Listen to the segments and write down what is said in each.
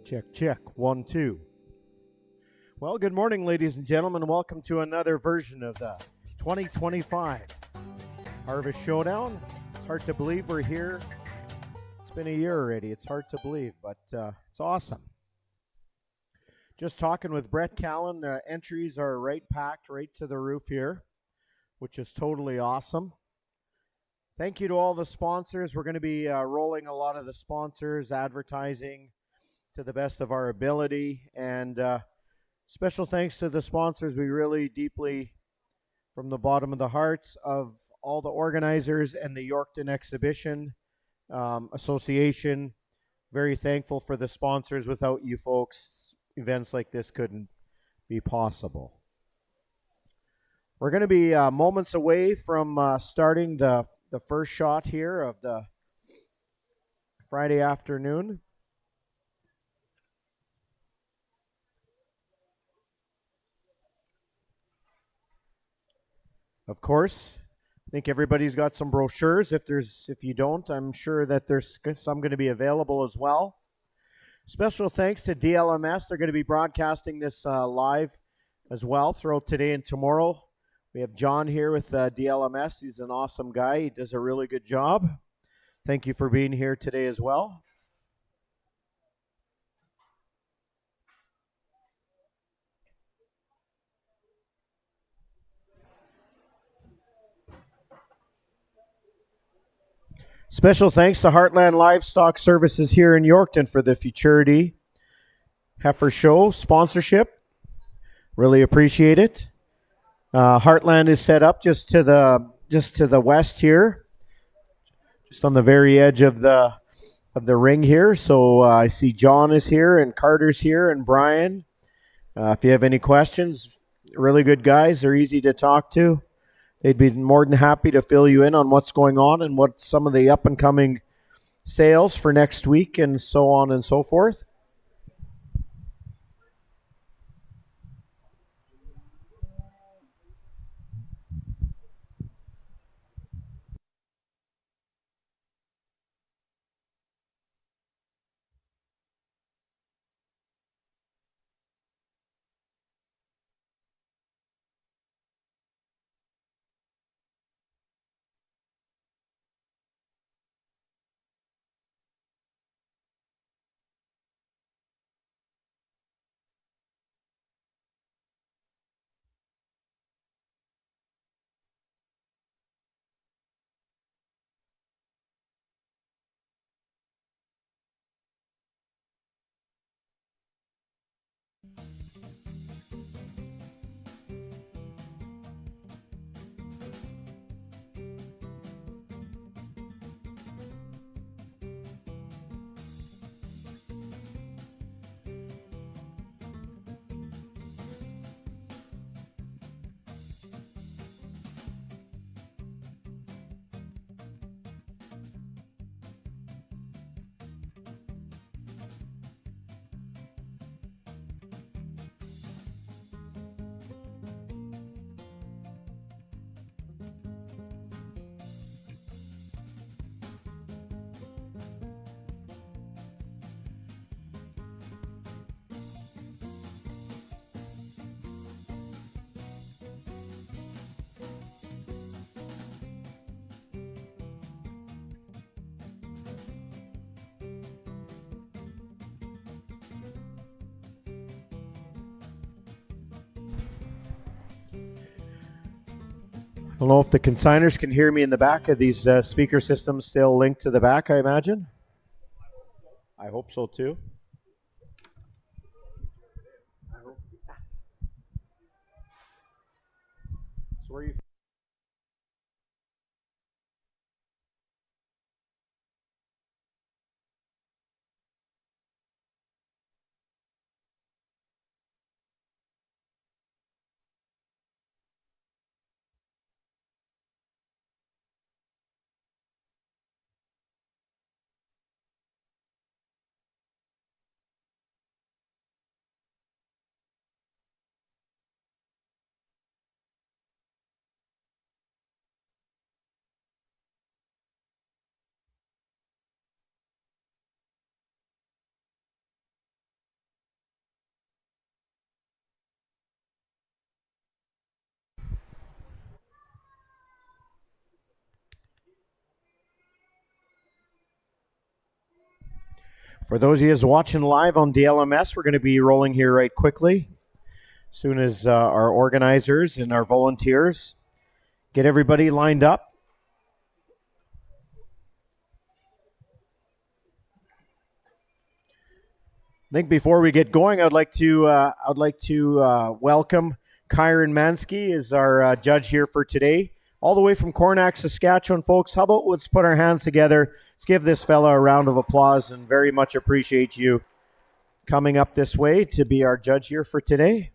Check, check. 1, 2. Well, good morning, ladies and gentlemen. Welcome to another version of the 2025 Harvest Showdown. It's hard to believe we're here. It's been a year already. It's hard to believe, but it's awesome. Just talking with Brett Callan. Entries are right packed right to the roof here, which is totally awesome. Thank you to all the sponsors. We're going to be rolling a lot of the sponsors, advertising to the best of our ability. And special thanks to the sponsors. We really deeply, from the bottom of the hearts of all the organizers and the Yorkton Exhibition Association, very thankful for the sponsors. Without you folks, events like this couldn't be possible. We're going to be moments away from starting the first shot here of the Friday afternoon. Of course, I think everybody's got some brochures. If you don't, I'm sure that there's some going to be available as well. Special thanks to DLMS. They're going to be broadcasting this live as well throughout today and tomorrow. We have John here with DLMS. He's an awesome guy. He does a really good job. Thank you for being here today as well. Special thanks to Heartland Livestock Services here in Yorkton for the Futurity Heifer Show sponsorship. Really appreciate it. Heartland is set up just to the west here, just on the very edge of the ring here. So I see John is here and Carter's here and Brian. If you have any questions, really good guys. They're easy to talk to. They'd be more than happy to fill you in on what's going on and what some of the up-and-coming sales for next week and so on and so forth. I don't know if the consigners can hear me in the back. Are these speaker systems still linked to the back, I imagine? I hope so too. So where are you? For those of you watching live on DLMS, we're going to be rolling here right quickly. As soon as our organizers and our volunteers get everybody lined up. I think before we get going, I'd like to welcome Kyron Mansky as our judge here for today, all the way from Coronach, Saskatchewan, folks. How about let's put our hands together? Let's give this fella a round of applause, and very much appreciate you coming up this way to be our judge here for today.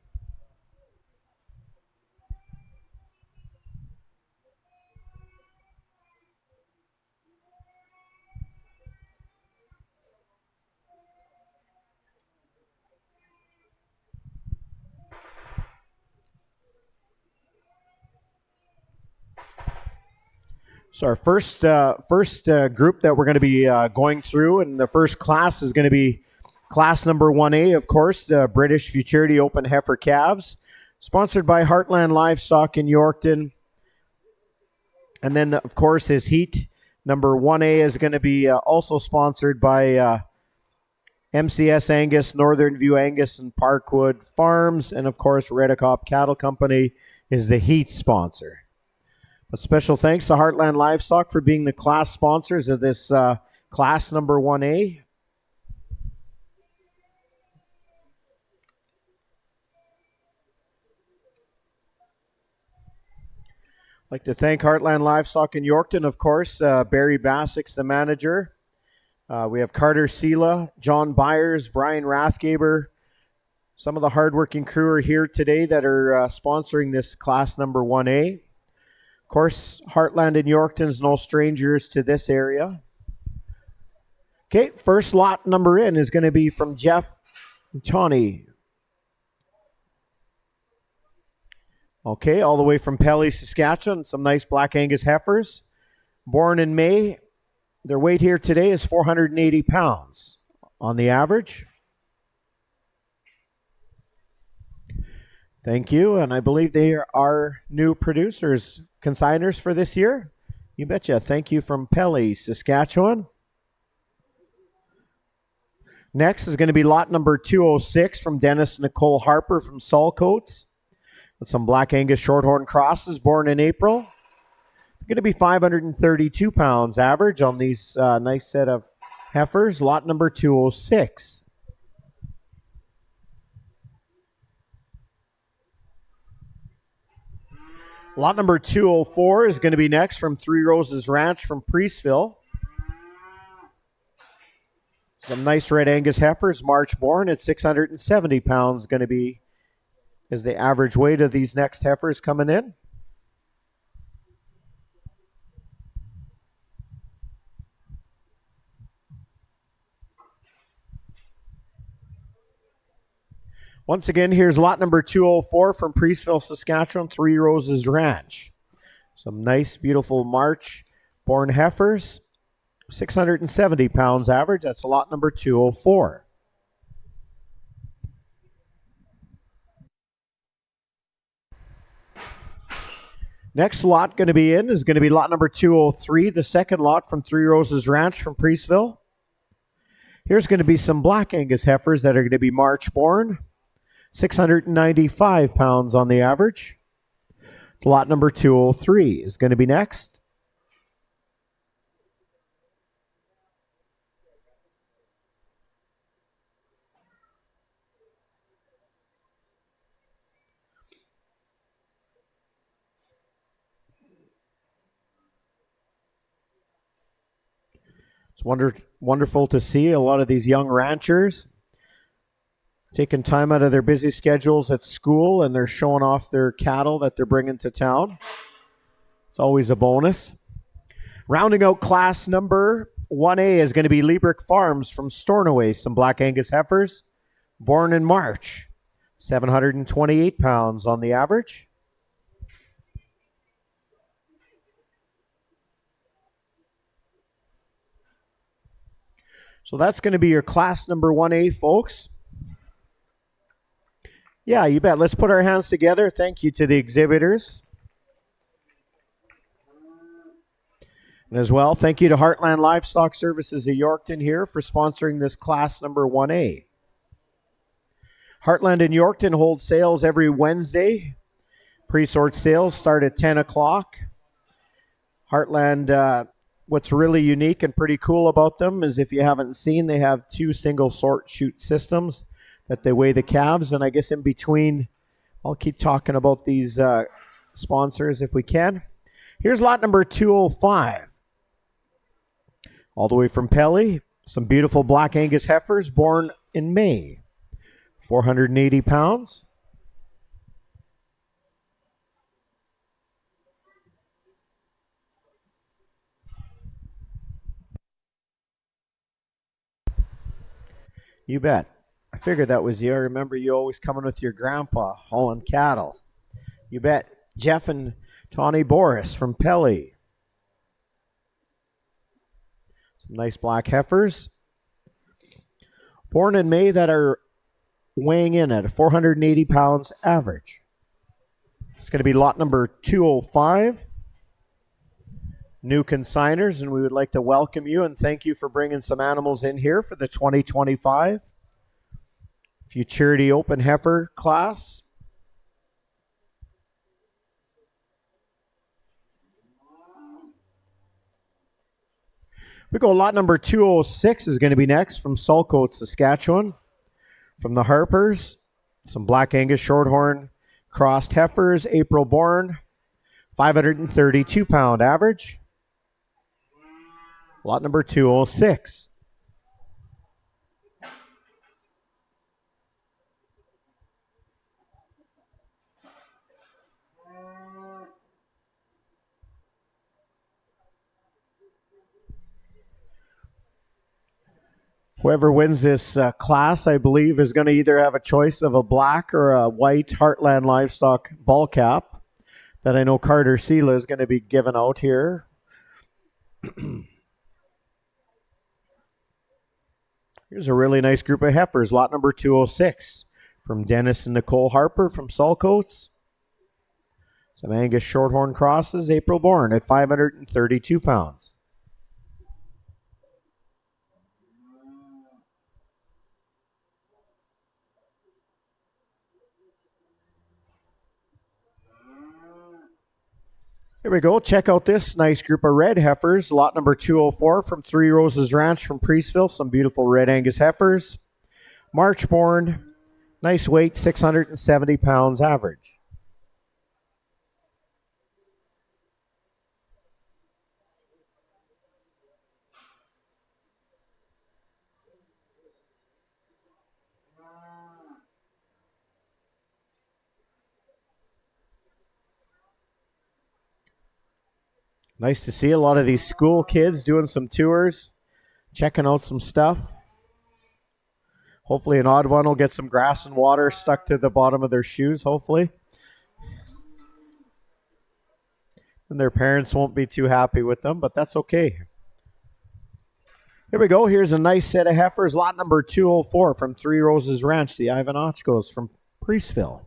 So our first group that we're going to be going through, and the first class is going to be class number 1A, of course, the British Futurity Open Heifer Calves, sponsored by Heartland Livestock in Yorkton. And then, of course, his heat number 1A is going to be also sponsored by MCS Angus, Northern View Angus, and Parkwood Farms. And, of course, Redicop Cattle Company is the heat sponsor. A special thanks to Heartland Livestock for being the class sponsors of this class number 1A. I'd like to thank Heartland Livestock in Yorkton, of course. Barry Bassick's the manager. We have Carter Sela, John Byers, Brian Rathgaber. Some of the hardworking crew are here today that are sponsoring this class number 1A. Of course, Heartland and Yorkton's no strangers to this area. Okay, first lot number in is going to be from Jeff Tawny. Okay, all the way from Pelly, Saskatchewan, some nice Black Angus heifers. Born in May, their weight here today is 480 pounds on the average. Thank you, and I believe they are new producers, consigners for this year. You betcha. Thank you from Pelly, Saskatchewan. Next is going to be lot number 206 from Dennis Nicole Harper from Saltcoats. With some Black Angus Shorthorn crosses born in April. They're going to be 532 pounds average on these nice set of heifers. Lot number 206. Lot number 204 is going to be next from Three Roses Ranch from Priestville. Some nice Red Angus heifers, March born at 670 pounds, going to be is the average weight of these next heifers coming in. Once again, here's lot number 204 from Priestville, Saskatchewan, Three Roses Ranch. Some nice, beautiful March-born heifers, 670 pounds average. That's lot number 204. Next lot going to be in is going to be lot number 203, the second lot from Three Roses Ranch from Priestville. Here's going to be some Black Angus heifers that are going to be March-born. 695 pounds on the average. Lot number 203 is going to be next. It's wonderful to see a lot of these young ranchers taking time out of their busy schedules at school, and they're showing off their cattle that they're bringing to town. It's always a bonus. Rounding out class number 1A is going to be Liebrick Farms from Stornoway. Some Black Angus heifers, born in March. 728 pounds on the average. So that's going to be your class number 1A, folks. Yeah, you bet. Let's put our hands together. Thank you to the exhibitors. And as well, thank you to Heartland Livestock Services of Yorkton here for sponsoring this class number 1A. Heartland in Yorkton holds sales every Wednesday. Pre-sort sales start at 10 o'clock. Heartland, what's really unique and pretty cool about them is, if you haven't seen, they have 2 single sort chute systems that they weigh the calves. And I guess in between, I'll keep talking about these sponsors if we can. Here's lot number 205. All the way from Pelly, some beautiful Black Angus heifers born in May. 480 pounds. You bet. I figured that was you. I remember you always coming with your grandpa hauling cattle. You bet. Jeff and Tawny Boris from Pelly. Some nice black heifers. Born in May that are weighing in at 480 pounds average. It's going to be lot number 205. New consigners, and we would like to welcome you and thank you for bringing some animals in here for the 2025 Futurity Open Heifer class. We go lot number 206 is going to be next from Sulcote, Saskatchewan. From the Harpers, some Black Angus Shorthorn crossed heifers, April born, 532 pound average. Lot number 206. Whoever wins this class, I believe, is going to either have a choice of a black or a white Heartland Livestock ball cap that I know Carter Sela is going to be giving out here. Here's a really nice group of heifers, lot number 206, from Dennis and Nicole Harper from Sulcotes. Some Angus Shorthorn crosses, April born at 532 pounds. Here we go. Check out this nice group of red heifers. Lot number 204 from Three Roses Ranch from Priestville. Some beautiful red Angus heifers. March born. Nice weight, 670 pounds average. Nice to see a lot of these school kids doing some tours, checking out some stuff. Hopefully an odd one will get some grass and water stuck to the bottom of their shoes, hopefully. And their parents won't be too happy with them, but that's okay. Here we go. Here's a nice set of heifers. Lot number 204 from Three Roses Ranch, the Ivan Ochkos from Priestville.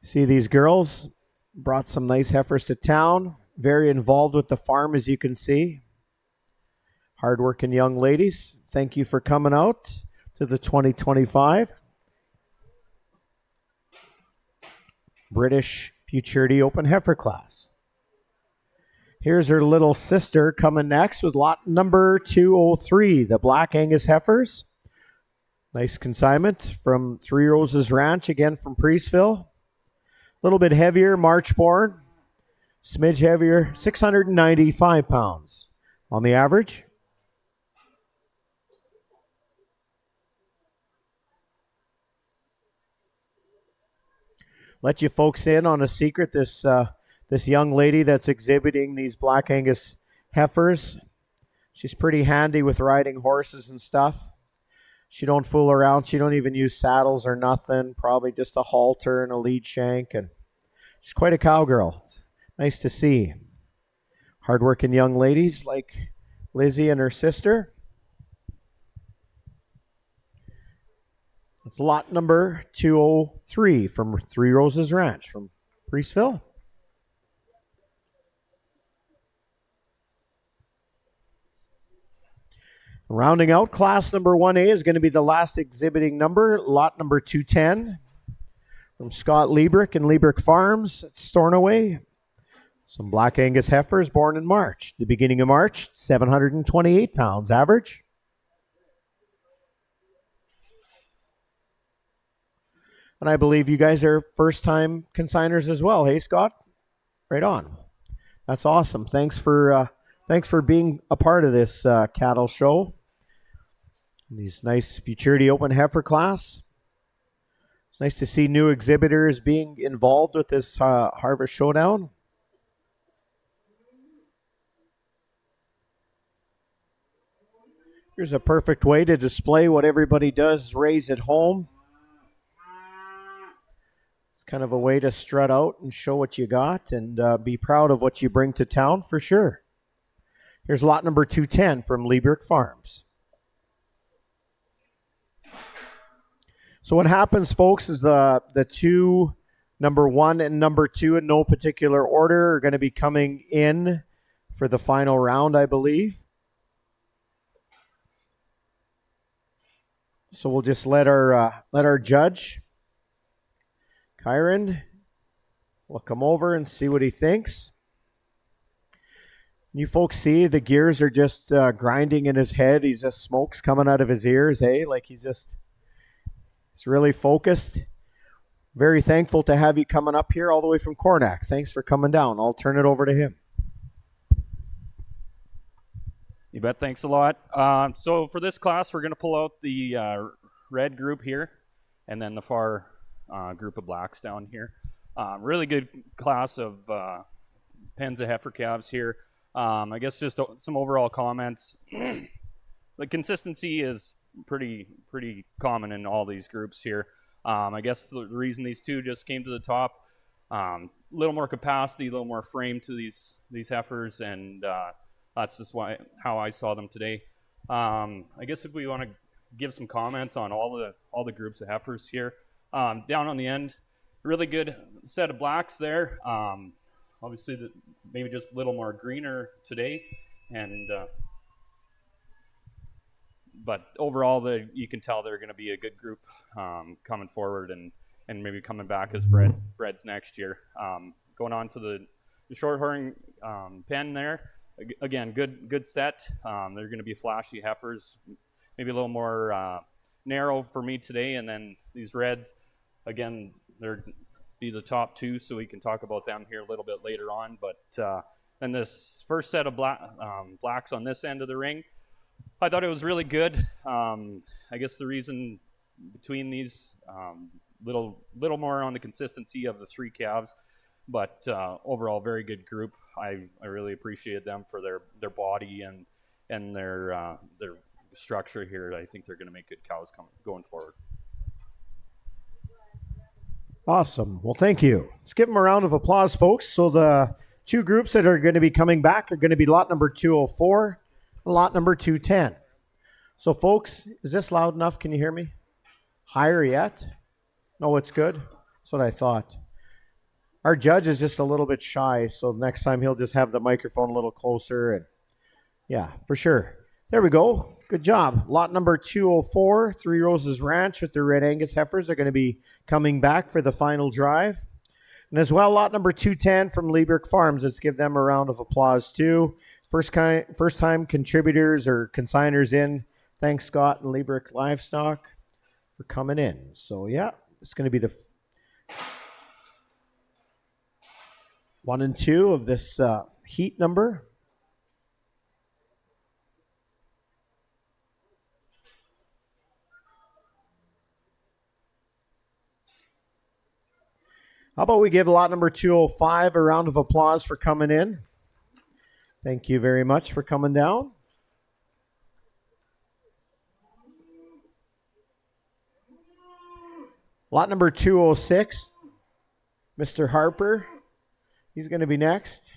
See these girls brought some nice heifers to town. Very involved with the farm, as you can see. Hardworking young ladies. Thank you for coming out to the 2025 British Futurity Open Heifer class. Here's her little sister coming next with lot number 203, the Black Angus heifers. Nice consignment from Three Roses Ranch, again from Priestville. A little bit heavier, March born. Smidge heavier, 695 pounds on the average. Let you folks in on a secret. This young lady that's exhibiting these Black Angus heifers, she's pretty handy with riding horses and stuff. She don't fool around. She don't even use saddles or nothing. Probably just a halter and a lead shank. And she's quite a cowgirl. It's nice to see. Hardworking young ladies like Lizzie and her sister. It's lot number 203 from Three Roses Ranch from Priestville. Rounding out class number 1A is going to be the last exhibiting number, lot number 210 from Scott Liebrick and Liebrick Farms at Stornoway. Some Black Angus heifers born in March. The beginning of March, 728 pounds average. And I believe you guys are first-time consigners as well. Hey, Scott? Right on. That's awesome. Thanks for being a part of this cattle show. These nice Futurity Open heifer class. It's nice to see new exhibitors being involved with this Harvest Showdown. Here's a perfect way to display what everybody does raise at home. It's kind of a way to strut out and show what you got and be proud of what you bring to town for sure. Here's lot number 210 from Liebrick Farms. So what happens, folks, is the two, number 1 and number 2 in no particular order, are going to be coming in for the final round, I believe. So we'll just let our judge, Kyron, we'll come over and see what he thinks. You folks see the gears are just grinding in his head. He's just smoke's coming out of his ears, hey? Like he's really focused. Very thankful to have you coming up here all the way from Cornack. Thanks for coming down. I'll turn it over to him. You bet. Thanks a lot. So for this class, we're going to pull out the red group here and then the far group of blacks down here. Really good class of pens of heifer calves here. I guess just some overall comments. The consistency is pretty common in all these groups here. I guess the reason these two just came to the top, a little more capacity, a little more frame to these heifers, and that's just how I saw them today. I guess if we want to give some comments on all the groups of heifers here, down on the end, really good set of blacks there. Obviously, maybe just a little more greener today, and but overall, you can tell they're going to be a good group coming forward and maybe coming back as breds next year. Going on to the shorthorn pen there. Again, good set. They're going to be flashy heifers, maybe a little more narrow for me today. And then these reds, again, they're be the top two, so we can talk about them here a little bit later on. But then this first set of blacks on this end of the ring, I thought it was really good. I guess the reason between these, little more on the consistency of the three calves, but overall very good group. I really appreciated them for their body and their structure here. I think they're going to make good cows going forward. Awesome. Well, thank you. Let's give them a round of applause, folks. So the two groups that are going to be coming back are going to be lot number 204 and lot number 210. So, folks, is this loud enough? Can you hear me? Higher yet? No, it's good. That's what I thought. Our judge is just a little bit shy, so next time he'll just have the microphone a little closer. And yeah, for sure. There we go. Good job. Lot number 204, Three Roses Ranch with their Red Angus heifers are going to be coming back for the final drive. And as well, lot number 210 from Liebrick Farms. Let's give them a round of applause too. First time contributors or consigners in. Thanks, Scott and Liebrick Livestock, for coming in. So yeah, it's going to be the 1 and 2 of this heat number. How about we give lot number 205 a round of applause for coming in? Thank you very much for coming down. Lot number 206, Mr. Harper. He's going to be next.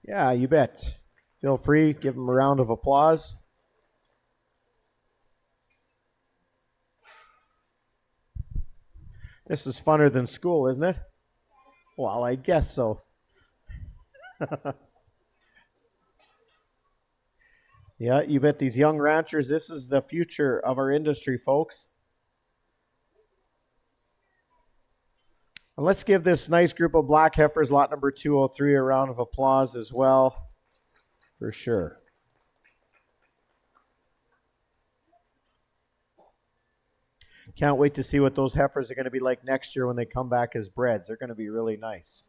Yeah, you bet. Feel free, give him a round of applause. This is funner than school, isn't it? Well, I guess so. Yeah, you bet these young ranchers, this is the future of our industry, folks. And let's give this nice group of black heifers, lot number 203, a round of applause as well, for sure. Can't wait to see what those heifers are going to be like next year when they come back as breds. They're going to be really nice.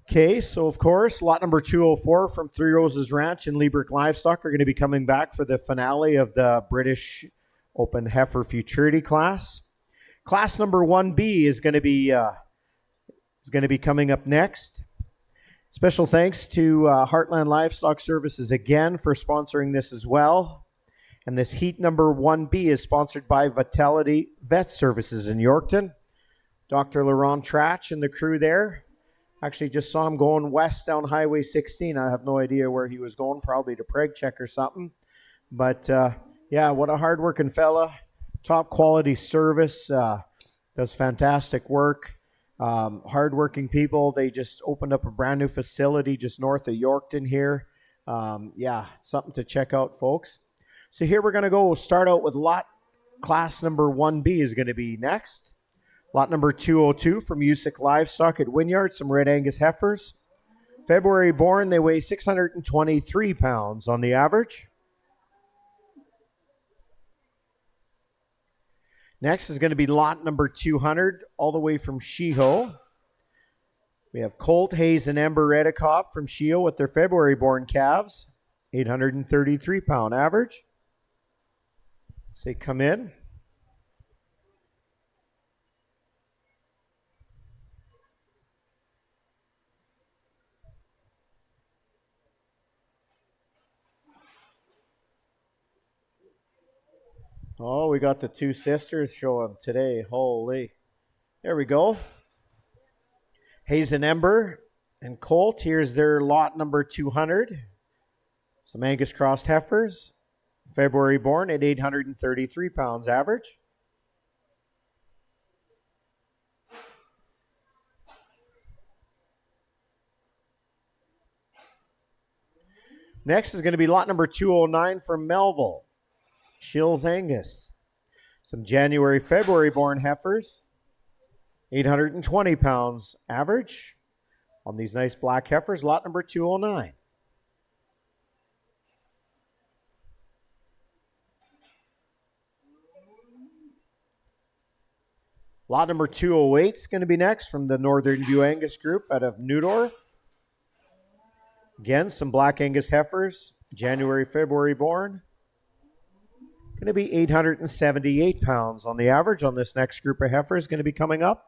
Okay, so of course, lot number 204 from Three Roses Ranch and Liebert Livestock are going to be coming back for the finale of the British Open Heifer Futurity class. Class number 1B is going to be coming up next. Special thanks to Heartland Livestock Services again for sponsoring this as well. And this heat number 1B is sponsored by Vitality Vet Services in Yorkton. Dr. Laurent Trach and the crew there. Actually, just saw him going west down Highway 16. I have no idea where he was going, probably to Prague Check or something. But, yeah, what a hard-working fella. Top quality service. Does fantastic work. Hard-working people. They just opened up a brand new facility just north of Yorkton here. Yeah, something to check out, folks. So here we're going to go. We'll start out with class number 1B is going to be next. Lot number 202 from Usick Livestock at Wynyard, some Red Angus heifers. February born, they weigh 623 pounds on the average. Next is going to be lot number 200, all the way from Sheeho. We have Colt, Hayes, and Ember Redicop from Sheeho with their February born calves. 833 pound average. Let's say come in. Oh, we got the two sisters showing today. Holy. There we go. Hayes and Ember and Colt. Here's their lot number 200. Some Angus crossed heifers. February born at 833 pounds average. Next is going to be lot number 209 from Melville. Shills Angus. Some January, February born heifers. 820 pounds average on these nice black heifers. Lot number 209. Lot number 208 is going to be next from the Northern View Angus group out of Newdorf. Again, some black Angus heifers. January, February born. Going to be 878 pounds on the average on this next group of heifers going to be coming up.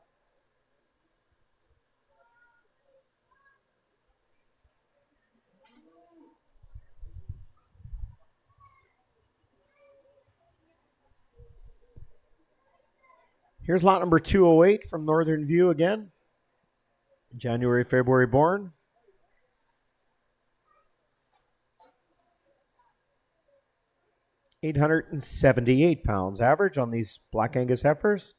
Here's lot number 208 from Northern View again. January, February born. $878 pounds average on these black Angus heifers.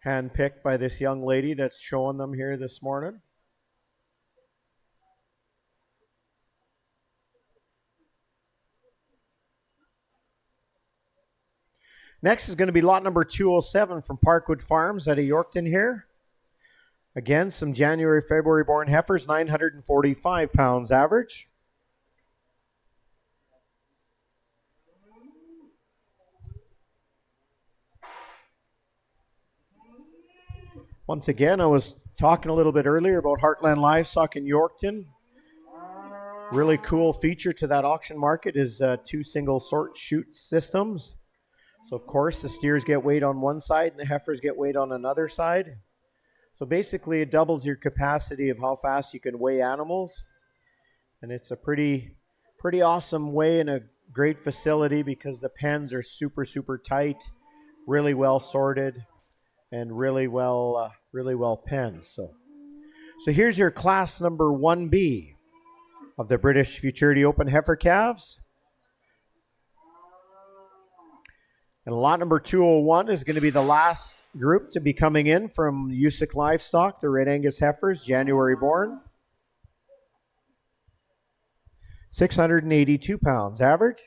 Handpicked by this young lady that's showing them here this morning. Next is going to be lot number 207 from Parkwood Farms out of Yorkton here. Again, some January, February born heifers, 945 pounds average. Once again, I was talking a little bit earlier about Heartland Livestock in Yorkton. Really cool feature to that auction market is two single sort chute systems. So, of course, the steers get weighed on one side and the heifers get weighed on another side. So basically it doubles your capacity of how fast you can weigh animals. And it's a pretty awesome way and a great facility because the pens are super, super tight, really well sorted, and really well penned. So here's your class number 1B of the British Futurity Open Heifer Calves. And lot number 201 is going to be the last group to be coming in from Usick Livestock, the Red Angus heifers, January born. 682 pounds average.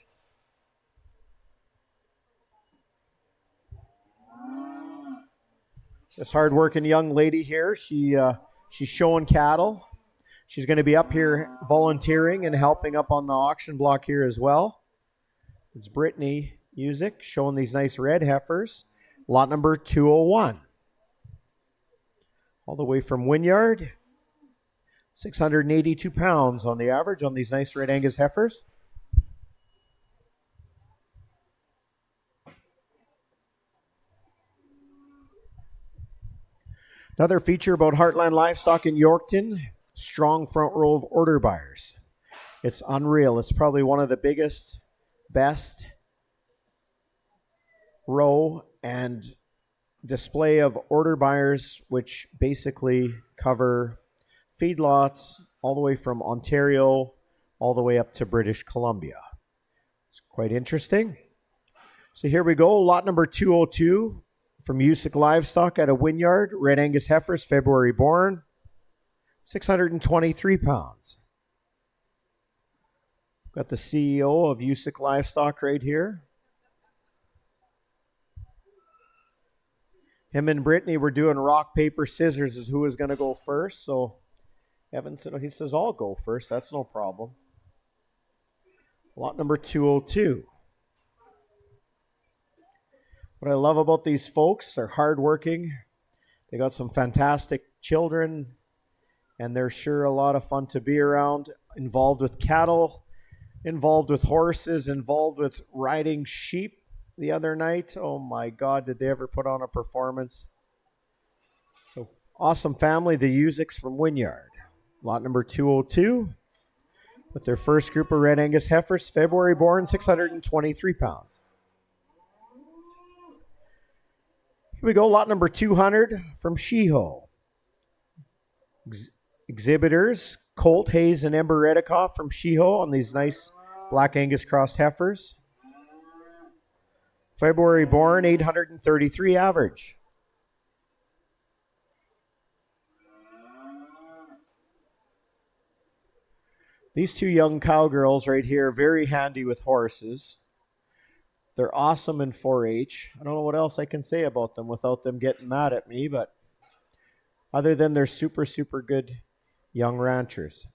This hardworking young lady here, she's showing cattle. She's going to be up here volunteering and helping up on the auction block here as well. It's Brittany Usick showing these nice red heifers. Lot number 201. All the way from Wynyard. 682 pounds on the average on these nice Red Angus heifers. Another feature about Heartland Livestock in Yorkton, strong front row of order buyers. It's unreal. It's probably one of the biggest, best row and display of order buyers, which basically cover feedlots all the way from Ontario all the way up to British Columbia. It's quite interesting. So here we go. Lot number 202 from Usick Livestock at a Wynyard. Red Angus heifers, February born. 623 pounds. Got the CEO of Usick Livestock right here. Him and Brittany were doing rock, paper, scissors as who was going to go first. So Evan said, he says, I'll go first. That's no problem. Lot number 202. What I love about these folks, they're hardworking. They got some fantastic children, and they're sure a lot of fun to be around. Involved with cattle, involved with horses, involved with riding sheep the other night. Oh my God, did they ever put on a performance? So awesome family, the Usicks from Wynyard. Lot number 202 with their first group of Red Angus heifers, February born, 623 pounds. Here we go, lot number 200 from Sheho. Exhibitors, Colt, Hayes, and Ember Redikoff from Sheho on these nice Black Angus crossed heifers. February born, 833 average. These two young cowgirls right here, very handy with horses. They're awesome in 4-H. I don't know what else I can say about them without them getting mad at me, but other than they're super, super good young ranchers.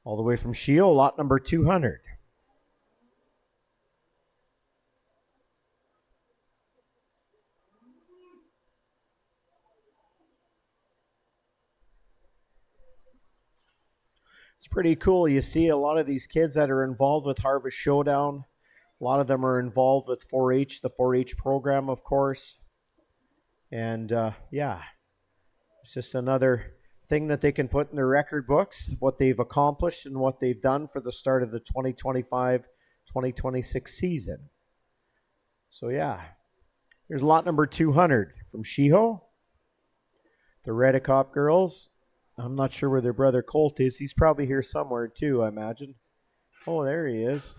All the way from Sheol, lot number 200. It's pretty cool. You see a lot of these kids that are involved with Harvest Showdown. A lot of them are involved with 4-H, the 4-H program, of course. And, yeah, it's just another thing that they can put in their record books, what they've accomplished and what they've done for the start of the 2025-2026 season. So, yeah, here's lot number 200 from Sheho. The Redikoff girls. I'm not sure where their brother Colt is. He's probably here somewhere too, I imagine. Oh, there he is.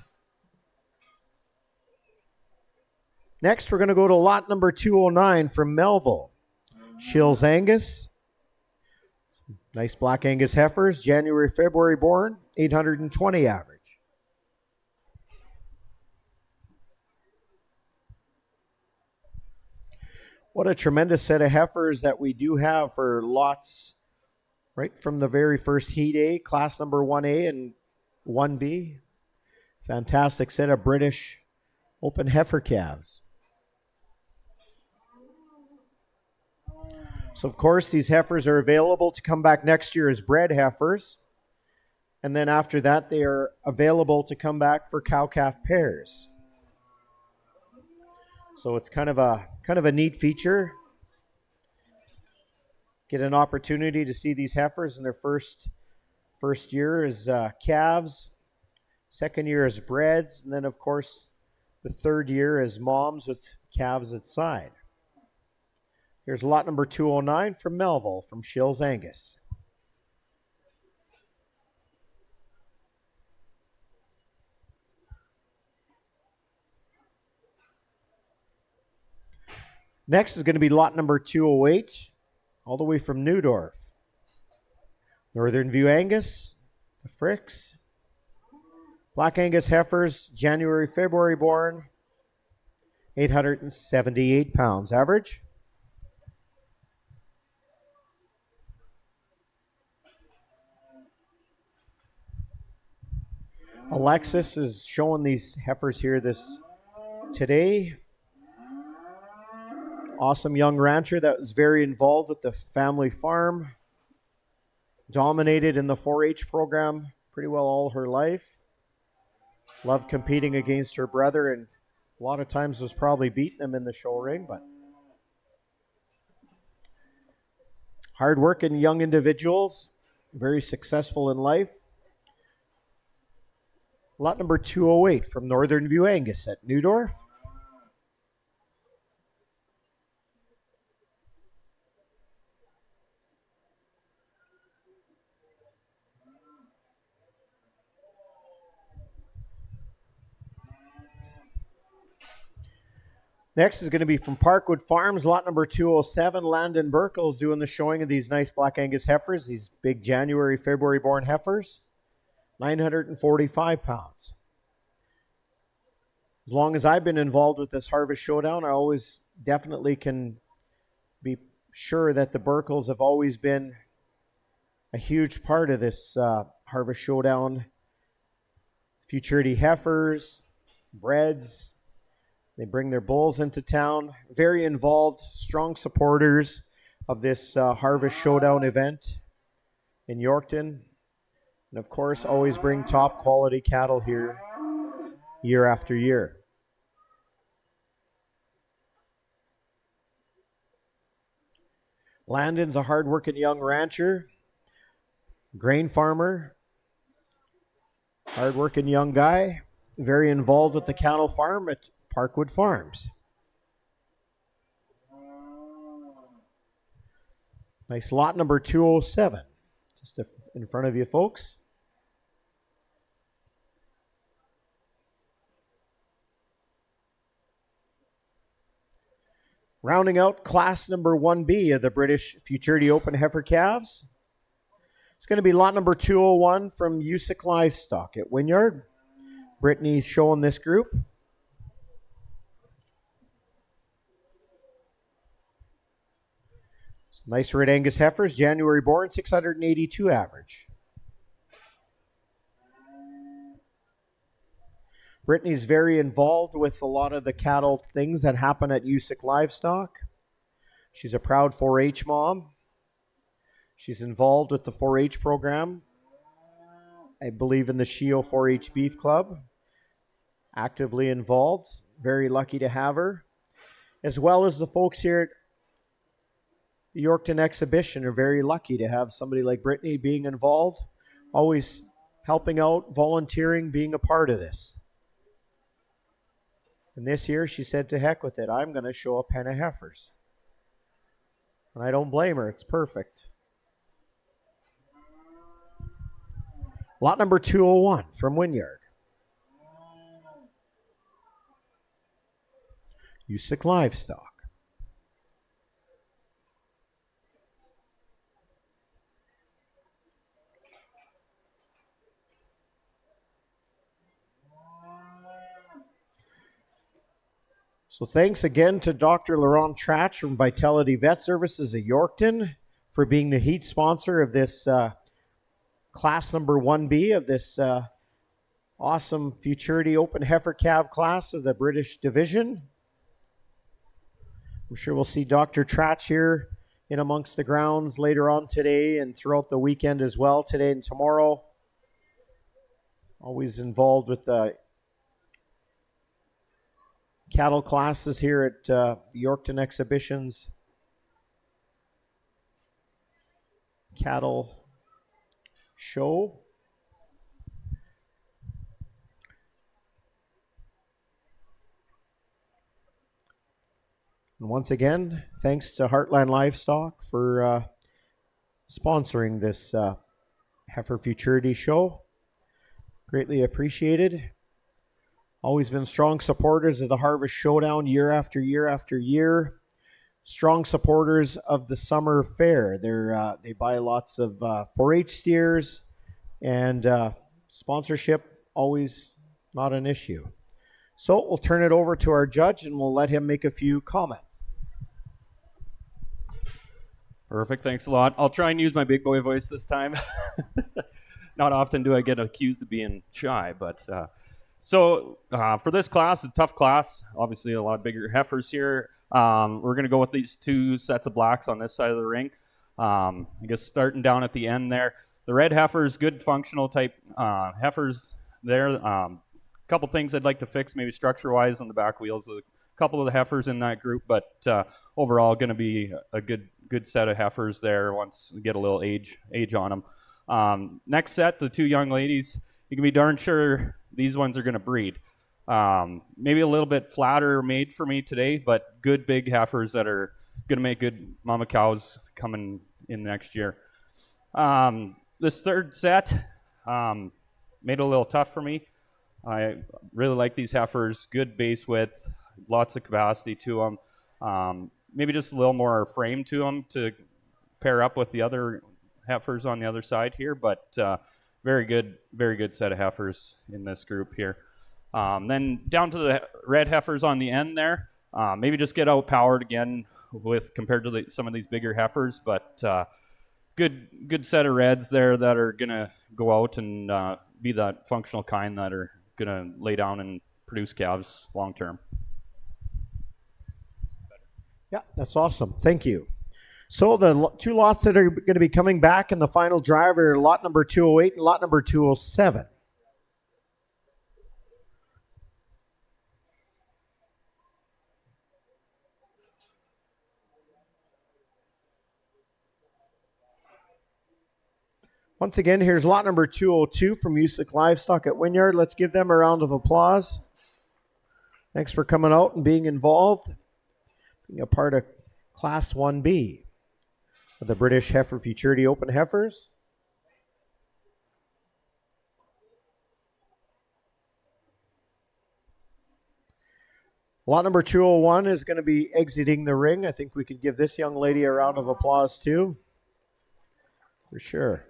Next, we're going to go to lot number 209 from Melville. Shills Angus. Nice Black Angus heifers. January, February born. 820 average. What a tremendous set of heifers that we do have for lots right from the very first Heat A, class number 1A and 1B. Fantastic set of British open heifer calves. So, of course, these heifers are available to come back next year as bred heifers. And then after that, they are available to come back for cow-calf pairs. So it's kind of a neat feature. Get an opportunity to see these heifers in their first year as calves, second year as breds, and then of course the third year as moms with calves at side. Here's lot number 209 from Melville from Shills Angus. Next is going to be lot number 208, all the way from Neudorf. Northern View Angus, the Fricks. Black Angus heifers, January, February born, 878 pounds average. Alexis is showing these heifers here today. Awesome young rancher that was very involved with the family farm. Dominated in the 4-H program pretty well all her life. Loved competing against her brother, and a lot of times was probably beating him in the show ring, but hard-working young individuals, very successful in life. Lot number 208 from Northern View Angus at Neudorf. Next is going to be from Parkwood Farms, lot number 207. Landon Burkle's doing the showing of these nice Black Angus heifers, these big January, February born heifers. 945 pounds. As long as I've been involved with this Harvest Showdown, I always definitely can be sure that the Burkles have always been a huge part of this Harvest Showdown. Futurity heifers, breds. They bring their bulls into town. Very involved, strong supporters of this Harvest Showdown event in Yorkton. And of course, always bring top quality cattle here year after year. Landon's a hard-working young rancher, grain farmer, hard-working young guy, very involved with the cattle farm at Parkwood Farms. Nice lot number 207, just in front of you folks. Rounding out class number 1B of the British Futurity Open Heifer Calves. It's going to be lot number 201 from Usick Livestock at Wynyard. Brittany's showing this group. Nice Red Angus heifers, January born, 682 average. Brittany's very involved with a lot of the cattle things that happen at Usick Livestock. She's a proud 4-H mom. She's involved with the 4-H program. I believe in the Shio 4-H Beef Club. Actively involved. Very lucky to have her. As well as the folks here at the Yorkton exhibition are very lucky to have somebody like Brittany being involved. Always helping out, volunteering, being a part of this. And this year, she said, to heck with it. I'm going to show a pen of heifers. And I don't blame her. It's perfect. Lot number 201 from Wynyard. Usick Livestock. So thanks again to Dr. Laurent Tratch from Vitality Vet Services at Yorkton for being the heat sponsor of this class number 1B of this awesome Futurity Open Heifer Calf class of the British Division. I'm sure we'll see Dr. Tratch here in amongst the grounds later on today and throughout the weekend as well, today and tomorrow. Always involved with the cattle classes here at the Yorkton Exhibitions Cattle Show. And once again, thanks to Heartland Livestock for sponsoring this Heifer Futurity show. Greatly appreciated. Always been strong supporters of the Harvest Showdown year after year after year. Strong supporters of the summer fair. They buy lots of 4-H steers, and sponsorship always not an issue. So we'll turn it over to our judge and we'll let him make a few comments. Perfect. Thanks a lot. I'll try and use my big boy voice this time. Not often do I get accused of being shy, but so for this class, a tough class. Obviously, a lot of bigger heifers here. We're going to go with these two sets of blacks on this side of the ring. I guess starting down at the end there. The red heifers, good functional type heifers there. Couple things I'd like to fix, maybe structure-wise on the back wheels. A couple of the heifers in that group, but overall going to be a good set of heifers there once we get a little age on them. Next set, the two young ladies, you can be darn sure these ones are going to breed. Maybe a little bit flatter made for me today, but good big heifers that are going to make good mama cows coming in next year. This third set made it a little tough for me. I really like these heifers, good base width, lots of capacity to them. Maybe just a little more frame to them to pair up with the other heifers on the other side here, but very good set of heifers in this group here. Then down to the red heifers on the end there. Maybe just get outpowered again with compared to some of these bigger heifers, but good set of reds there that are going to go out and be that functional kind that are going to lay down and produce calves long term. Yeah, that's awesome. Thank you. So the two lots that are going to be coming back in the final drive are lot number 208 and lot number 207. Once again, here's lot number 202 from Music Livestock at Wynyard. Let's give them a round of applause. Thanks for coming out and being involved, being a part of Class 1B of the British Heifer Futurity Open Heifers. Lot number 201 is going to be exiting the ring. I think we could give this young lady a round of applause too, for sure.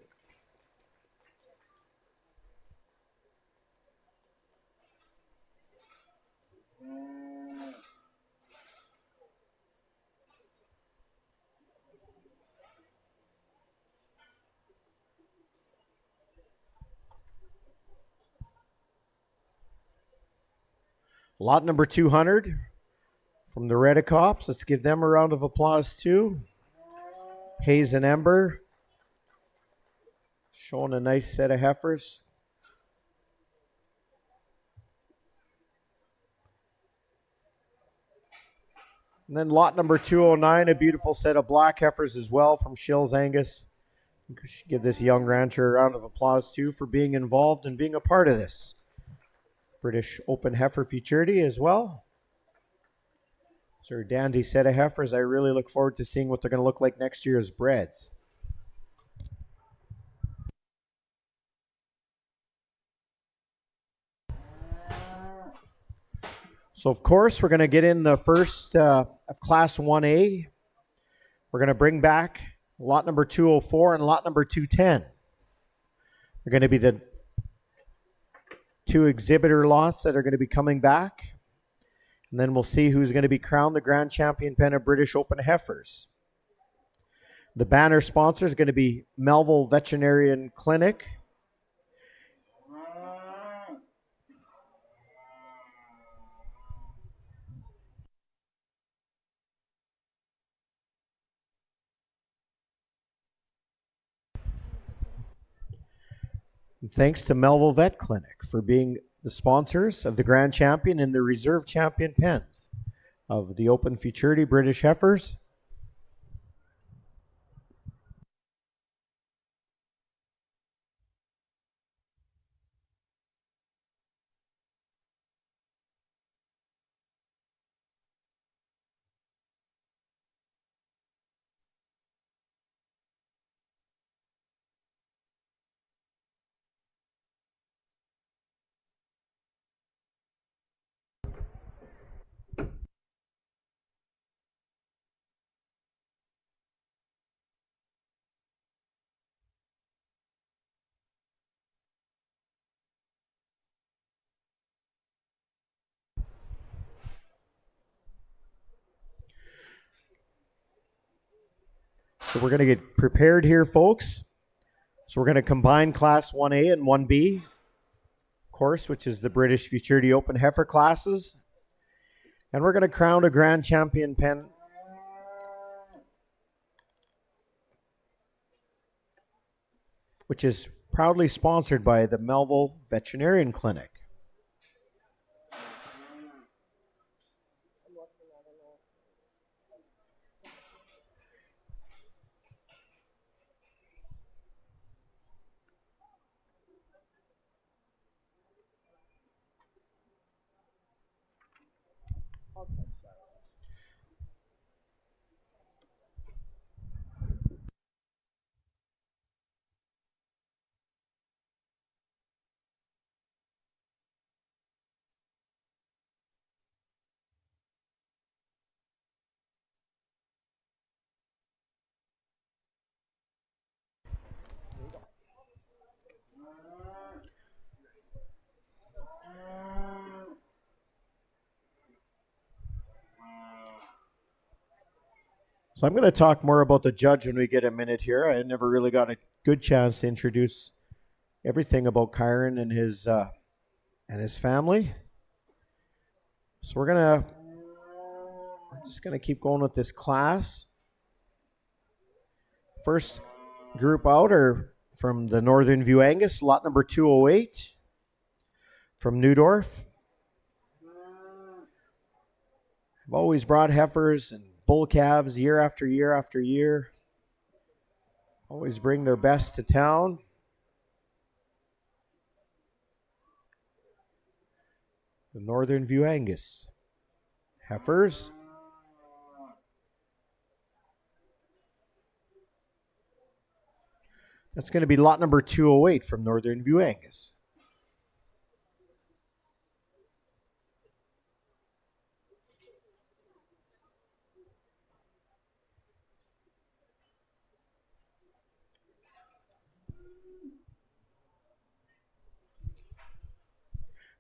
Lot number 200 from the Redicops. Let's give them a round of applause too. Hayes and Ember showing a nice set of heifers. And then lot number 209, a beautiful set of black heifers as well from Shills Angus. We should give this young rancher a round of applause too for being involved and being a part of this British Open Heifer Futurity as well. So a dandy set of heifers. I really look forward to seeing what they're going to look like next year as breds. So, of course, we're going to get in the first of Class 1A. We're going to bring back lot number 204 and lot number 210. They're going to be the two exhibitor lots that are going to be coming back. And then we'll see who's going to be crowned the Grand Champion Pen of British Open Heifers. The banner sponsor is going to be Melville Veterinarian Clinic. And thanks to Melville Vet Clinic for being the sponsors of the Grand Champion and the Reserve Champion pens of the Open Futurity British Heifers. So we're going to get prepared here, folks. So we're going to combine Class 1A and 1B, of course, which is the British Futurity Open Heifer classes. And we're going to crown a Grand Champion pen. Which is proudly sponsored by the Melville Veterinarian Clinic. So I'm going to talk more about the judge when we get a minute here. I never really got a good chance to introduce everything about Kyron and his family. So we're just gonna keep going with this class. First group out are from the Northern View Angus, lot number 208 from Neudorf. I've always brought heifers and bull calves year after year after year. Always bring their best to town. The Northern View Angus heifers. That's going to be lot number 208 from Northern View Angus.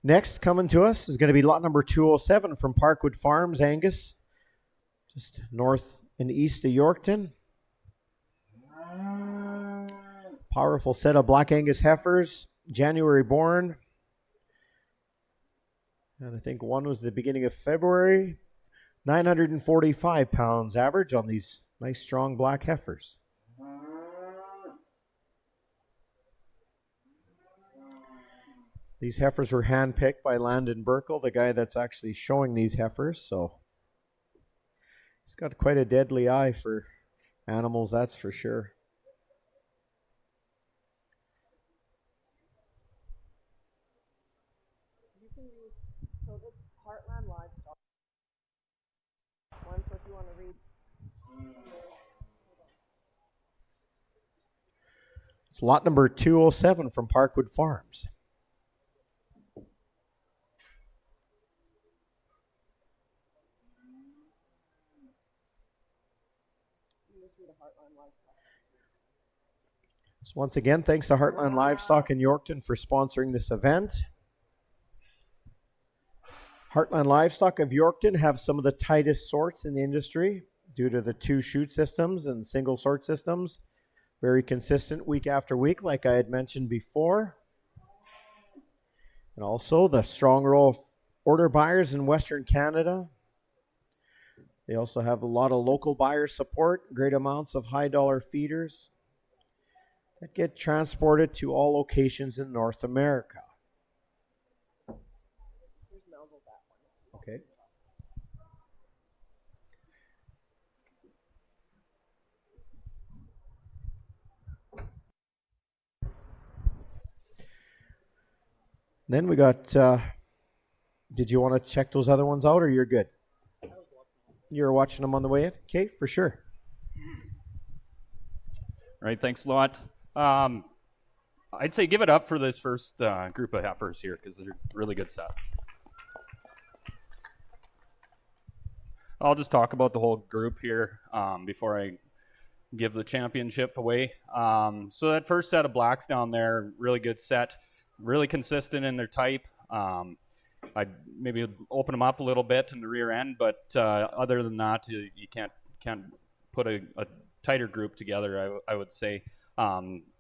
Next coming to us is going to be lot number 207 from Parkwood Farms, Angus, just north and east of Yorkton. Powerful set of Black Angus heifers, January born. And I think one was the beginning of February. 945 pounds average on these nice strong black heifers. These heifers were handpicked by Landon Burkle, the guy that's actually showing these heifers. So he's got quite a deadly eye for animals, that's for sure. You can read, so this Heartland Livestock one, so if you want to read. It's lot number 207 from Parkwood Farms. So once again, thanks to Heartland Livestock in Yorkton for sponsoring this event. Heartland Livestock of Yorkton have some of the tightest sorts in the industry due to the 2 chute systems and single sort systems. Very consistent week after week, like I had mentioned before. And also the strong row of order buyers in Western Canada. They also have a lot of local buyer support, great amounts of high dollar feeders that get transported to all locations in North America. Okay. Then we got, did you want to check those other ones out, or you're good? You're watching them on the way in? Okay, for sure. All right, thanks a lot. I'd say give it up for this first group of heifers here because they're really good set. I'll just talk about the whole group here before I give the championship away. So that first set of blacks down there, really good set, really consistent in their type. I'd maybe open them up a little bit in the rear end, but other than that, you can't put a tighter group together, I would say.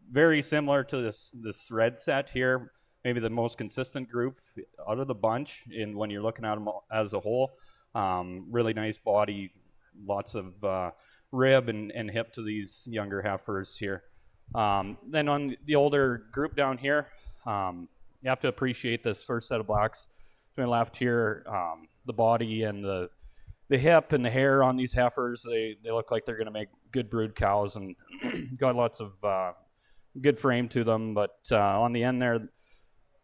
Very similar to this red set here, maybe the most consistent group out of the bunch when you're looking at them as a whole. Really nice body, lots of rib and hip to these younger heifers here. Then on the older group down here, you have to appreciate this first set of blacks to my left here. The body and the hip and the hair on these heifers, they look like they're going to make good brood cows and got lots of good frame to them. But on the end there,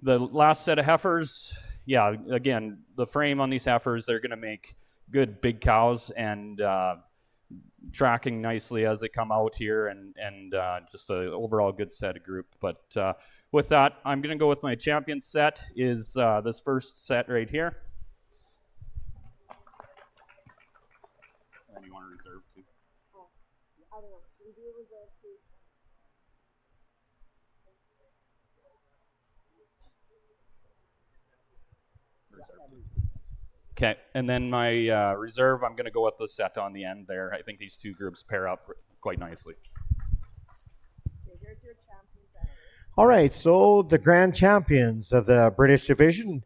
the last set of heifers, yeah, again, the frame on these heifers, they're going to make good big cows and tracking nicely as they come out here and just an overall good set of group. But with that, I'm going to go with my champion set is this first set right here. And you want to reserve too? Oh, I don't know. Should we do a reserve too? Okay, and then my reserve, I'm going to go with the set on the end there. I think these two groups pair up quite nicely. Okay, here's your champion banner. All right, so the grand champions of the British Division,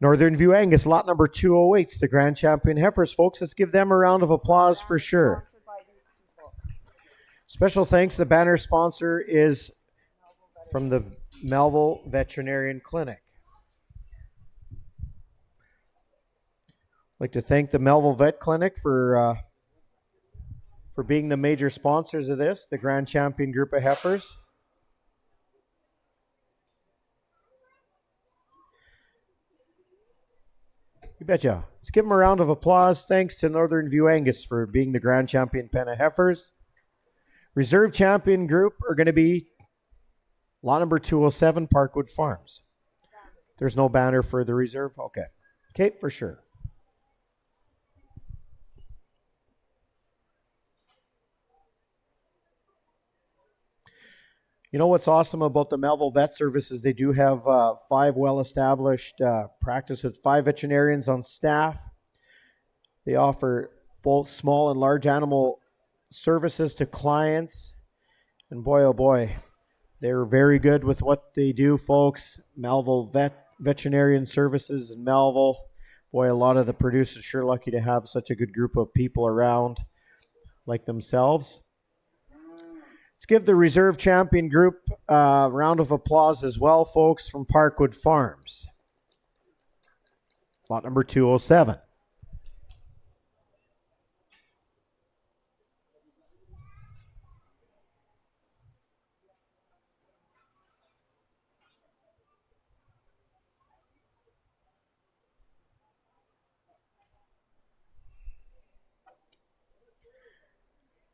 Northern View Angus, lot number 208, the grand champion heifers. Folks, let's give them a round of applause for sure. Sponsored by these people. Special thanks. The banner sponsor is from the Melville Veterinarian Clinic. I'd like to thank the Melville Vet Clinic for being the major sponsors of this, the grand champion group of heifers. You betcha. Let's give them a round of applause. Thanks to Northern View Angus for being the grand champion pen of heifers. Reserve champion group are going to be lot number 207, Parkwood Farms. There's no banner for the reserve? Okay. Okay, for sure. You know what's awesome about the Melville Vet Services? They do have 5 well-established practice with 5 veterinarians on staff. They offer both small and large animal services to clients. And boy, oh boy, they're very good with what they do, folks. Melville Veterinarian Services in Melville. Boy, a lot of the producers sure lucky to have such a good group of people around like themselves. Let's give the reserve champion group a round of applause as well, folks, from Parkwood Farms. Lot number 207.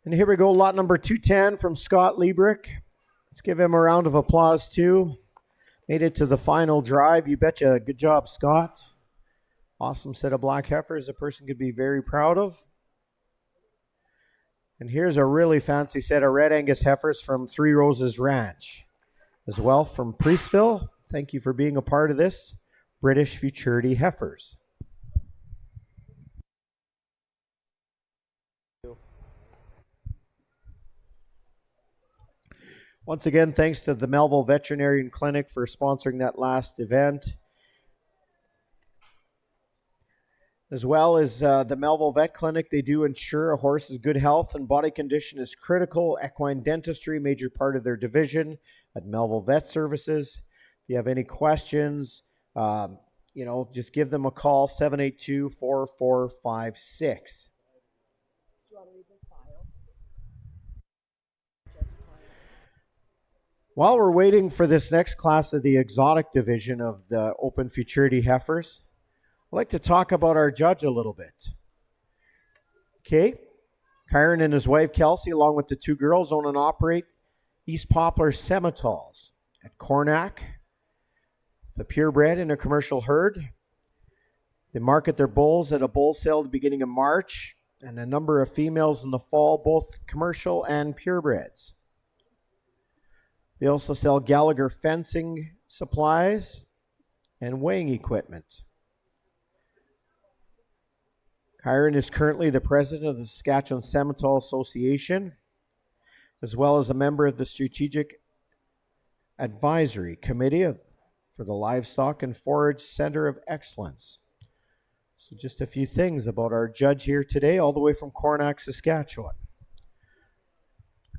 And here we go, lot number 210 from Scott Liebrick. Let's give him a round of applause, too. Made it to the final drive. You betcha. Good job, Scott. Awesome set of black heifers a person could be very proud of. And here's a really fancy set of red Angus heifers from Three Roses Ranch. As well from Priestville. Thank you for being a part of this. British Futurity Heifers. Once again, thanks to the Melville Veterinarian Clinic for sponsoring that last event. As well as the Melville Vet Clinic, they do ensure a horse's good health and body condition is critical. Equine dentistry, major part of their division at Melville Vet Services. If you have any questions, just give them a call, 782-4456. Do you want to read this file? Judge's file. While we're waiting for this next class of the exotic division of the open futurity heifers, I'd like to talk about our judge a little bit. Okay, Kyron and his wife Kelsey, along with the two girls, own and operate East Poplar Semitals at Cornac. It's a purebred in a commercial herd. They market their bulls at a bull sale at the beginning of March, and a number of females in the fall, both commercial and purebreds. They also sell Gallagher fencing supplies and weighing equipment. Kyron is currently the president of the Saskatchewan Seminole Association, as well as a member of the Strategic Advisory Committee for the Livestock and Forage Center of Excellence. So just a few things about our judge here today, all the way from Cornac, Saskatchewan.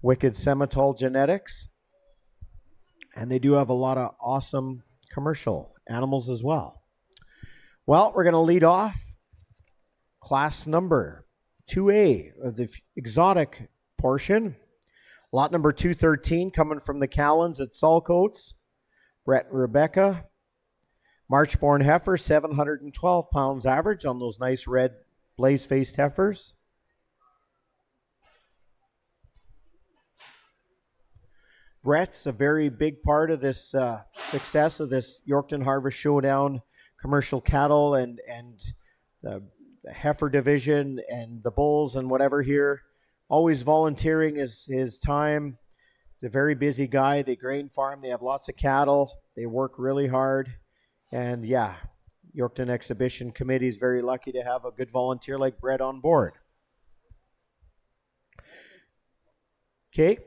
Wicked Semitole genetics, and they do have a lot of awesome commercial animals as well. Well, we're going to lead off class number 2A of the exotic portion. Lot number 213 coming from the Callans at Saltcoats. Brett and Rebecca. March-born heifer, 712 pounds average on those nice red blaze-faced heifers. Brett's a very big part of this success of this Yorkton Harvest Showdown commercial cattle and the heifer division and the bulls and whatever here. Always volunteering his time. He's a very busy guy. They grain farm. They have lots of cattle. They work really hard. And yeah, Yorkton Exhibition Committee is very lucky to have a good volunteer like Brett on board. Okay.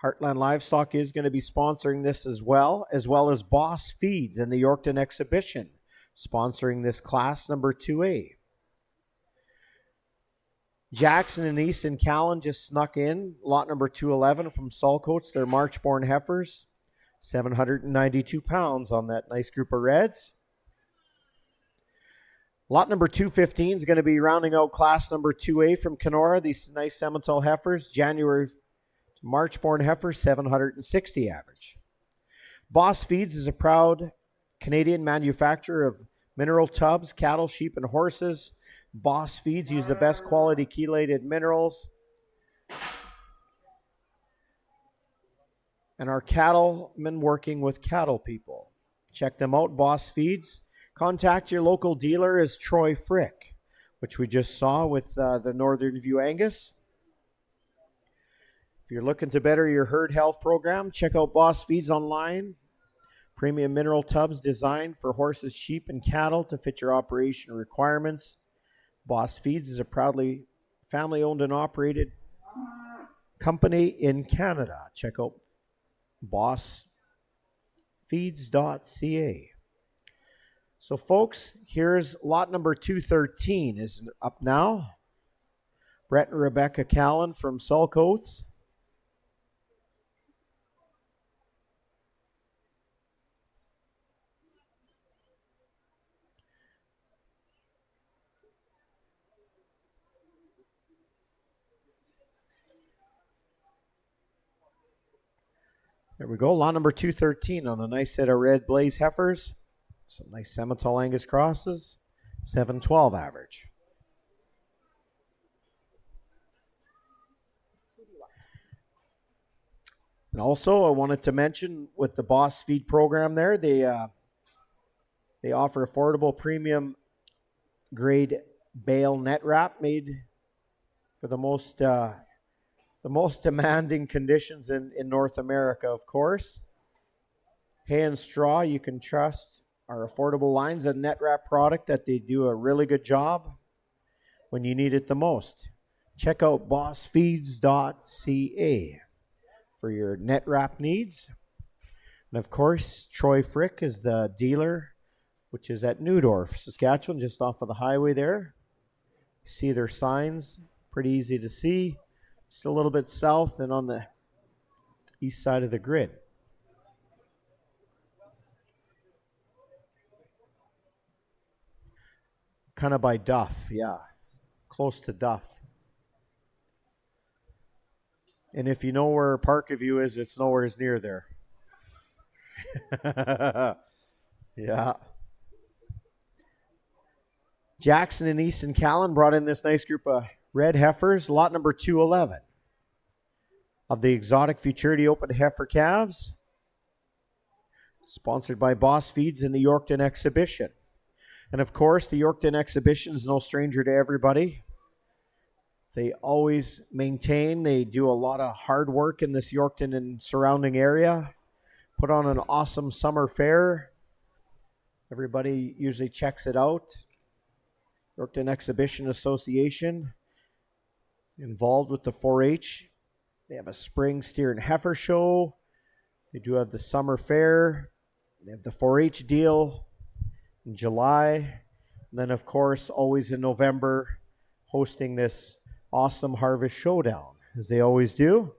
Heartland Livestock is going to be sponsoring this as well as Boss Feeds and the Yorkton Exhibition, sponsoring this class number 2A. Jackson and Easton Callan just snuck in. Lot number 211 from Saltcoats. They're March-born heifers. 792 pounds on that nice group of reds. Lot number 215 is going to be rounding out class number 2A from Kenora. These nice Seminole heifers. January to March-born heifers, 760 average. Boss Feeds is a proud Canadian manufacturer of mineral tubs, cattle, sheep, and horses. Boss Feeds use the best quality chelated minerals. And our cattlemen working with cattle people. Check them out, Boss Feeds. Contact your local dealer as Troy Frick, which we just saw with the Northern View Angus. If you're looking to better your herd health program, check out Boss Feeds online. Premium mineral tubs designed for horses, sheep, and cattle to fit your operation requirements. Boss Feeds is a proudly family-owned and operated company in Canada. Check out bossfeeds.ca. So, folks, here's lot number 213 is up now. Brett and Rebecca Callan from Saltcoats. There we go. Lot number 213 on a nice set of red blaze heifers. Some nice Seminole Angus crosses. 712 average. And also, I wanted to mention with the Boss Feed program there, they offer affordable premium grade bale net wrap made for the most demanding conditions in North America, of course. Hay and straw, you can trust our affordable lines of net wrap product that they do a really good job when you need it the most. Check out bossfeeds.ca for your net wrap needs. And of course, Troy Frick is the dealer, which is at Neudorf, Saskatchewan, just off of the highway there. You see their signs, pretty easy to see. Just a little bit south and on the east side of the grid. kind of by Duff, yeah. Close to Duff. And if you know where Parkview is, it's nowhere near there. Yeah. Jackson and Easton Callan brought in this nice group of red heifers, lot number 211 of the Exotic Futurity Open Heifer Calves, sponsored by Boss Feeds and the Yorkton Exhibition. And of course, the Yorkton Exhibition is no stranger to everybody. They always maintain, they do a lot of hard work in this Yorkton and surrounding area, put on an awesome summer fair. Everybody usually checks it out. Yorkton Exhibition Association, involved with the 4-H. They have a spring steer and heifer show. They do have the summer fair. They have the 4-H deal in July. And then, of course, always in November, hosting this awesome Harvest Showdown, as they always do.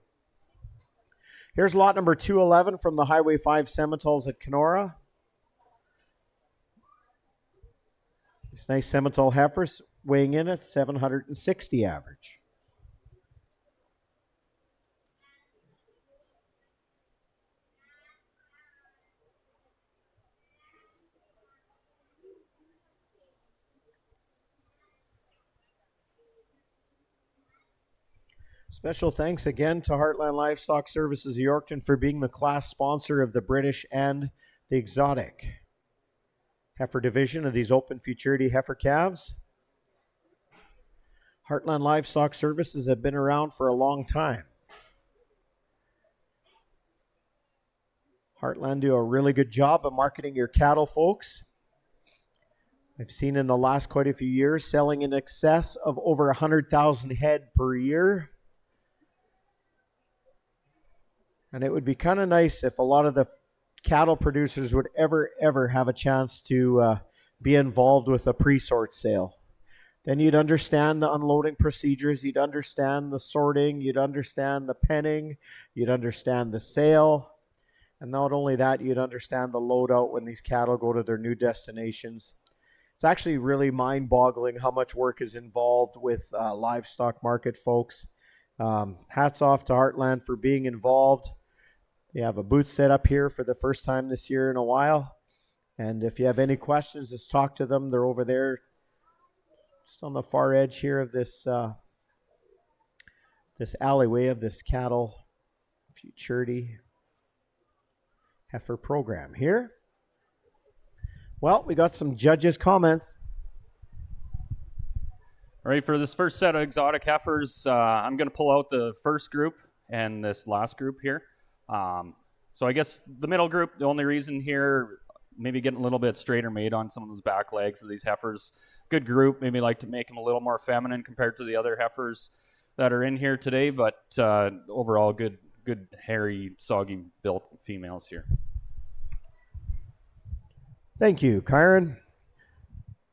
Here's lot number 211 from the Highway 5 Sementals at Kenora. This nice Semental heifers weighing in at 760 average. Special thanks again to Heartland Livestock Services of Yorkton for being the class sponsor of the British and the Exotic heifer division of these open futurity heifer calves. Heartland Livestock Services have been around for a long time. Heartland do a really good job of marketing your cattle, folks. I've seen in the last quite a few years selling in excess of over 100,000 head per year. And it would be kind of nice if a lot of the cattle producers would ever have a chance to be involved with a pre-sort sale. Then you'd understand the unloading procedures, you'd understand the sorting, you'd understand the penning, you'd understand the sale. And not only that, you'd understand the loadout when these cattle go to their new destinations. It's actually really mind-boggling how much work is involved with livestock market, folks. Hats off to Heartland for being involved. They have a booth set up here for the first time this year in a while. And if you have any questions, just talk to them. They're over there just on the far edge here of this this alleyway of this cattle futurity heifer program here. Well, we got some judges' comments. All right, for this first set of exotic heifers, I'm going to pull out the first group and this last group here. So I guess the middle group, the only reason here, maybe getting a little bit straighter made on some of those back legs of these heifers. Good group, maybe like to make them a little more feminine compared to the other heifers that are in here today, but overall good hairy, soggy built females here. Thank you, Kyron.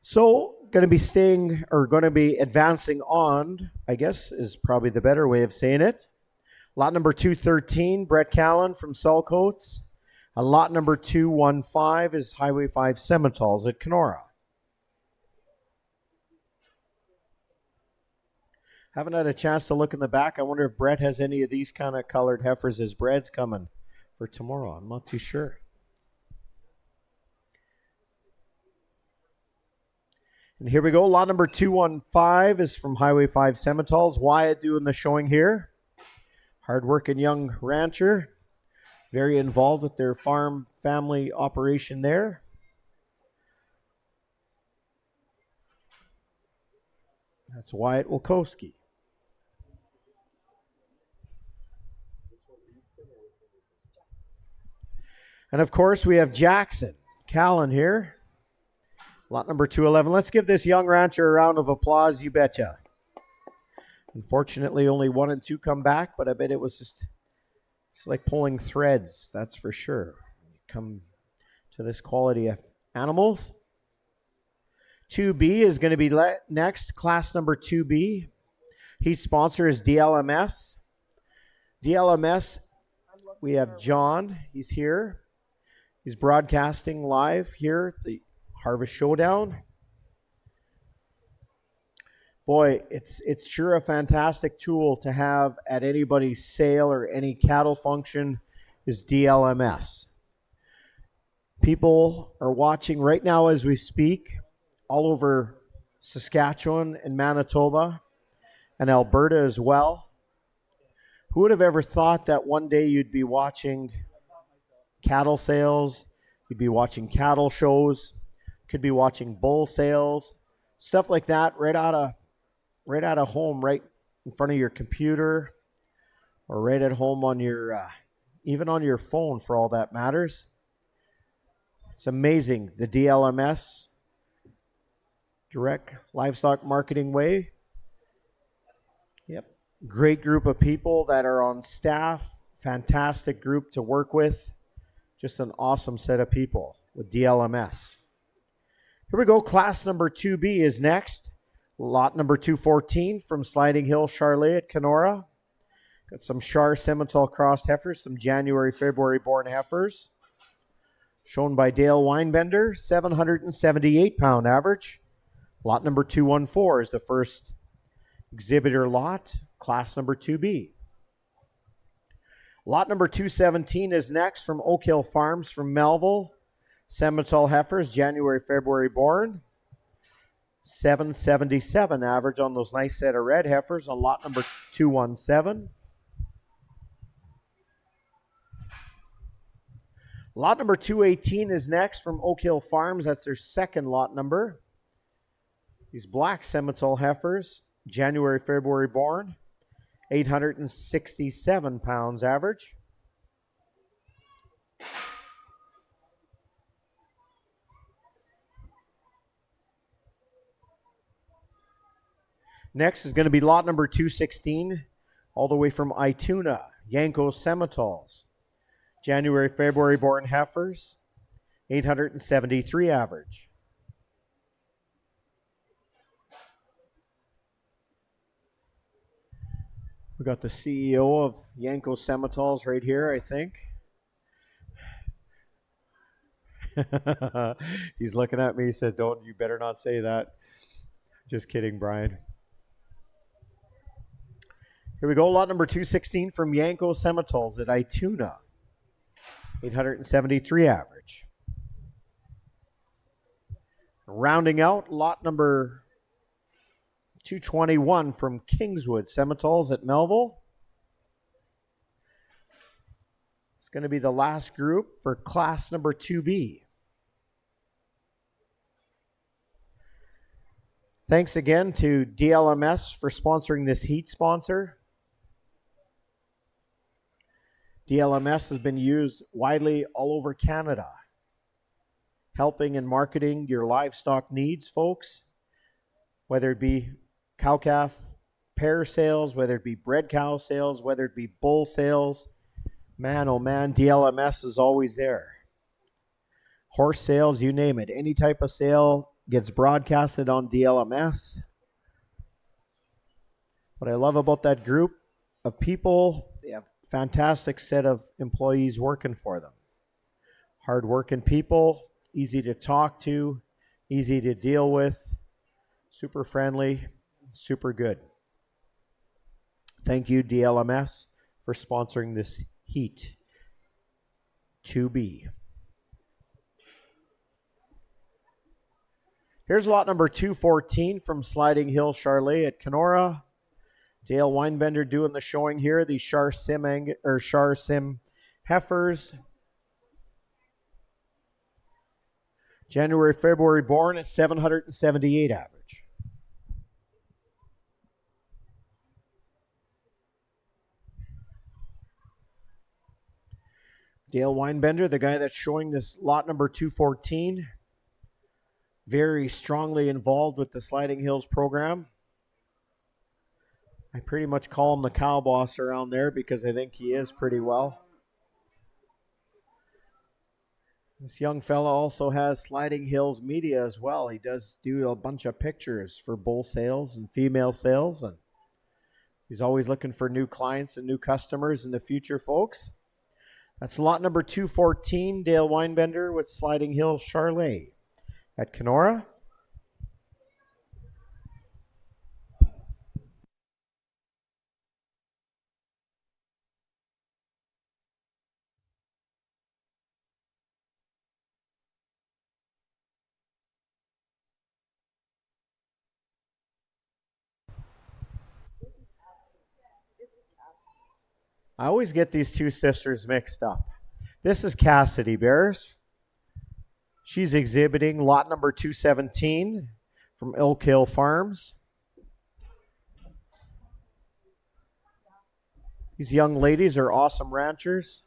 So, going to be advancing on, I guess is probably the better way of saying it. Lot number 213, Brett Callan from Sulcoats. Lot number 215 is Highway 5 Sementals at Kenora. Haven't had a chance to look in the back. I wonder if Brett has any of these kind of colored heifers as breds coming for tomorrow. I'm not too sure. And here we go. Lot number 215 is from Highway 5 Sementals. Wyatt doing the showing here. Hardworking young rancher. Very involved with their farm family operation there. That's Wyatt Wilkowski. And of course, we have Jackson Callan here. Lot number 211. Let's give this young rancher a round of applause, you betcha. Unfortunately, only 1 and 2 come back, but I bet it was just like pulling threads, that's for sure. Come to this quality of animals. 2B is going to be next, class number 2B. Heat sponsor is DLMS. DLMS, we have John. He's here. He's broadcasting live here at the Harvest Showdown. Boy, it's sure a fantastic tool to have at anybody's sale or any cattle function is DLMS. People are watching right now as we speak all over Saskatchewan and Manitoba and Alberta as well. Who would have ever thought that one day you'd be watching cattle sales, you'd be watching cattle shows, could be watching bull sales, stuff like that right out of home, right in front of your computer, or right at home on your even on your phone for all that matters. It's amazing, the DLMS, Direct Livestock Marketing Way. Yep. Great group of people that are on staff. Fantastic group to work with. Just an awesome set of people with DLMS. Here we go. Class number 2B is next. Lot number 214 from Sliding Hill Charlet at Kenora. Got some Char Simmental crossed heifers, some January, February born heifers. Shown by Dale Weinbender, 778-pound average. Lot number 214 is the first exhibitor lot, class number 2B. Lot number 217 is next from Oak Hill Farms from Melville. Simmental heifers, January, February born. 777 average on those nice set of red heifers on lot number 217. Lot number 218 is next from Oak Hill Farms. That's their second lot number. These black Simmental heifers, January, February born, 867 pounds average. Next is going to be lot number 216, all the way from Ituna, Yanko Simmentals. January, February born heifers, 873 average. We got the CEO of Yanko Simmentals right here, I think. He's looking at me. He says, "Don't, you better not say that." Just kidding, Brian. Here we go. Lot number 216 from Yanko Simmentals at Ituna. 873 average. Rounding out, lot number 221 from Kingswood Simmentals at Melville. It's going to be the last group for class number 2B. Thanks again to DLMS for sponsoring this heat sponsor. DLMS has been used widely all over Canada, helping and marketing your livestock needs, folks, whether it be cow-calf pair sales, whether it be bred cow sales, whether it be bull sales. Man, oh man, DLMS is always there. Horse sales, you name it. Any type of sale gets broadcasted on DLMS. What I love about that group of people, they have a fantastic set of employees working for them. Hard-working people, easy to talk to, easy to deal with, super friendly, super good. Thank you, DLMS, for sponsoring this heat 2B. Here's lot number 214 from Sliding Hill Charlet at Kenora. Dale Weinbender doing the showing here. The Char Sim heifers. January, February born at 778 average. Dale Weinbender, the guy that's showing this lot number 214, very strongly involved with the Sliding Hills program. I pretty much call him the cow boss around there because I think he is pretty well. This young fella also has Sliding Hills Media as well. He does do a bunch of pictures for bull sales and female sales, and he's always looking for new clients and new customers in the future, folks. That's lot number 214, Dale Weinbender with Sliding Hill Charlet at Kenora. I always get these two sisters mixed up. This is Cassidy Bears. She's exhibiting lot number 217 from Elk Hill Farms. These young ladies are awesome ranchers,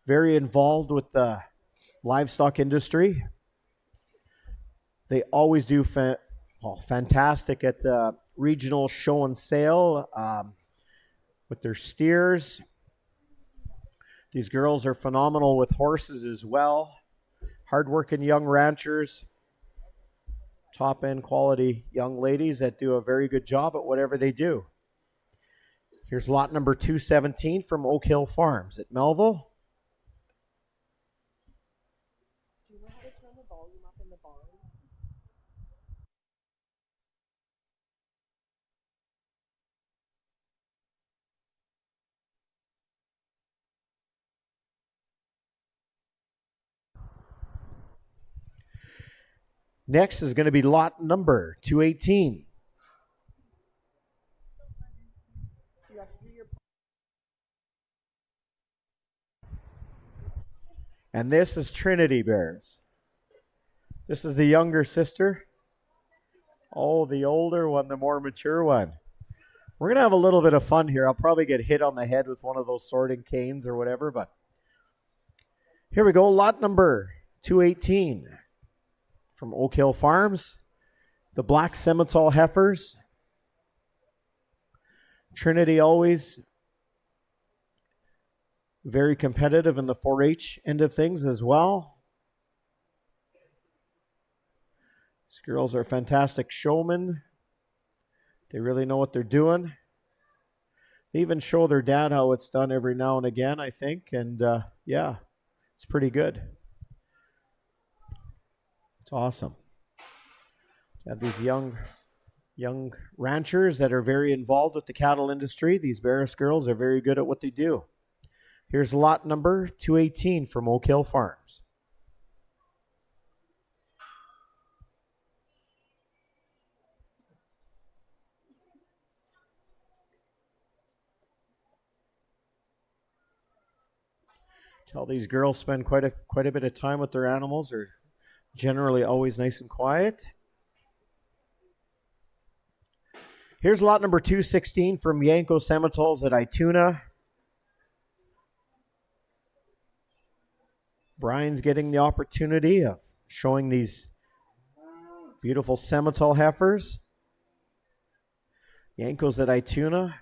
very involved with the livestock industry. They always do fantastic at the regional show and sale with their steers. These girls are phenomenal with horses as well. Hardworking young ranchers, top-end quality young ladies that do a very good job at whatever they do. Here's lot number 217 from Oak Hill Farms at Melville. Do you know how to turn the volume up in the barn? Next is going to be lot number 218. You have to do your And this is Trinity Bears. This is the younger sister. Oh, the older one, the more mature one. We're going to have a little bit of fun here. I'll probably get hit on the head with one of those sorting canes or whatever, but here we go. Lot number 218 from Oak Hill Farms. The Black Simmental heifers. Trinity always very competitive in the 4-H end of things as well. These girls are fantastic showmen. They really know what they're doing. They even show their dad how it's done every now and again, I think. And yeah, it's pretty good. It's awesome. You have these young ranchers that are very involved with the cattle industry. These Barris girls are very good at what they do. Here's lot number 218 from Oak Hill Farms. Tell these girls spend quite a bit of time with their animals. They're generally always nice and quiet. Here's lot number 216 from Yanko Simmentals at Ituna. Brian's getting the opportunity of showing these beautiful Simmental heifers. Yankos at Ituna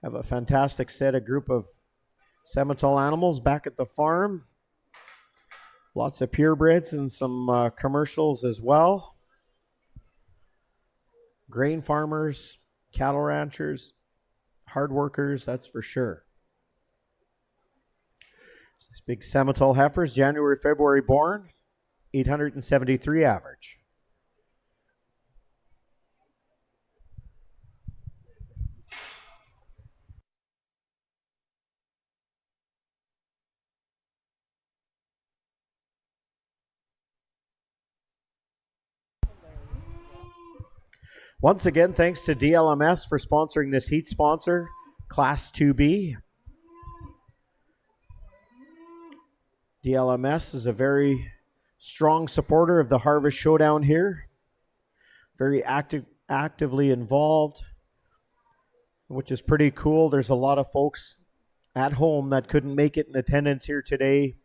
have a fantastic group of Simmental animals back at the farm. Lots of purebreds and some commercials as well. Grain farmers, cattle ranchers, hard workers, that's for sure. These big Simmental heifers, January, February born, 873 average. Once again, thanks to DLMS for sponsoring this heat sponsor, Class 2B. DLMS is a very strong supporter of the Harvest Showdown here. Very actively involved, which is pretty cool. There's a lot of folks at home that couldn't make it in attendance here today,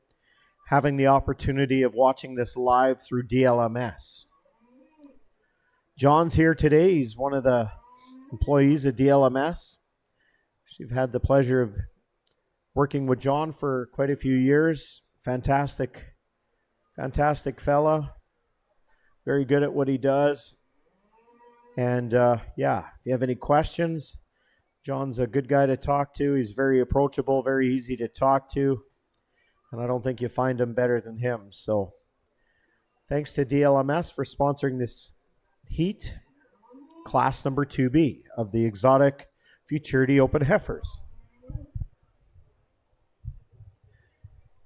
having the opportunity of watching this live through DLMS. John's here today. He's one of the employees at DLMS. We've had the pleasure of working with John for quite a few years. Fantastic fella. Very good at what he does. And yeah, if you have any questions, John's a good guy to talk to. He's very approachable, very easy to talk to. And I don't think you find him better than him. So thanks to DLMS for sponsoring this heat, class number 2B of the exotic Futurity Open Heifers.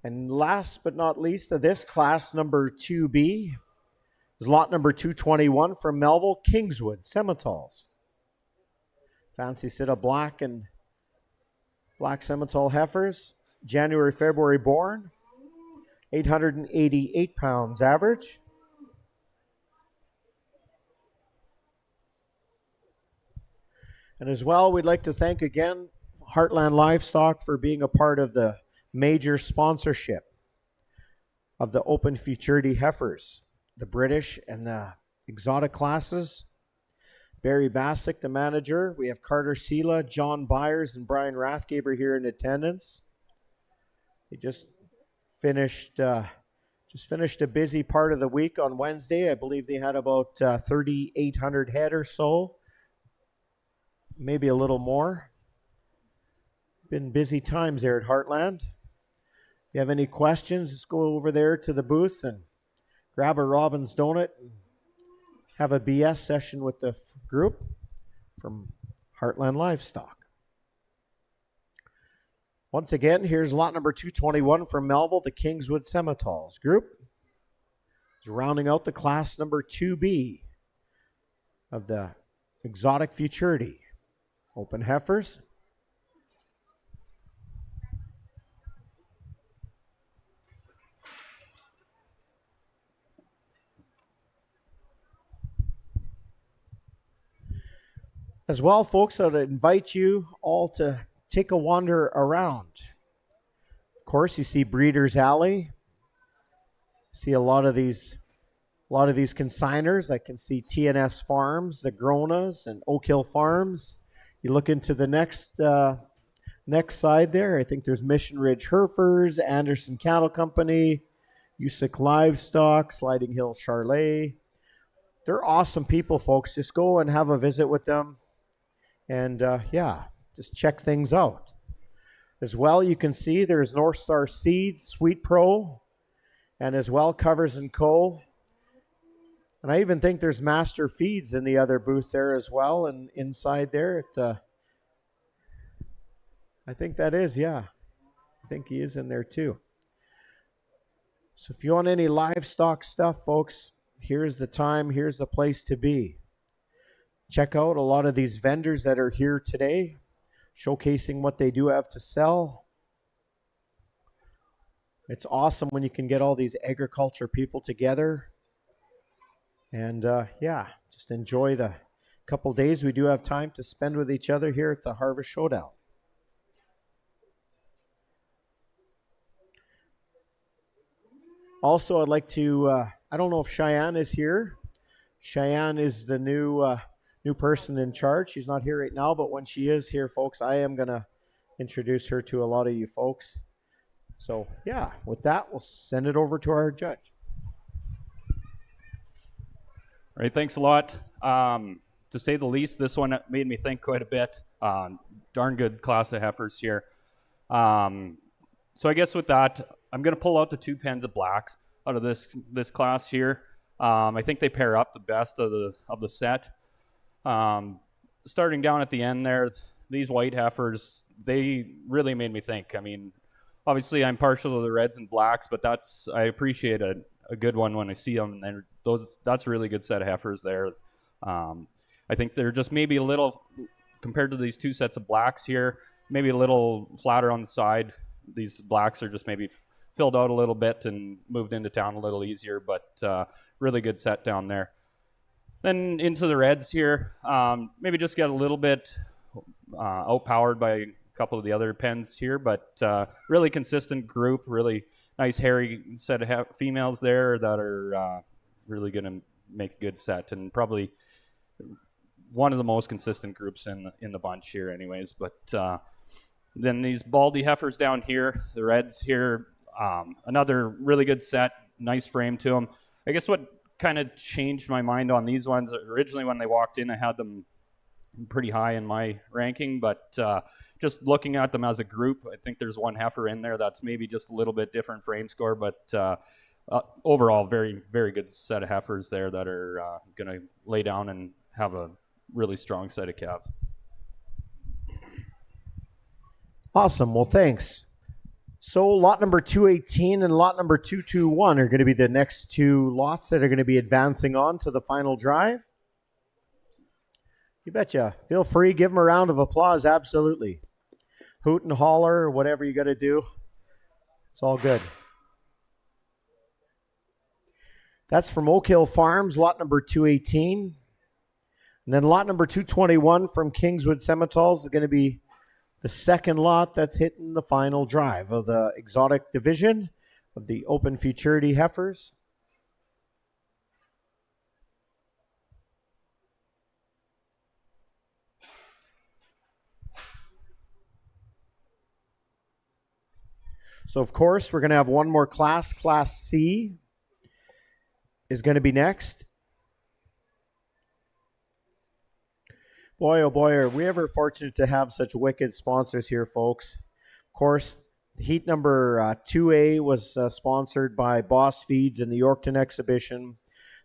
And last but not least of this, class number 2B is lot number 221 from Melville, Kingswood Simmentals. Fancy set of black and Black Simmental heifers, January, February born, 888 pounds average. And as well, we'd like to thank again Heartland Livestock for being a part of the major sponsorship of the Open Futurity heifers, the British and the exotic classes. Barry Bassick, the manager. We have Carter Sela, John Byers, and Brian Rathgaber here in attendance. They just finished a busy part of the week on Wednesday. I believe they had about 3,800 head or so, maybe a little more. Been busy times there at Heartland. If you have any questions, just go over there to the booth and grab a Robin's Donut and have a BS session with the group from Heartland Livestock. Once again, here's lot number 221 from Melville, the Kingswood Simmentals group. It's rounding out the class number 2B of the Exotic Futurity Open Heifers. As well, folks, I'd invite you all to take a wander around. Of course, you see Breeders' Alley. See a lot of these consigners. I can see TNS Farms, the Gronas, and Oak Hill Farms. You look into the next side there. I think there's Mission Ridge Herefers, Anderson Cattle Company, Usick Livestock, Sliding Hill Charlet. They're awesome people, folks. Just go and have a visit with them. And just check things out. As well, you can see there's North Star Seeds, Sweet Pro, and as well Covers & Co. And I even think there's Master Feeds in the other booth there as well, and inside there. I think that is, yeah. I think he is in there too. So if you want any livestock stuff, folks, here's the time, here's the place to be. Check out a lot of these vendors that are here today, showcasing what they do have to sell. It's awesome when you can get all these agriculture people together. And just enjoy the couple days we do have time to spend with each other here at the Harvest Showdown. Also, I'd like to, I don't know if Cheyenne is here. Cheyenne is the new person in charge. She's not here right now, but when she is here, folks, I am going to introduce her to a lot of you folks. So, yeah, with that, we'll send it over to our judge. All right, thanks a lot. To say the least, this one made me think quite a bit. Darn good class of heifers here. So I guess with that, I'm going to pull out the two pens of blacks out of this class here. I think they pair up the best of the set. Starting down at the end there, these white heifers, they really made me think. I mean, obviously I'm partial to the reds and blacks, but I appreciate a good one when I see them. And that's a really good set of heifers there. I think they're just maybe a little, compared to these two sets of blacks here, maybe a little flatter on the side. These blacks are just maybe filled out a little bit and moved into town a little easier, but really good set down there. Then into the reds here, maybe just got a little bit outpowered by a couple of the other pens here, but really consistent group, really nice hairy set of females there that are really going to make a good set, and probably one of the most consistent groups in the bunch here anyways. But then these baldy heifers down here, the reds here, another really good set, nice frame to them. I guess what kind of changed my mind on these ones, originally when they walked in, I had them pretty high in my ranking, but just looking at them as a group, I think there's one heifer in there that's maybe just a little bit different frame score, but overall, very, very good set of heifers there that are going to lay down and have a really strong set of calves. Awesome. Well, thanks. So lot number 218 and lot number 221 are going to be the next two lots that are going to be advancing on to the final drive. You betcha. Feel free. Give them a round of applause. Absolutely. hoot and holler, whatever you got to do. It's all good. That's from Oak Hill Farms, lot number 218. And then lot number 221 from Kingswood Simmentals is going to be the second lot that's hitting the final drive of the exotic division of the Open Futurity Heifers. So, of course, we're going to have one more class. Class C is going to be next. Boy, oh boy, are we ever fortunate to have such wicked sponsors here, folks. Of course, heat number 2A was sponsored by Boss Feeds in the Yorkton exhibition.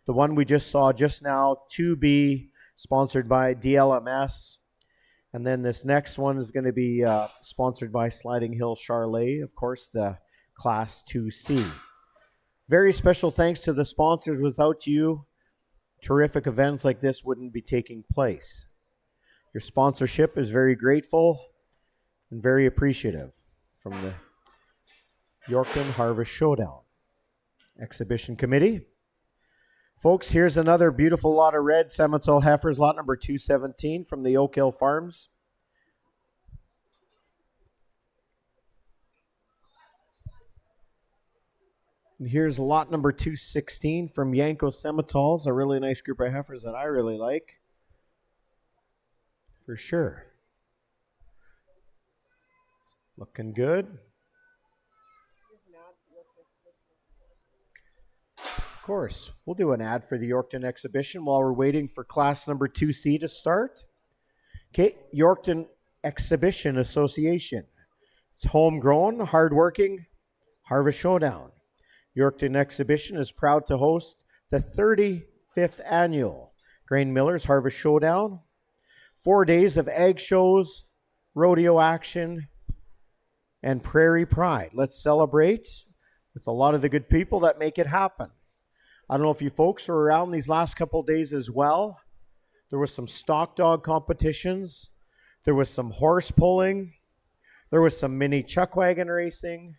The one we just saw just now, 2B, sponsored by DLMS. And then this next one is going to be sponsored by Sliding Hill Charlet, of course, the Class 2C. Very special thanks to the sponsors. Without you, terrific events like this wouldn't be taking place. Your sponsorship is very grateful and very appreciative from the Yorkton Harvest Showdown Exhibition Committee. Folks, here's another beautiful lot of red Simmental heifers, lot number 217 from the Oak Hill Farms. And here's lot number 216 from Yanko Simmentals, a really nice group of heifers that I really like. For sure. Looking good. Of course, we'll do an ad for the Yorkton exhibition while we're waiting for class number 2C to start. Okay, Yorkton Exhibition Association. It's homegrown, hardworking Harvest Showdown. Yorkton Exhibition is proud to host the 35th annual Grain Millers Harvest Showdown. 4 days of egg shows, rodeo action, and prairie pride. Let's celebrate with a lot of the good people that make it happen. I don't know if you folks were around these last couple of days as well. There was some stock dog competitions. There was some horse pulling. There was some mini chuck wagon racing.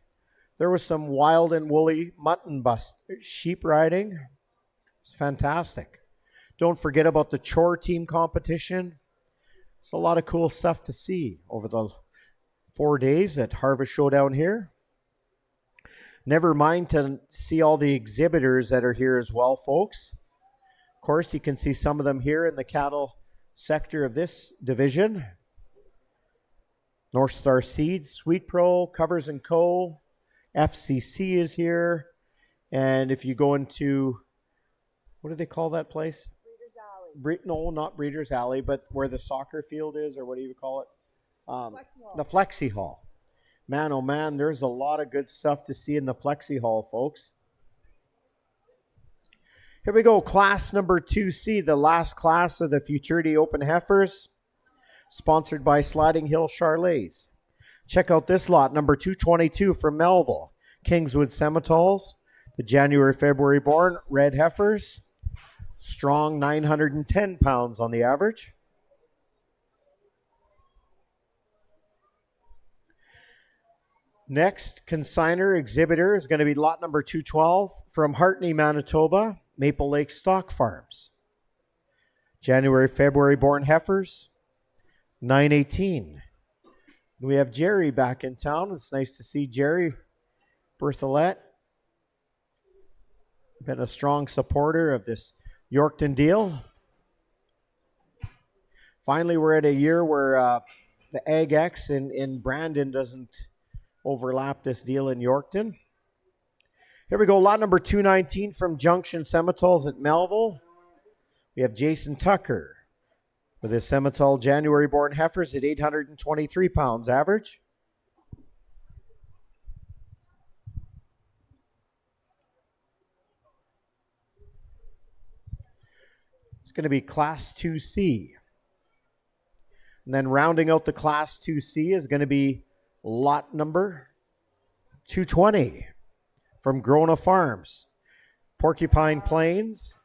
There was some wild and woolly mutton bust sheep riding. It's fantastic. Don't forget about the chore team competition. It's a lot of cool stuff to see over the 4 days at Harvest Showdown here. Never mind to see all the exhibitors that are here as well, folks. Of course, you can see some of them here in the cattle sector of this division. North Star Seeds, Sweet Pro, Covers & Co., FCC is here. And if you go into, what do they call that place? No, not Breeders' Alley, but where the soccer field is, or what do you call it? The Flexi Hall. Man, oh man, there's a lot of good stuff to see in the Flexi Hall, folks. Here we go, class number 2C, the last class of the Futurity Open Heifers, sponsored by Sliding Hill Charlets. Check out this lot, number 222 from Melville. Kingswood Simmentals, the January-February born red heifers. Strong 910 pounds on the average. Next consigner exhibitor is going to be lot number 212 from Hartney, Manitoba, Maple Lake Stock Farms. January, February born heifers, 918. We have Jerry back in town. It's nice to see Jerry Berthollet. Been a strong supporter of this Yorkton deal. Finally, we're at a year where the Ag X in Brandon doesn't overlap this deal in Yorkton. Here we go, lot number 219 from Junction Simmentals at Melville. We have Jason Tucker with his Simmental January-born heifers at 823 pounds average. It's going to be Class 2C. And then rounding out the Class 2C is going to be lot number 220 from Grona Farms. Porcupine Plains.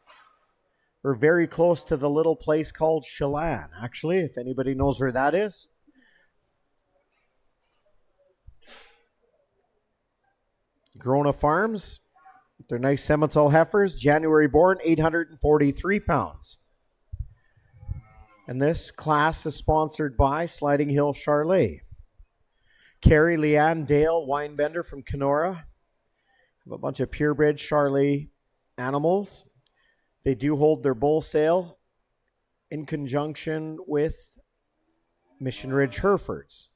We're very close to the little place called Chelan, actually, if anybody knows where that is. Grona Farms, they're nice Simmental heifers, January born, 843 pounds. And this class is sponsored by Sliding Hill Charlet. Carrie Leanne Dale, winebender from Kenora. Have a bunch of purebred Charlet animals. They do hold their bull sale in conjunction with Mission Ridge Herefords,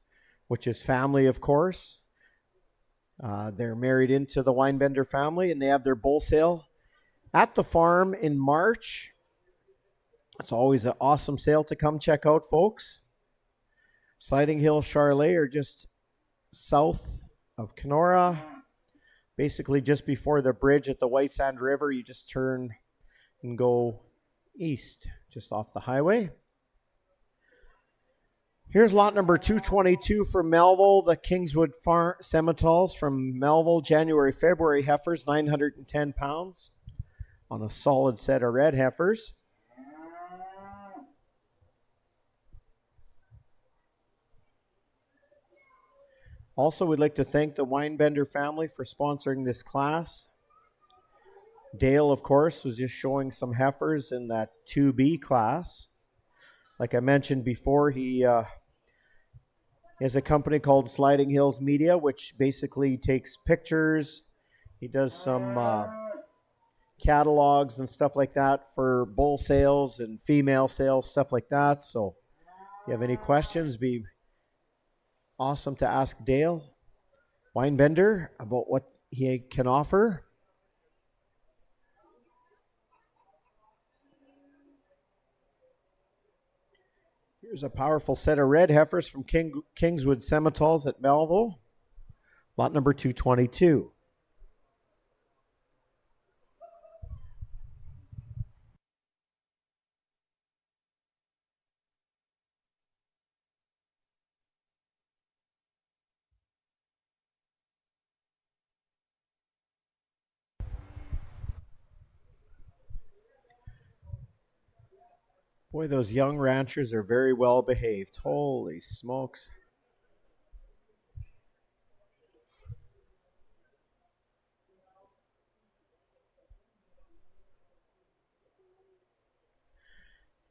which is family, of course. They're married into the winebender family, and they have their bull sale at the farm in March. It's always an awesome sale to come check out, folks. Sliding Hill Charlet are just south of Kenora, basically just before the bridge at the White Sand River. You just turn and go east, just off the highway. Here's lot number 222 from Melville, the Kingswood Simmentals from Melville, January, February heifers, 910 pounds on a solid set of red heifers. Also, we'd like to thank the Winebender family for sponsoring this class. Dale, of course, was just showing some heifers in that 2B class. Like I mentioned before, he has a company called Sliding Hills Media, which basically takes pictures. He does some catalogs and stuff like that for bull sales and female sales, stuff like that. So if you have any questions, be awesome to ask Dale Winebender about what he can offer. Here's a powerful set of red heifers from Kingswood Simmentals at Melville. Lot number 222. Boy, those young ranchers are very well behaved. Holy smokes.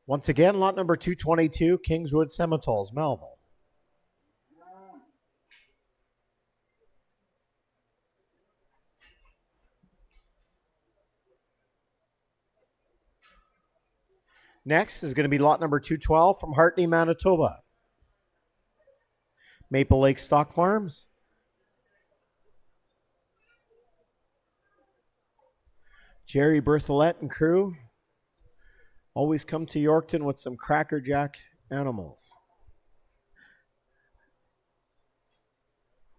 Once again, lot number 222, Kingswood Simmentals, Melville. Next is going to be lot number 212 from Hartney, Manitoba. Maple Lake Stock Farms. Jerry Berthollet and crew always come to Yorkton with some crackerjack animals.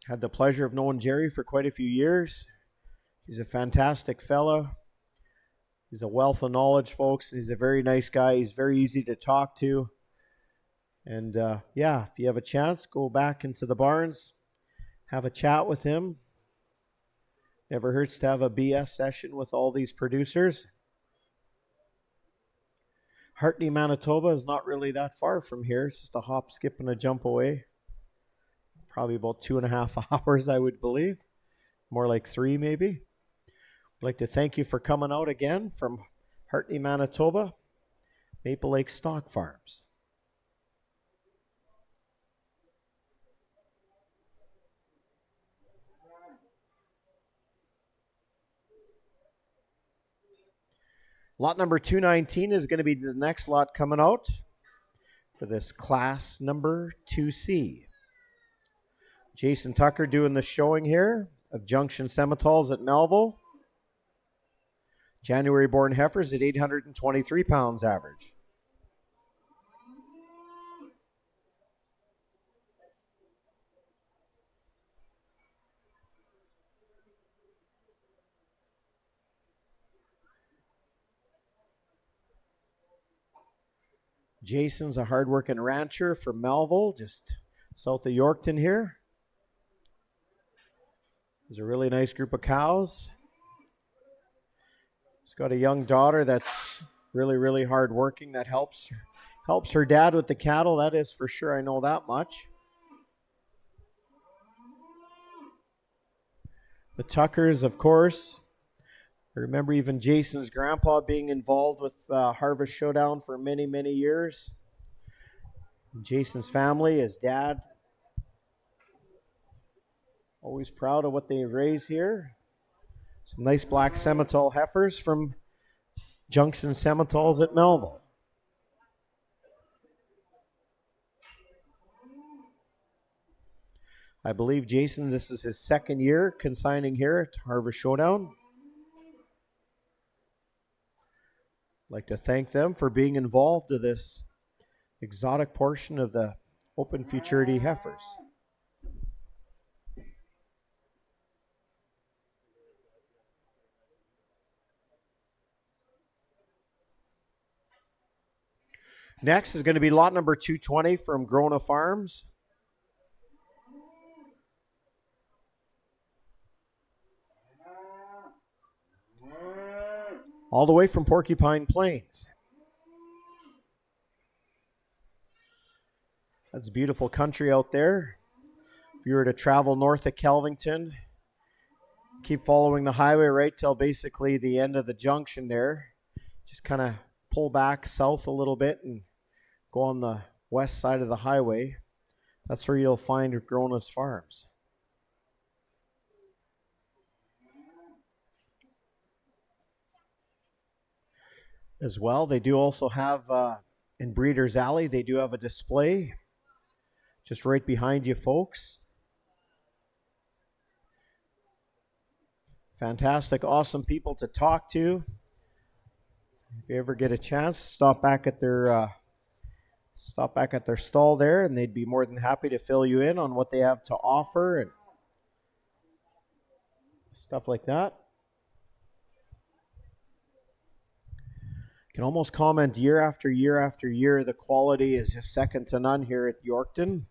Had the pleasure of knowing Jerry for quite a few years. He's a fantastic fellow. He's a wealth of knowledge, folks. He's a very nice guy. He's very easy to talk to. And yeah, if you have a chance, go back into the barns, have a chat with him. Never hurts to have a BS session with all these producers. Hartney, Manitoba is not really that far from here. It's just a hop, skip, and a jump away. Probably about 2.5 hours, I would believe. More like 3, maybe. I'd like to thank you for coming out again from Hartney, Manitoba, Maple Lake Stock Farms. Lot number 219 is going to be the next lot coming out for this class number 2C. Jason Tucker doing the showing here of Junction Simmentals at Melville. January born heifers at 823 pounds average. Jason's a hardworking rancher from Melville, just south of Yorkton here. There's a really nice group of cows. He's got a young daughter that's really, really hardworking that helps her dad with the cattle. That is for sure. I know that much. The Tuckers, of course. I remember even Jason's grandpa being involved with Harvest Showdown for many, many years. Jason's family, his dad, always proud of what they raise here. Some nice black Simmental heifers from Junction Simmentals at Melville. I believe Jason, this is his second year consigning here at Harvest Showdown. I'd like to thank them for being involved in this exotic portion of the Open Futurity heifers. Next is going to be lot number 220 from Grona Farms. All the way from Porcupine Plains. That's beautiful country out there. If you were to travel north of Kelvington, keep following the highway right till basically the end of the junction there. Just kind of pull back south a little bit and go on the west side of the highway. That's where you'll find Grona's Farms. As well, they do also have, in Breeders' Alley, they do have a display just right behind you, folks. Fantastic, awesome people to talk to. If you ever get a chance, stop back at their stall there, and they'd be more than happy to fill you in on what they have to offer and stuff like that. Can almost comment year after year after year, the quality is just second to none here at Yorkton.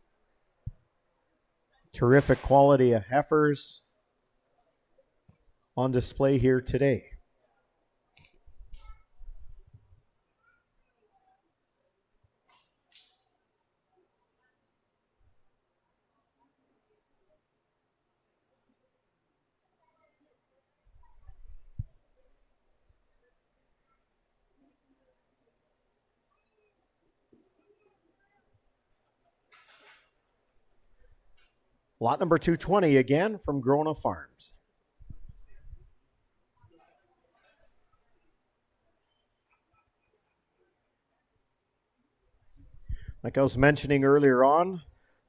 Terrific quality of heifers on display here today. Lot number 220 again from Grona Farms. Like I was mentioning earlier on,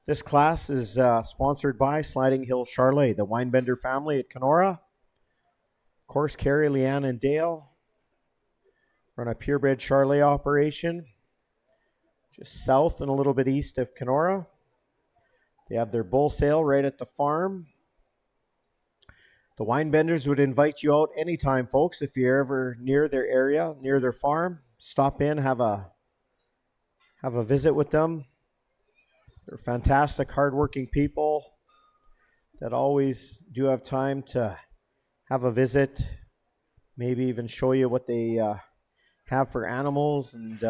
this class is sponsored by Sliding Hill Charlet, the Winebender family at Kenora. Of course, Carrie, Leanne, and Dale run a purebred Charlet operation just south and a little bit east of Kenora. They have their bull sale right at the farm. The Winebenders would invite you out anytime, folks, if you're ever near their area, near their farm. Stop in, have a visit with them. They're fantastic, hardworking people that always do have time to have a visit, maybe even show you what they have for animals and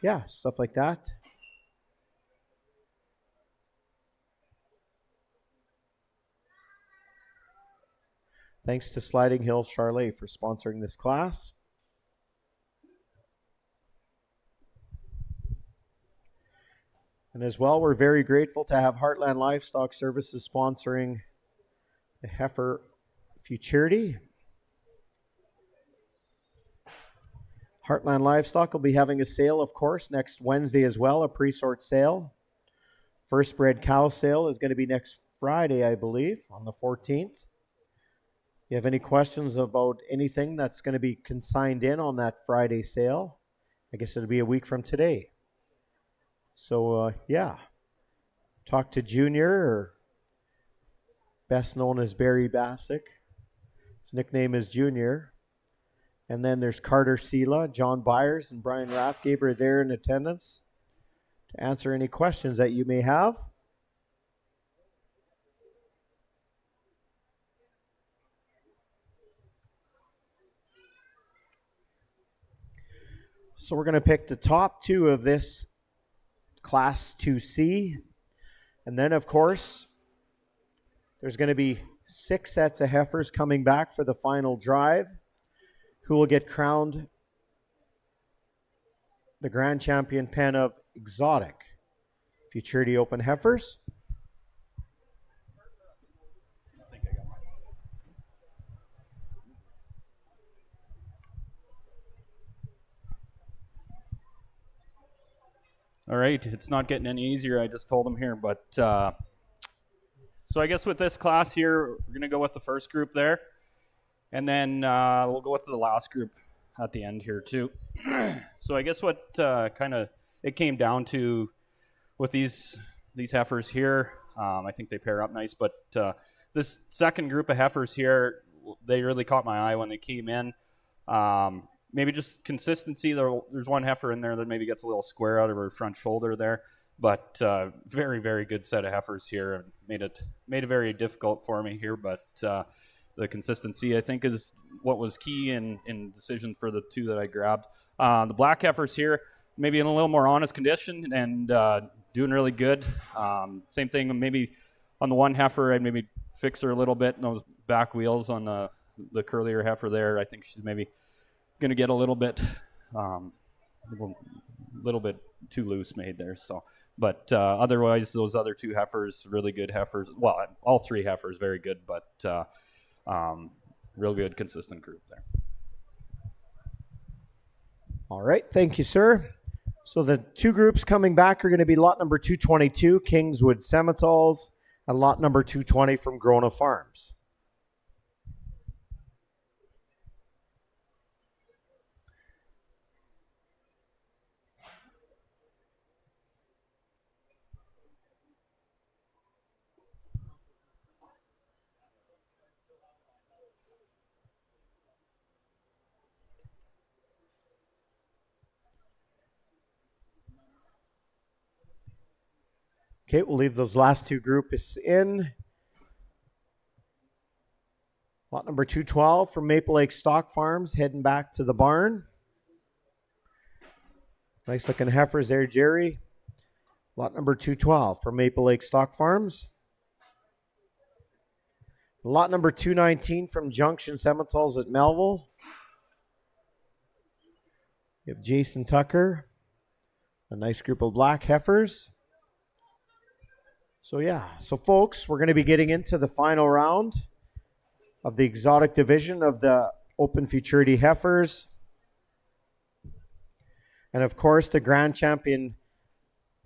yeah, stuff like that. Thanks to Sliding Hill Charlet for sponsoring this class. And as well, we're very grateful to have Heartland Livestock Services sponsoring the heifer Futurity. Heartland Livestock will be having a sale, of course, next Wednesday as well, a pre-sort sale. First bred cow sale is going to be next Friday, I believe, on the 14th. If you have any questions about anything that's going to be consigned in on that Friday sale, I guess it'll be a week from today. So, yeah, talk to Junior, or best known as Barry Bassick. His nickname is Junior. And then there's Carter Sela, John Byers, and Brian Rathgaber there in attendance to answer any questions that you may have. So we're going to pick the top two of this Class 2C. And then, of course, there's going to be 6 sets of heifers coming back for the final drive, who will get crowned the Grand Champion pen of exotic Futurity Open heifers. All right, it's not getting any easier. I just told them here, but so I guess with this class here, we're gonna go with the first group there, and then we'll go with the last group at the end here too. So I guess what kind of it came down to with these heifers here, I think they pair up nice, but this second group of heifers here, they really caught my eye when they came in. Maybe just consistency. There's one heifer in there that maybe gets a little square out of her front shoulder there, but very, very good set of heifers here, and made it very difficult for me here. But the consistency, I think, is what was key in decision for the two that I grabbed. The black heifers here, maybe in a little more honest condition and doing really good. Same thing, maybe on the one heifer, I'd maybe fix her a little bit in those back wheels on the curlier heifer there. I think she's maybe going to get a little bit too loose made there. So, but otherwise, those other two heifers, really good heifers. Well, all three heifers, very good, but real good, consistent group there. All right, thank you, sir. So the two groups coming back are going to be lot number 222, Kingswood Semitols, and lot number 220 from Grona Farms. Okay, we'll leave those last two groups in. Lot number 212 from Maple Lake Stock Farms, heading back to the barn. Nice looking heifers there, Jerry. Lot number 212 from Maple Lake Stock Farms. Lot number 219 from Junction Semitols at Melville. You have Jason Tucker. A nice group of black heifers. So folks, we're going to be getting into the final round of the exotic division of the Open Futurity heifers. And of course, the Grand Champion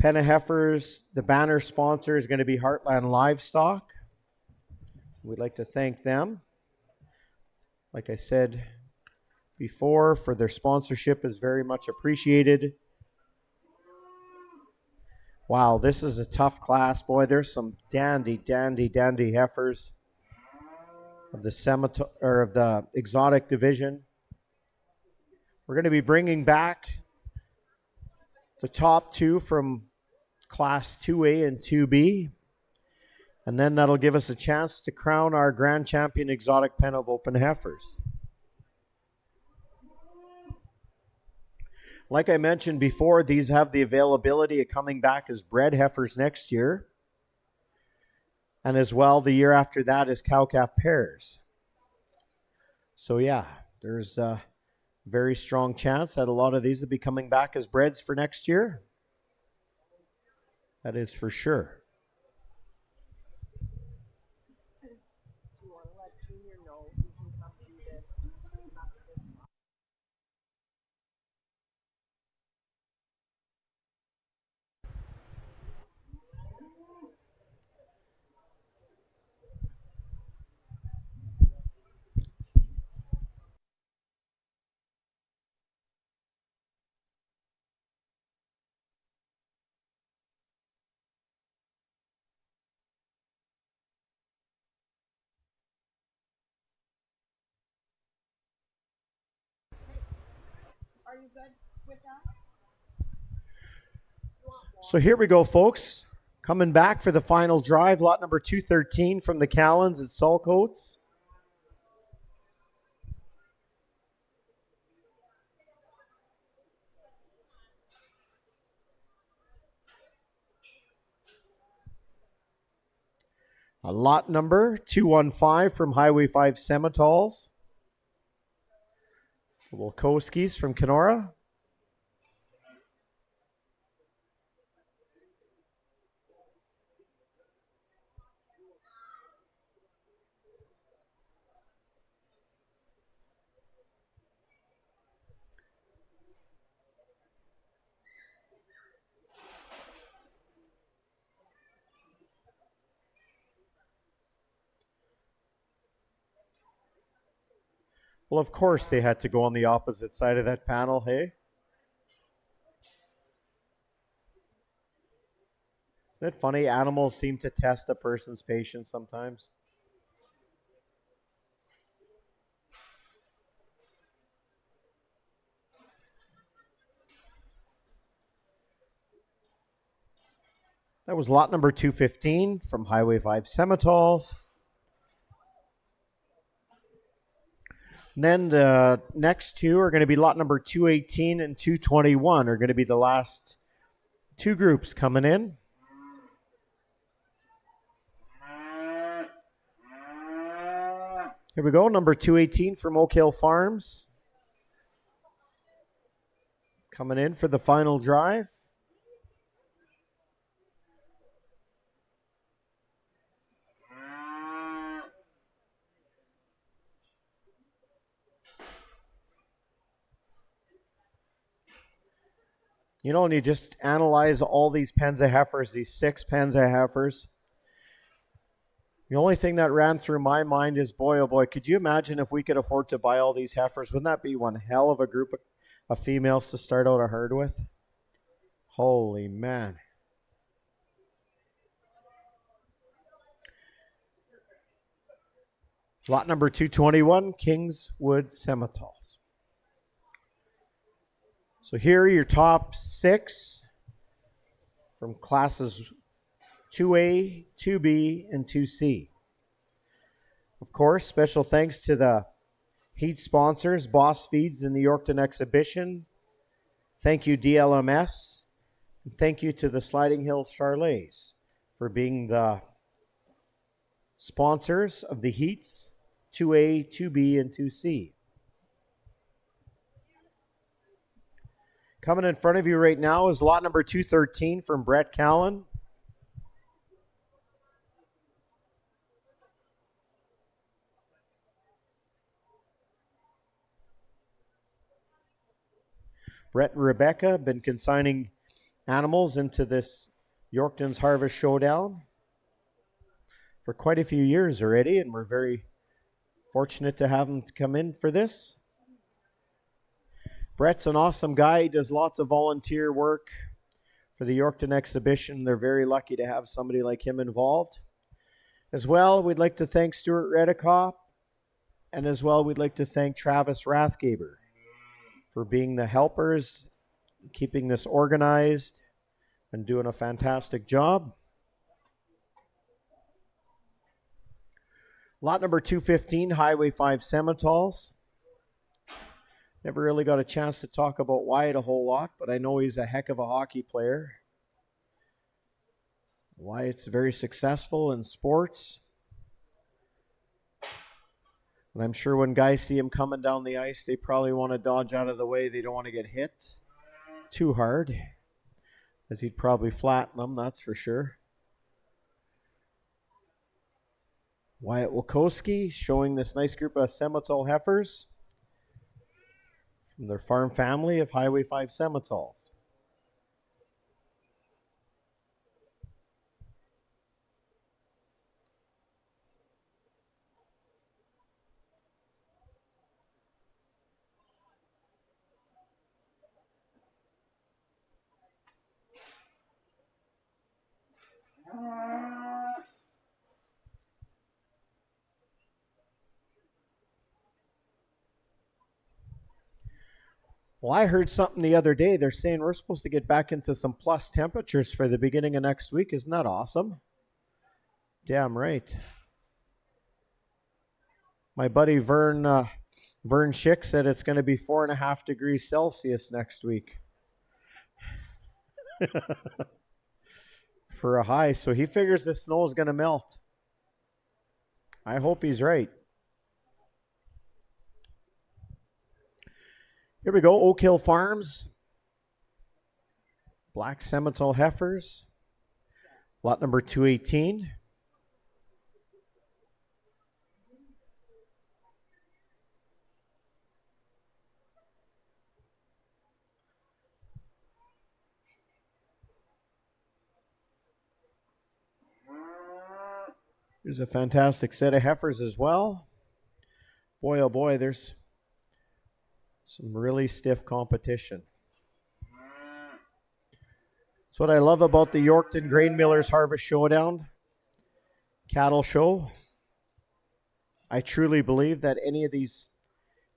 pen of heifers, the banner sponsor is going to be Heartland Livestock. We'd like to thank them, like I said before, for their sponsorship is very much appreciated. Wow, this is a tough class, boy. There's some dandy heifers of the exotic division. We're going to be bringing back the top two from Class 2A and 2B, and then that'll give us a chance to crown our Grand Champion Exotic Pen of Open Heifers. Like I mentioned before, these have the availability of coming back as bred heifers next year, and as well the year after that as cow-calf pairs. So yeah, there's a very strong chance that a lot of these will be coming back as breds for next year. That is for sure. Do you want to let Junior know he can come do this after this class? Are you good with that? So here we go, folks. Coming back for the final drive, lot number 213 from the Callens at Sulcoats. A lot number 215 from Highway 5 Semitals. Wilkowski's from Kenora. Well, of course they had to go on the opposite side of that panel, hey? Isn't it funny? Animals seem to test a person's patience sometimes. That was lot number 215 from Highway 5 Semitals. And then the next two are going to be lot number 218 and 221 are going to be the last two groups coming in. Here we go, number 218 from Oak Hill Farms. Coming in for the final drive. You know, and you just analyze all these pens of heifers, these 6 pens of heifers. The only thing that ran through my mind is, boy, oh boy, could you imagine if we could afford to buy all these heifers? Wouldn't that be one hell of a group of females to start out a herd with? Holy man. Lot number 221, Kingswood Semitals. So here are your top 6 from classes 2A, 2B, and 2C. Of course, special thanks to the heat sponsors, Boss Feeds and the Yorkton Exhibition. Thank you, DLMS. And thank you to the Sliding Hill Charlets for being the sponsors of the heats 2A, 2B, and 2C. Coming in front of you right now is lot number 213 from Brett Callan. Brett and Rebecca have been consigning animals into this Yorkton's Harvest Showdown for quite a few years already, and we're very fortunate to have them to come in for this. Brett's an awesome guy. He does lots of volunteer work for the Yorkton exhibition. They're very lucky to have somebody like him involved. As well, we'd like to thank Stuart Redikoff, and as well, we'd like to thank Travis Rathgaber for being the helpers, keeping this organized, and doing a fantastic job. Lot number 215, Highway 5 Semitals. Never really got a chance to talk about Wyatt a whole lot, but I know he's a heck of a hockey player. Wyatt's very successful in sports. And I'm sure when guys see him coming down the ice, they probably want to dodge out of the way. They don't want to get hit too hard, as he'd probably flatten them, that's for sure. Wyatt Wilkowski showing this nice group of Semital heifers from their farm family of Highway 5 Semitals. Well, I heard something the other day. They're saying we're supposed to get back into some plus temperatures for the beginning of next week. Isn't that awesome? Damn right. My buddy Vern Schick said it's going to be 4.5 degrees Celsius next week for a high. So he figures the snow is going to melt. I hope he's right. Here we go, Oak Hill Farms. Black Seminole heifers. Lot number 218. There's a fantastic set of heifers as well. Boy, oh boy, there's some really stiff competition. That's what I love about the Yorkton Grain Millers Harvest Showdown cattle show. I truly believe that any of these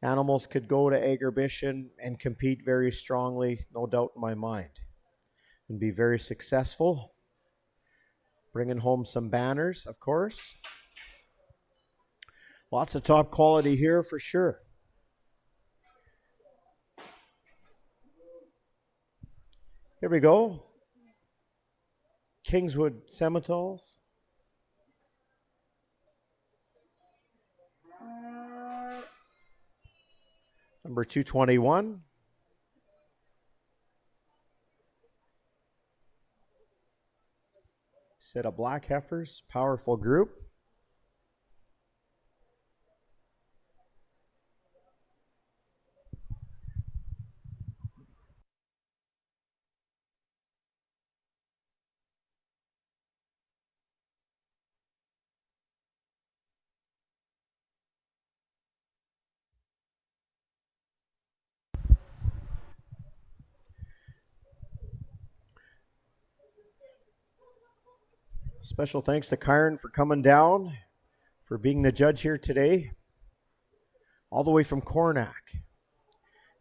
animals could go to Agribition and compete very strongly, no doubt in my mind, and be very successful, bringing home some banners, of course. Lots of top quality here for sure. Here we go. Kingswood Semitoles. Number 221. Set of black heifers, powerful group. Special thanks to Kyron for coming down, for being the judge here today, all the way from Cornack.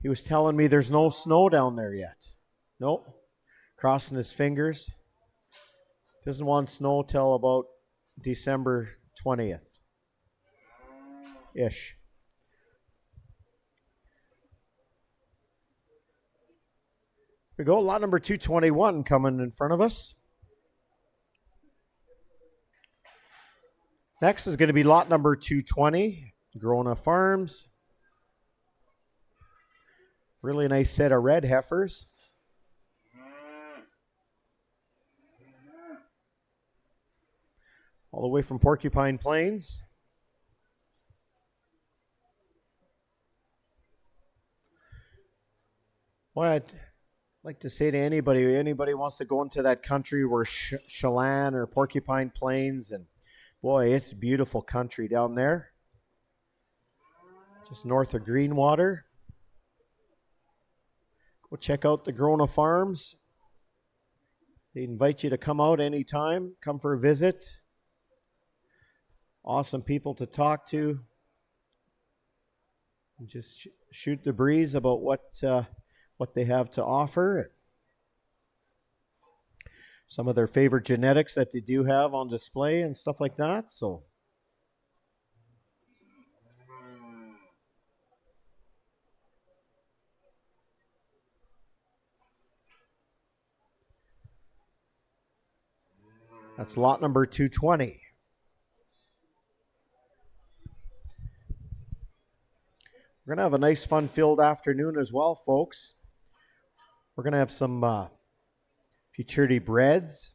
He was telling me there's no snow down there yet. Nope. Crossing his fingers. Doesn't want snow till about December 20th-ish. Here we go. Lot number 221 coming in front of us. Next is going to be lot number 220, Grona Farms. Really nice set of red heifers. All the way from Porcupine Plains. Well, I'd like to say to anybody wants to go into that country where Chelan or Porcupine Plains, and boy, it's beautiful country down there. Just north of Greenwater. Go check out the Grona Farms. They invite you to come out anytime. Come for a visit. Awesome people to talk to. Just shoot the breeze about what they have to offer. Some of their favorite genetics that they do have on display and stuff like that. So that's lot number 220. We're going to have a nice fun-filled afternoon as well, folks. We're going to have some futurity breads.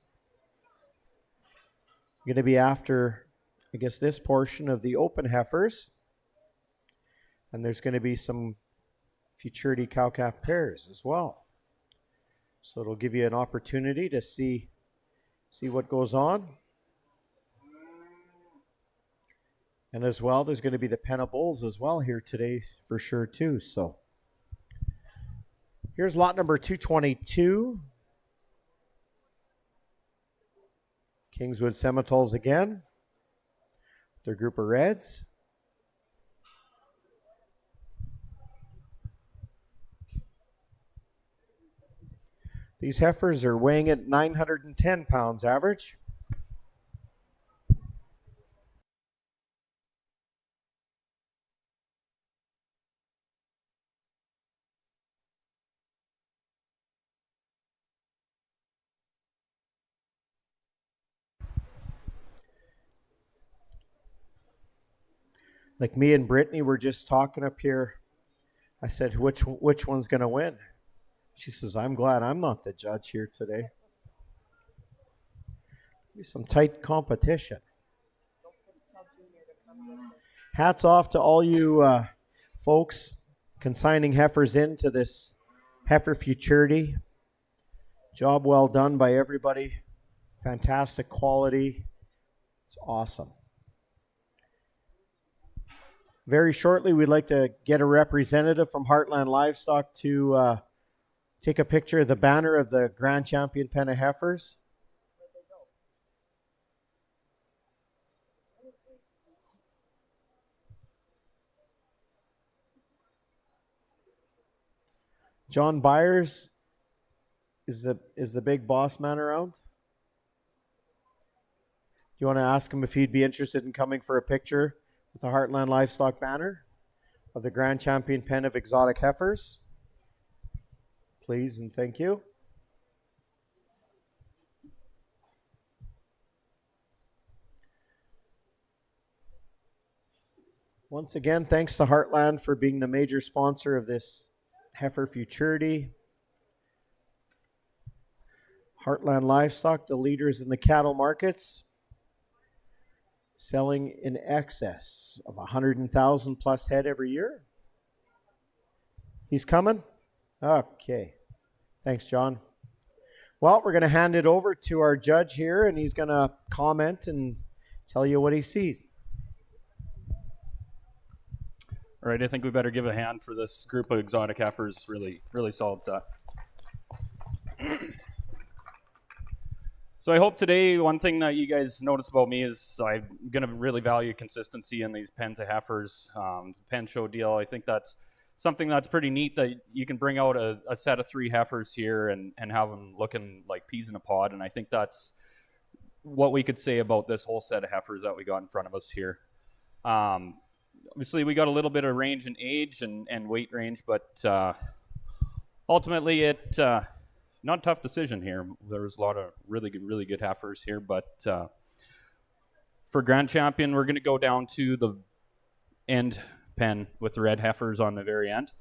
Going to be after, I guess, this portion of the open heifers. And there's going to be some futurity cow-calf pairs as well. So it'll give you an opportunity to see what goes on. And as well, there's going to be the Penna Bulls as well here today for sure too. So here's lot number 222. Kingswood Semitoles again. Their group of reds. These heifers are weighing at 910 pounds average. Like me and Brittany were just talking up here. I said, which one's going to win? She says, I'm glad I'm not the judge here today. Some tight competition. Hats off to all you folks consigning heifers into this heifer futurity. Job well done by everybody. Fantastic quality. It's awesome. Very shortly, we'd like to get a representative from Heartland Livestock to take a picture of the banner of the Grand Champion pen of heifers. John Byers is the big boss man around. Do you want to ask him if he'd be interested in coming for a picture with the Heartland Livestock banner of the Grand Champion pen of exotic heifers? Please and thank you. Once again, thanks to Heartland for being the major sponsor of this heifer futurity. Heartland Livestock, the leaders in the cattle markets, selling in excess of 100,000 plus head every year. He's coming? Okay. Thanks, John. Well, we're going to hand it over to our judge here, and he's going to comment and tell you what he sees. All right, I think we better give a hand for this group of exotic heifers. Really, really solid set. So I hope today, one thing that you guys notice about me is I'm going to really value consistency in these pens of heifers. Pen show deal, I think that's something that's pretty neat, that you can bring out a set of 3 heifers here and have them looking like peas in a pod. And I think that's what we could say about this whole set of heifers that we got in front of us here. Obviously, we got a little bit of range in age and weight range, but ultimately, not a tough decision here. There was a lot of really good heifers here, but for Grand Champion, we're going to go down to the end pen with the red heifers on the very end.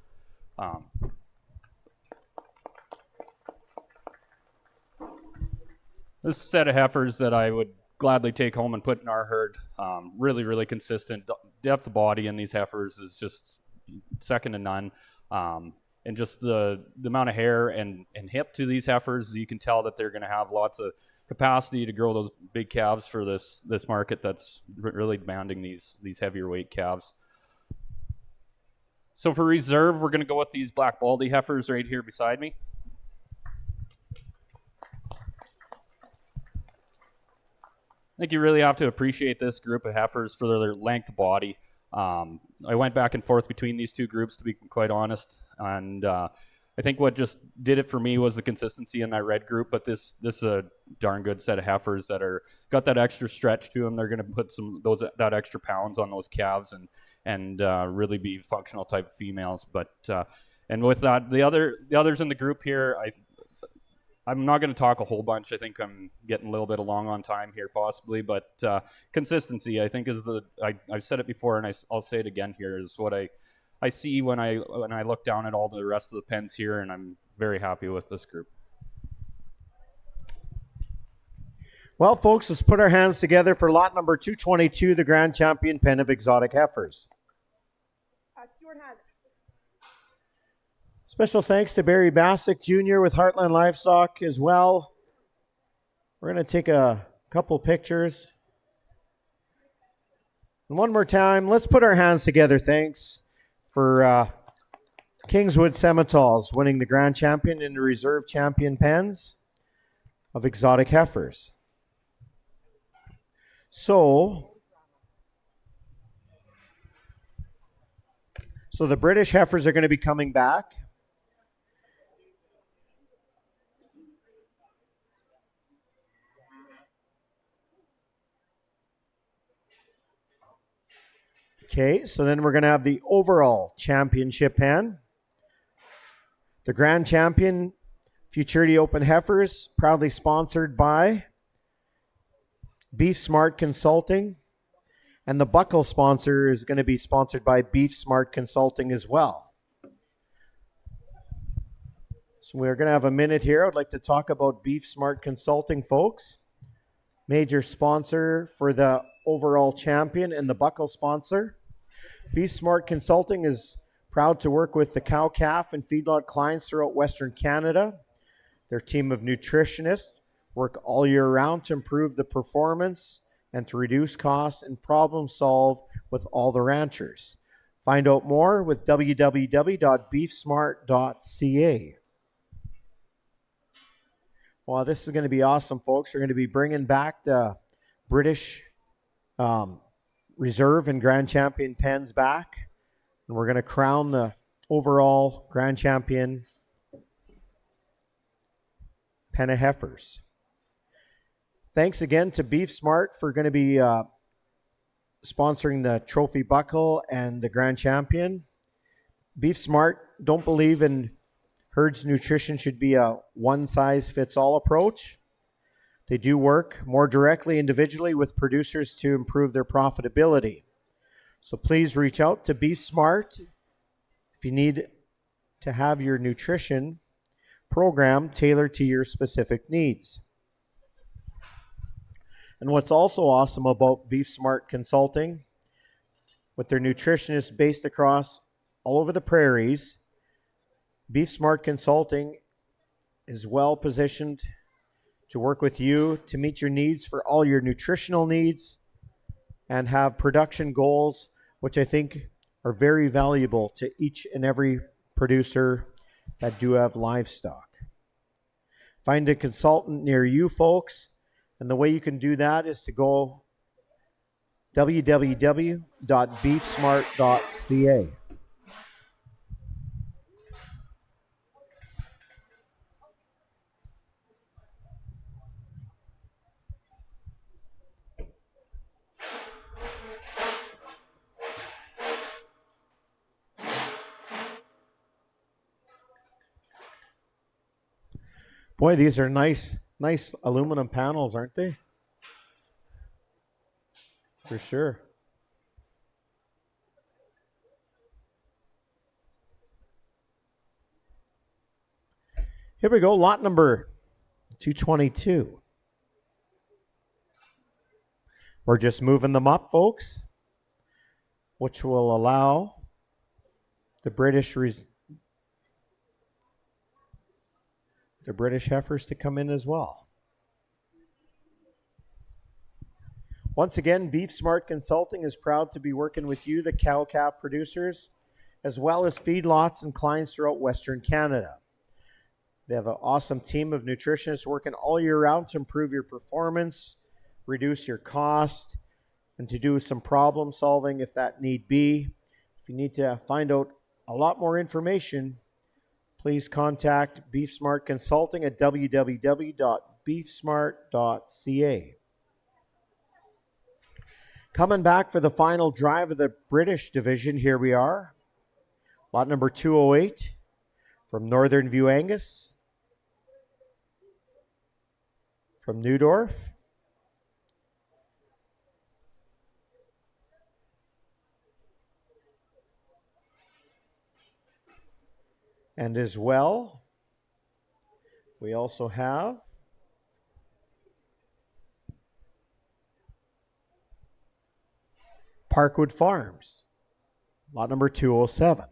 This set of heifers that I would gladly take home and put in our herd. Really consistent. Depth of body in these heifers is just second to none. And just the amount of hair and hip to these heifers, you can tell that they're going to have lots of capacity to grow those big calves for this market that's really demanding these heavier weight calves. So for reserve, we're going to go with these black baldy heifers right here beside me. I think you really have to appreciate this group of heifers for their length of body. I went back and forth between these two groups, to be quite honest, and I think what just did it for me was the consistency in that red group. But this is a darn good set of heifers that got that extra stretch to them. They're going to put that extra pounds on those calves and really be functional type females. But and with that, the others in the group here, I'm not going to talk a whole bunch. I think I'm getting a little bit along on time here, possibly. But consistency, I think, is I've said it before, and I'll say it again here, is what I see when I look down at all the rest of the pens here, and I'm very happy with this group. Well, folks, let's put our hands together for lot number 222, the Grand Champion pen of exotic heifers. Stuart has it. Special thanks to Barry Bassick Jr. with Heartland Livestock as well. We're going to take a couple pictures. And one more time, let's put our hands together. Thanks for Kingswood Semitals winning the Grand Champion and the Reserve Champion pens of exotic heifers. So the British heifers are going to be coming back. Okay, so then we're going to have the overall championship pen. The Grand Champion Futurity Open Heifers, proudly sponsored by Beef Smart Consulting, And the buckle sponsor is going to be sponsored by Beef Smart Consulting as well. So we're going to have a minute here. I'd like to talk about Beef Smart Consulting, folks. Major sponsor for the overall champion and the buckle sponsor. Beef Smart Consulting is proud to work with the cow, calf, and feedlot clients throughout Western Canada. Their team of nutritionists work all year round to improve the performance and to reduce costs and problem solve with all the ranchers. Find out more with www.beefsmart.ca. Well, this is going to be awesome, folks. We're going to be bringing back the British Reserve and Grand Champion pens back. And we're going to crown the overall Grand Champion pen of heifers. Thanks again to Beef Smart for going to be sponsoring the Trophy Buckle and the Grand Champion. Beef Smart don't believe in herds nutrition should be a one-size-fits-all approach. They do work more directly individually with producers to improve their profitability. So please reach out to Beef Smart if you need to have your nutrition program tailored to your specific needs. And what's also awesome about Beef Smart Consulting, with their nutritionists based across all over the prairies, Beef Smart Consulting is well positioned to work with you to meet your needs for all your nutritional needs and have production goals, which I think are very valuable to each and every producer that do have livestock. Find a consultant near you, folks, and the way you can do that is to go www.beefsmart.ca. Boy, these are nice aluminum panels, aren't they? For sure. Here we go, lot number 222. We're just moving them up, folks, which will allow the British heifers to come in as well. Once again, Beef Smart Consulting is proud to be working with you, the cow-calf producers, as well as feedlots and clients throughout Western Canada. They have an awesome team of nutritionists working all year round to improve your performance, reduce your cost, and to do some problem solving if that need be. If you need to find out a lot more information, please contact Beef Smart Consulting at www.beefsmart.ca. Coming back for the final drive of the British division, here we are. Lot number 208 from Northern View Angus, from Neudorf. And as well, we also have Parkwood Farms, lot number 207.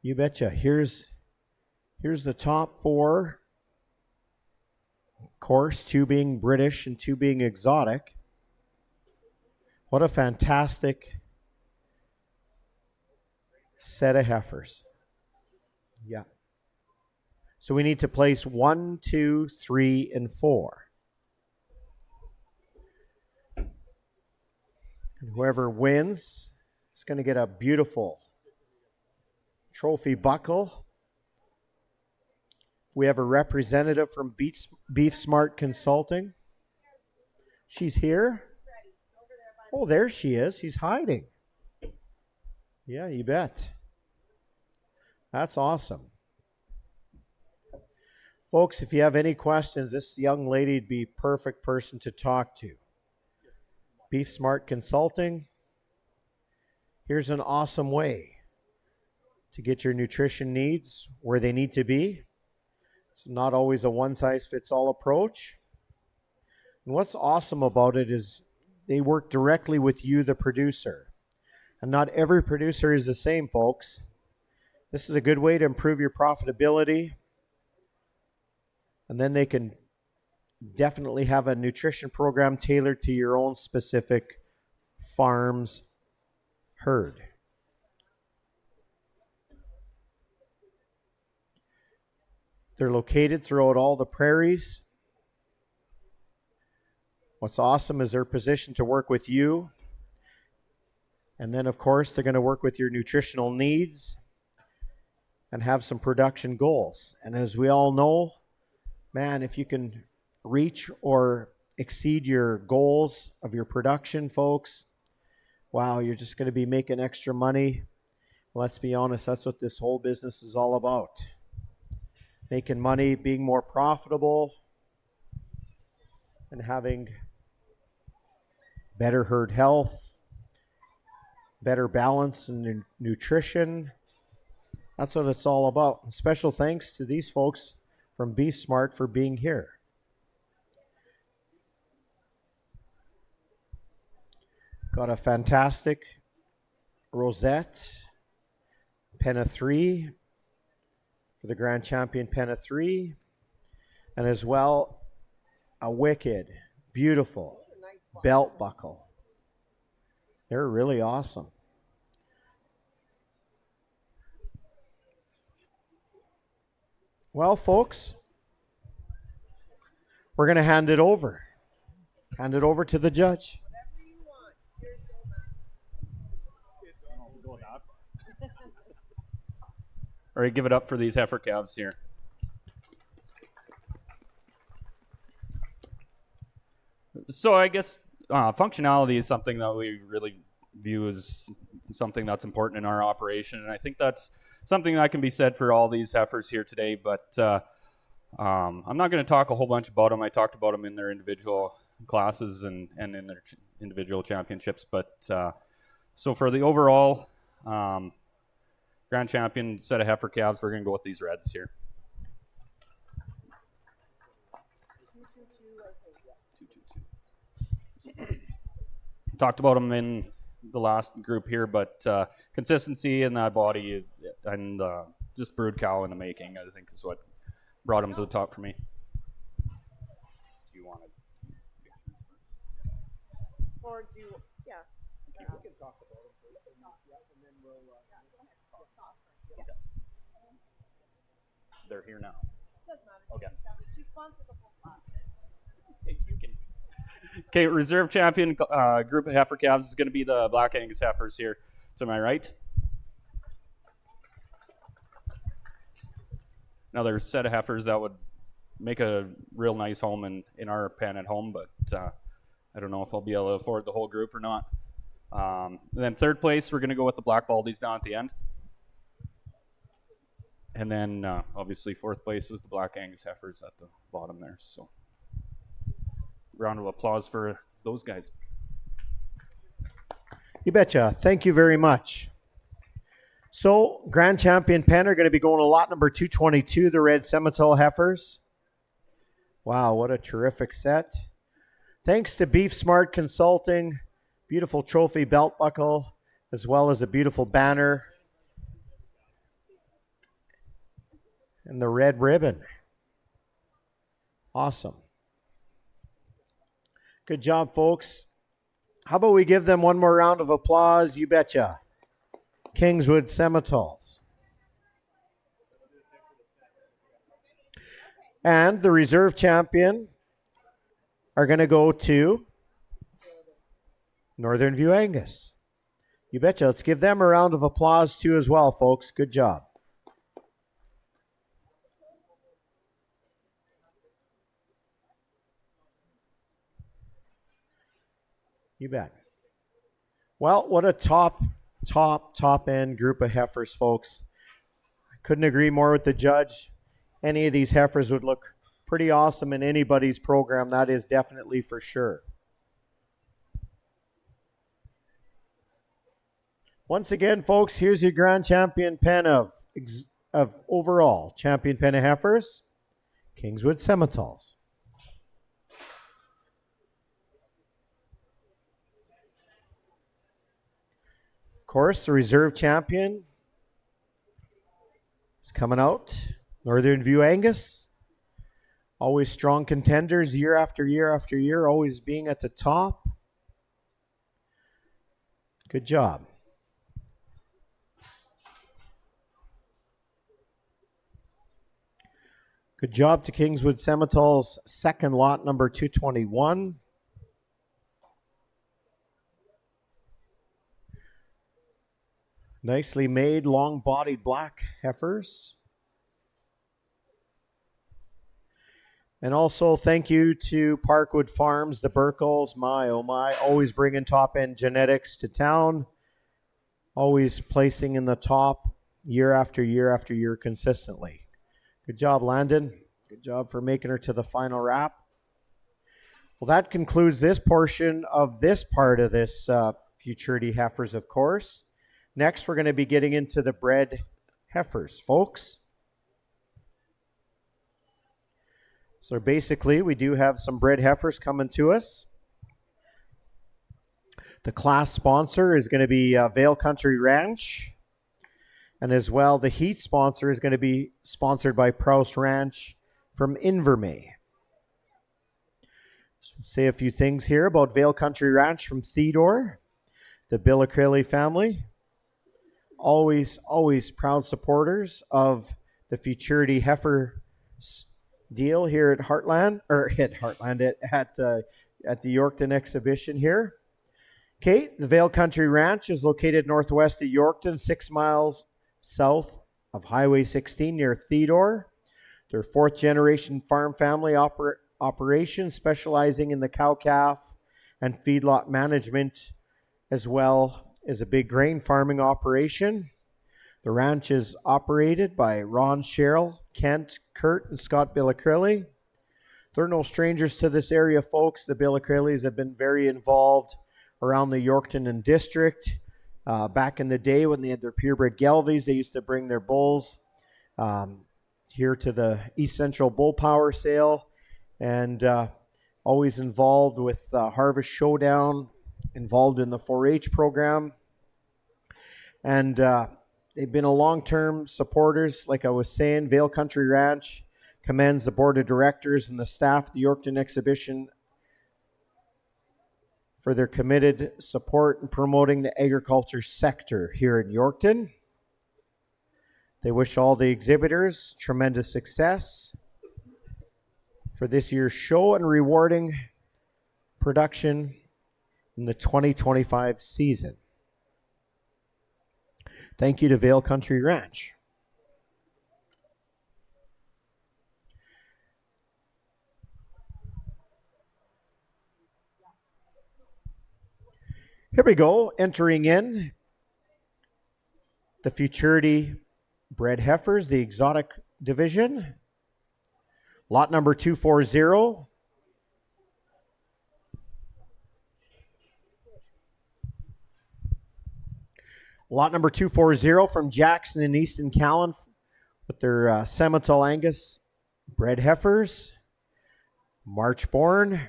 You betcha. Here's the top four. Of course, 2 being British and 2 being exotic. What a fantastic set of heifers. Yeah. So we need to place 1, 2, 3, and 4. And whoever wins is going to get a beautiful trophy buckle. We have a representative from Beef Smart Consulting. She's here. Oh, there she is. She's hiding. Yeah, you bet. That's awesome. Folks, if you have any questions, this young lady'd be perfect person to talk to. Beef Smart Consulting. Here's an awesome way to get your nutrition needs where they need to be. It's not always a one-size-fits-all approach. And what's awesome about it is they work directly with you, the producer. And not every producer is the same, folks. This is a good way to improve your profitability. And then they can definitely have a nutrition program tailored to your own specific farm's herd. They're located throughout all the prairies. What's awesome is they're positioned to work with you. And then, of course, they're going to work with your nutritional needs and have some production goals. And as we all know, man, if you can reach or exceed your goals of your production, folks, wow, you're just going to be making extra money. Let's be honest, that's what this whole business is all about. Making money, being more profitable, and having better herd health, better balance in nutrition. That's what it's all about. And special thanks to these folks from Beef Smart for being here. Got a fantastic rosette, pen of 3 for the Grand Champion pen of 3, and as well a wicked, beautiful belt buckle. They're really awesome. Well, folks, we're going to hand it over. Hand it over to the judge. All right, give it up for these heifer calves here. So I guess functionality is something that we really view as something that's important in our operation, and I think that's something that can be said for all these heifers here today. But I'm not going to talk a whole bunch about them. I talked about them in their individual classes and in their individual championships. But so for the overall Grand Champion set of heifer calves, we're going to go with these reds here. Talked about them in the last group here, but consistency in that body and just brood cow in the making, I think, is what brought them to the top for me. Do you want to? Or do, yeah. We can talk about them first, and then we'll... They're here now. Doesn't matter. Okay. She sponsored the whole class. You can. Okay, reserve champion group of heifer calves is going to be the Black Angus heifers here to my right. Another set of heifers that would make a real nice home in our pen at home, but I don't know if I'll be able to afford the whole group or not. And then third place, we're going to go with the Black Baldies down at the end. And then obviously fourth place was the Black Angus heifers at the bottom there. So round of applause for those guys. You betcha. Thank you very much. So, Grand Champion pen are going to be going to lot number 222, the Red Semitole heifers. Wow, what a terrific set. Thanks to Beef Smart Consulting, beautiful trophy belt buckle, as well as a beautiful banner. And the red ribbon. Awesome. Good job, folks. How about we give them one more round of applause? You betcha. Kingswood Semitoles. And the reserve champion are going to go to Northern View Angus. You betcha. Let's give them a round of applause too as well, folks. Good job. You bet. Well, what a top end group of heifers, folks. Couldn't agree more with the judge. Any of these heifers would look pretty awesome in anybody's program. That is definitely for sure. Once again, folks, here's your grand champion pen of overall champion pen of heifers, Kingswood Simmentals. Of course, the reserve champion is coming out, Northern View Angus. Always strong contenders year after year after year, always being at the top. Good job. Good job to Kingswood Simmental's second lot, number 221. Nicely made, long-bodied black heifers. And also thank you to Parkwood Farms, the Burkles. My, oh my, always bringing top-end genetics to town. Always placing in the top year after year after year consistently. Good job, Landon. Good job for making her to the final wrap. Well, that concludes this portion of this part of this Futurity Heifers, of course. Next, we're going to be getting into the bred heifers, folks. So basically, we do have some bred heifers coming to us. The class sponsor is going to be Vale Country Ranch. And as well, the heat sponsor is going to be sponsored by Prowse Ranch from Invermay. So say a few things here about Vale Country Ranch from Theodore, the Billicrelli family. Always proud supporters of the Futurity Heifer deal here at Heartland, at the Yorkton exhibition here. Okay, the Vale Country Ranch is located northwest of Yorkton, 6 miles south of Highway 16 near Theodore. They're fourth generation farm family operation specializing in the cow-calf and feedlot management, as well as a big grain farming operation. The ranch is operated by Ron, Cheryl, Kent, Kurt, and Scott Billicrelli. They're no strangers to this area, folks. The Billicrellis have been very involved around the Yorkton and district. Back in the day when they had their purebred Gelvies, they used to bring their bulls here to the East Central Bull Power Sale, and always involved with Harvest Showdown, involved in the 4-H program. And they've been a long-term supporters. Like I was saying, Vale Country Ranch commends the board of directors and the staff of the Yorkton exhibition for their committed support in promoting the agriculture sector here in Yorkton. They wish all the exhibitors tremendous success for this year's show and rewarding production in the 2025 season. Thank you to Vale Country Ranch. Here we go, entering in the Futurity bred heifers, the exotic division. Lot number 240. Lot number 240 from Jackson and Easton Callan with their Simmental Angus bred heifers, March born,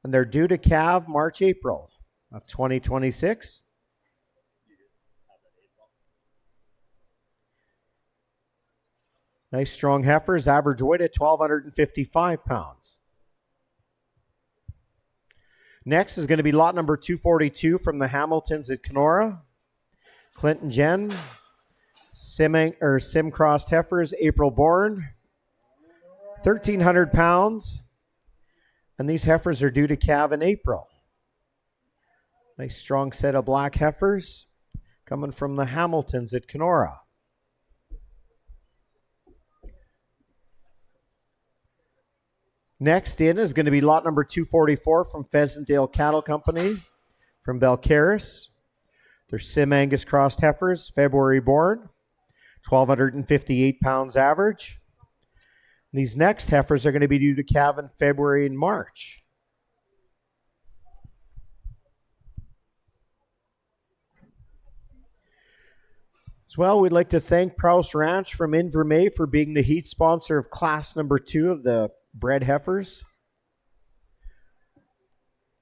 and they're due to calve March, April of 2026. Nice strong heifers, average weight at 1,255 pounds. Next is going to be lot number 242 from the Hamiltons at Kenora. Clinton Jen, Sim-crossed heifers, April born, 1,300 pounds. And these heifers are due to calve in April. Nice strong set of black heifers coming from the Hamiltons at Kenora. Next in is going to be lot number 244 from Pheasantdale Cattle Company from Belcaris. They're Sim Angus crossed heifers, February born, 1,258 pounds average. These next heifers are going to be due to calve in February and March. As well, we'd like to thank Prowse Ranch from Invermay for being the heat sponsor of class number 2 of the bred heifers.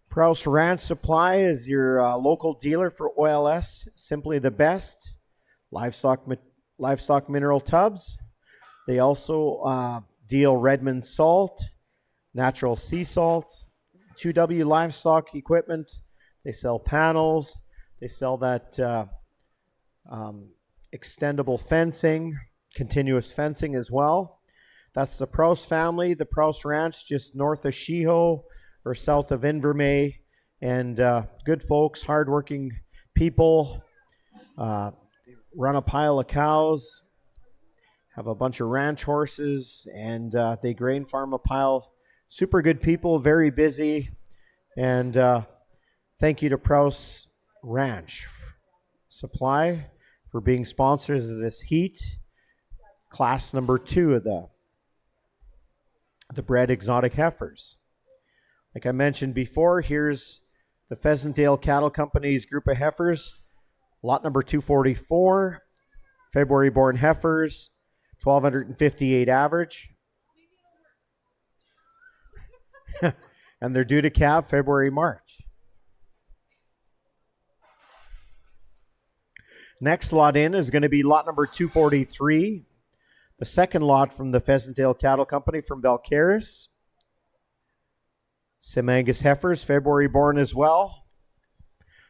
Prowse Ranch Supply is your local dealer for OLS, simply the best. Livestock mineral tubs. They also deal Redmond salt, natural sea salts, 2W livestock equipment. They sell panels. They sell that extendable fencing, continuous fencing as well. That's the Prowse family, the Prowse Ranch, just north of Sheeho or south of Invermay. And good folks, hardworking people, run a pile of cows, have a bunch of ranch horses, and they grain farm a pile. Super good people, very busy. And thank you to Prowse Ranch Supply for being sponsors of this heat. Class number 2 of the bred exotic heifers. Like I mentioned before, here's the Pheasantdale Cattle Company's group of heifers. Lot number 244, February born heifers, 1,258 average. And they're due to calve February, March. Next lot in is going to be lot number 243, the second lot from the Pheasantdale Cattle Company from Belcaris. Sim Angus heifers, February born as well.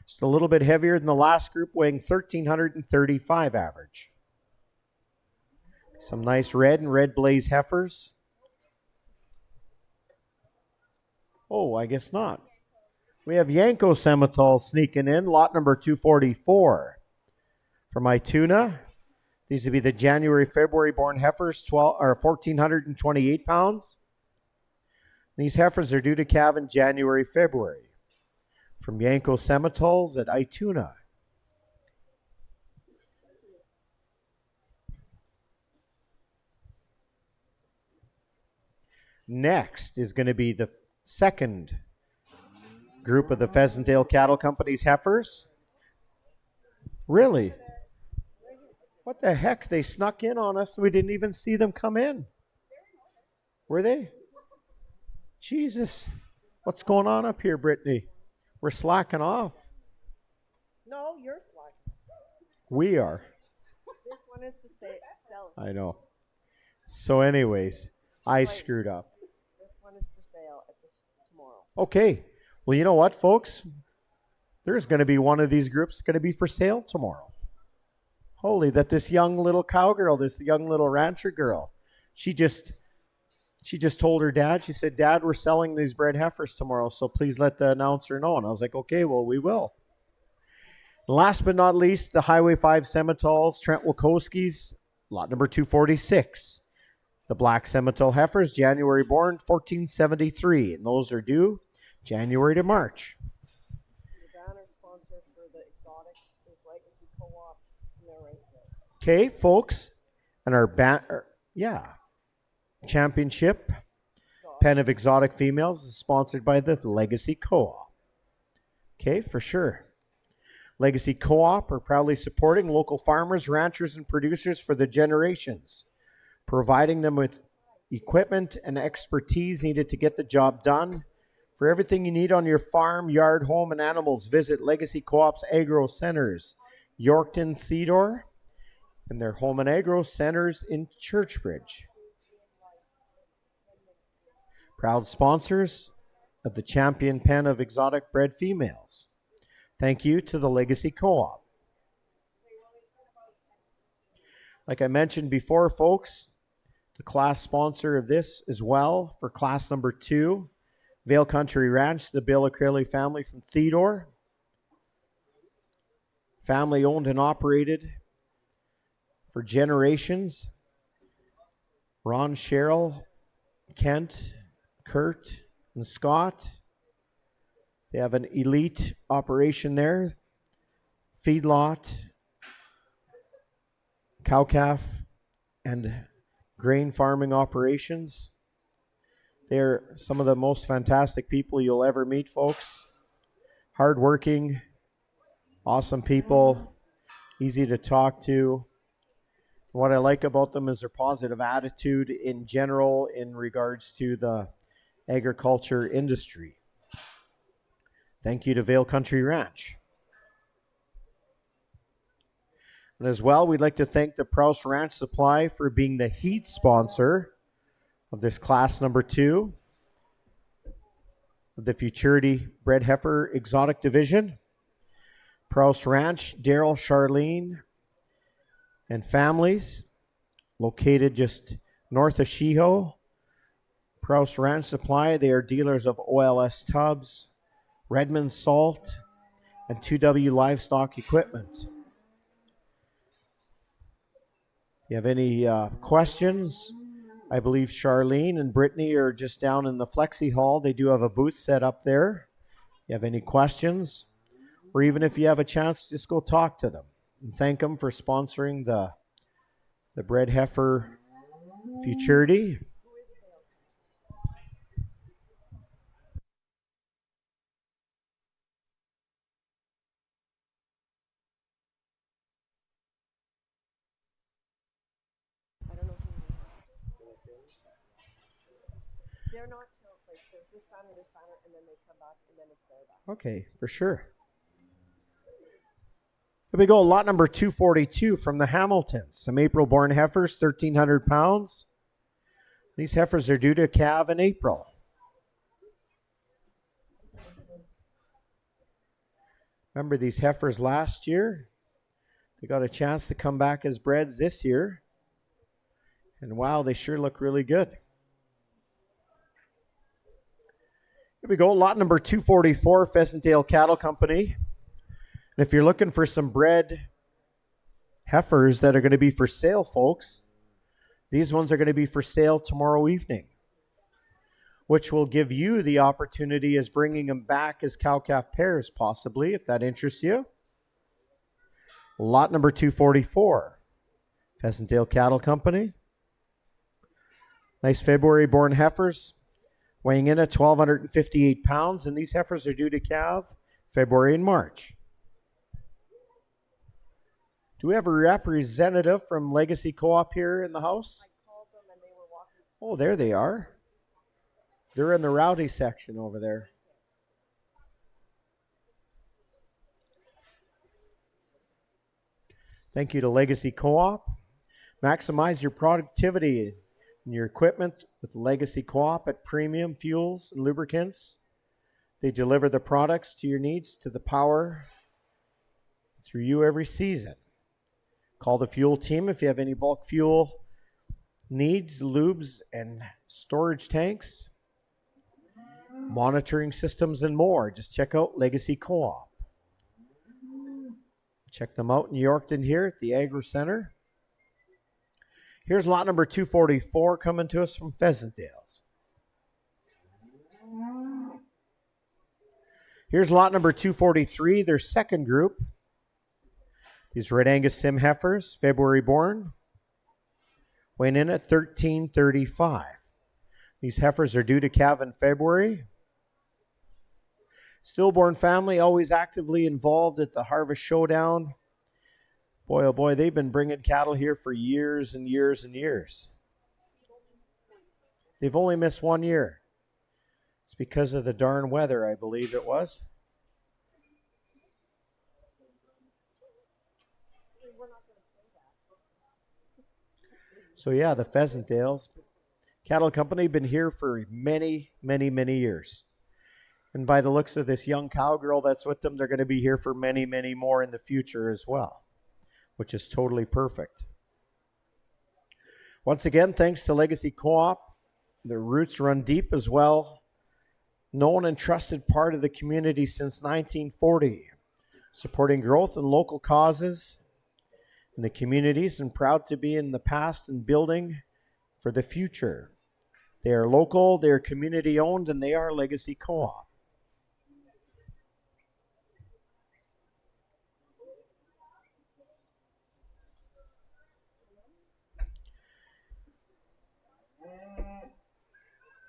Just a little bit heavier than the last group, weighing 1,335 average. Some nice red and red blaze heifers. Oh, I guess not. We have Yanko Semitol sneaking in, lot number 244. From Ituna, these would be the January, February born heifers, 1,428 pounds. These heifers are due to calve in January, February. From Yanko Semitols at Ituna. Next is going to be the second group of the Pheasantdale Cattle Company's heifers. Really? What the heck? They snuck in on us and we didn't even see them come in. Were they? Jesus. What's going on up here, Brittany? We're slacking off. No, you're slacking. We are. This one is the sell. I know. So anyways, I screwed up. This one is for sale tomorrow. Okay. Well, you know what, folks? There's going to be one of these groups going to be for sale tomorrow. Holy, that this young little cowgirl, this young little rancher girl, she just told her dad, she said, Dad, we're selling these bred heifers tomorrow, so please let the announcer know. And I was like, okay, well, we will. Last but not least, the Highway 5 Semitols, Trent Wilkowski's, lot number 246. The black Semitol heifers, January born, 1473. And those are due January to March. The banner sponsor for the exotic is Legacy Co-op. Right there. Okay, folks. And our championship pen of exotic females is sponsored by the Legacy Co-op. Okay, for sure. Legacy Co-op are proudly supporting local farmers, ranchers, and producers for the generations, providing them with equipment and expertise needed to get the job done. For everything you need on your farm, yard, home, and animals, visit Legacy Co-op's Agro Centers, Yorkton, Theodore, and their home and agro centers in Churchbridge. Proud sponsors of the champion pen of exotic bred females. Thank you to the Legacy Co-op. Like I mentioned before, folks, the class sponsor of this as well for class number 2, Vale Country Ranch, the Bill O'Crelly family from Theodore. Family owned and operated for generations. Ron, Cheryl, Kent, Kurt, and Scott. They have an elite operation there, feedlot, cow-calf, and grain farming operations. They're some of the most fantastic people you'll ever meet, folks. Hardworking, awesome people, easy to talk to. What I like about them is their positive attitude in general in regards to the agriculture industry. Thank you to Vale Country Ranch. And as well, we'd like to thank the Prowse Ranch Supply for being the heat sponsor of this class number 2 of the Futurity Bred Heifer Exotic Division. Prowse Ranch, Daryl, Charlene, and families, located just north of Sheeho. Prowse Ranch Supply, they are dealers of OLS tubs, Redmond salt, and 2W livestock equipment. If you have any questions, I believe Charlene and Brittany are just down in the Flexi Hall. They do have a booth set up there. If you have any questions, or even if you have a chance, just go talk to them and thank them for sponsoring the Bred Heifer Futurity. I don't know who. They're not till, like, there's this banner, and then they come back, and then it's their banner. Okay, for sure. Here we go, lot number 242 from the Hamiltons. Some April-born heifers, 1,300 pounds. These heifers are due to calve in April. Remember these heifers last year? They got a chance to come back as breds this year. And wow, they sure look really good. Here we go, lot number 244, Pheasantdale Cattle Company. And if you're looking for some bred heifers that are going to be for sale, folks, these ones are going to be for sale tomorrow evening, which will give you the opportunity as bringing them back as cow-calf pairs, possibly, if that interests you. Lot number 244, Pheasantdale Cattle Company. Nice February-born heifers, weighing in at 1,258 pounds, and these heifers are due to calve February and March. Do we have a representative from Legacy Co-op here in the house? I called them and they were walking. Oh, there they are. They're in the rowdy section over there. Thank you to Legacy Co-op. Maximize your productivity and your equipment with Legacy Co-op at premium fuels and lubricants. They deliver the products to your needs, to the power through you every season. Call the fuel team if you have any bulk fuel needs, lubes, and storage tanks, monitoring systems, and more. Just check out Legacy Co-op. Check them out in Yorkton here at the Agri Center. Here's lot number 244 coming to us from Pheasantdale's. Here's lot number 243, their second group. These Red Angus Sim heifers, February born, weighing in at 1,335. These heifers are due to calve in February. Stillborn family, always actively involved at the Harvest Showdown. Boy, oh boy, they've been bringing cattle here for years and years and years. They've only missed 1 year. It's because of the darn weather, I believe it was. So yeah, the Pheasantdales Cattle Company been here for many, many, many years. And by the looks of this young cowgirl that's with them, they're going to be here for many, many more in the future as well, which is totally perfect. Once again, thanks to Legacy Co-op. Their roots run deep as well. Known and trusted part of the community since 1940, supporting growth and local causes in the communities, and proud to be in the past and building for the future. They are local, they are community owned, and they are Legacy Co-op.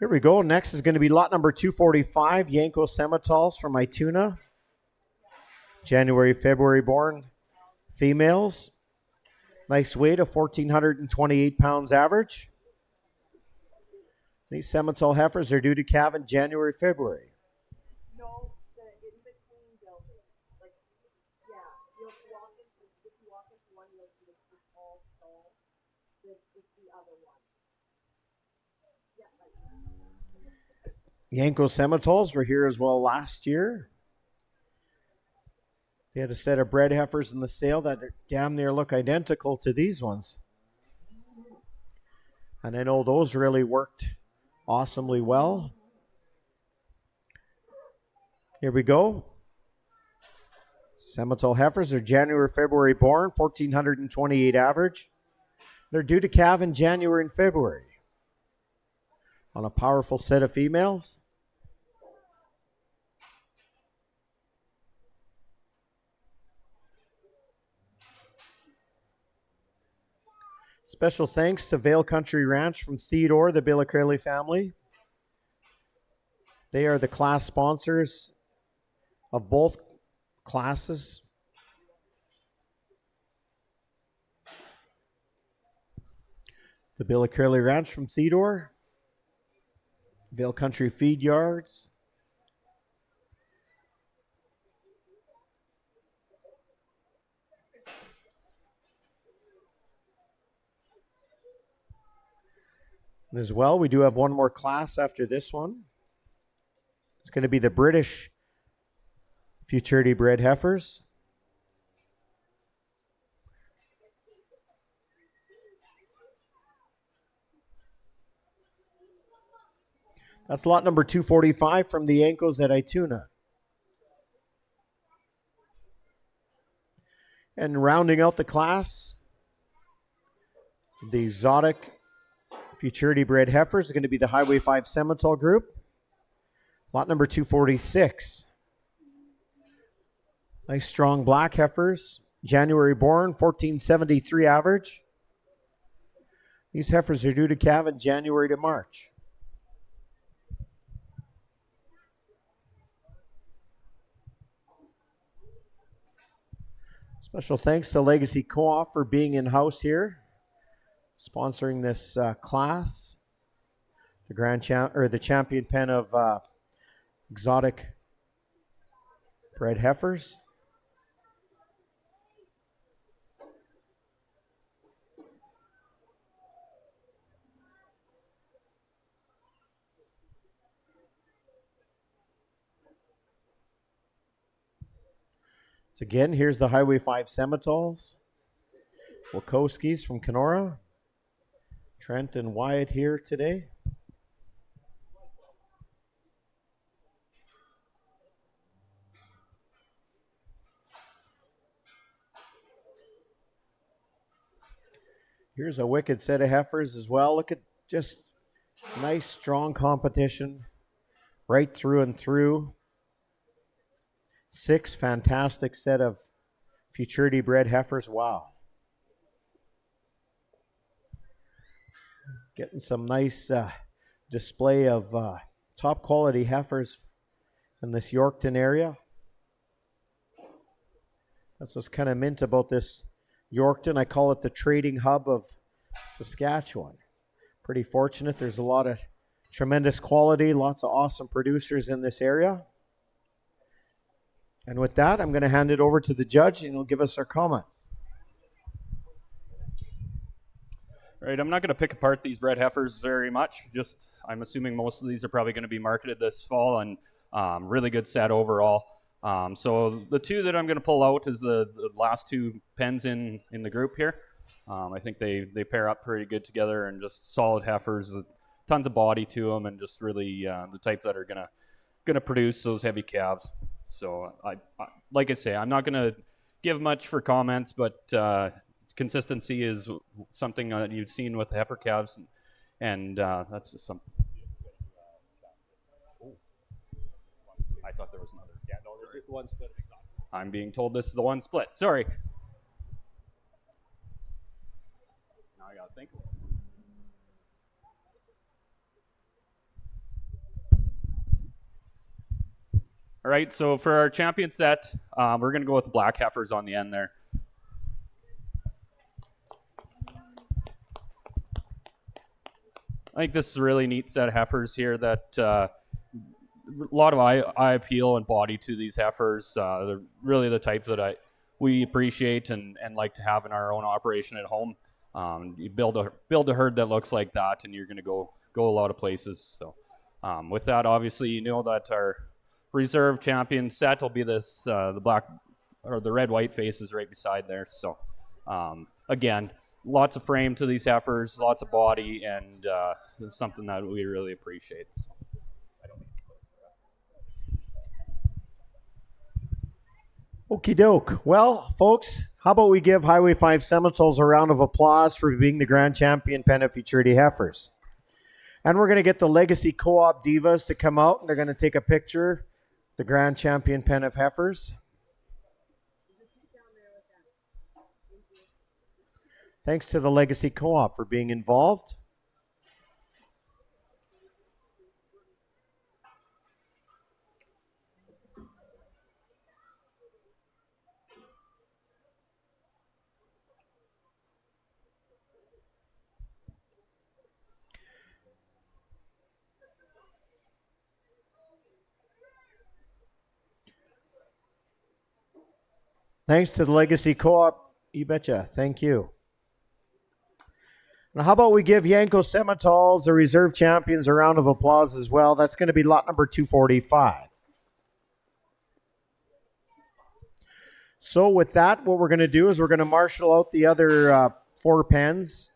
Here we go. Next is going to be lot number 245, Yanko Semitals from Ituna. January, February born females. Nice weight of 1,428 pounds average. These Semital heifers are due to calve in January, February. No, the in between buildings. Like, yeah, if you walk into one, you'll see the small stall. This is the other one. Yeah, right. Yanko Semitals were here as well last year. They had a set of bred heifers in the sale that damn near look identical to these ones. And I know those really worked awesomely well. Here we go. Semital heifers are January, February born, 1,428 average. They're due to calve in January and February. On a powerful set of females. Special thanks to Vale Country Ranch from Theodore, the Billicarelli family. They are the class sponsors of both classes. The Billicarelli Ranch from Theodore. Vale Country Feed Yards. And as well, we do have one more class after this one. It's going to be the British Futurity bred heifers. That's lot number 245 from the Yankos at Ituna. And rounding out the class, the exotic Futurity bred heifers are going to be the Highway 5 Semital group. Lot number 246. Nice strong black heifers. January born, 1473 average. These heifers are due to calve in January to March. Special thanks to Legacy Co-op for being in-house here, sponsoring this class. The champion pen of exotic bred heifers. So again, here's the Highway 5 Semitals. Wilkowski's from Kenora. Trent and Wyatt here today. Here's a wicked set of heifers as well. Look at just nice, strong competition right through and through. 6 fantastic set of Futurity bred heifers. Wow. Getting some nice display of top quality heifers in this Yorkton area. That's what's kind of mint about this Yorkton. I call it the trading hub of Saskatchewan. Pretty fortunate. There's a lot of tremendous quality, lots of awesome producers in this area. And with that, I'm going to hand it over to the judge, and he'll give us our comments. Right, I'm not going to pick apart these bred heifers very much. Just, I'm assuming most of these are probably going to be marketed this fall, and really good set overall. So the two that I'm going to pull out is the last two pens in the group here. I think they pair up pretty good together, and just solid heifers, tons of body to them, and just really the type that are gonna produce those heavy calves. So I like I say, I'm not gonna give much for comments, but consistency is something that you've seen with heifer calves, and that's just something. I thought there was another. Yeah, no, there's just one split. I'm being told this is the one split. Sorry. Now I gotta think. All right, so for our champion set, we're going to go with black heifers on the end there. I think this is a really neat set of heifers here that a lot of eye appeal and body to these heifers. They're really the type that we appreciate and like to have in our own operation at home. You build a herd that looks like that, and you're going to go a lot of places. So with that, obviously, you know that our reserve champion set will be this the black or the red white faces right beside there. So again, lots of frame to these heifers, lots of body, and it's something that we really appreciate. So. Okie doke. Well, folks, how about we give Highway 5 Seminoles a round of applause for being the grand champion pen of futurity heifers. And we're going to get the Legacy Co-op Divas to come out, and they're going to take a picture, the grand champion pen of heifers. Thanks to the Legacy Co-op for being involved. Thanks to the Legacy Co-op. You betcha. Thank you. Now, how about we give Yanko Seminoles, the reserve champions, a round of applause as well. That's going to be lot number 245. So with that, what we're going to do is we're going to marshal out the other 4 pens.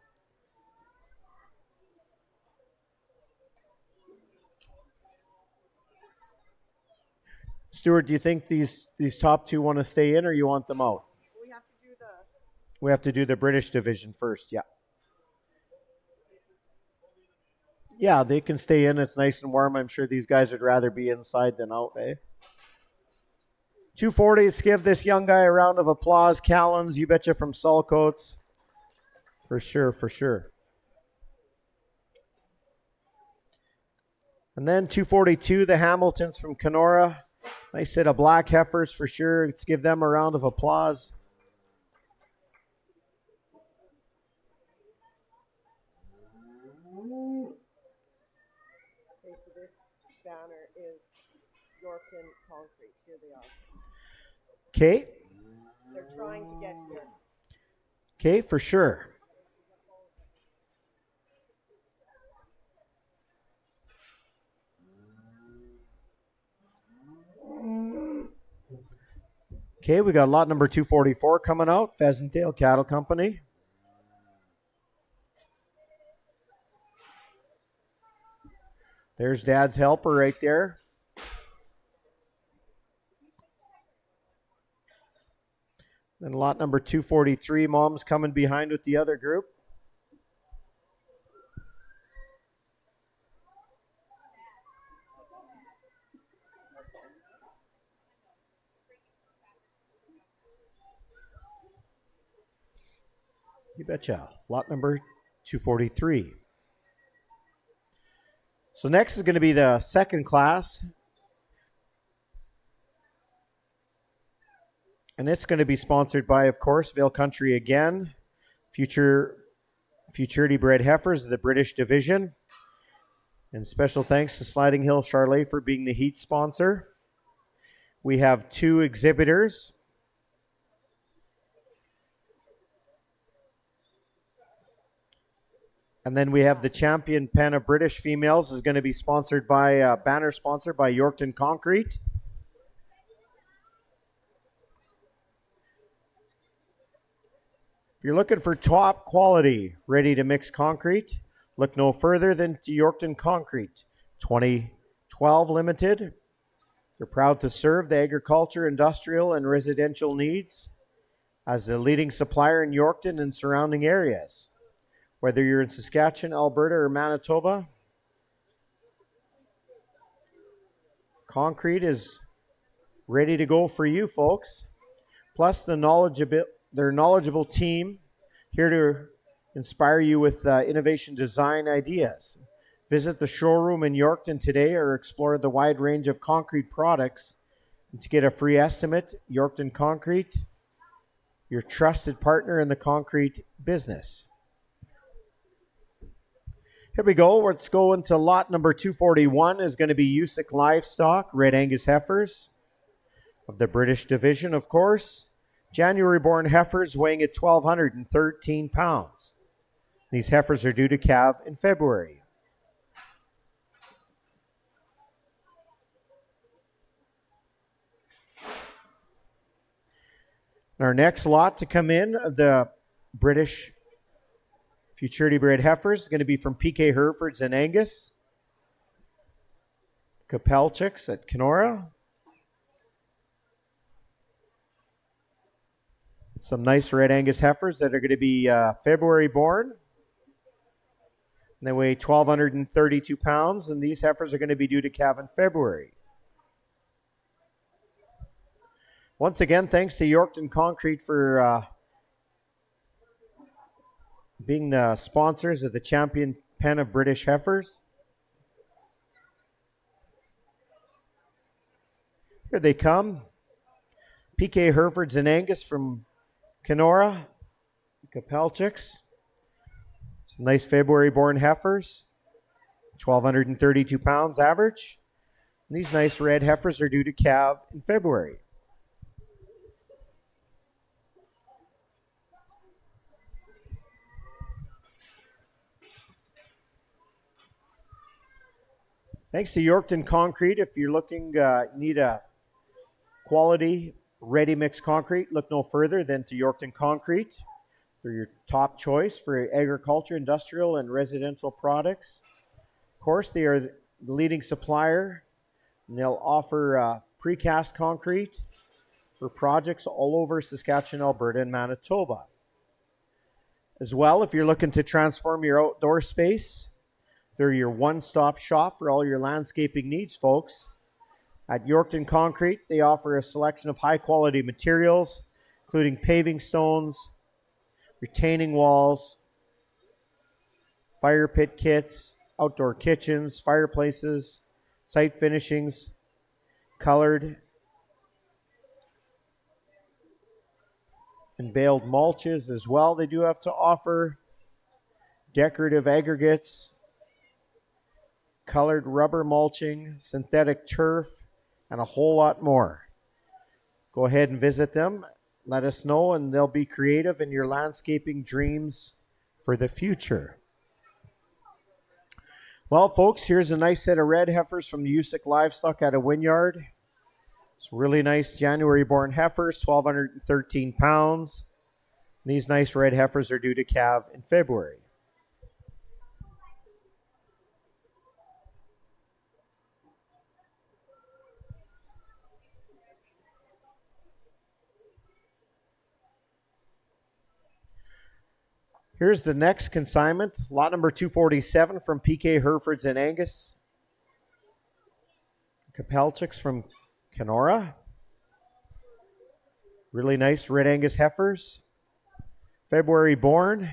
Stuart, do you think these top 2 want to stay in, or you want them out? We have to do the British division first, yeah. Yeah, they can stay in. It's nice and warm. I'm sure these guys would rather be inside than out, eh? 240, let's give this young guy a round of applause. Callens, you betcha, from Saltcoats. For sure, for sure. And then 242, the Hamiltons from Kenora. Nice set of black heifers for sure. Let's give them a round of applause. Okay, so this banner is Yorkton Concrete. Here they are. Okay. They're trying to get here. Okay, for sure. Okay, we got lot number 244 coming out, Pheasantdale Cattle Company. There's Dad's helper right there. Then lot number 243, Mom's coming behind with the other group. You betcha. Lot number 243. So next is going to be the second class. And it's going to be sponsored by, of course, Vale Country again. Futurity Bred Heifers of the British Division. And special thanks to Sliding Hill Charlet for being the heat sponsor. We have 2 exhibitors. And then we have the champion pen of British females is going to be sponsored by, banner sponsored by Yorkton Concrete. If you're looking for top quality, ready to mix concrete, look no further than to Yorkton Concrete. 2012 Limited. They're proud to serve the agriculture, industrial, and residential needs as the leading supplier in Yorkton and surrounding areas. Whether you're in Saskatchewan, Alberta, or Manitoba, concrete is ready to go for you folks. Plus their knowledgeable team here to inspire you with innovation design ideas. Visit the showroom in Yorkton today or explore the wide range of concrete products To get a free estimate, Yorkton Concrete, your trusted partner in the concrete business. Here we go. Let's go into lot number 241 is going to be Usick Livestock, Red Angus heifers of the British division, of course. January-born heifers weighing at 1,213 pounds. These heifers are due to calve in February. Our next lot to come in of the British futurity bred heifers is going to be from PK Herefords and Angus. Capelchicks at Kenora. Some nice Red Angus heifers that are going to be February born. And they weigh 1,232 pounds, and these heifers are going to be due to calve in February. Once again, thanks to Yorkton Concrete for being the sponsors of the Champion Pen of British Heifers. Here they come. PK Herefords and Angus from Kenora. Capelchicks. Some nice February-born heifers. 1,232 pounds average. And these nice red heifers are due to calve in February. Thanks to Yorkton Concrete. If you're looking, need a quality ready-mix concrete, look no further than to Yorkton Concrete. They're your top choice for agriculture, industrial, and residential products. Of course, they are the leading supplier, and they'll offer precast concrete for projects all over Saskatchewan, Alberta, and Manitoba. As well, if you're looking to transform your outdoor space, they're your one-stop shop for all your landscaping needs, folks. At Yorkton Concrete, they offer a selection of high-quality materials, including paving stones, retaining walls, fire pit kits, outdoor kitchens, fireplaces, site finishings, colored and baled mulches as well. They do have to offer decorative aggregates, colored rubber mulching, synthetic turf, and a whole lot more. Go ahead and visit them. Let us know, and they'll be creative in your landscaping dreams for the future. Well, folks, here's a nice set of red heifers from the Usick Livestock out of Wynyard. It's really nice January-born heifers, 1,213 pounds. These nice red heifers are due to calve in February. Here's the next consignment, lot number 247 from PK Herefords and Angus. Capelchicks from Kenora. Really nice Red Angus heifers. February born,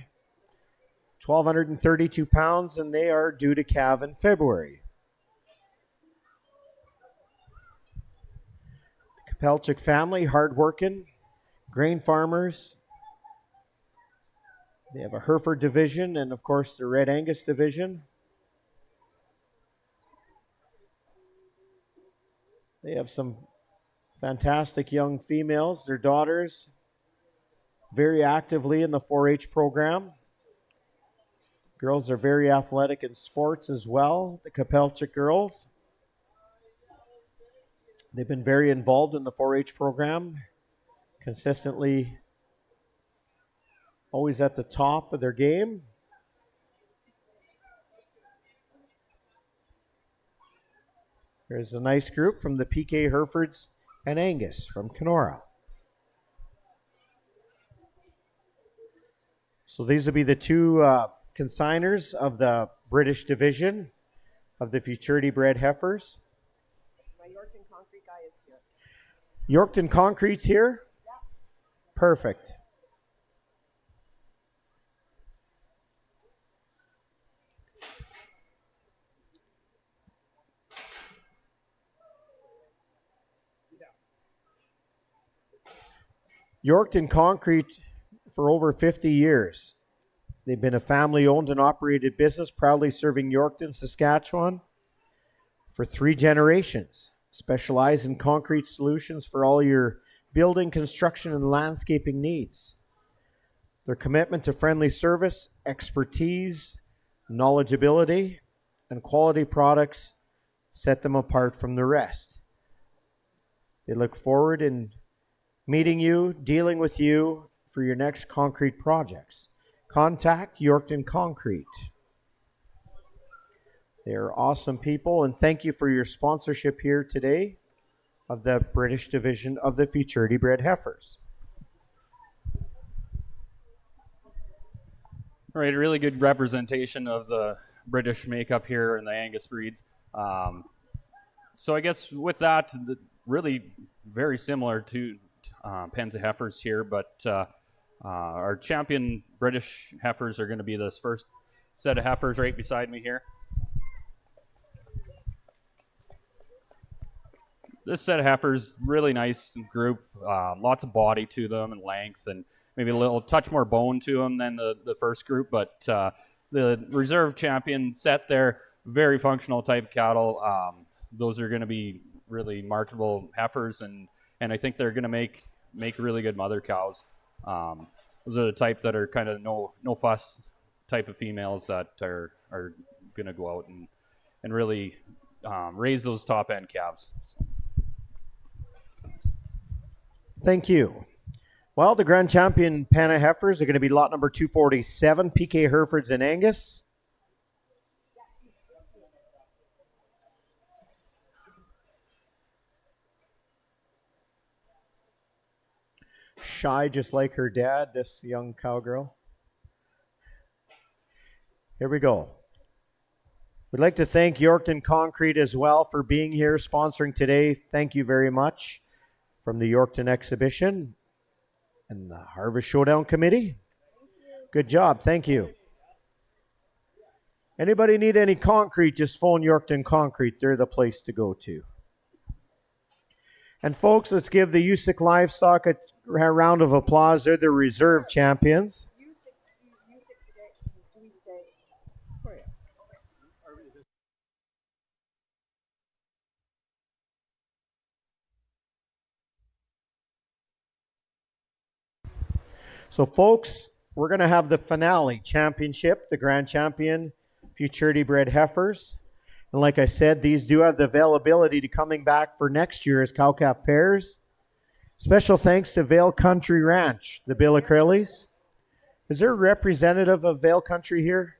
1,232 pounds, and they are due to calve in February. The Capelchick family, hardworking, grain farmers. They have a Hereford division and, of course, the Red Angus division. They have some fantastic young females, their daughters, very actively in the 4-H program. Girls are very athletic in sports as well, the Capelchick girls. They've been very involved in the 4-H program, consistently always at the top of their game. There's a nice group from the PK Herefords and Angus from Kenora. So these will be the two consigners of the British division of the futurity bred heifers. My Yorkton Concrete guy is here. Yorkton Concrete's here? Yeah. Perfect. Yorkton Concrete for over 50 years. They've been a family-owned and operated business, proudly serving Yorkton, Saskatchewan for 3 generations. Specialize in concrete solutions for all your building, construction, and landscaping needs. Their commitment to friendly service, expertise, knowledgeability, and quality products set them apart from the rest. They look forward in meeting you, dealing with you for your next concrete projects. Contact Yorkton Concrete. They are awesome people, and thank you for your sponsorship here today of the British division of the Futurity Bred Heifers. All right, a really good representation of the British makeup here in the Angus breeds. So I guess with that, really very similar to pens of heifers here, but our champion British heifers are going to be this first set of heifers right beside me here. This set of heifers, really nice group, lots of body to them and length, and maybe a little touch more bone to them than the first group, but the reserve champion set there, very functional type cattle. Those are going to be really marketable heifers, and I think they're going to make really good mother cows. Those are the type that are kind of no fuss type of females that are going to go out and really raise those top end calves. So. Thank you. Well, the Grand Champion Pana Heifers are going to be lot number 247, PK Herefords and Angus. Shy just like her dad, this young cowgirl. Here we go. We'd like to thank Yorkton Concrete as well for being here, sponsoring today. Thank you very much from the Yorkton exhibition and the Harvest Showdown Committee. Good job. Thank you. Anybody need any concrete, just phone Yorkton Concrete. They're the place to go to. And folks, let's give the USIC Livestock a round of applause. They're the reserve champions. So folks, we're going to have the finale championship, the Grand Champion Futurity Bred Heifers. And like I said, these do have the availability to coming back for next year as cow-calf pairs. Special thanks to Vale Country Ranch, the Bill Acryles. Is there a representative of Vale Country here?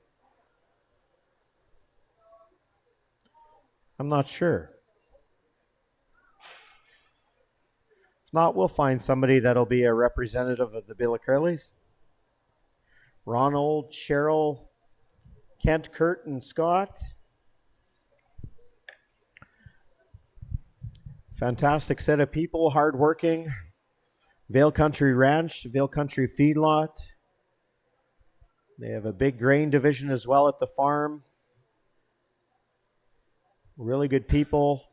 I'm not sure. If not, we'll find somebody that'll be a representative of the Bill Acryles. Ronald, Cheryl, Kent, Kurt, and Scott. Fantastic set of people, hardworking. Vale Country Ranch, Vale Country Feedlot. They have a big grain division as well at the farm. Really good people.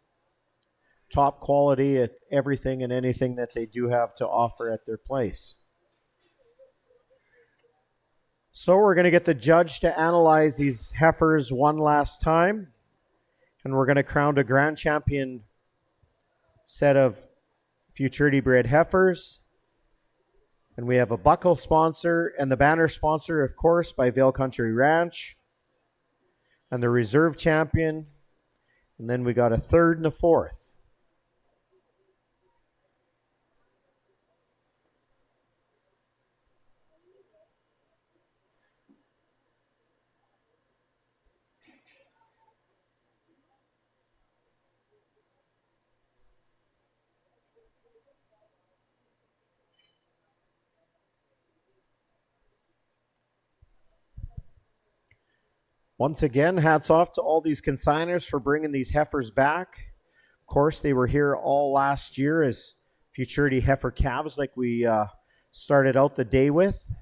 Top quality at everything and anything that they do have to offer at their place. So we're going to get the judge to analyze these heifers one last time. And we're going to crown a Grand Champion set of Futurity Bred heifers. And we have a buckle sponsor and the banner sponsor, of course, by Vale Country Ranch. And the reserve champion. And then we got a third and a fourth. Once again, hats off to all these consigners for bringing these heifers back. Of course, they were here all last year as Futurity heifer calves like we started out the day with.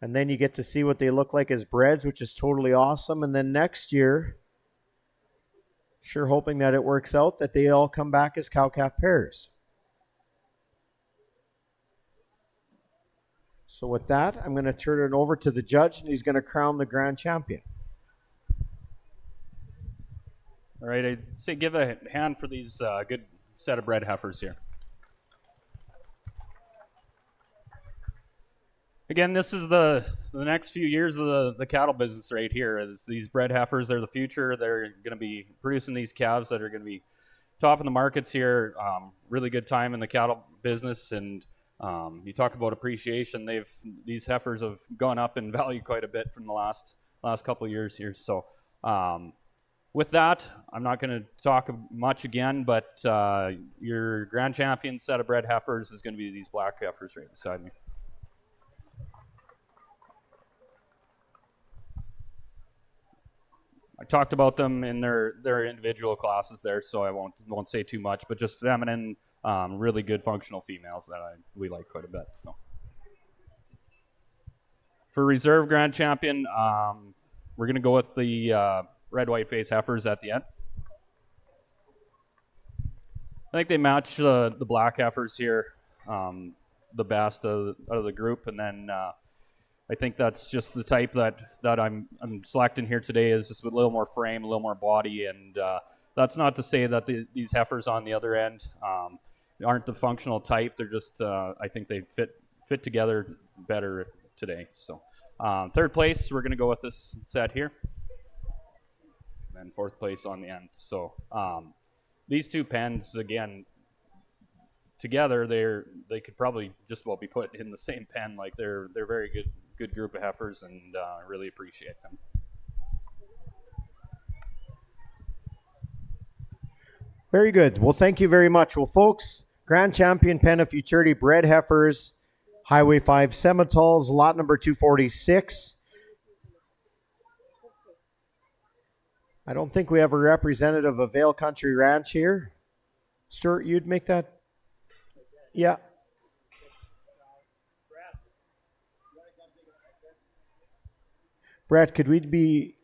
And then you get to see what they look like as breds, which is totally awesome. And then next year, sure hoping that it works out, that they all come back as cow-calf pairs. So with that, I'm going to turn it over to the judge, and he's going to crown the grand champion. All right, I'd say give a hand for these good set of bred heifers here. Again, this is the next few years of the cattle business right here. As these bred heifers are the future. They're going to be producing these calves that are going to be top in the markets here. Really good time in the cattle business, and you talk about appreciation. These heifers have gone up in value quite a bit from the last couple of years here. So with that, I'm not going to talk much again, but your grand champion set of bred heifers is going to be these black heifers right beside me. I talked about them in their individual classes there, so I won't say too much, but just feminine, really good functional females that we like quite a bit. So for reserve grand champion, we're going to go with the red white face heifers at the end. I think they match the black heifers here the best out of the group, and then I think that's just the type that I'm selecting here today is just with a little more frame, a little more body, and that's not to say that these heifers on the other end aren't the functional type. They're just I think they fit together better today. So third place, we're going to go with this set here, and then fourth place on the end. So these two pens again together, they could probably just about be put in the same pen. Like they're very good group of heifers, and really appreciate them. Very good. Well, thank you very much. Well, folks, grand champion pen of futurity bred heifers, Highway 5 Semitoles, lot number 246. I don't think we have a representative of Vale Country Ranch here. Stuart, you'd make that? Yeah. Brett, could we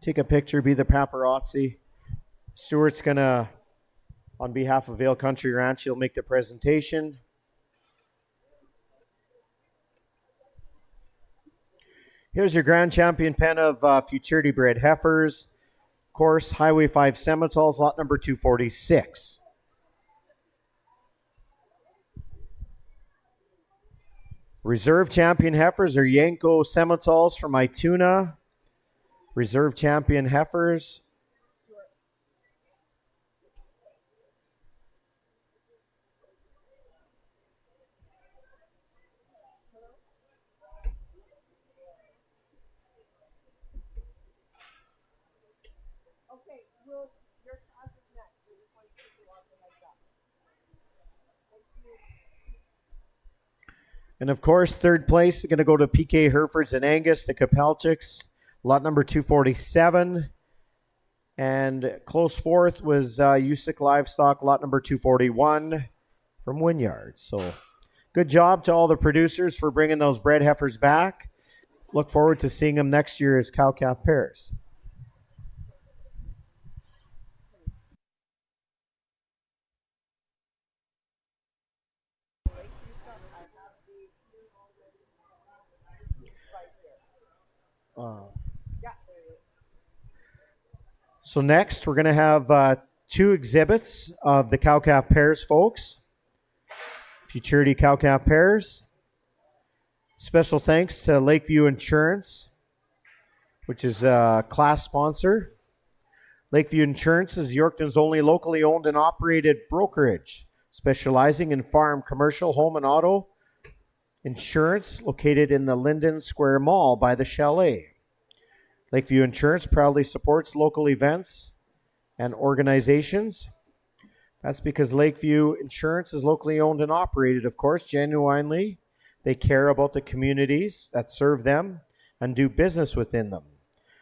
take a picture, be the paparazzi? Stuart's going to, on behalf of Vale Country Ranch, he'll make the presentation. Here's your grand champion pen of futurity bred heifers. Course, Highway 5 Semitoles, lot number 246. Reserve champion heifers are Yanko Semitoles from Ituna. Reserve champion heifers. Okay, your class is next. We just want to keep you on the heads up. Thank you. And of course, third place is going to go to PK Herefords and Angus, the Kapelchiks, lot number 247. And close fourth was Usick Livestock, lot number 241 from Wynyard. So good job to all the producers for bringing those bred heifers back. Look forward to seeing them next year as cow-calf pairs. So next, we're going to have two exhibits of the cow-calf pairs, folks. Futurity cow-calf pairs. Special thanks to Lakeview Insurance, which is a class sponsor. Lakeview Insurance is Yorkton's only locally owned and operated brokerage, specializing in farm, commercial, home, and auto insurance, located in the Linden Square Mall by the Chalet. Lakeview Insurance proudly supports local events and organizations. That's because Lakeview Insurance is locally owned and operated, of course, genuinely. They care about the communities that serve them and do business within them.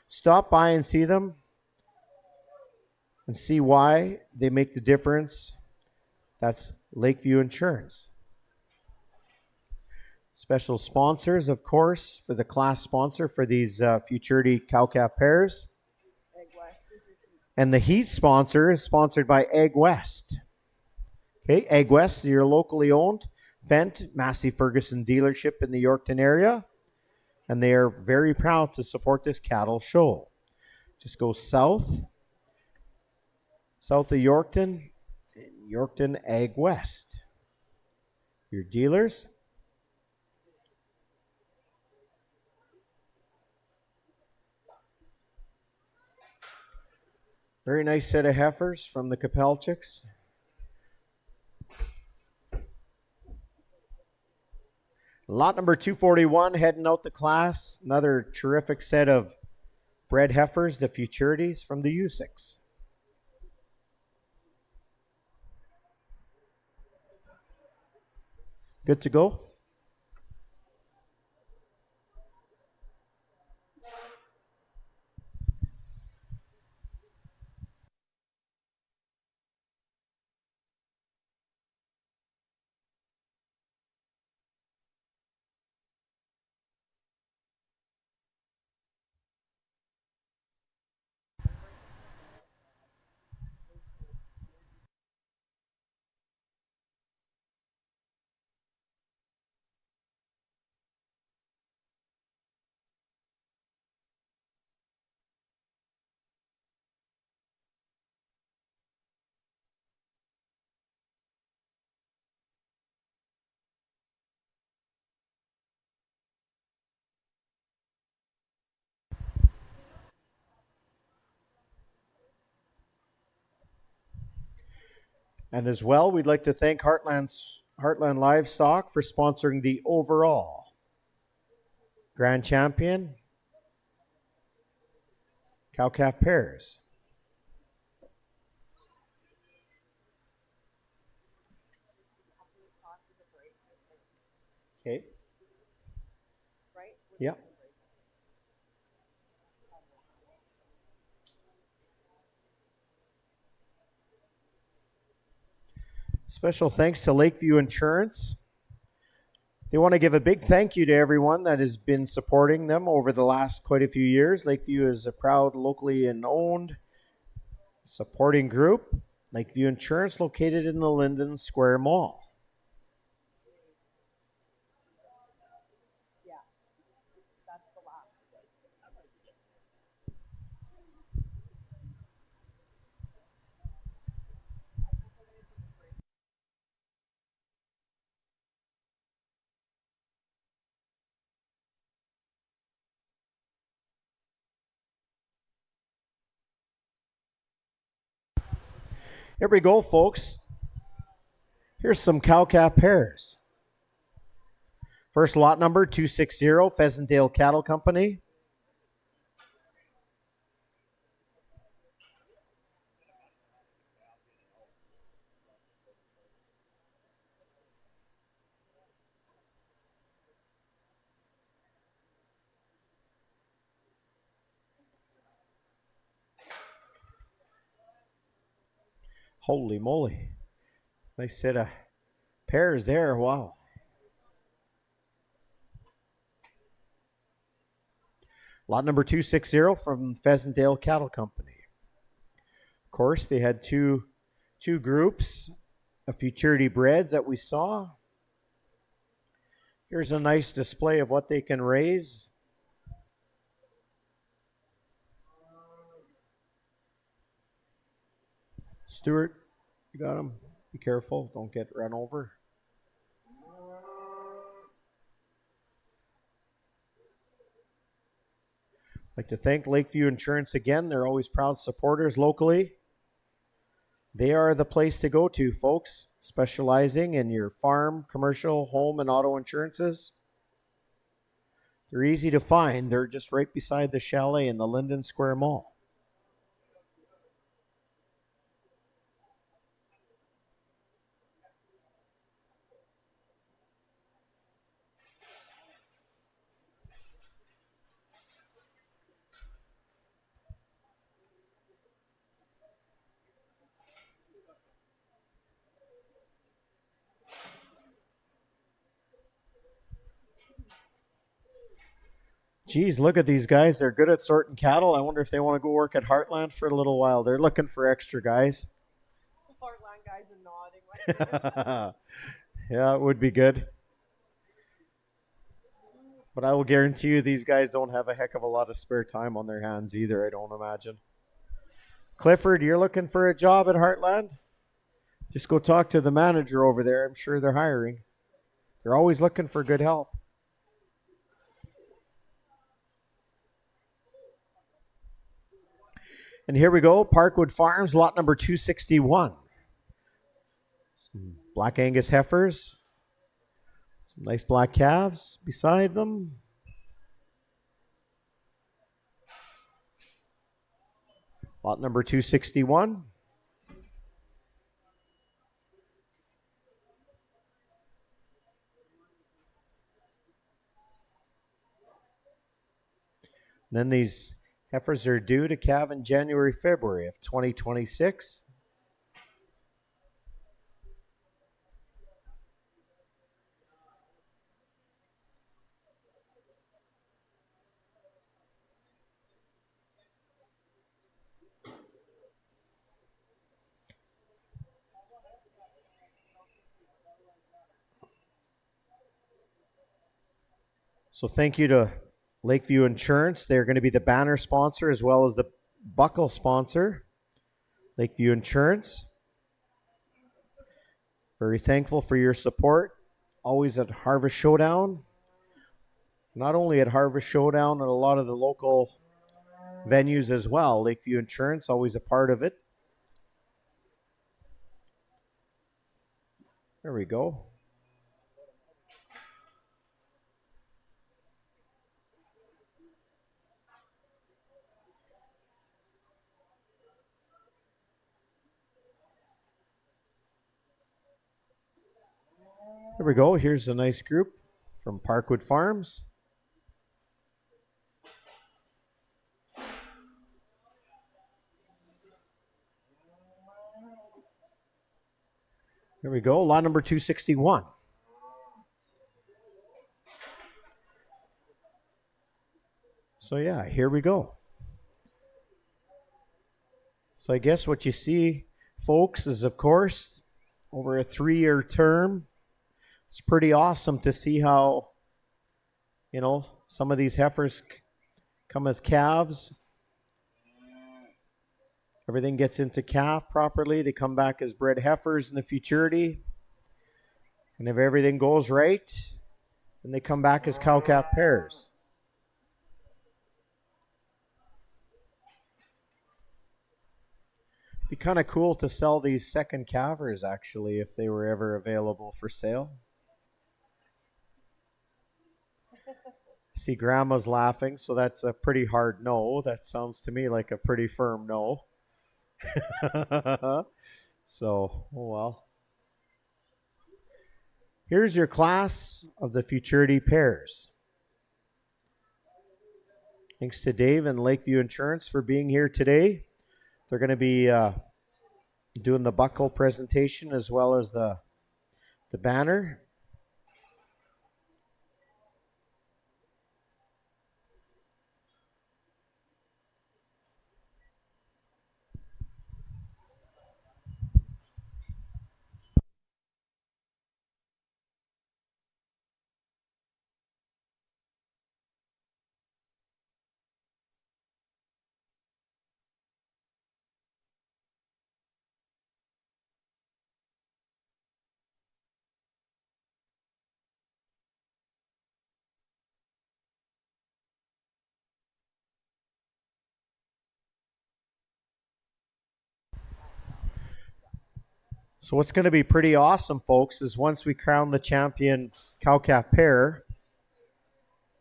Stop by and see them and see why they make the difference. That's Lakeview Insurance. Special sponsors, of course, for the class sponsor for these futurity cow-calf pairs. And the heat sponsor is sponsored by Egg West. Okay, Egg West, you're locally owned Fent, Massey Ferguson dealership in the Yorkton area, and they are very proud to support this cattle show. Just go south of Yorkton, Yorkton Ag West. Your dealers. Very nice set of heifers from the Kapelchiks. Lot number 241 heading out the class. Another terrific set of bred heifers, the Futurities from the U6. Good to go? And as well, we'd like to thank Heartland Livestock for sponsoring the overall Grand Champion cow-calf pairs. Okay. Right? Yeah. Special thanks to Lakeview Insurance. They want to give a big thank you to everyone that has been supporting them over the last quite a few years. Lakeview is a proud locally and owned supporting group. Lakeview Insurance, located in the Linden Square Mall. Yeah. That's the last. Here we go, folks. Here's some cow-calf pairs. First lot number 260, Pheasantdale Cattle Company. Holy moly. Nice set of pairs there. Wow. Lot number 260 from Pheasantdale Cattle Company. Of course, they had two groups of futurity breds that we saw. Here's a nice display of what they can raise. Stuart, you got him. Be careful. Don't get run over. I'd like to thank Lakeview Insurance again. They're always proud supporters locally. They are the place to go to, folks, specializing in your farm, commercial, home, and auto insurances. They're easy to find. They're just right beside the chalet in the Linden Square Mall. Geez, look at these guys. They're good at sorting cattle. I wonder if they want to go work at Heartland for a little while. They're looking for extra guys. The Heartland guys are nodding. Like Yeah, it would be good. But I will guarantee you these guys don't have a heck of a lot of spare time on their hands either, I don't imagine. Clifford, you're looking for a job at Heartland? Just go talk to the manager over there. I'm sure they're hiring. They're always looking for good help. And here we go, Parkwood Farms, lot number 261. Some Black Angus heifers. Some nice black calves beside them. Lot number 261. And then these heifers are due to calve in January, February of 2026. So thank you to Lakeview Insurance. They're going to be the banner sponsor as well as the buckle sponsor. Lakeview Insurance. Very thankful for your support. Always at Harvest Showdown. Not only at Harvest Showdown, at a lot of the local venues as well. Lakeview Insurance, always a part of it. There we go. There we go. Here's a nice group from Parkwood Farms. Here we go. Lot number 261. So yeah, here we go. So I guess what you see, folks, is of course over a 3-year term. It's pretty awesome to see how, some of these heifers come as calves. Everything gets into calf properly. They come back as bred heifers in the futurity. And if everything goes right, then they come back as cow-calf pairs. Be kind of cool to sell these second calvers, actually, if they were ever available for sale. See, Grandma's laughing, so that's a pretty hard no. That sounds to me like a pretty firm no. So, oh well. Here's your class of the futurity pairs. Thanks to Dave and Lakeview Insurance for being here today. They're going to be doing the buckle presentation as well as the banner. So what's going to be pretty awesome, folks, is once we crown the champion cow-calf pair,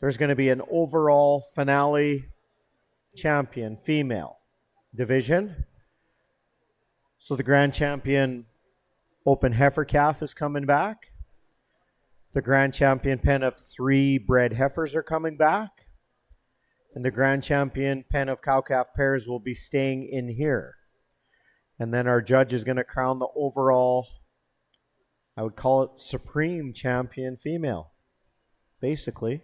there's going to be an overall finale champion female division. So the grand champion open heifer calf is coming back. The grand champion pen of 3 bred heifers are coming back. And the grand champion pen of cow-calf pairs will be staying in here. And then our judge is going to crown the overall, I would call it supreme champion female, basically.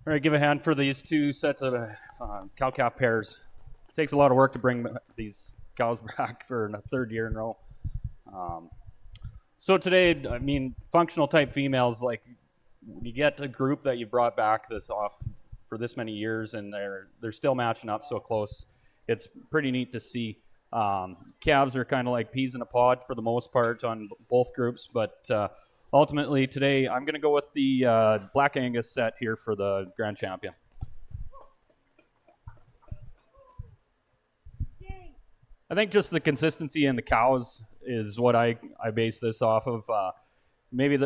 All right, give a hand for these two sets of cow-calf pairs. It takes a lot of work to bring these cows back for a third year in a row. So today, I mean, functional type females, like when you get a group that you brought back this off for this many years and they're still matching up so close, it's pretty neat to see. Calves are kind of like peas in a pod for the most part on both groups, but ultimately today I'm going to go with the Black Angus set here for the Grand Champion. I think just the consistency in the cows is what I base this off of. Maybe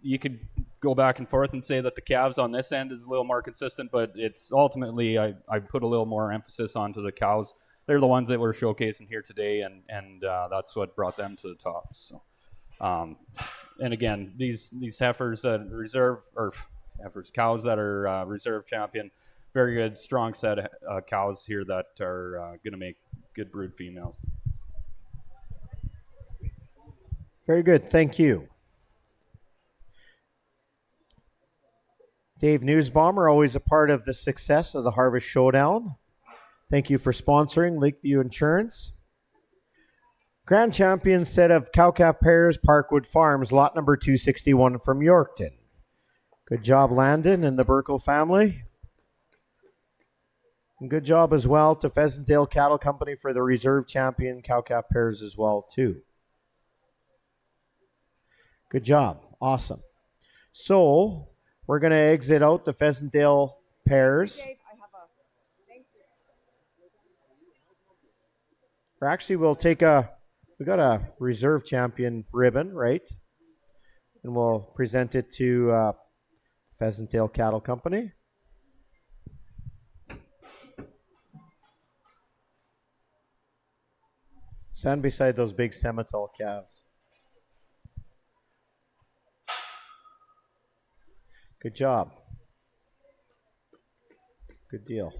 you could go back and forth and say that the calves on this end is a little more consistent, but it's ultimately I put a little more emphasis onto the cows. They're the ones that we're showcasing here today, and that's what brought them to the top. So, and again, these heifers that cows that are reserve champion, very good, strong set of cows here that are going to make good brood females. Very good. Thank you. Dave Newsbomber, always a part of the success of the Harvest Showdown. Thank you for sponsoring Lakeview Insurance. Grand Champion set of cow-calf pairs, Parkwood Farms, lot number 261 from Yorkton. Good job, Landon and the Burkle family. And good job as well to Pheasantdale Cattle Company for the reserve champion cow-calf pairs as well, too. Good job. Awesome. So, we're going to exit out the Pheasantdale pairs. Dave, I have a thank you. Or actually, we got a reserve champion ribbon, right? And we'll present it to Pheasantdale Cattle Company. Stand beside those big Semitol calves. Good job. Good deal.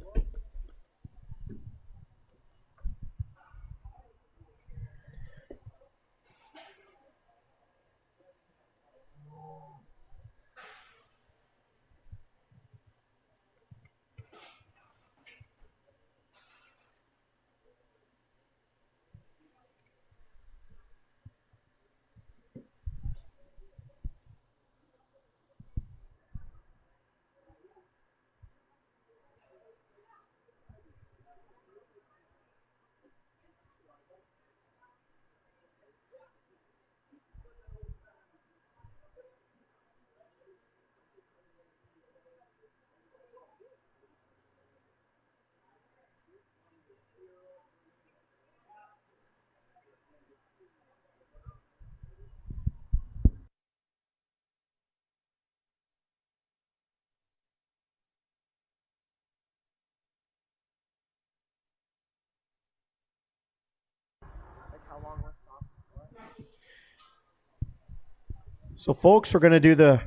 So, folks, we're going to do the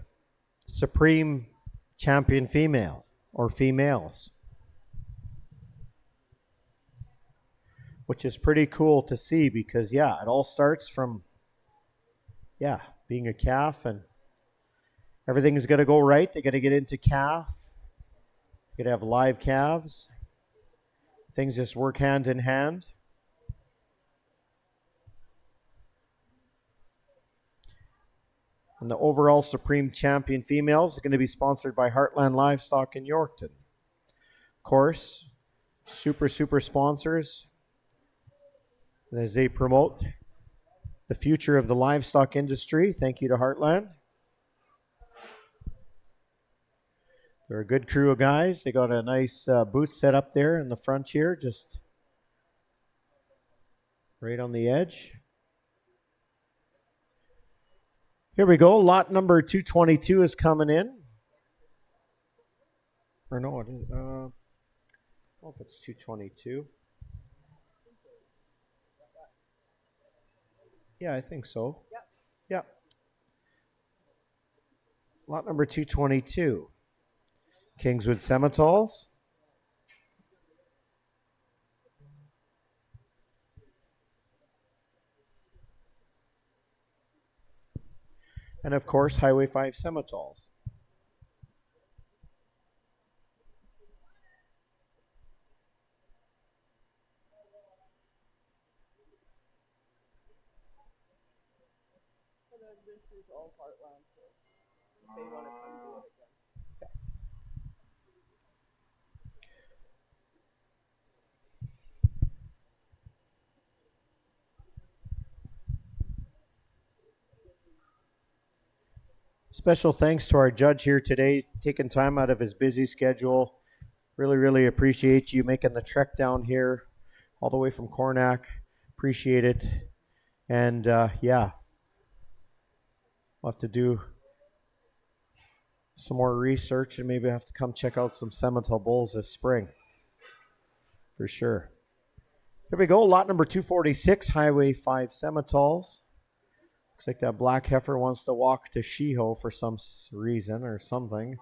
Supreme Champion female or females, which is pretty cool to see because, yeah, it all starts from, being a calf and everything's got to go right. They got to get into calf. They got to have live calves. Things just work hand in hand. And the overall Supreme Champion females are going to be sponsored by Heartland Livestock in Yorkton. Of course, super sponsors as they promote the future of the livestock industry. Thank you to Heartland. They're a good crew of guys. They got a nice booth set up there in the front here, just right on the edge. Here we go. Lot number 222 is coming in. Or no, it is, I don't know if it's 222. Yeah, I think so. Yep. Lot number 222. Kingswood Semitols. And of course, Highway 5 Semitols. This is all Heartland too. If they want to come do it again. Special thanks to our judge here today, taking time out of his busy schedule. Really, really appreciate you making the trek down here all the way from Cornack. Appreciate it. And yeah, we'll have to do some more research and maybe have to come check out some Simmental bulls this spring. For sure. Here we go. Lot number 246, Highway 5 Simmentals. Looks like that black heifer wants to walk to Sheeho for some reason or something.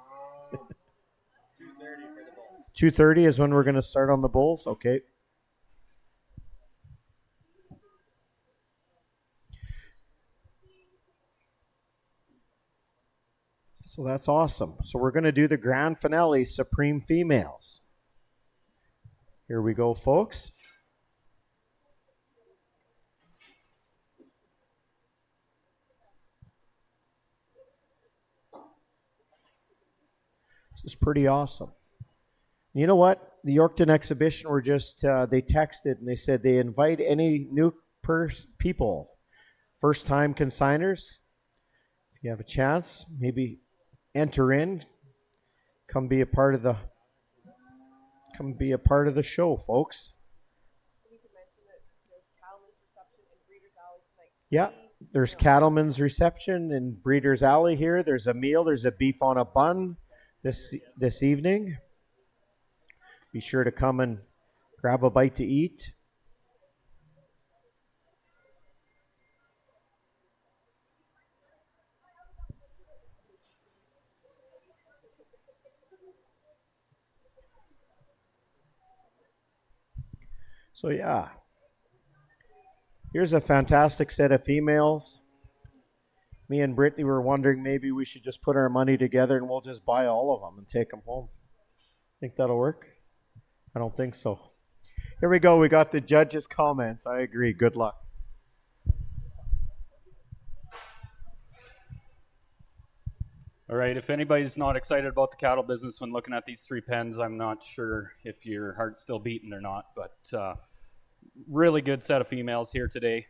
2:30 is when we're going to start on the bulls. Okay. So that's awesome. So we're going to do the grand finale, Supreme Females. Here we go, folks. This is pretty awesome. You know what? The Yorkton exhibition were just, they texted and they said they invite any new people, first-time consigners. If you have a chance, maybe enter in, come be a part of the show, folks. We could mention that there's Cattleman's reception in Breeders' Alley tonight. Yeah, there's Cattleman's reception in Breeders' Alley here. There's a meal. There's a beef on a bun this evening. Be sure to come and grab a bite to eat. So yeah, here's a fantastic set of females. Me and Brittany were wondering maybe we should just put our money together and we'll just buy all of them and take them home. Think that'll work? I don't think so. Here we go. We got the judges' comments. I agree. Good luck. All right, if anybody's not excited about the cattle business when looking at these three pens, I'm not sure if your heart's still beating or not, but really good set of females here today.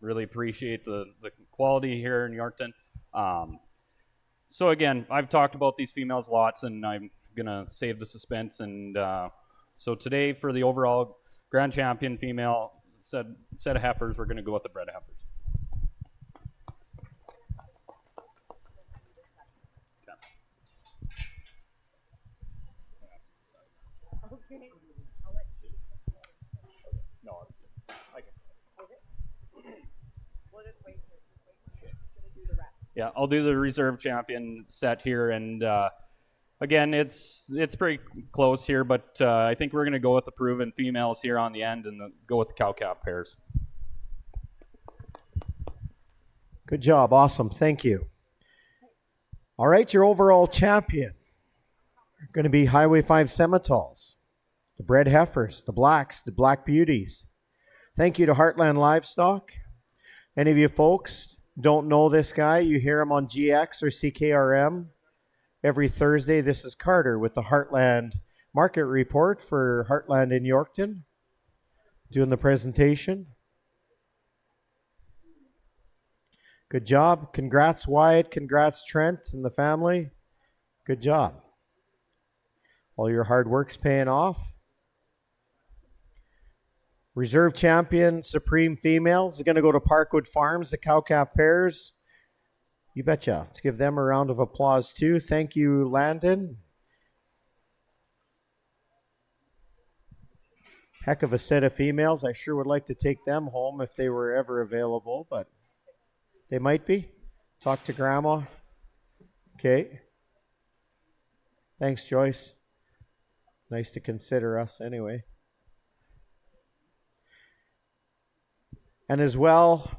Really appreciate the quality here in Yorkton. So again, I've talked about these females lots, and I'm going to save the suspense. And so today for the overall grand champion female set of heifers, we're going to go with the bred heifers. Okay. I'll let you. No, it's good. I can. Okay. We'll just wait here. He's going to do the rest. Yeah, I'll do the reserve champion set here, and again, it's pretty close here, but I think we're going to go with the proven females here on the end and go with the cow-calf pairs. Good job. Awesome. Thank you. All right, your overall champion are going to be Highway 5 Simmentals, the bred heifers, the blacks, the black beauties. Thank you to Heartland Livestock. Any of you folks don't know this guy, you hear him on GX or CKRM every Thursday. This is Carter with the Heartland Market Report for Heartland in Yorkton, doing the presentation. Good job. Congrats, Wyatt. Congrats, Trent and the family. Good job. All your hard work's paying off. Reserve champion, Supreme Females, is going to go to Parkwood Farms, the cow-calf pairs. You betcha. Let's give them a round of applause, too. Thank you, Landon. Heck of a set of females. I sure would like to take them home if they were ever available, but they might be. Talk to Grandma. Okay. Thanks, Joyce. Nice to consider us anyway. And as well,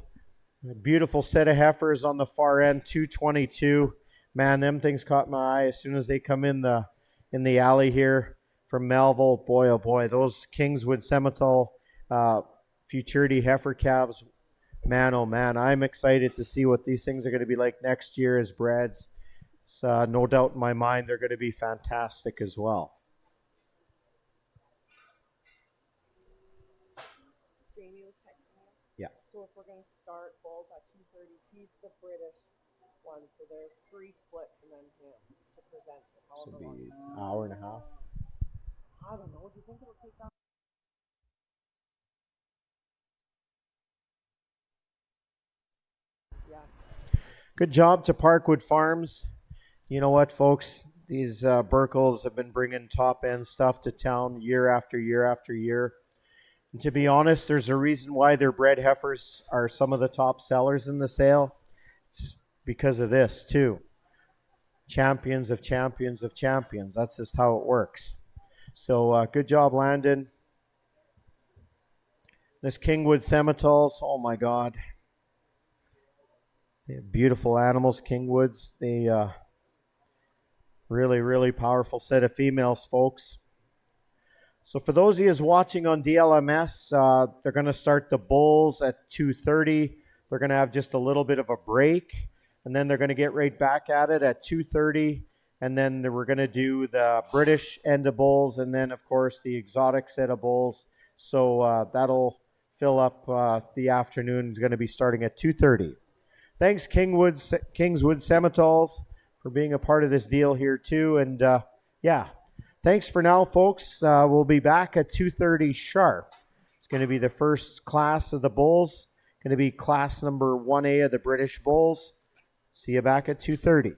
a beautiful set of heifers on the far end, 222. Man, them things caught my eye as soon as they come in the alley here from Melville. Boy, oh boy, those Kingswood Simmental Futurity heifer calves Man, oh man, I'm excited to see what these things are going to be like next year as breds. It's no doubt in my mind they're going to be fantastic as well. Jamie was texting me. Yeah. So if we're gonna start bowls at 2:30, he's the British one. So there's 3 splits and then him to present it. So However it'll long. be an hour and a half. I don't know. Do you think it'll take that? Yeah. Good job to Parkwood Farms. You know what, folks? These Burkles have been bringing top end stuff to town year after year after year. And to be honest, there's a reason why their bred heifers are some of the top sellers in the sale. It's because of this, too. Champions of champions of champions. That's just how it works. So good job, Landon. This Kingwood Semitoles, oh my God. They're beautiful animals, Kingwoods. They really, really powerful set of females, folks. So for those of you watching on DLMS, they're going to start the bulls at 2:30. They're going to have just a little bit of a break, and then they're going to get right back at it at 2:30. And then we're going to do the British end of bulls, and then of course the exotic set of bulls. So that'll fill up the afternoon. It's going to be starting at 2:30. Thanks, Kingswood Semitoles, for being a part of this deal here too. And yeah. Thanks for now, folks. We'll be back at 2:30 sharp. It's going to be the first class of the bulls. Going to be class number 1A of the British bulls. See you back at 2:30.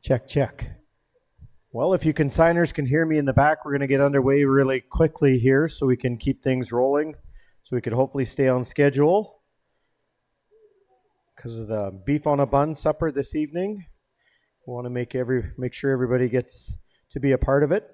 Check, check. Well, if you consigners can hear me in the back, we're going to get underway really quickly here so we can keep things rolling, so we can hopefully stay on schedule. Because of the beef on a bun supper this evening, we want to make sure everybody gets to be a part of it.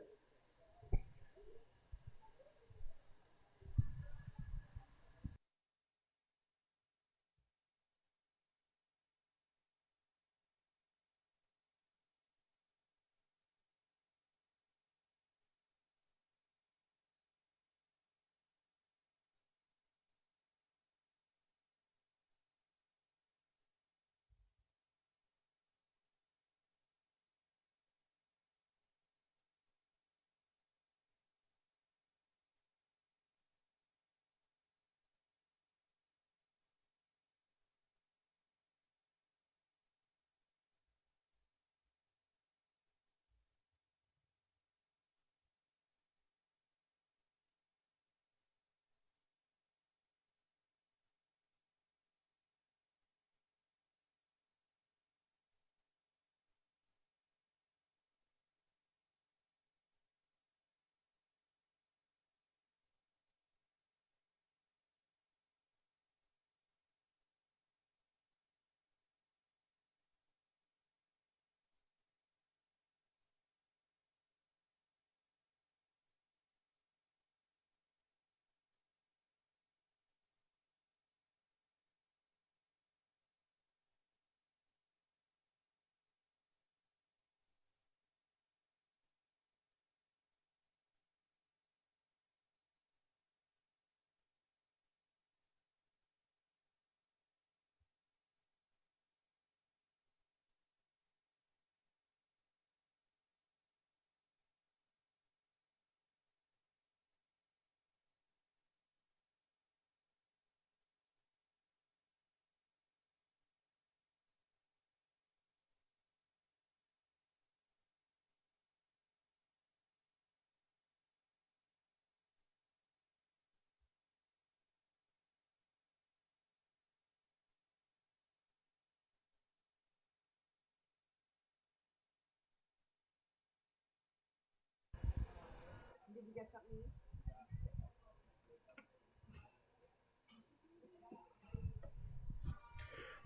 Did you get something?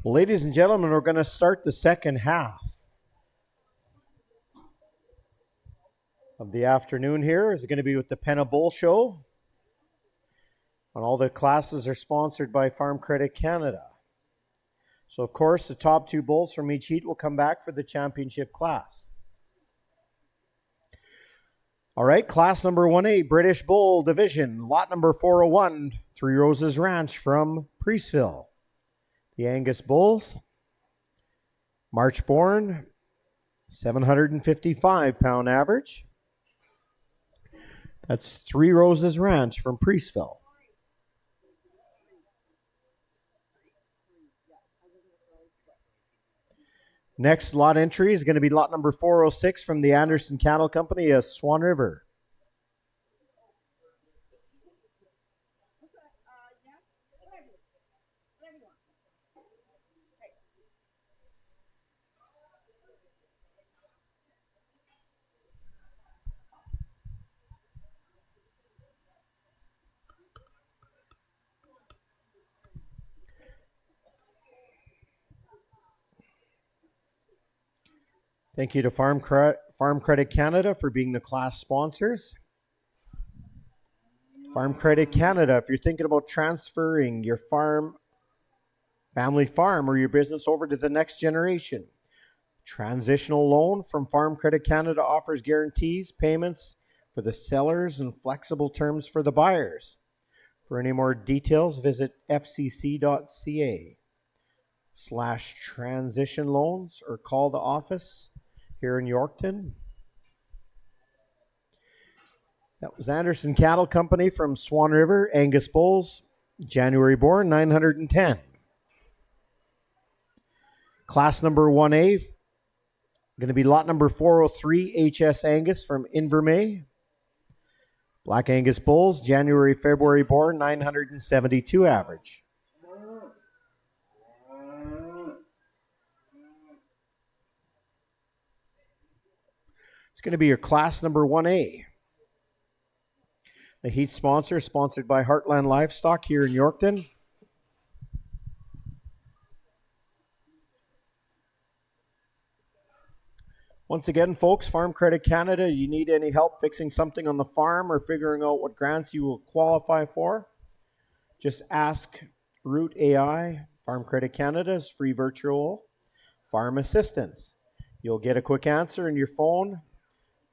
Well, ladies and gentlemen, we're going to start the second half of the afternoon here. Is going to be with the Penna Bull Show. And all the classes are sponsored by Farm Credit Canada. So, of course, the top two bulls from each heat will come back for the championship class. All right, class number 1A, British Bull Division, lot number 401, Three Roses Ranch from Priestville. The Angus Bulls, March born, 755-pound average. That's Three Roses Ranch from Priestville. Next lot entry is going to be lot number 406 from the Anderson Cattle Company of Swan River. Thank you to Farm Credit Canada for being the class sponsors. Farm Credit Canada, if you're thinking about transferring your family farm or your business over to the next generation, transitional loan from Farm Credit Canada offers guarantees, payments for the sellers, and flexible terms for the buyers. For any more details, visit fcc.ca/transition loans or call the office here in Yorkton. That was Anderson Cattle Company from Swan River, Angus Bulls, January born, 910. Class number 1A, going to be lot number 403, HS Angus from Invermay. Black Angus Bulls, January, February born, 972 average. It's going to be your class number 1A. The heat sponsor is sponsored by Heartland Livestock here in Yorkton. Once again, folks, Farm Credit Canada, you need any help fixing something on the farm or figuring out what grants you will qualify for, just ask Root AI, Farm Credit Canada's free virtual farm assistance. You'll get a quick answer in your phone.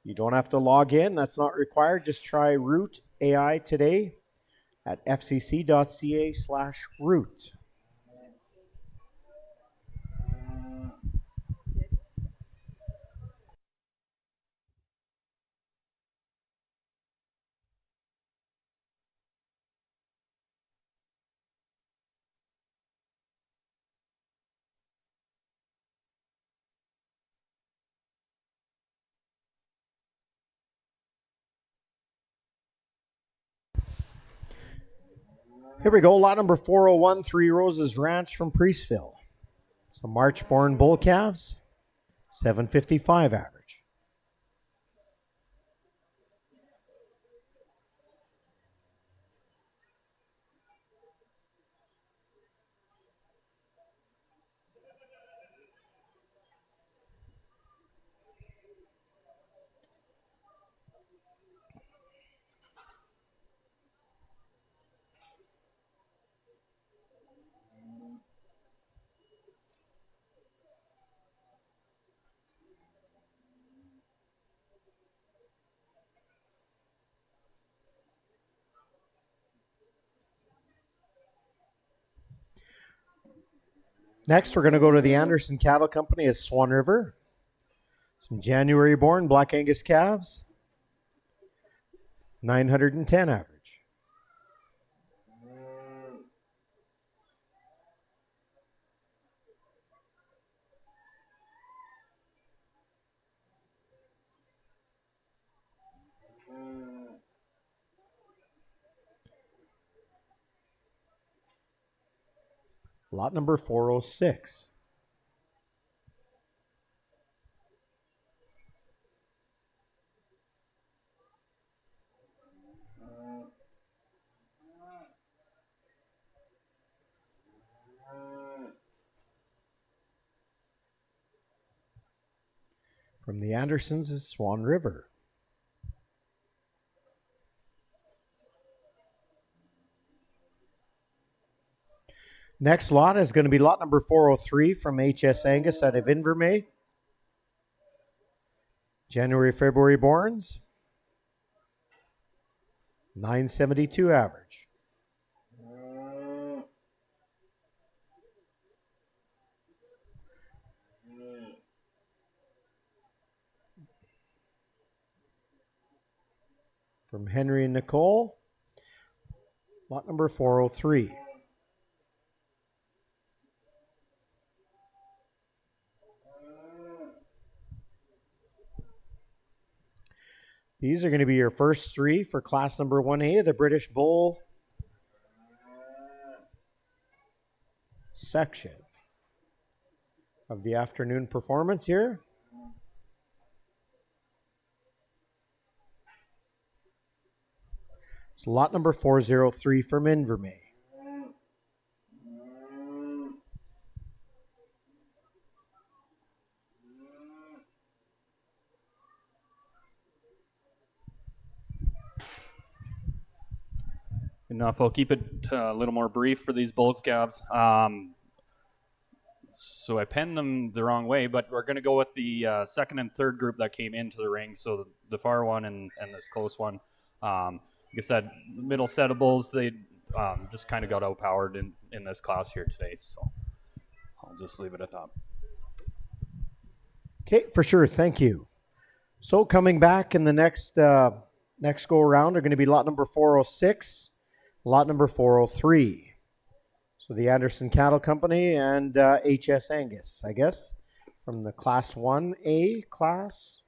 You don't have to log in. That's not required. Just try Root AI today at fcc.ca/root. Here we go. Lot number 401, Three Roses Ranch from Priestville. Some March-born bull calves, 755 average. Next, we're going to go to the Anderson Cattle Company at Swan River. Some January-born Black Angus calves, 910 average. Lot number 406. From the Andersons at Swan River. Next lot is going to be lot number 403 from HS Angus out of Invermay. January, February borns, 972 average. From Henry and Nicole, lot number 403. These are going to be your first three for class number 1A, the British Bull section of the afternoon performance here. It's lot number 403 from Invermay. Enough. I'll keep it a little more brief for these bull calves. So I penned them the wrong way, but we're going to go with the second and third group that came into the ring. So the far one and this close one. Like I said, middle set of bulls, they just kind of got outpowered in this class here today. So I'll just leave it at that. Okay, for sure. Thank you. So coming back in the next go around are going to be lot number 406, lot number 403. So the Anderson Cattle Company and HS Angus, I guess, from the Class 1A class.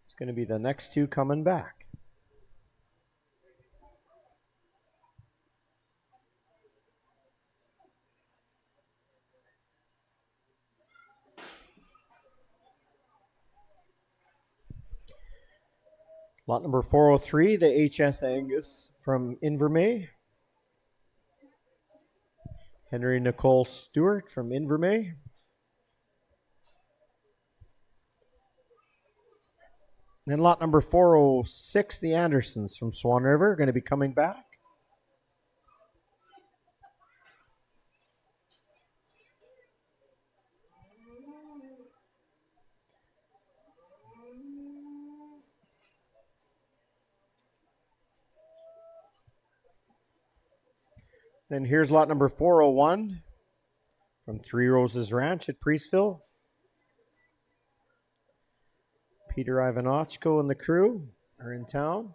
It's going to be the next two coming back. Lot number 403, the HS Angus from Invermay. Henry Nicole Stewart from Invermay. And lot number 406, the Andersons from Swan River, going to be coming back. Then here's lot number 401 from Three Roses Ranch at Priestville. Peter Ivanochko and the crew are in town.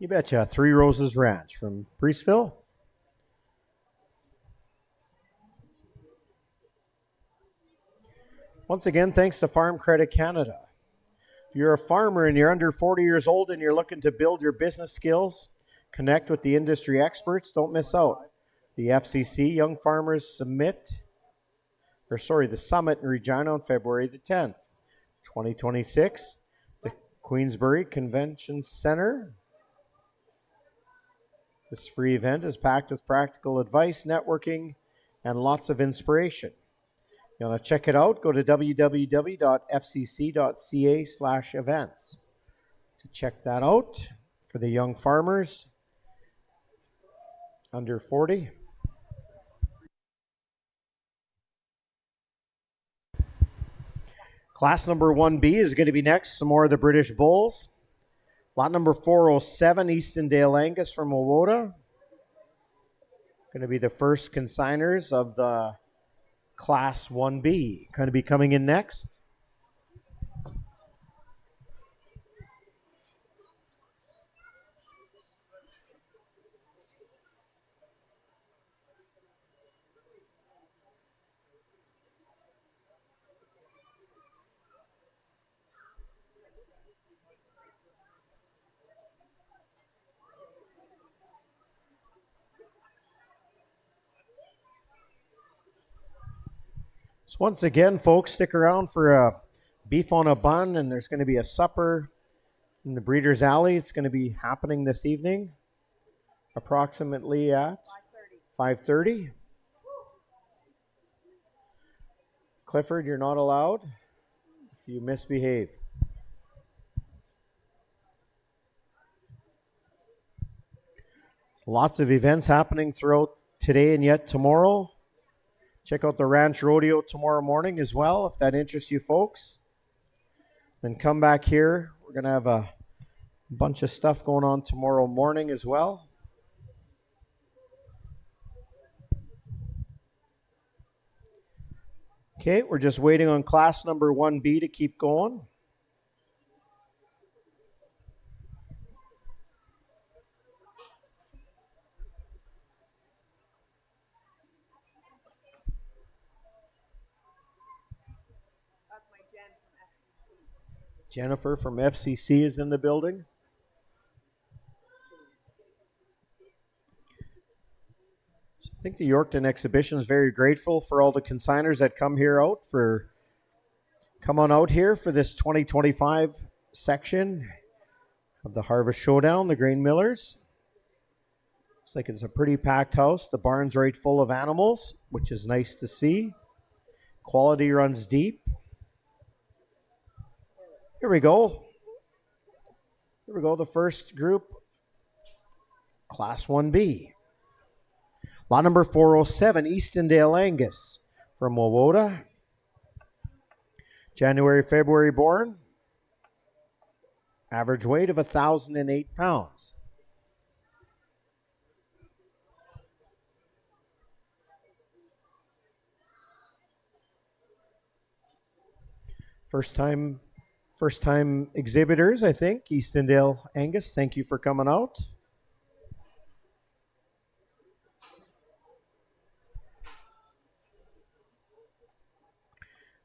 You betcha. Three Roses Ranch from Priestville. Once again, thanks to Farm Credit Canada. If you're a farmer and you're under 40 years old and you're looking to build your business skills, connect with the industry experts, don't miss out. The FCC Young Farmers Summit in Regina on February the 10th, 2026. The Queensbury Convention Center. This free event is packed with practical advice, networking, and lots of inspiration. You want to check it out? Go to www.fcc.ca/events to check that out for the young farmers under 40. Class number 1B is going to be next. Some more of the British Bulls. Lot number 407, Eastondale Angus from Owota. Going to be the first consigners of the Class 1B. Going to be coming in next. So once again, folks, stick around for a beef on a bun, and there's going to be a supper in the Breeders' Alley. It's going to be happening this evening, approximately at 5:30. Clifford, you're not allowed if you misbehave. Lots of events happening throughout today and yet tomorrow. Check out the Ranch Rodeo tomorrow morning as well, if that interests you folks. Then come back here. We're going to have a bunch of stuff going on tomorrow morning as well. Okay, we're just waiting on class number 1B to keep going. Jennifer from FCC is in the building. I think the Yorkton exhibition is very grateful for all the consigners that come on out here for this 2025 section of the Harvest Showdown, the Grain Millers. Looks like it's a pretty packed house. The barn's right full of animals, which is nice to see. Quality runs deep. Here we go. The first group, Class 1B. Lot number 407, Eastondale Angus from Owota. January, February born. Average weight of 1,008 pounds. First time First time exhibitors, I think. Eastondale Angus, thank you for coming out.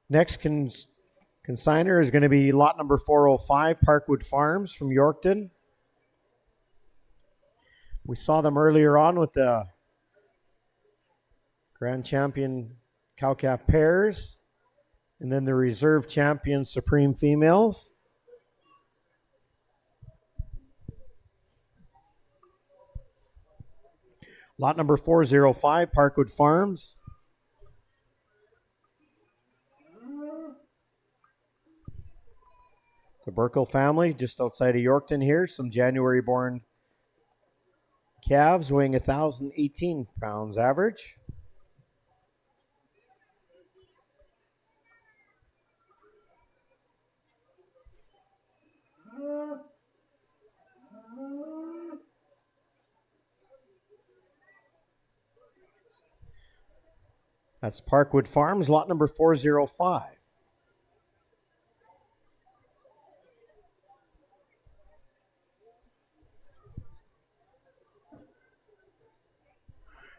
Next consigner is going to be lot number 405, Parkwood Farms from Yorkton. We saw them earlier on with the Grand Champion cow-calf pairs, and then the Reserve Champion Supreme females. Lot number 405, Parkwood Farms. The Burkle family, just outside of Yorkton here. Some January-born calves weighing 1,018 pounds average. That's Parkwood Farms, lot number 405.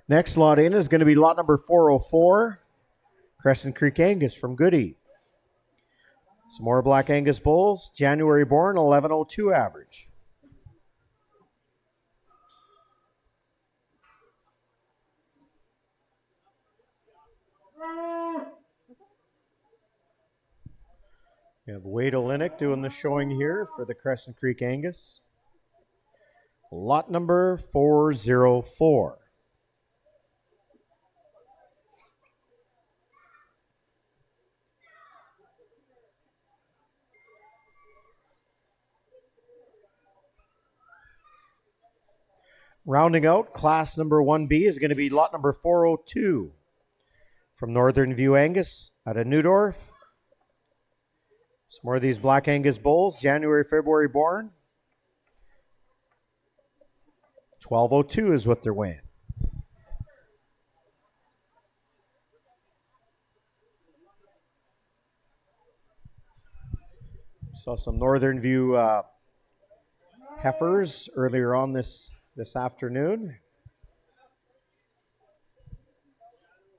Next lot in is going to be lot number 404, Crescent Creek Angus from Goody. Some more Black Angus bulls, January born, 1102 average. We have Wade Olenek doing the showing here for the Crescent Creek Angus. Lot number 404. Rounding out, class number 1B is going to be lot number 402 from Northern View Angus out of Neudorf. Some more of these Black Angus bulls, January, February born. 1202 is what they're weighing. Saw some Northern View heifers earlier on this afternoon.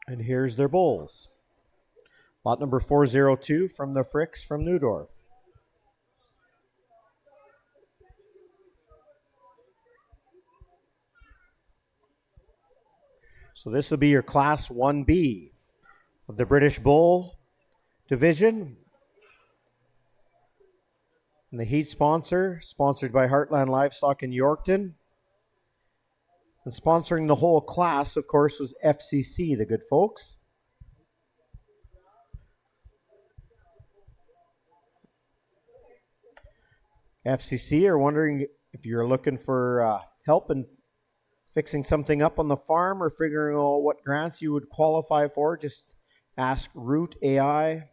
And here's their bulls. Lot number 402 from the Fricks from Neudorf. So this will be your Class 1B of the British Bull Division. And the heat sponsor, sponsored by Heartland Livestock in Yorkton. And sponsoring the whole class, of course, was FCC, the good folks. FCC are wondering if you're looking for help in fixing something up on the farm or figuring out what grants you would qualify for. Just ask Root AI,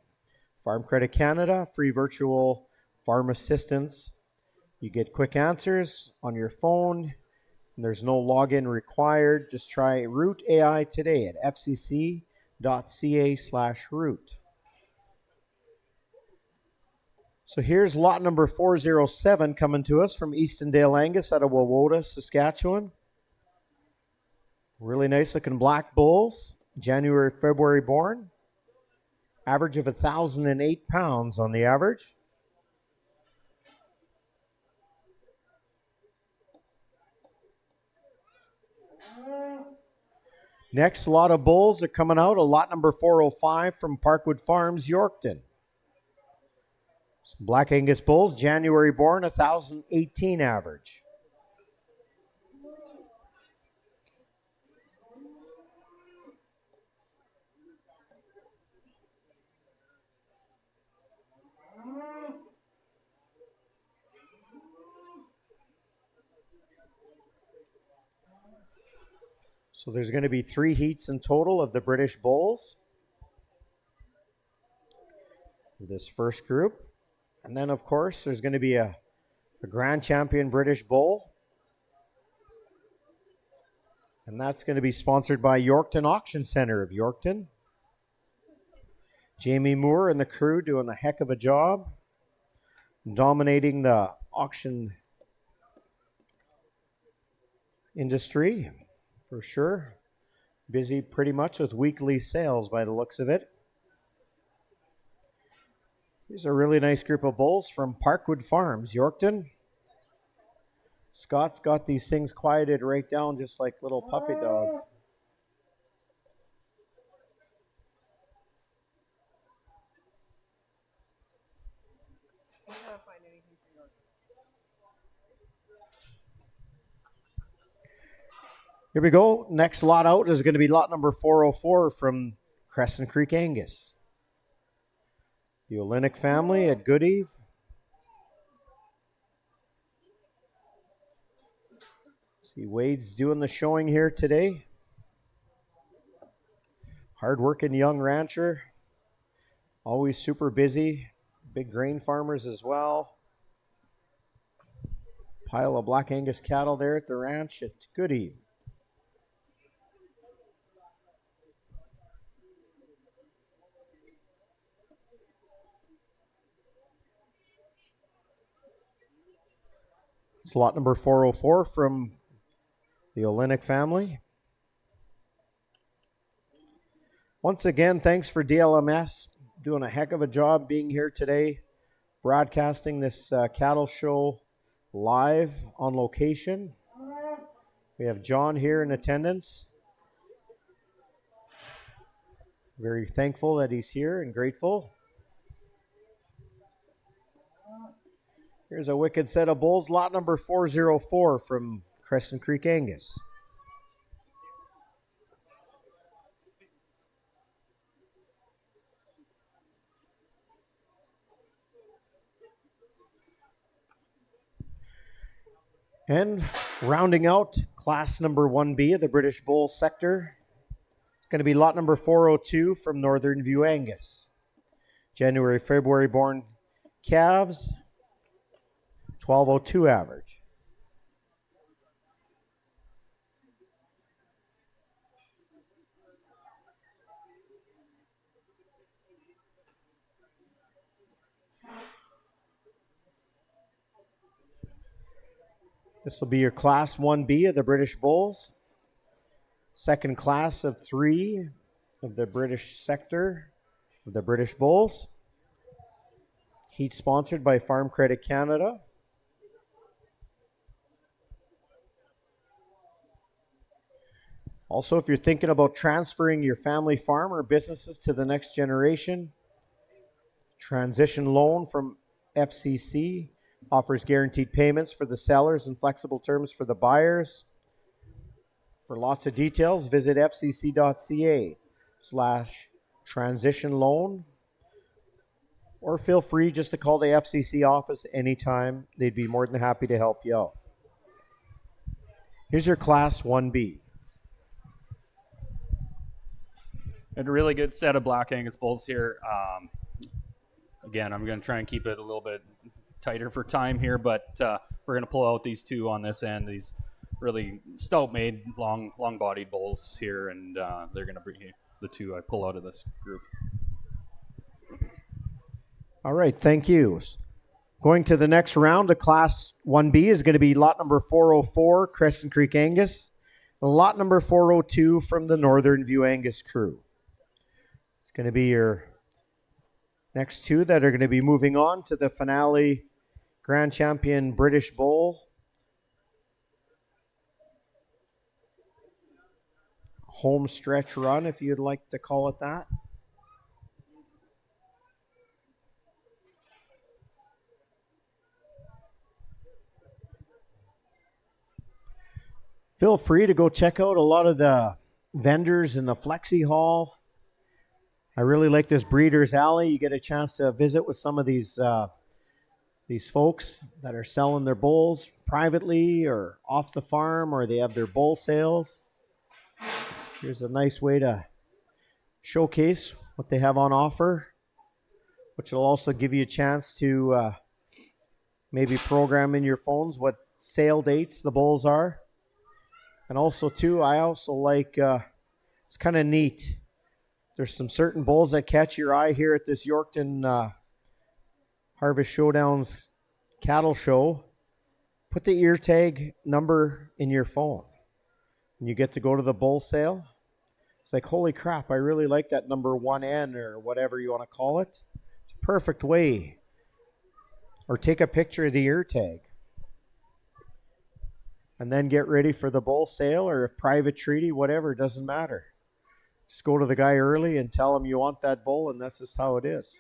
Farm Credit Canada, free virtual farm assistance. You get quick answers on your phone, and there's no login required. Just try Root AI today at fcc.ca/root. So here's lot number 407 coming to us from Eastondale Angus out of Wawota, Saskatchewan. Really nice looking black bulls, January, February born. Average of 1,008 pounds on the average. Next lot of bulls are coming out, a lot number 405 from Parkwood Farms, Yorkton. Some Black Angus bulls, January born, 1,018 average. So there's going to be 3 heats in total of the British bulls for this first group. And then, of course, there's going to be a Grand Champion British Bull. And that's going to be sponsored by Yorkton Auction Center of Yorkton. Jamie Moore and the crew doing a heck of a job. dominating the auction industry for sure. Busy pretty much with weekly sales by the looks of it. These are a really nice group of bulls from Parkwood Farms, Yorkton. Scott's got these things quieted right down just like little puppy dogs. Here we go. Next lot out is going to be lot number 404 from Crescent Creek Angus. The Olenek family at Good Eve. See, Wade's doing the showing here today. Hard-working young rancher. Always super busy. Big grain farmers as well. Pile of Black Angus cattle there at the ranch at Good Eve. It's lot number 404 from the Olenek family. Once again, thanks for DLMS doing a heck of a job being here today, broadcasting this cattle show live on location. We have John here in attendance. Very thankful that he's here and grateful. Here's a wicked set of bulls, lot number 404 from Crescent Creek Angus. And rounding out class number 1B of the British Bull sector, it's going to be lot number 402 from Northern View Angus. January, February born calves, 1202 average. This will be your class 1B of the British Bulls. Second class of 3 of the British sector of the British Bulls. Heat sponsored by Farm Credit Canada. Also, if you're thinking about transferring your family farm or businesses to the next generation, transition loan from FCC offers guaranteed payments for the sellers and flexible terms for the buyers. For lots of details, visit fcc.ca/transition loan, or feel free just to call the FCC office anytime. They'd be more than happy to help you out. Here's your class 1B. And a really good set of Black Angus bulls here. Again, I'm going to try and keep it a little bit tighter for time here, but we're going to pull out these two on this end. These really stout-made, long-bodied bulls here, and they're going to be the two I pull out of this group. All right, thank you. Going to the next round of Class 1B is going to be lot number 404, Crescent Creek Angus, and lot number 402 from the Northern View Angus crew. It's going to be your next two that are going to be moving on to the finale Grand Champion British Bull. Home stretch run, if you'd like to call it that. Feel free to go check out a lot of the vendors in the Flexi Hall. I really like this Breeder's Alley. You get a chance to visit with some of these folks that are selling their bulls privately or off the farm, or they have their bull sales. Here's a nice way to showcase what they have on offer, which will also give you a chance to maybe program in your phones what sale dates the bulls are. And also, too, I also like, it's kind of neat. There's some certain bulls that catch your eye here at this Yorkton Harvest Showdown's cattle show, put the ear tag number in your phone. And you get to go to the bull sale. It's like, holy crap, I really like that number 1N or whatever you want to call it. It's a perfect way. Or take a picture of the ear tag. And then get ready for the bull sale or a private treaty, whatever, it doesn't matter. Just go to the guy early and tell him you want that bull, and that's just how it is.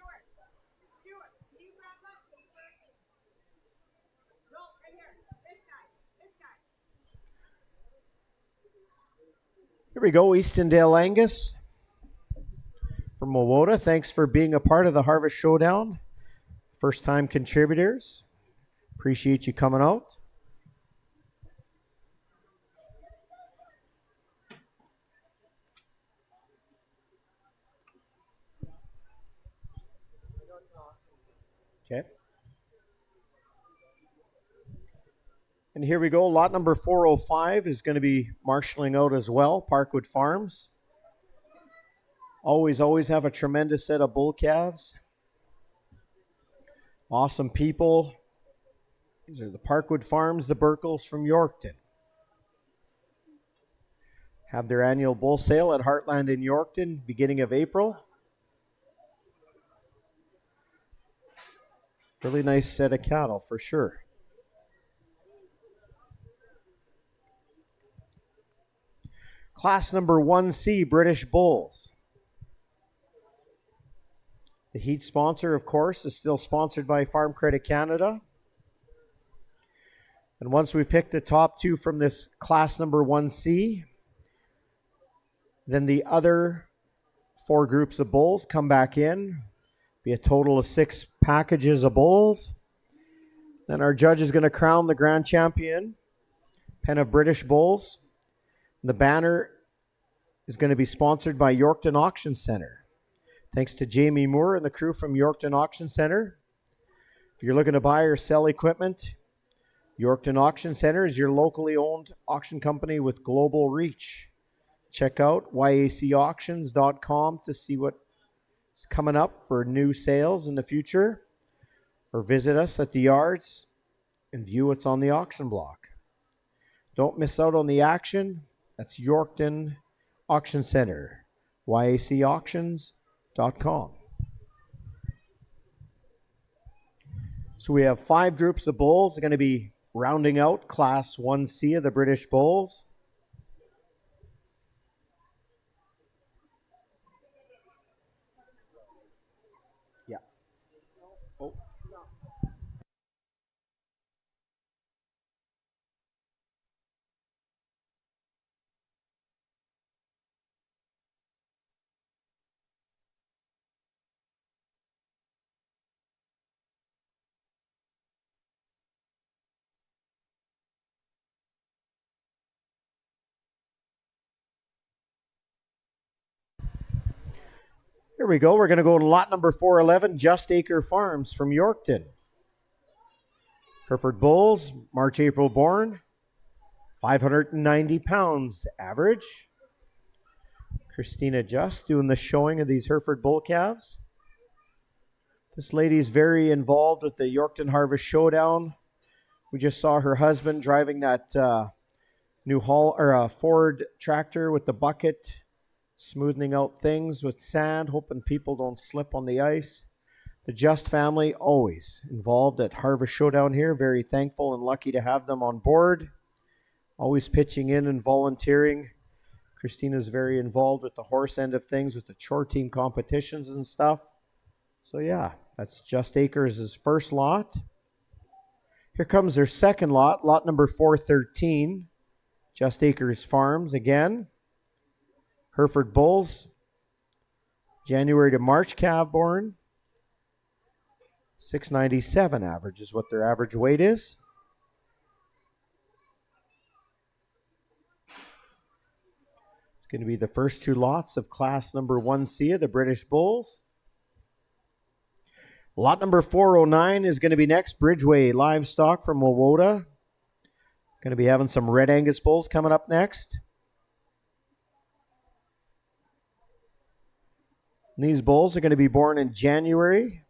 Here we go, Eastondale Angus from Wawota. Thanks for being a part of the Harvest Showdown. First-time contributors. Appreciate you coming out. Okay. And here we go. Lot number 405 is going to be marshalling out as well. Parkwood Farms. Always have a tremendous set of bull calves. Awesome people. These are the Parkwood Farms, the Burkles from Yorkton. Have their annual bull sale at Heartland in Yorkton, beginning of April. Really nice set of cattle for sure. Class number 1C, British Bulls. The heat sponsor, of course, is still sponsored by Farm Credit Canada. And once we pick the top two from this class number 1C, then the other 4 groups of bulls come back in. Be a total of 6 packages of bulls. Then our judge is going to crown the grand champion, pen of British Bulls. The banner is going to be sponsored by Yorkton Auction Center. Thanks to Jamie Moore and the crew from Yorkton Auction Center. If you're looking to buy or sell equipment, Yorkton Auction Center is your locally owned auction company with global reach. Check out yacauctions.com to see what's coming up for new sales in the future, or visit us at the yards and view what's on the auction block. Don't miss out on the action. That's Yorkton Auction Center, yacauctions.com. So we have 5 groups of bulls. They're going to be rounding out Class 1C of the British Bulls. Yeah. Oh. Here we go. We're going to go to lot number 411, Just Acre Farms from Yorkton. Hereford Bulls, March, April born, 590 pounds average. Christina Just doing the showing of these Hereford Bull calves. This lady's very involved with the Yorkton Harvest Showdown. We just saw her husband driving that new Ford tractor with the bucket, smoothing out things with sand, hoping people don't slip on the ice. The Just family always involved at Harvest Showdown here. Very thankful and lucky to have them on board. Always pitching in and volunteering. Christina's very involved with the horse end of things, with the chore team competitions and stuff. So yeah, that's Just Acres' first lot. Here comes their second lot, lot number 413. Just Acres Farms again. Hereford Bulls, January to March calf born. 697 average is what their average weight is. It's going to be the first 2 lots of class number 1C of the British Bulls. Lot number 409 is going to be next. Bridgeway Livestock from Wawota. Going to be having some Red Angus bulls coming up next. And these bulls are going to be born in January.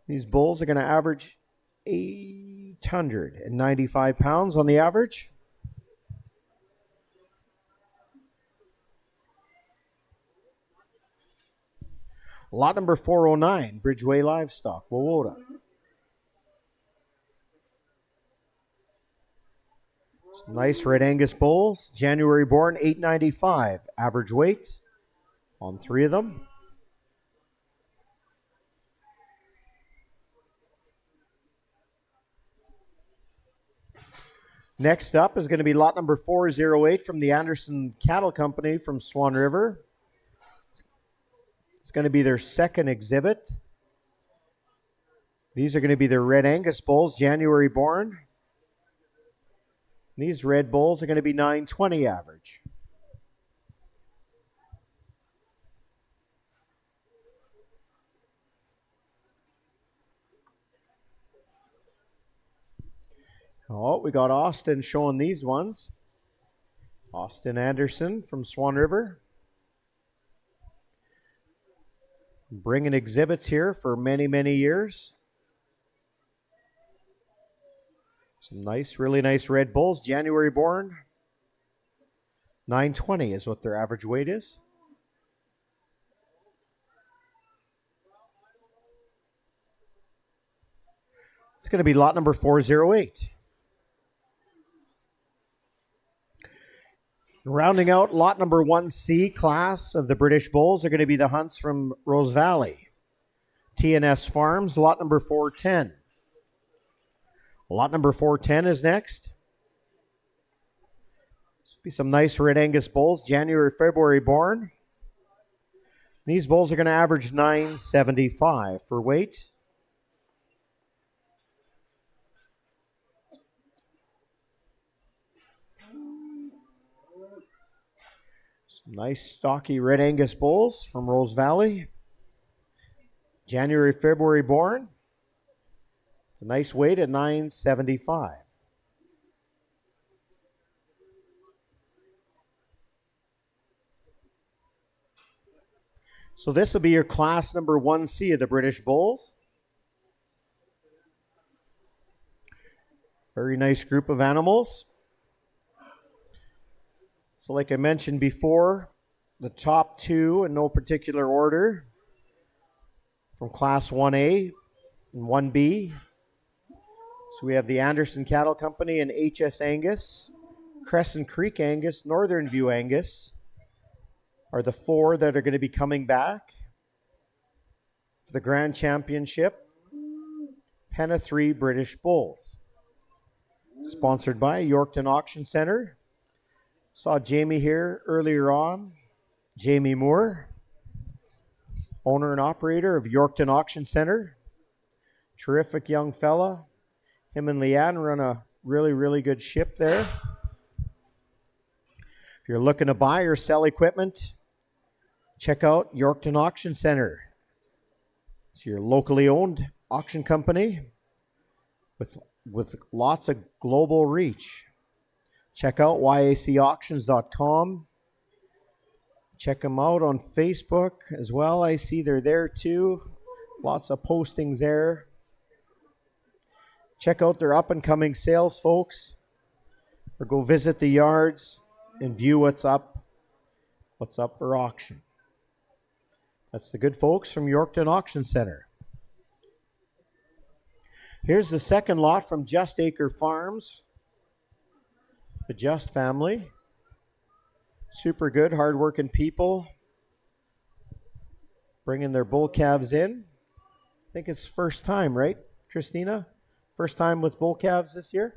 These bulls are going to average 895 pounds on the average. Lot number 409, Bridgeway Livestock, Wawota. Some nice red Angus bulls, January born, 895 average weight on 3 of them. Next up is going to be lot number 408 from the Anderson Cattle Company from Swan River. It's going to be their second exhibit. These are going to be their red Angus bulls, January born. These red bulls are going to be 920 average. Oh, we got Austin showing these ones. Austin Anderson from Swan River. Bringing exhibits here for many, many years. Some nice, really nice red bulls. January born. 920 is what their average weight is. It's going to be lot number 408. Rounding out lot number 1C class of the British Bulls are going to be the hunts from Rose Valley. TNS Farms, lot number 410. Lot number 410 is next. This will be some nice red Angus bulls, January, February born. These bulls are going to average 975 for weight. Some nice stocky red Angus bulls from Rose Valley. January, February born. A nice weight at 975. So this will be your class number 1C of the British Bulls. Very nice group of animals. So like I mentioned before, the top 2 in no particular order from class 1A and 1B. So we have the Anderson Cattle Company and HS Angus, Crescent Creek Angus, Northern View Angus are the 4 that are going to be coming back for the Grand Championship. Penna 3 British Bulls. Sponsored by Yorkton Auction Center. Saw Jamie here earlier on. Jamie Moore, owner and operator of Yorkton Auction Center. Terrific young fella. Him and Leanne run a really, really good ship there. If you're looking to buy or sell equipment, check out Yorkton Auction Center. It's your locally owned auction company with lots of global reach. Check out yacauctions.com. Check them out on Facebook as well. I see they're there too. Lots of postings there. Check out their up-and-coming sales, folks. Or go visit the yards and view what's up for auction. That's the good folks from Yorkton Auction Center. Here's the second lot from Just Acre Farms. The Just family. Super good, hard-working people. Bringing their bull calves in. I think it's first time, right, Christina? First time with bull calves this year?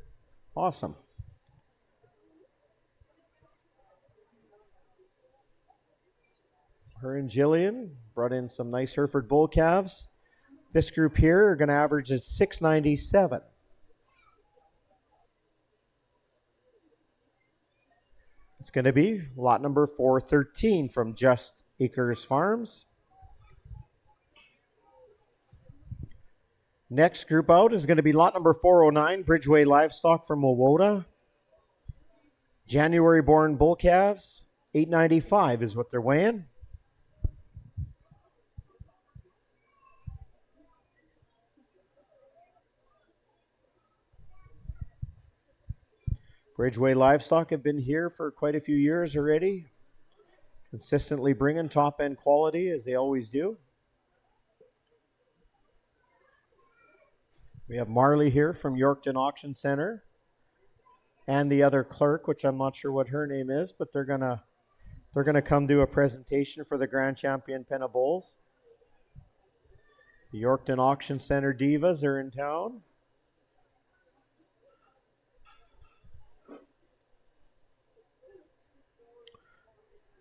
Awesome. Her and Jillian brought in some nice Hereford bull calves. This group here are going to average at 697. It's going to be lot number 413 from Just Acres Farms. Next group out is going to be lot number 409, Bridgeway Livestock from Wawota. January born bull calves, 895 is what they're weighing. Bridgeway Livestock have been here for quite a few years already, consistently bringing top-end quality as they always do. We have Marley here from Yorkton Auction Center and the other clerk, which I'm not sure what her name is, but they're gonna come do a presentation for the Grand Champion Pen of Bulls. The Yorkton Auction Center Divas are in town.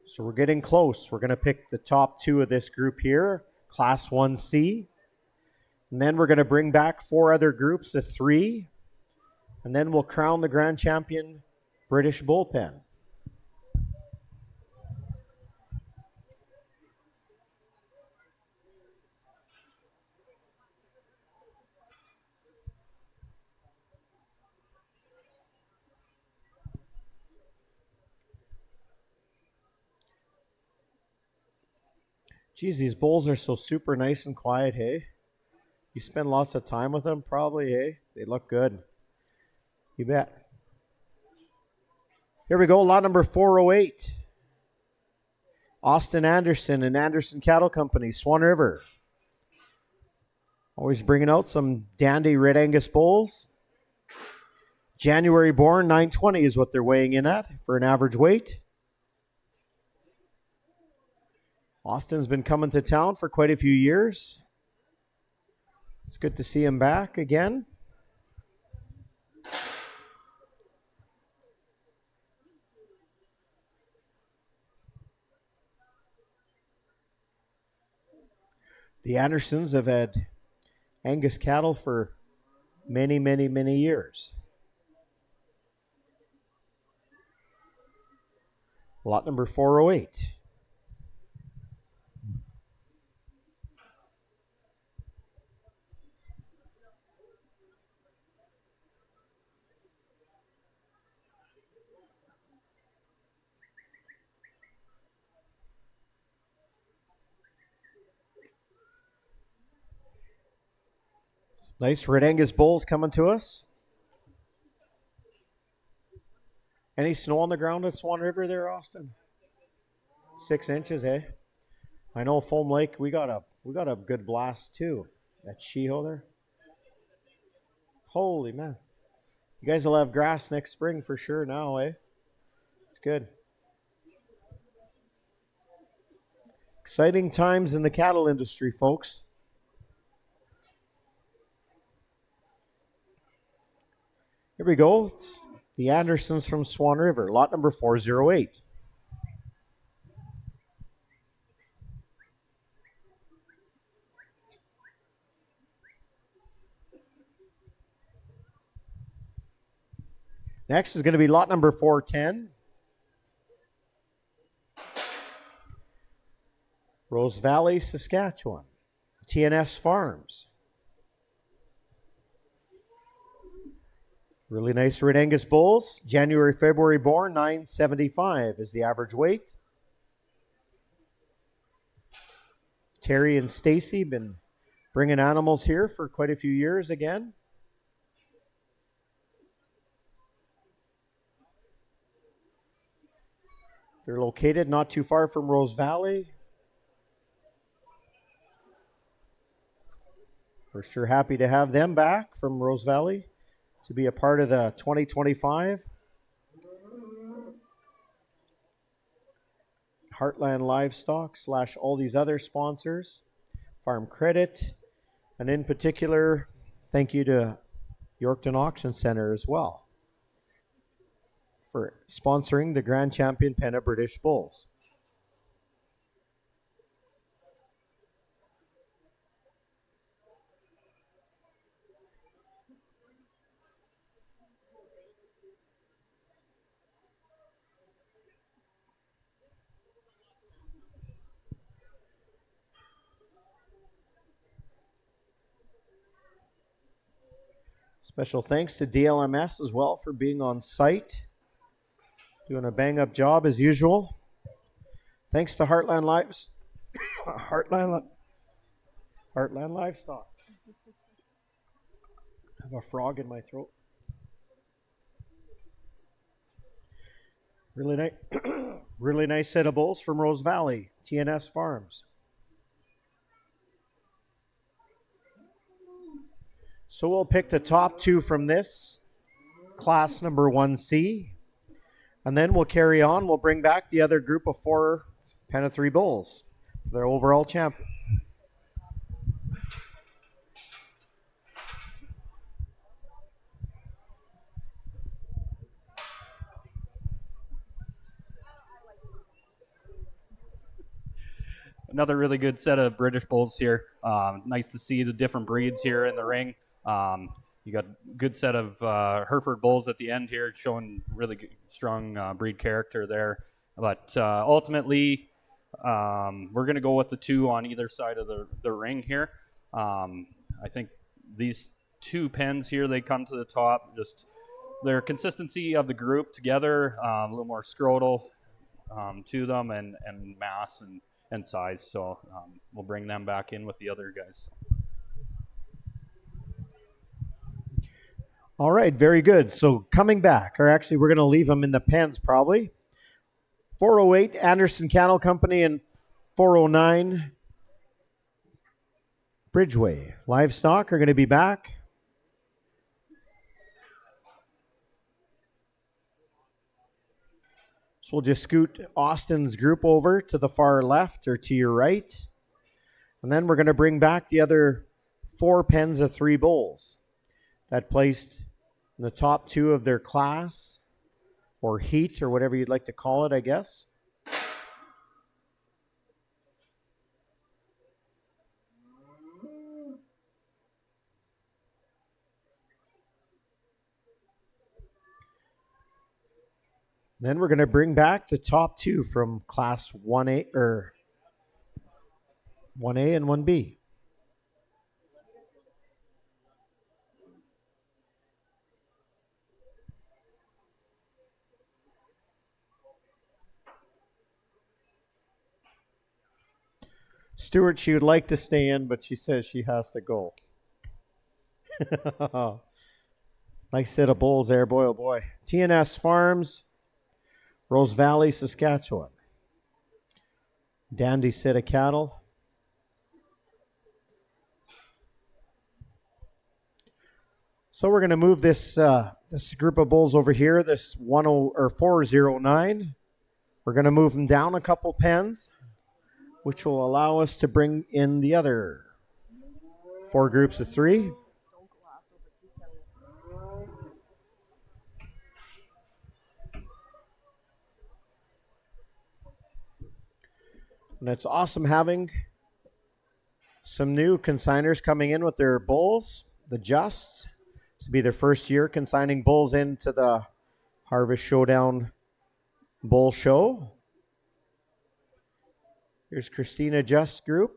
So we're getting close. We're going to pick the top two of this group here, Class 1C. And then we're going to bring back 4 other groups of 3. And then we'll crown the Grand Champion British Bullpen. Geez, these bulls are so super nice and quiet, hey? You spend lots of time with them, probably, hey? They look good. You bet. Here we go, lot number 408. Austin Anderson and Anderson Cattle Company, Swan River. Always bringing out some dandy Red Angus bulls. January born, 920 is what they're weighing in at for an average weight. Austin's been coming to town for quite a few years. It's good to see him back again. The Andersons have had Angus cattle for many, many, many years. Lot number 408. Nice Red Angus bulls coming to us. Any snow on the ground at Swan River there, Austin? 6 inches, eh? I know Foam Lake, we got a good blast too. That Sheeho there. Holy man. You guys will have grass next spring for sure now, eh? It's good. Exciting times in the cattle industry, folks. Here we go. It's the Andersons from Swan River, lot number 408. Next is going to be lot number 410. Rose Valley, Saskatchewan. TNS Farms. Really nice Red Angus bulls. January, February born, 975 is the average weight. Terry and Stacy been bringing animals here for quite a few years again. They're located not too far from Rose Valley. We're sure happy to have them back from Rose Valley to be a part of the 2025 Heartland Livestock / all these other sponsors, Farm Credit, and in particular, thank you to Yorkton Auction Center as well for sponsoring the Grand Champion Pen of British Bulls. Special thanks to DLMS as well for being on site, doing a bang-up job as usual. Thanks to Heartland Livestock. I have a frog in my throat. Really nice, really nice set of bulls from Rose Valley, TNS Farms. So we'll pick the top two from this class number 1C, and then we'll carry on. We'll bring back the other group of 4 pen of 3 bulls for their overall champion. Another really good set of British bulls here. Nice to see the different breeds here in the ring. You got a good set of Hereford bulls at the end here, showing really good, strong breed character there. But ultimately, we're going to go with the 2 on either side of the ring here. I think these 2 pens here, they come to the top. Just their consistency of the group together, a little more scrotal to them, and mass and size. So we'll bring them back in with the other guys. All right, very good. So coming back, or actually we're going to leave them in the pens probably. 408 Anderson Cattle Company and 409 Bridgeway. Livestock are going to be back. So we'll just scoot Austin's group over to the far left or to your right. And then we're going to bring back the other 4 pens of 3 bulls that placed in the top 2 of their class or heat or whatever you'd like to call it, I guess. Then we're going to bring back the top 2 from class 1A or 1A and 1B. Stuart, she would like to stay in, but she says she has to go. Nice set of bulls there, boy, oh boy. TNS Farms, Rose Valley, Saskatchewan. Dandy set of cattle. So we're going to move this this group of bulls over here, this 409. We're going to move them down a couple pens, which will allow us to bring in the other 4 groups of 3. And it's awesome having some new consigners coming in with their bulls, the Justs. This will be their first year consigning bulls into the Harvest Showdown Bull Show. Here's Christina Just group.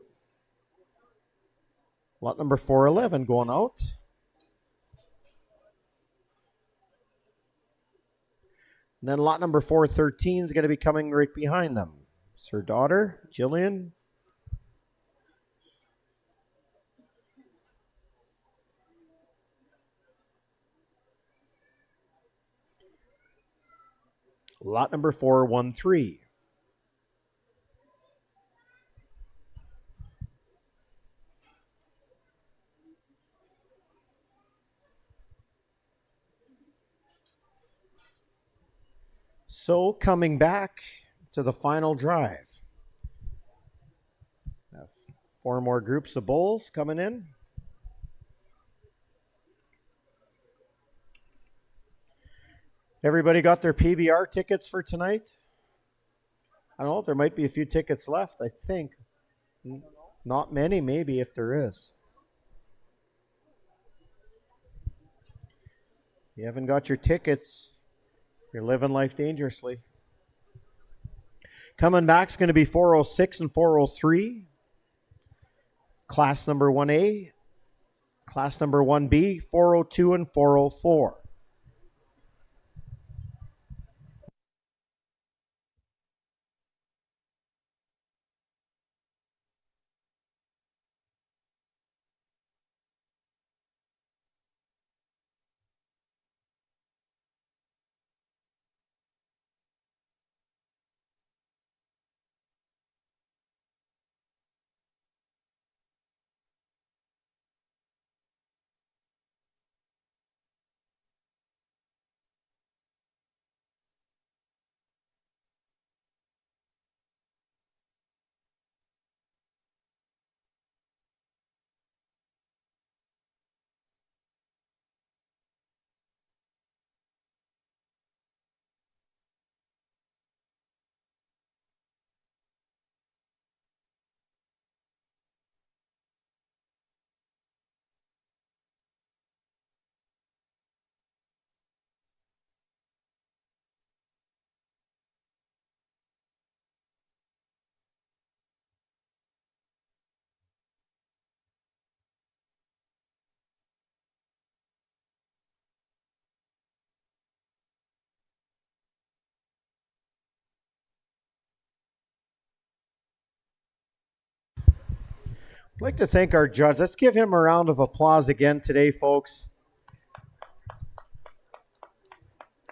Lot number 411 going out. And then lot number 413 is going to be coming right behind them. It's her daughter, Jillian. Lot number 413. So coming back to the final drive. Have 4 more groups of bulls coming in. Everybody got their PBR tickets for tonight? I don't know, there might be a few tickets left, I think. Not many, maybe, if there is. If you haven't got your tickets, you're living life dangerously. Coming back is going to be 406 and 403. Class number 1A. Class number 1B, 402 and 404. I'd like to thank our judge. Let's give him a round of applause again today, folks.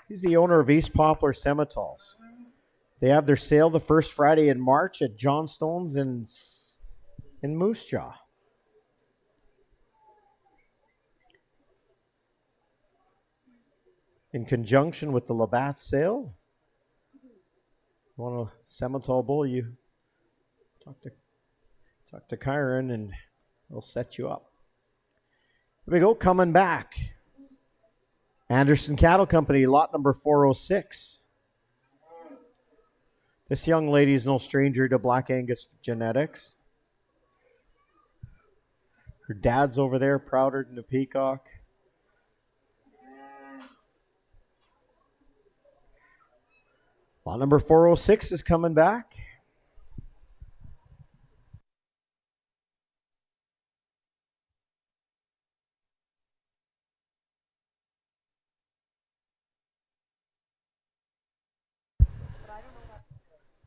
He's the owner of East Poplar Cementals. They have their sale the first Friday in March at Johnstone's in Moose Jaw. In conjunction with the Labatt sale, you want a Cemental bull, you talk to Kyron and he'll set you up. Here we go, coming back. Anderson Cattle Company, lot number 406. This young lady's no stranger to Black Angus genetics. Her dad's over there, prouder than a peacock. Lot number 406 is coming back.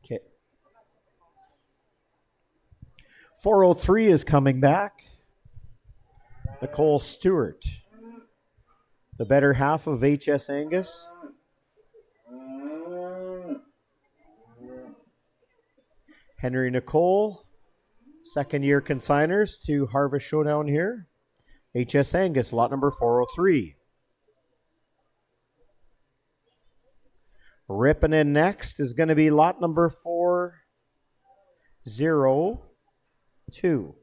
Okay. 403 is coming back. Nicole Stewart, the better half of HS Angus. Henry Nicole, second-year consigners to Harvest Showdown here. HS Angus, lot number 403. Ripping in next is going to be lot number 402.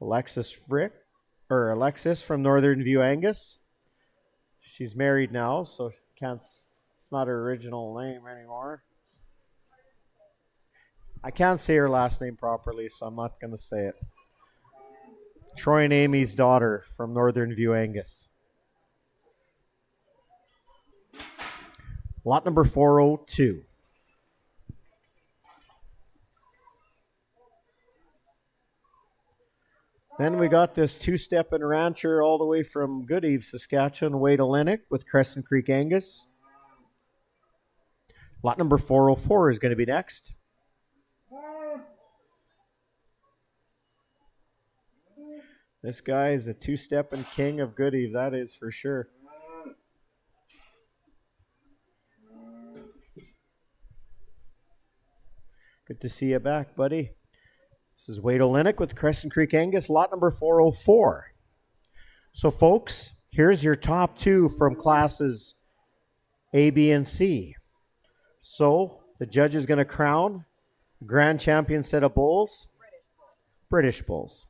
Alexis from Northern View Angus. She's married now, so it's not her original name anymore. I can't say her last name properly, so I'm not going to say it. Troy and Amy's daughter from Northern View Angus. Lot number 402. Then we got this two-stepping rancher all the way from Goodeve, Saskatchewan, Wade Olenek with Crescent Creek Angus. Lot number 404 is going to be next. This guy is a two-stepping king of Goodeve, that is for sure. Good to see you back, buddy. This is Wade Olenek with Crescent Creek Angus, lot number 404. So, folks, here's your top two from classes A, B, and C. So, the judge is going to crown grand champion set of bulls, British bulls.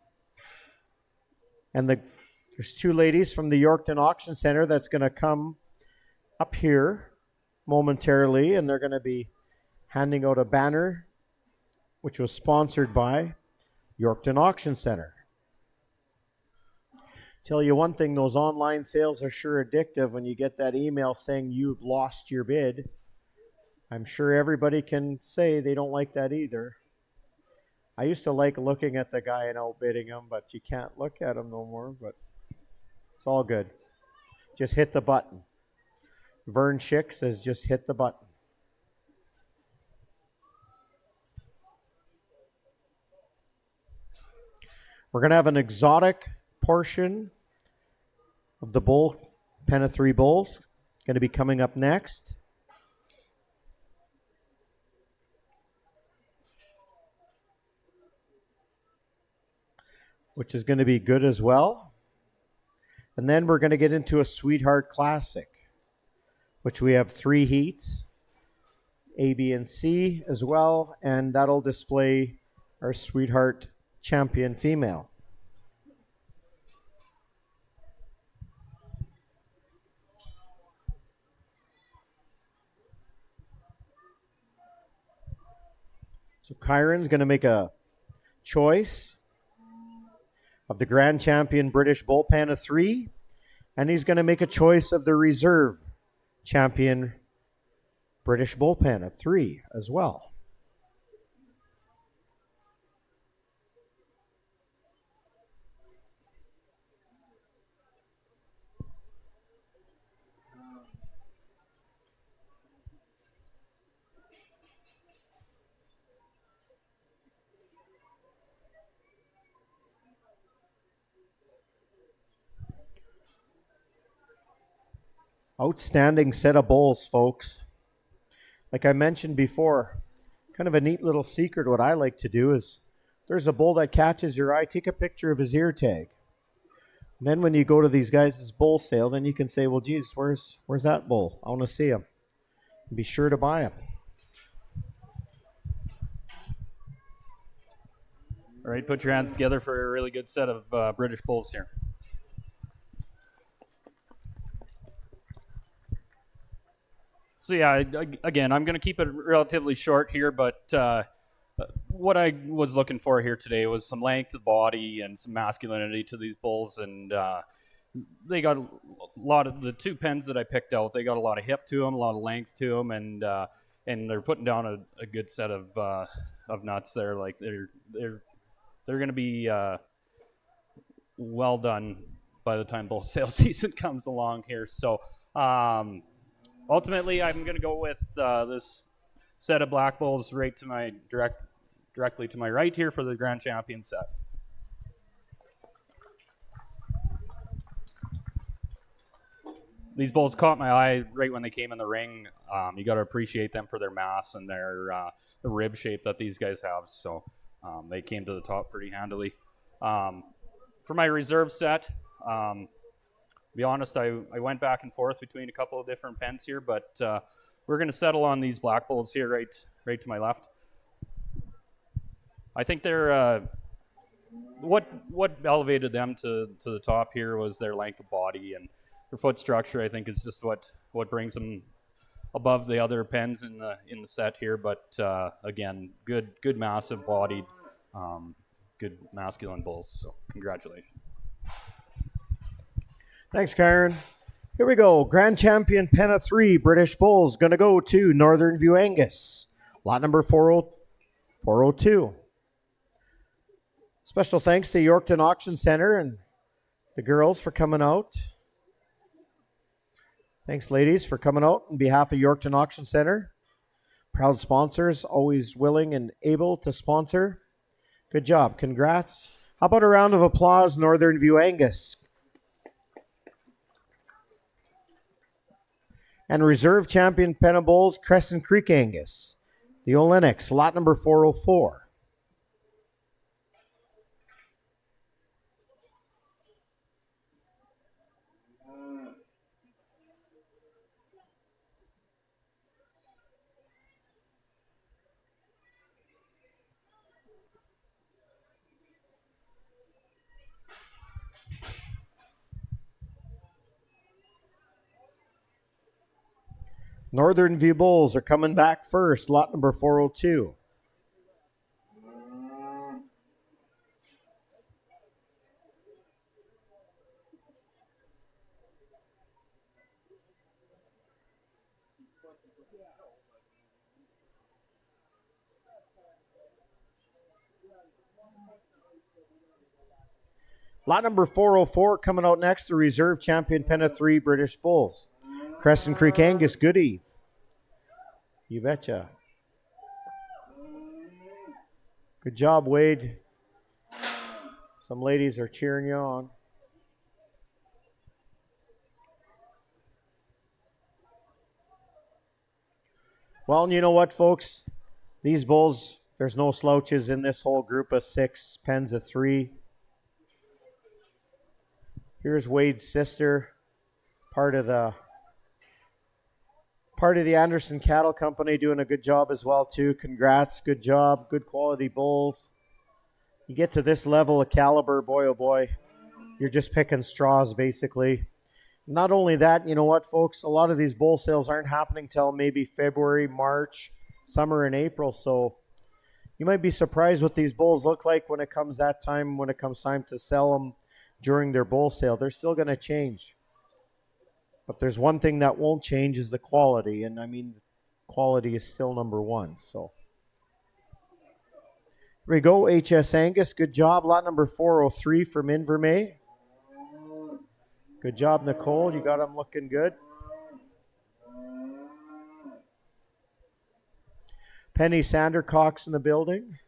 And there's two ladies from the Yorkton Auction Center that's going to come up here momentarily, and they're going to be handing out a banner which was sponsored by Yorkton Auction Center. Tell you one thing, those online sales are sure addictive when you get that email saying you've lost your bid. I'm sure everybody can say they don't like that either. I used to like looking at the guy and outbidding him, but you can't look at him no more, but it's all good. Just hit the button. Vern Schick says just hit the button. We're going to have an exotic portion of the bull, pen of three bulls, going to be coming up next. Which is going to be good as well. And then we're going to get into a Sweetheart Classic, which we have 3 heats, A, B, and C as well, and that'll display our Sweetheart champion female. So Kyron's going to make a choice of the Grand Champion British Bullpen of 3, and he's going to make a choice of the Reserve Champion British Bullpen of 3 as well. Outstanding set of bulls, folks. Like I mentioned before, kind of a neat little secret. What I like to do is there's a bull that catches your eye, take a picture of his ear tag. And then when you go to these guys' bull sale, then you can say, well, geez, where's that bull? I want to see him. Be sure to buy him. All right, put your hands together for a really good set of British bulls here. So yeah, again, I'm going to keep it relatively short here, but what I was looking for here today was some length of body and some masculinity to these bulls, and they got a lot of the two pens that I picked out. They got a lot of hip to them, a lot of length to them, and they're putting down a good set of nuts there. Like they're going to be well done by the time bull sale season comes along here. So. Ultimately, I'm going to go with this set of black bulls right to my directly to my right here for the Grand Champion set. These bulls caught my eye right when they came in the ring. You got to appreciate them for their mass and their the rib shape that these guys have. So they came to the top pretty handily. For my reserve set. Be honest, I went back and forth between a couple of different pens here, but we're going to settle on these black bulls here right to my left. I think they're what elevated them to the top here was their length of body and their foot structure. I think is just what brings them above the other pens in the set here. But again, good massive bodied, good masculine bulls. So congratulations. Thanks, Karen. Here we go. Grand Champion pen of 3 British bulls going to go to Northern View Angus. Lot number 402. Special thanks to Yorkton Auction Center and the girls for coming out. Thanks, ladies, for coming out on behalf of Yorkton Auction Center. Proud sponsors, always willing and able to sponsor. Good job. Congrats. How about a round of applause, Northern View Angus? And reserve champion pen of bulls, Crescent Creek Angus. The Olenix, lot number 404. Northern View Bulls are coming back first, lot number 402. Lot number 404 coming out next, the reserve champion pen of 3 British Bulls. Crescent Creek Angus, good eve. You betcha. Good job, Wade. Some ladies are cheering you on. Well, and you know what, folks? These bulls, there's no slouches in this whole group of 6, pens of 3. Here's Wade's sister, part of the Anderson Cattle Company, doing a good job as well, too. Congrats. Good job. Good quality bulls. You get to this level of caliber, boy, oh boy, you're just picking straws, basically. Not only that, you know what, folks? A lot of these bull sales aren't happening till maybe February, March, summer, and April. So you might be surprised what these bulls look like when it comes time to sell them during their bull sale. They're still going to change. But there's one thing that won't change is the quality. And I mean, quality is still number one. So here we go. HS Angus, good job. Lot number 403 from Invermay. Good job, Nicole. You got them looking good. Penny Sandercock's in the building.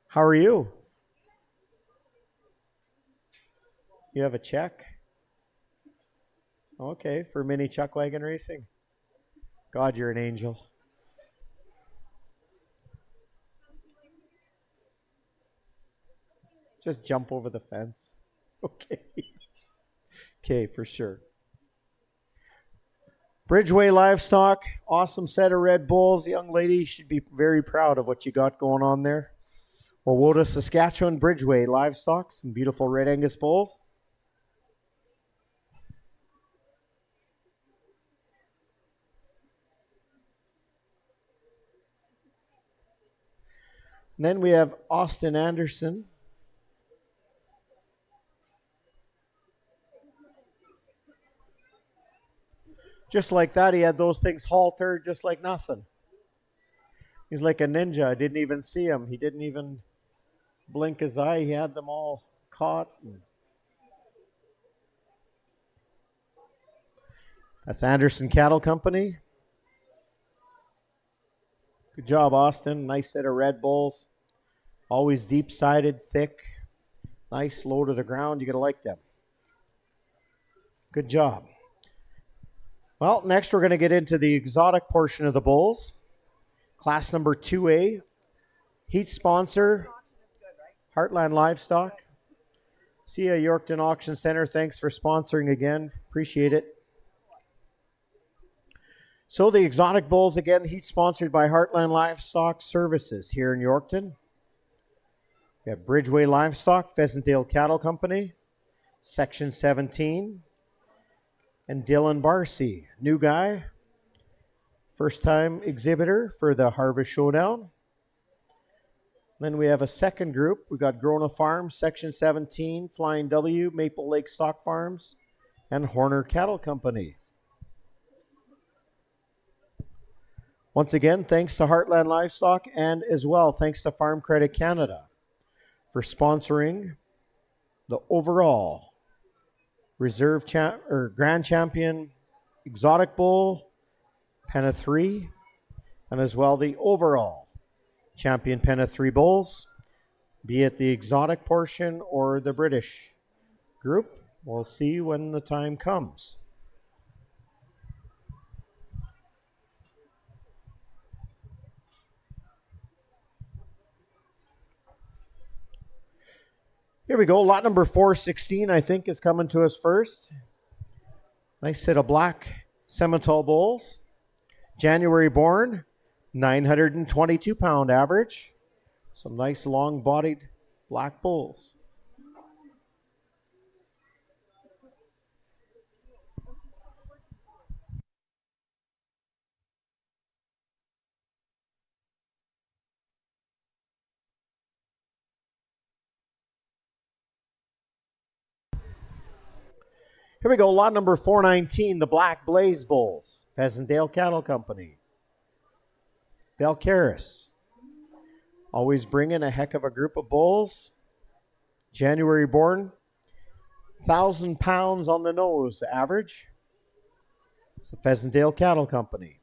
How are you? You have a check? Okay, for mini chuck wagon racing. God, you're an angel. Just jump over the fence. Okay. Okay, for sure. Bridgeway Livestock, awesome set of Red Bulls. Young lady should be very proud of what you got going on there. Wawota, Saskatchewan, Bridgeway Livestock, some beautiful Red Angus bulls. And then we have Austin Anderson. Just like that, he had those things halter just like nothing. He's like a ninja. I didn't even see him. He didn't even blink his eye. He had them all caught. That's Anderson Cattle Company. Good job, Austin. Nice set of Red Bulls. Always deep-sided, thick. Nice, low to the ground. You're going to like them. Good job. Well, next we're going to get into the exotic portion of the bulls. Class number 2A. Heat sponsor, Heartland Livestock. See you, Yorkton Auction Center. Thanks for sponsoring again. Appreciate it. So the exotic bulls, again, heat sponsored by Heartland Livestock Services here in Yorkton. We have Bridgeway Livestock, Pheasantdale Cattle Company, Section 17, and Dylan Barcy, new guy, first-time exhibitor for the Harvest Showdown. Then we have a second group. We got Grona Farms, Section 17, Flying W, Maple Lake Stock Farms, and Horner Cattle Company. Once again, thanks to Heartland Livestock and as well thanks to Farm Credit Canada for sponsoring the overall Reserve Grand Champion Exotic Bull, Penna 3, and as well the overall Champion Penna 3 Bulls, be it the exotic portion or the British group. We'll see when the time comes. Here we go. Lot number 416, I think, is coming to us first. Nice set of black Simmental bulls. January born, 922-pound average. Some nice long-bodied black bulls. Here we go, lot number 419, the Black Blaze Bulls, Pheasantdale Cattle Company. Belcaris, always bringing a heck of a group of bulls. January born, 1,000 pounds on the nose average. It's the Pheasantdale Cattle Company.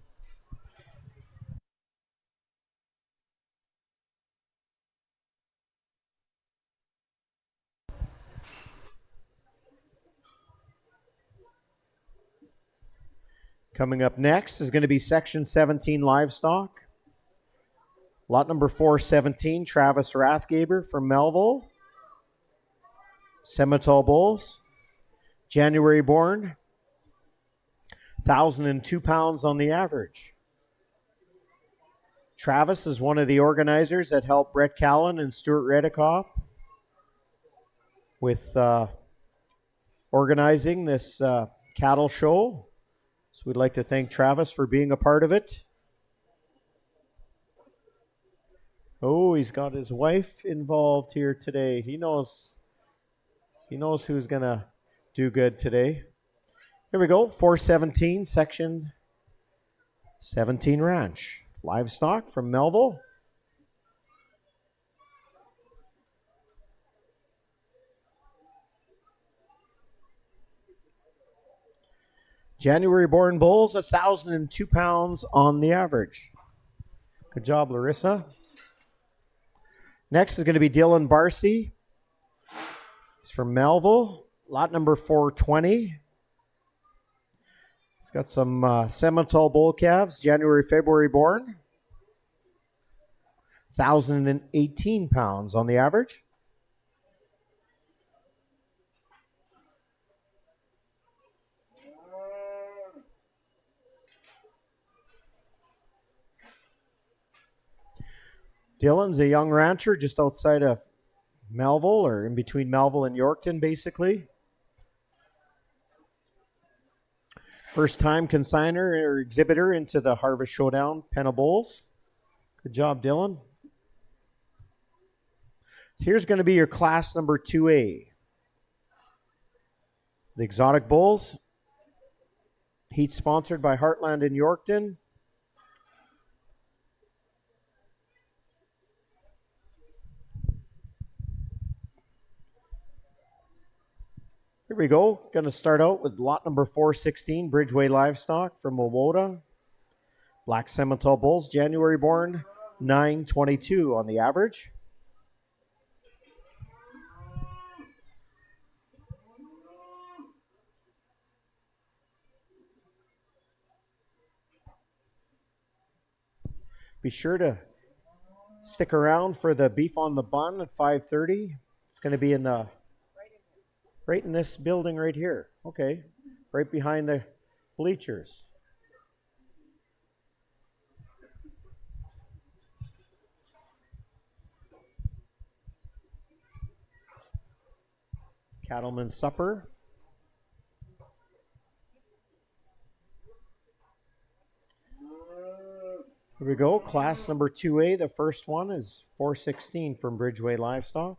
Coming up next is going to be Section 17 Livestock. Lot number 417, Travis Rathgaber from Melville. Simmental bulls. January born. 1,002 pounds on the average. Travis is one of the organizers that helped Brett Callan and Stuart Redikoff with organizing this cattle show. So we'd like to thank Travis for being a part of it. Oh, he's got his wife involved here today. He knows who's going to do good today. Here we go, 417, Section 17 Ranch. Livestock from Melville. January born bulls, 1,002 pounds on the average. Good job, Larissa. Next is going to be Dylan Barcy. He's from Melville. Lot number 420. It's got some Simmental bull calves, January, February born. 1,018 pounds on the average. Dylan's a young rancher just outside of Melville, or in between Melville and Yorkton, basically. First time consigner or exhibitor into the Harvest Showdown Pen of Bulls. Good job, Dylan. Here's going to be your class number 2A. The Exotic Bulls. Heat sponsored by Heartland in Yorkton. Here we go. Going to start out with lot number 416, Bridgeway Livestock from Wowoda. Black Simmental Bulls, January born, 922 on the average. Be sure to stick around for the beef on the bun at 5:30. It's going to be in the right in this building right here. Okay, right behind the bleachers. Cattleman's Supper. Here we go. Class number 2A. The first one is 416 from Bridgeway Livestock.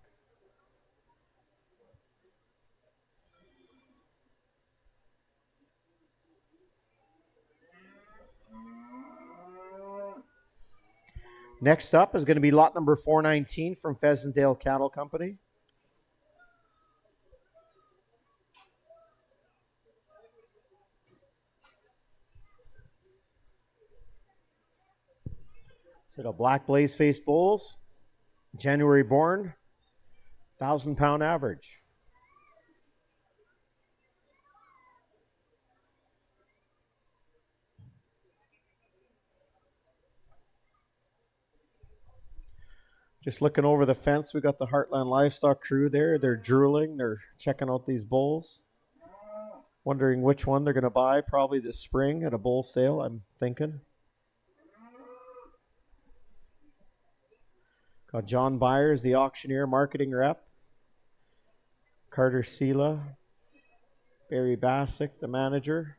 Next up is going to be lot number 419 from Pheasantdale Cattle Company. So the Black Blaze Face Bulls, January born, 1,000-pound average. Just looking over the fence, we got the Heartland Livestock crew there. They're drooling. They're checking out these bulls. Wondering which one they're going to buy probably this spring at a bull sale, I'm thinking. Got John Byers, the auctioneer marketing rep. Carter Sela. Barry Bassick, the manager.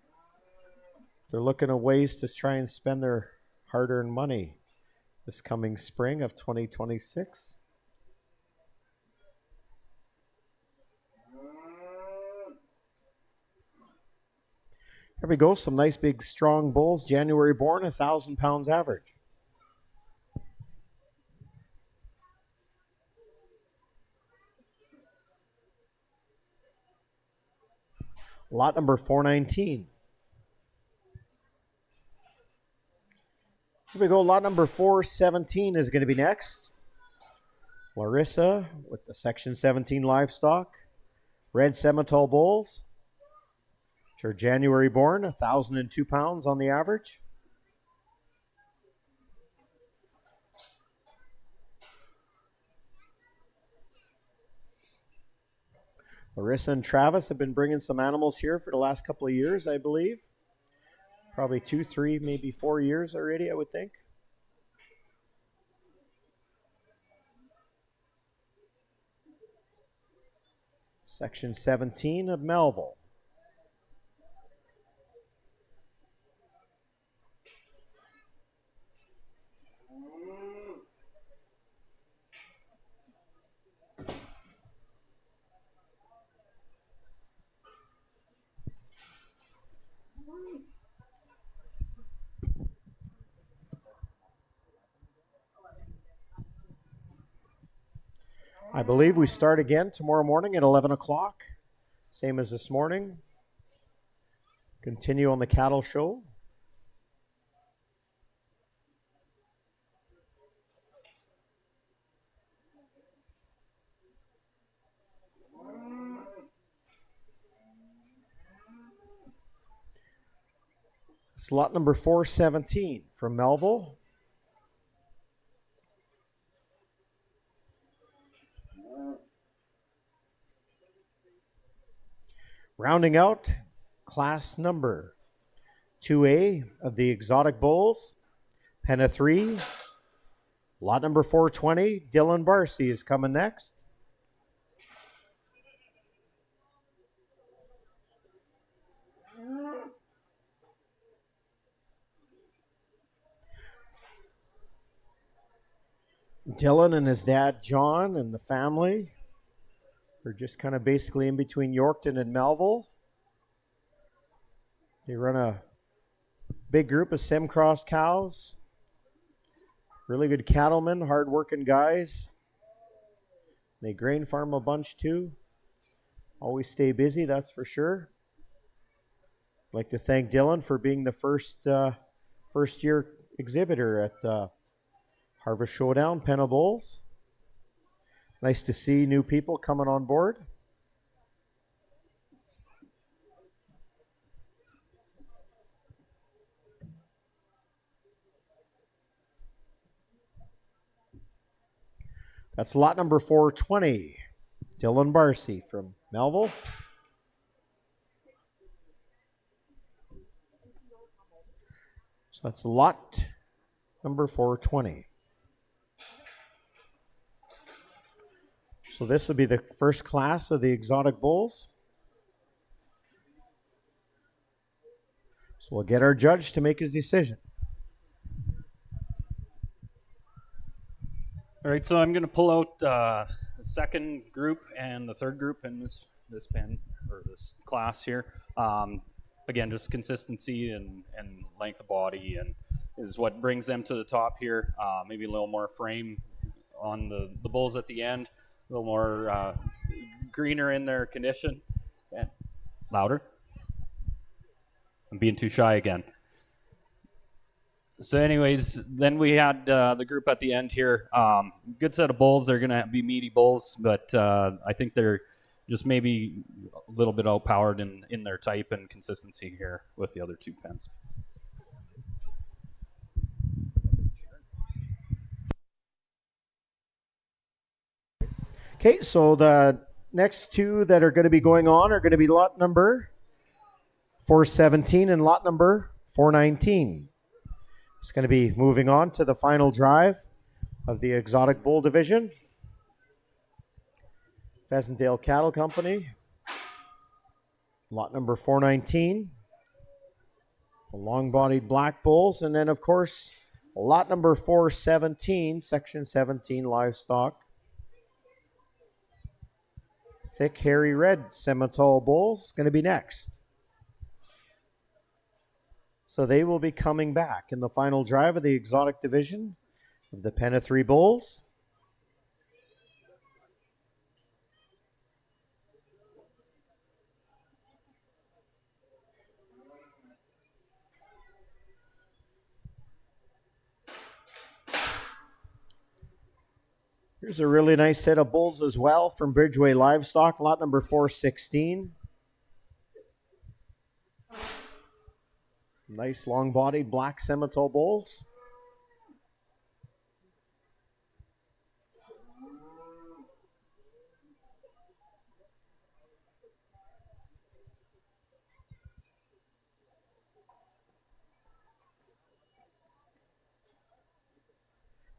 They're looking at ways to try and spend their hard-earned money this coming spring of 2026. There we go. Some nice big strong bulls. January born, 1,000 pounds average. Lot number 419. Here we go. Lot number 417 is going to be next. Larissa with the Section 17 livestock. Red Simmental Bulls. Which are January born, 1,002 pounds on the average. Larissa and Travis have been bringing some animals here for the last couple of years, I believe. Probably 2, 3, maybe 4 years already, I would think. Section 17 of Melville. I believe we start again tomorrow morning at 11 o'clock. Same as this morning. Continue on the cattle show. Slot number 417 from Melville. Rounding out class number 2A of the Exotic Bulls, Penna 3. Lot number 420, Dylan Barcy is coming next. Dylan and his dad, John, and the family are just kind of basically in between Yorkton and Melville. They run a big group of Semcross cows. Really good cattlemen, hard-working guys. They grain farm a bunch too. Always stay busy, that's for sure. I'd like to thank Dylan for being the first-year exhibitor at Harvest Showdown, Penna Bulls. Nice to see new people coming on board. That's lot number 420, Dylan Barcy from Melville. So that's lot number 420. So this will be the first class of the Exotic Bulls. So we'll get our judge to make his decision. All right, so I'm going to pull out the second group and the third group in this pen or this class here. Again, just consistency and length of body and is what brings them to the top here. Maybe a little more frame on the bulls at the end, a little more greener in their condition. And louder. I'm being too shy again. So anyways, then we had the group at the end here. Good set of bulls. They're going to be meaty bulls, but I think they're just maybe a little bit outpowered in their type and consistency here with the other two pens. Okay, so the next two that are going to be going on are going to be lot number 417 and lot number 419. It's going to be moving on to the final drive of the Exotic Bull Division. Pheasantdale Cattle Company, lot number 419. The long-bodied black bulls, and then, of course, lot number 417, section 17 livestock. Thick, hairy red Semitole bulls going to be next. So they will be coming back in the final drive of the Exotic Division of the Penna 3 Bulls. Here's a really nice set of bulls as well from Bridgeway Livestock, lot number 416. Nice long-bodied black Semitole bulls.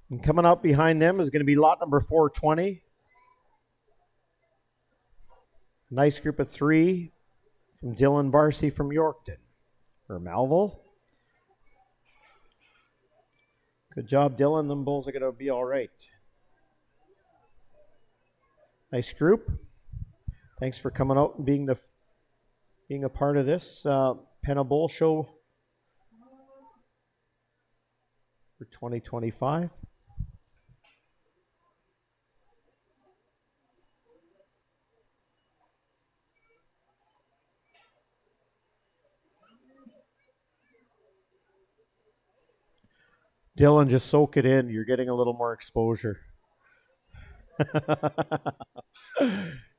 And coming up behind them is going to be lot number 420. Nice group of three from Dylan Barcy from Yorkton. Or Melville. Good job, Dylan. Them bulls are going to be all right. Nice group. Thanks for coming out and being a part of this Penna Bull show for 2025. Dylan, just soak it in. You're getting a little more exposure.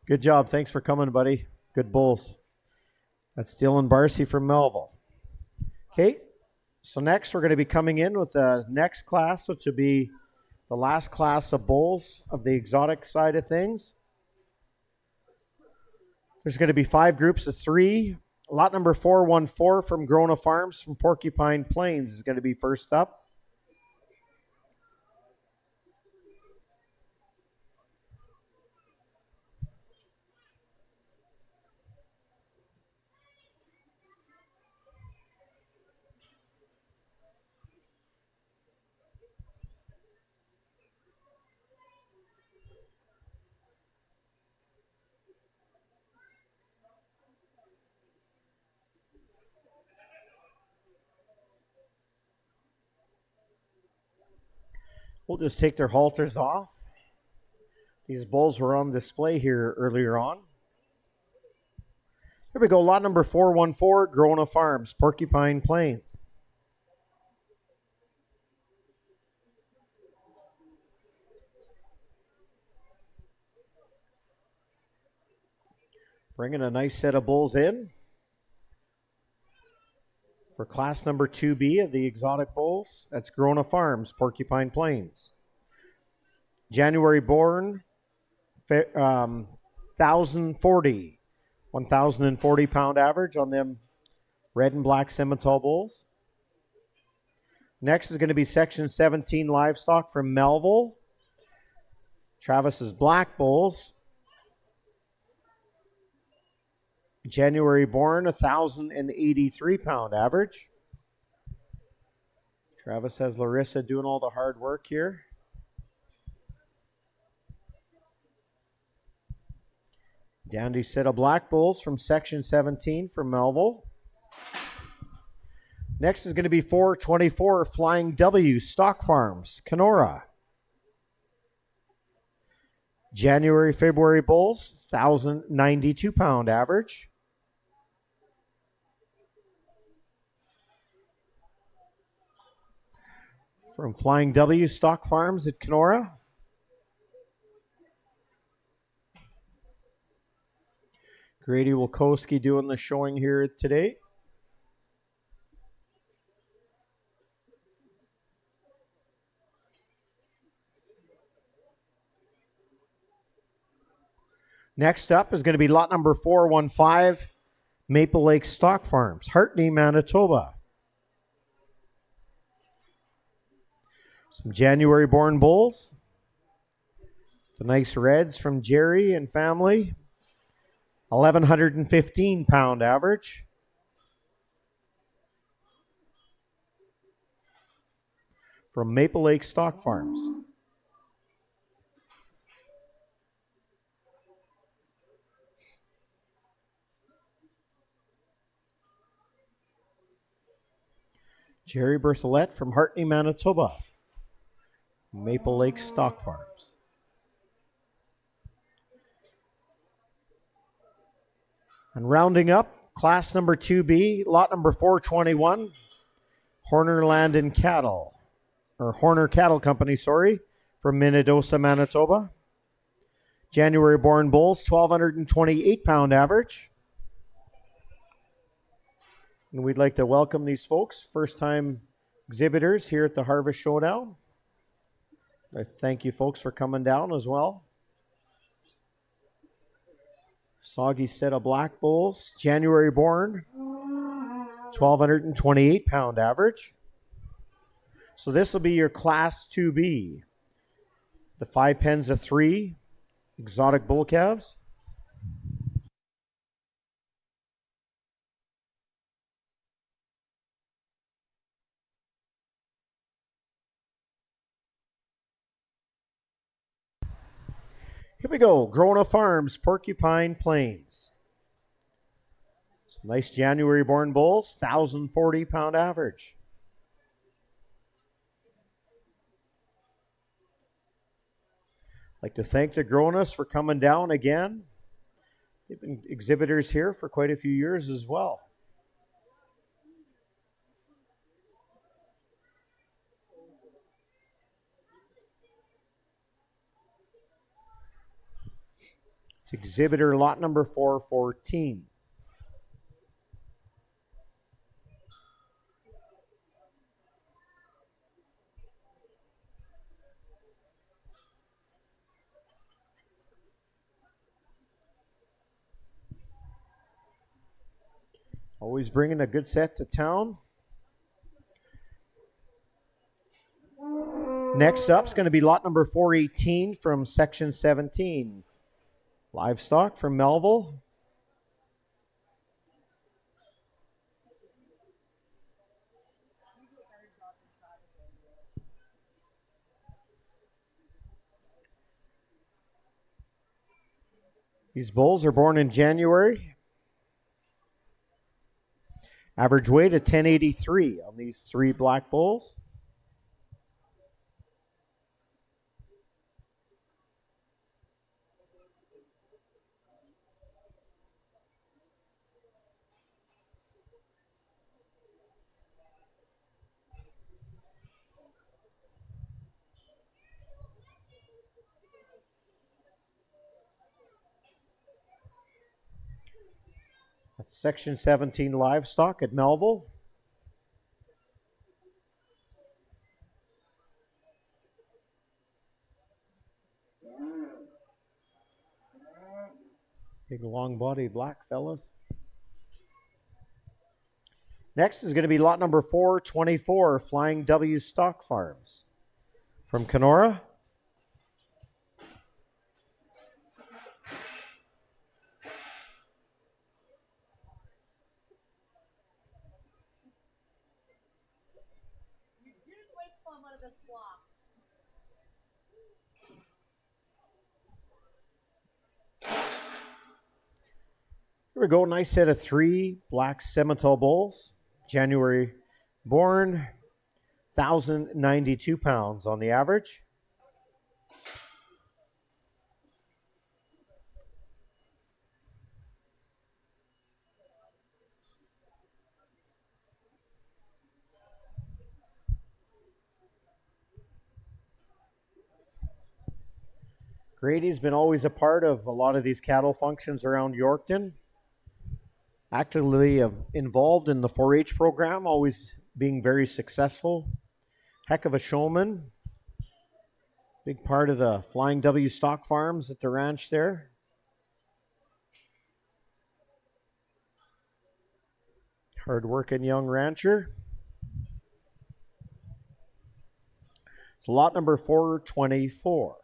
Good job. Thanks for coming, buddy. Good bulls. That's Dylan Barcy from Melville. Okay, So next we're going to be coming in with the next class, which will be the last class of bulls of the exotic side of things. There's going to be 5 groups of 3. Lot number 414 from Grona Farms from Porcupine Plains is going to be first up. We'll just take their halters off. These bulls were on display here earlier on. Here we go, lot number 414, Grona Farms, Porcupine Plains. Bringing a nice set of bulls in for class number 2B of the exotic bulls. That's Grona Farms, Porcupine Plains. January born, 1,040 pound average on them red and black Simmental bulls. Next is going to be section 17 livestock from Melville. Travis's black bulls. January born, 1,083 pound average. Travis has Larissa doing all the hard work here. Dandy set of black bulls from section 17 from Melville. Next is going to be 424 Flying W Stock Farms, Kenora. January, February bulls, 1,092 pound average. From Flying W Stock Farms at Kenora. Grady Wilkowski doing the showing here today. Next up is going to be lot number 415, Maple Lake Stock Farms, Hartney, Manitoba. Some January born bulls. The nice reds from Jerry and family. 1,115 pound average. From Maple Lake Stock Farms. Jerry Berthollet from Hartney, Manitoba. Maple Lake Stock Farms. And rounding up, class number 2B, lot number 421, Horner Land and Cattle, or Horner Cattle Company, sorry, from Minnedosa, Manitoba. January born bulls, 1,228 pound average. And we'd like to welcome these folks, first time exhibitors here at the Harvest Showdown. I thank you folks for coming down as well. Soggy set of black bulls, January born, 1,228 pound average. So this will be your class 2B. The 5 pens of 3 exotic bull calves. Here we go, Grona Farms, Porcupine Plains. Some nice January born bulls, 1,040 pound average. I'd like to thank the Gronas for coming down again. They've been exhibitors here for quite a few years as well. It's exhibitor lot number 414. Always bringing a good set to town. Next up is going to be lot number 418 from section 17. Livestock from Melville. These bulls are born in January. Average weight of 1083 on these 3 black bulls. That's section 17 livestock at Melville. Big long-bodied black fellas. Next is going to be lot number 424, Flying W Stock Farms. From Kenora. You just wait till I'm out of this block. Here we go, nice set of 3 black Simmental bulls. January born, 1,092 pounds on the average. Grady's been always a part of a lot of these cattle functions around Yorkton. Actively involved in the 4-H program, always being very successful. Heck of a showman. Big part of the Flying W Stock Farms at the ranch there. Hard-working young rancher. It's lot number 424.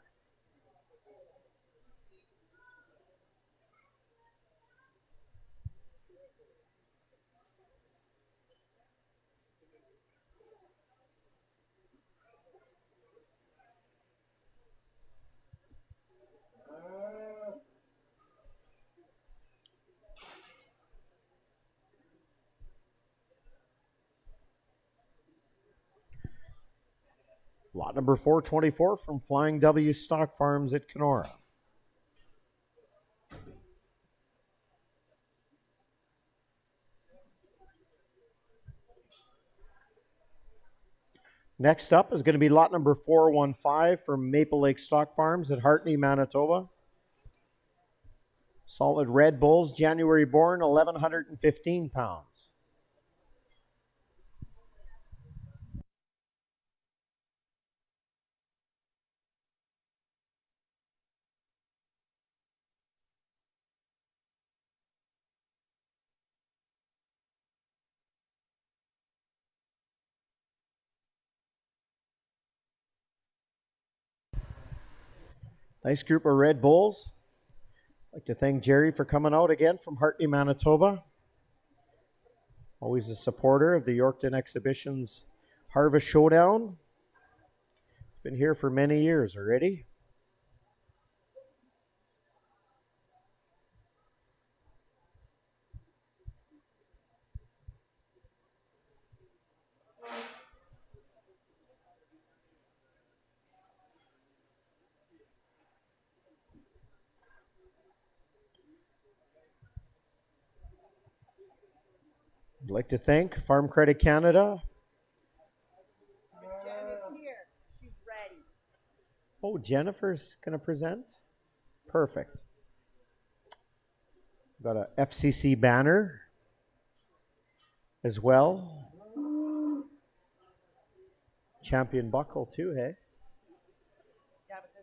Lot number 424 from Flying W Stock Farms at Kenora. Next up is going to be lot number 415 from Maple Lake Stock Farms at Hartney, Manitoba. Solid red bulls, January born, 1,115 pounds. Nice group of red bulls. I'd like to thank Jerry for coming out again from Hartney, Manitoba. Always a supporter of the Yorkton Exhibition's Harvest Showdown. It's been here for many years already. I'd like to thank Farm Credit Canada. Jen is here. She's ready. Oh, Jennifer's going to present? Perfect. Got a FCC banner as well. Champion buckle too, hey? Yeah, but they're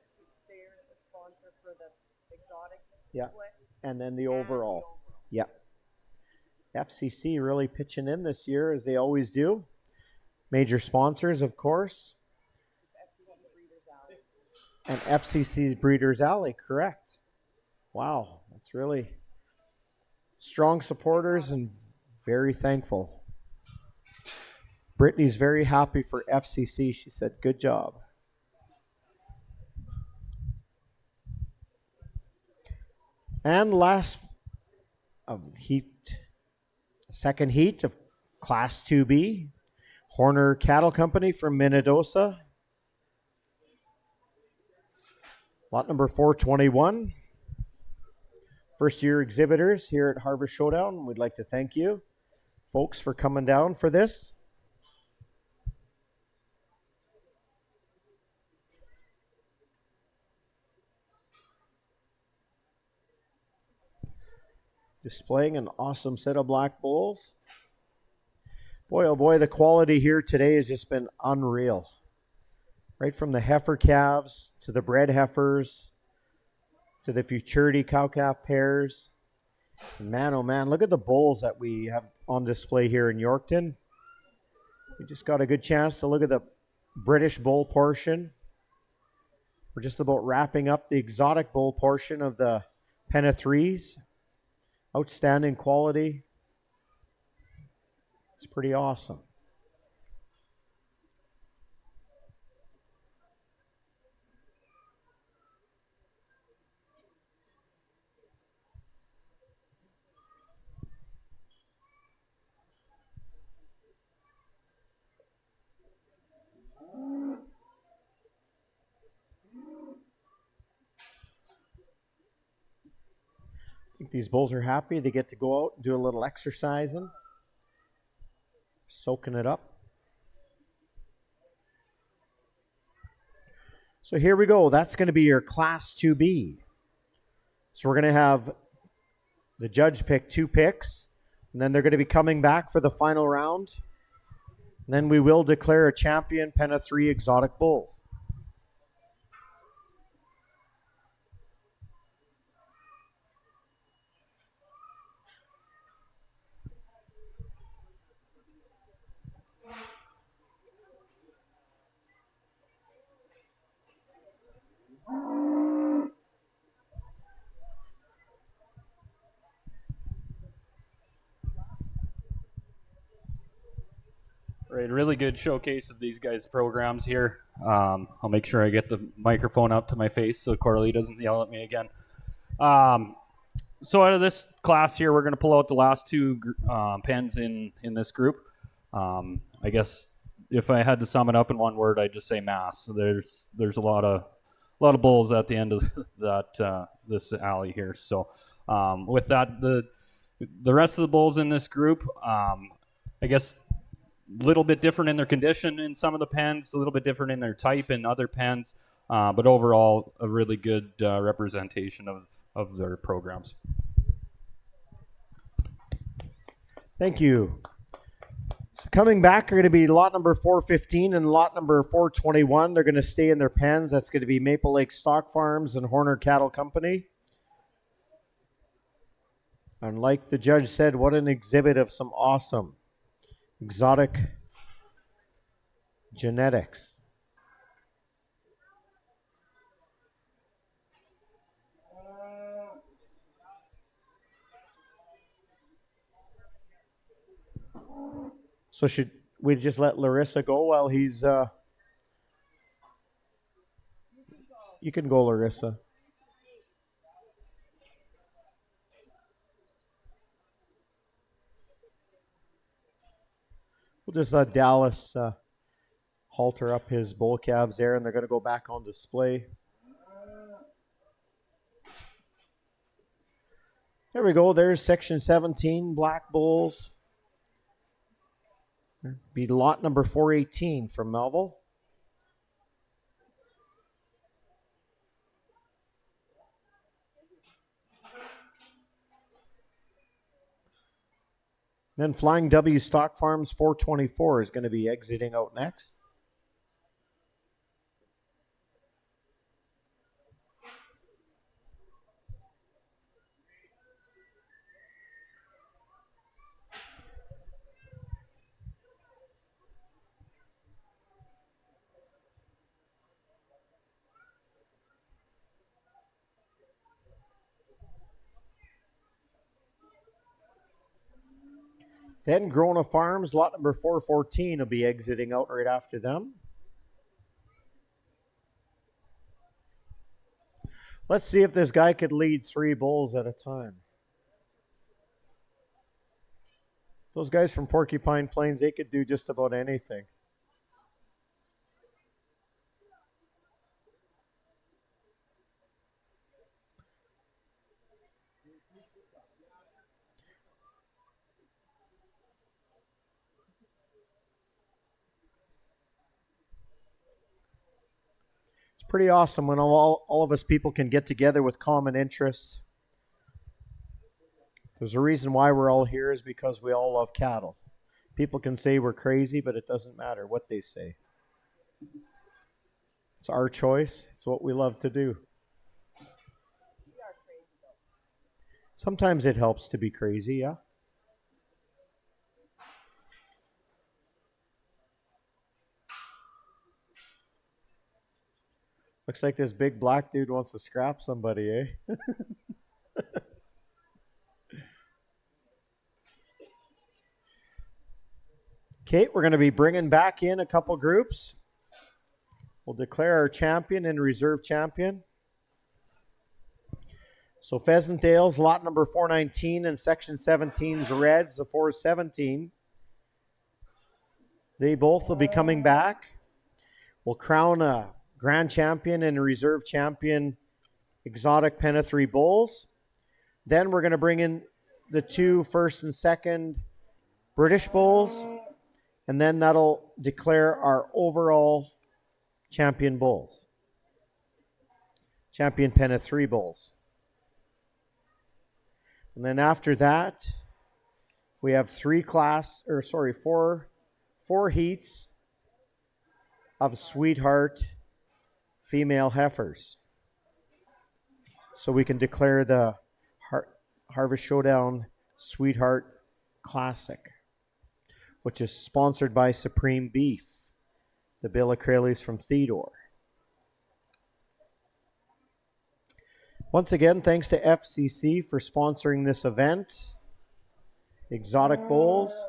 the sponsor for the exotic Yeah. split And then the and overall. the overall. Yeah. FCC really pitching in this year, as they always do. Major sponsors, of course. And FCC's Breeders' Alley, correct. Wow, that's really strong supporters and very thankful. Brittany's very happy for FCC. She said, good job. And last of second heat of Class 2B, Horner Cattle Company from Minnedosa. Lot number 421. First year exhibitors here at Harvest Showdown. We'd like to thank you, folks, for coming down for this. Displaying an awesome set of black bulls. Boy, oh boy, the quality here today has just been unreal. Right from the heifer calves to the bred heifers to the futurity cow-calf pairs. And man, oh man, look at the bulls that we have on display here in Yorkton. We just got a good chance to look at the British bull portion. We're just about wrapping up the exotic bull portion of the Penna 3s. Outstanding quality. It's pretty awesome. I think these bulls are happy. They get to go out and do a little exercising, soaking it up. So here we go. That's going to be your Class 2B. So we're going to have the judge pick 2 picks, and then they're going to be coming back for the final round. And then we will declare a champion Penna 3 exotic bulls. Right, really good showcase of these guys' programs here. I'll make sure I get the microphone up to my face so Corley doesn't yell at me again. So out of this class here, we're going to pull out the last 2 pens in this group. I guess if I had to sum it up in one word, I'd just say mass. So there's a lot of bulls at the end of that this alley here. So with that, the rest of the bulls in this group, I guess, little bit different in their condition in some of the pens, a little bit different in their type in other pens, but overall a really good representation of their programs. Thank you. So coming back are going to be lot number 415 and lot number 421. They're going to stay in their pens. That's going to be Maple Lake Stock Farms and Horner Cattle Company. And like the judge said, what an exhibit of some awesome exotic genetics. So should we just let Larissa go while he's... You can go, Larissa. We'll just let Dallas halter up his bull calves there, and they're going to go back on display. There we go. There's section 17, black bulls. Be lot number 418 from Melville. Then Flying W Stock Farms 424 is going to be exiting out next. Then Grona Farms, lot number 414 will be exiting out right after them. Let's see if this guy could lead 3 bulls at a time. Those guys from Porcupine Plains, they could do just about anything. It's pretty awesome when all of us people can get together with common interests. There's a reason why we're all here is because we all love cattle. People can say we're crazy, but it doesn't matter what they say. It's our choice. It's what we love to do. Sometimes it helps to be crazy, yeah. Looks like this big black dude wants to scrap somebody, eh? Okay, we're going to be bringing back in a couple groups. We'll declare our champion and reserve champion. So Pheasantdale's lot number 419 and section 17's Reds, the 417. They both will be coming back. We'll crown a grand champion and a reserve champion exotic Pen of 3 bulls. Then we're going to bring in the 2 first and second British bulls. And then that'll declare our overall champion bulls. Champion Pen of 3 bulls. And then after that, we have 4 heats of Sweetheart female heifers. So we can declare the Harvest Showdown Sweetheart Classic, which is sponsored by Supreme Beef, the Bill Acrales from Theodore. Once again, thanks to FCC for sponsoring this event. Exotic Bulls,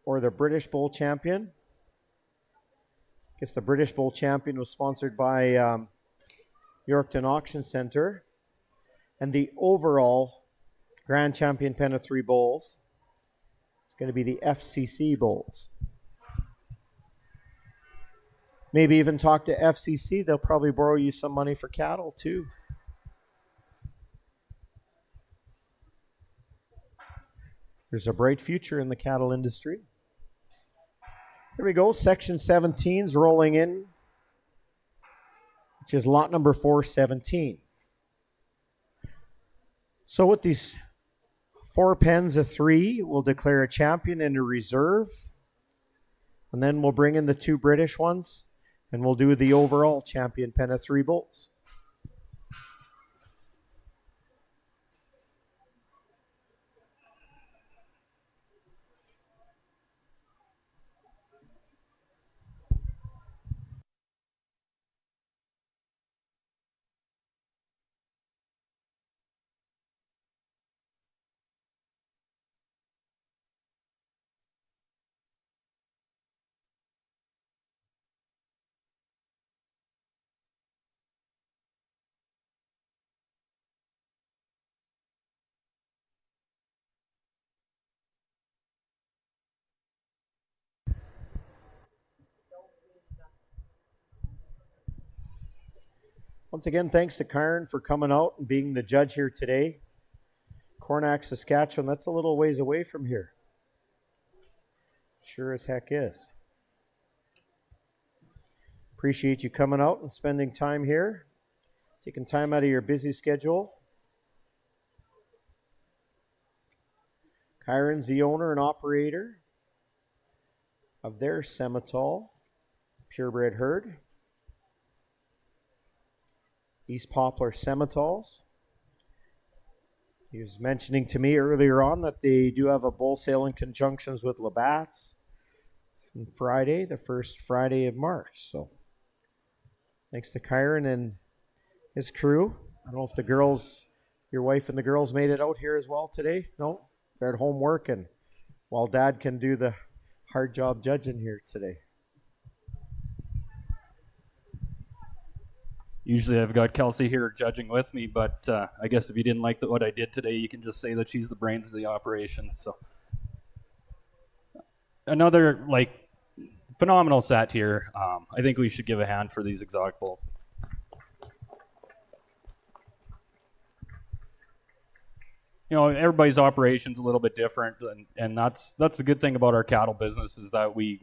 or the British Bull Champion. I guess the British Bull Champion was sponsored by Yorkton Auction Center. And the overall Grand Champion Pen of 3 Bulls is going to be the FCC Bulls. Maybe even talk to FCC. They'll probably borrow you some money for cattle too. There's a bright future in the cattle industry. Here we go. Section 17's rolling in, which is lot number 417. So with these 4 pens of 3, we'll declare a champion and a reserve. And then we'll bring in the 2 British ones. And we'll do the overall champion Pen of 3 bulls. Once again, thanks to Karen for coming out and being the judge here today. Cornack, Saskatchewan, that's a little ways away from here. Sure as heck is. Appreciate you coming out and spending time here, taking time out of your busy schedule. Kyron's the owner and operator of their Semitol purebred herd. East Poplar Semitols. He was mentioning to me earlier on that they do have a bull sale in conjunctions with Labatt's on Friday, the first Friday of March. So thanks to Kyron and his crew. I don't know if the girls, your wife and the girls made it out here as well today. No, they're at home working. while Dad can do the hard job judging here today. Usually I've got Kelsey here judging with me, but I guess if you didn't like what I did today, you can just say that she's the brains of the operation. So another phenomenal set here. I think we should give a hand for these exotic bulls. Everybody's operation's a little bit different, and that's the good thing about our cattle business is that we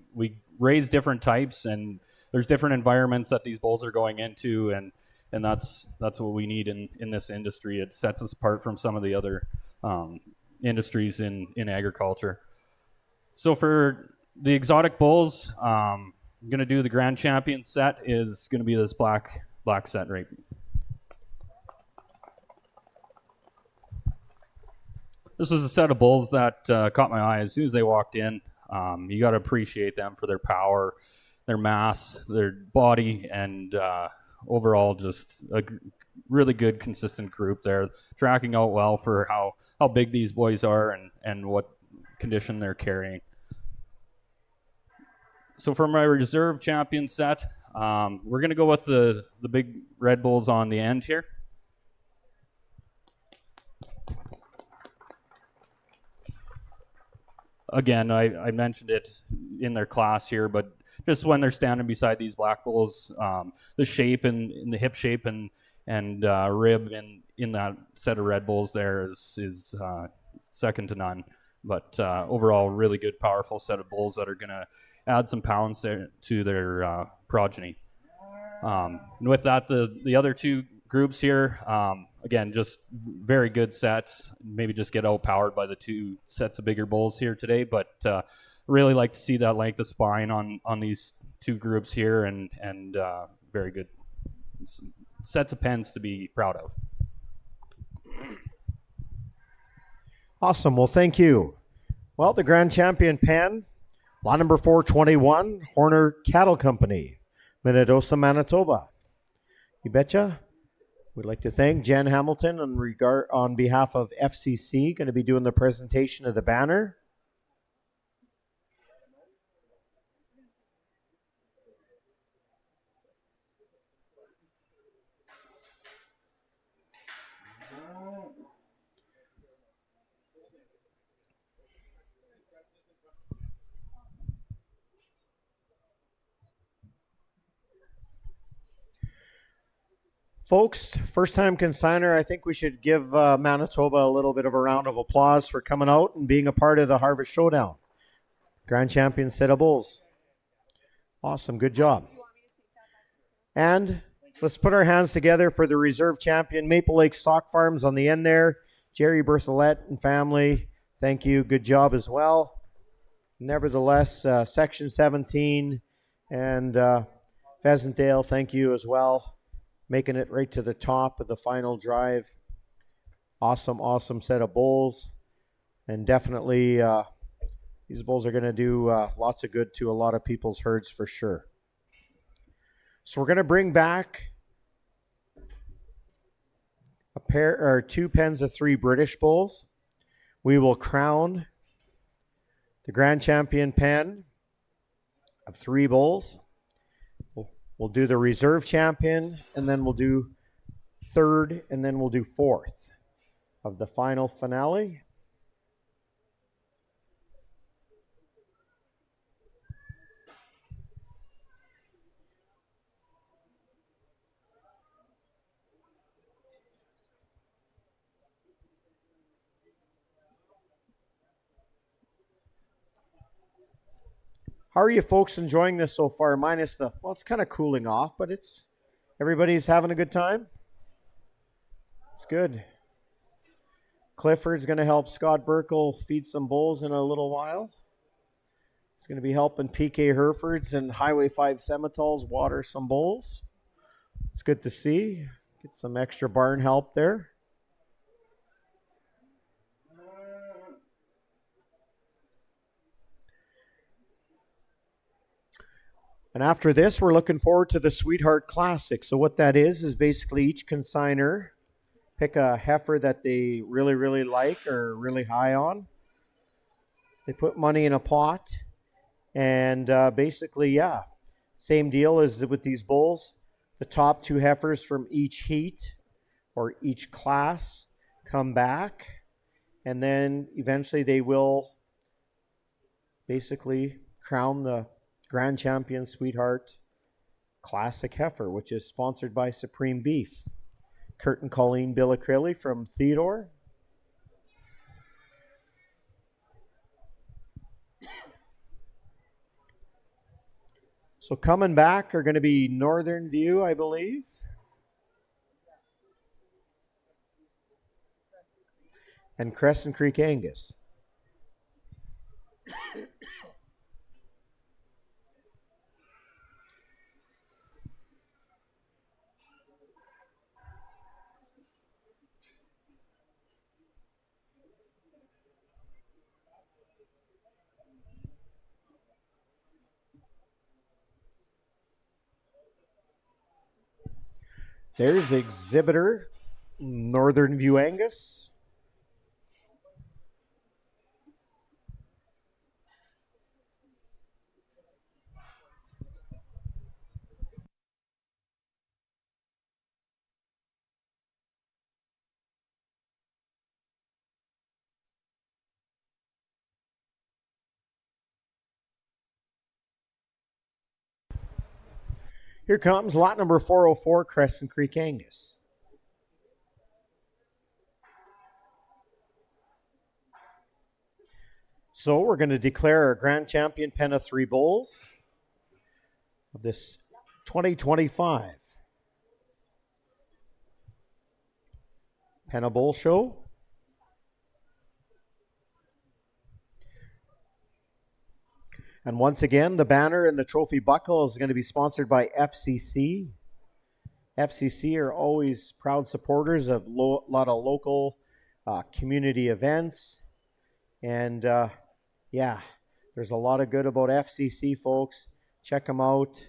raise different types, and there's different environments that these bulls are going into, and that's what we need in this industry. It sets us apart from some of the other industries in agriculture. So for the exotic bulls, I'm going to do the Grand Champion set is going to be this black set right. This was a set of bulls that caught my eye as soon as they walked in. You got to appreciate them for their power, their mass, their body, and overall just a really good, consistent group there. Tracking out well for how big these boys are and what condition they're carrying. So for my reserve champion set, we're going to go with the big red bulls on the end here. Again, I mentioned it in their class here, but just when they're standing beside these black bulls, the shape and in the hip shape and rib in that set of red bulls there is second to none. But overall, really good, powerful set of bulls that are going to add some pounds to their progeny. And with that, the other two groups here, again, just very good sets. Maybe just get outpowered by the two sets of bigger bulls here today, but really like to see that length of spine on these two groups here, and very good sets of pens to be proud of. Awesome. Well, thank you. Well, the Grand Champion pen, lot number 421, Horner Cattle Company, Minnedosa, Manitoba. You betcha. We'd like to thank Jen Hamilton on behalf of FCC, going to be doing the presentation of the banner. Folks, first-time consigner, I think we should give Manitoba a little bit of a round of applause for coming out and being a part of the Harvest Showdown. Grand Champion set of bulls. Awesome, good job. And let's put our hands together for the reserve champion, Maple Lake Stock Farms on the end there. Jerry Berthollet and family, thank you, good job as well. Nevertheless, Section 17 and Pheasantdale, thank you as well. Making it right to the top of the final drive. Awesome set of bulls. And definitely these bulls are going to do lots of good to a lot of people's herds for sure. So we're going to bring back two pens of 3 British bulls. We will crown the Grand Champion pen of 3 bulls. We'll do the reserve champion, and then we'll do third, and then we'll do fourth of the final finale. How are you folks enjoying this so far? Minus it's kind of cooling off, but everybody's having a good time. It's good. Clifford's going to help Scott Burkle feed some bulls in a little while. He's going to be helping PK Herefords and Highway 5 Semitols water some bulls. It's good to see. Get some extra barn help there. And after this, we're looking forward to the Sweetheart Classic. So what that is basically each consigner pick a heifer that they really, really like or really high on. They put money in a pot, and basically, yeah, same deal as with these bulls. The top 2 heifers from each heat or each class come back, and then eventually they will basically crown the Grand Champion Sweetheart Classic Heifer, which is sponsored by Supreme Beef. Kurt and Colleen Billicrelli from Theodore. So coming back are going to be Northern View, I believe. And Crescent Creek Angus. There's the exhibitor, Northern View Angus. Here comes lot number 404, Crescent Creek Angus. So we're going to declare our grand champion pen of 3 bulls of this 2025 Penna Bull Show. And once again, the banner and the trophy buckle is going to be sponsored by FCC. FCC are always proud supporters of a lot of local community events. And yeah, there's a lot of good about FCC, folks. Check them out.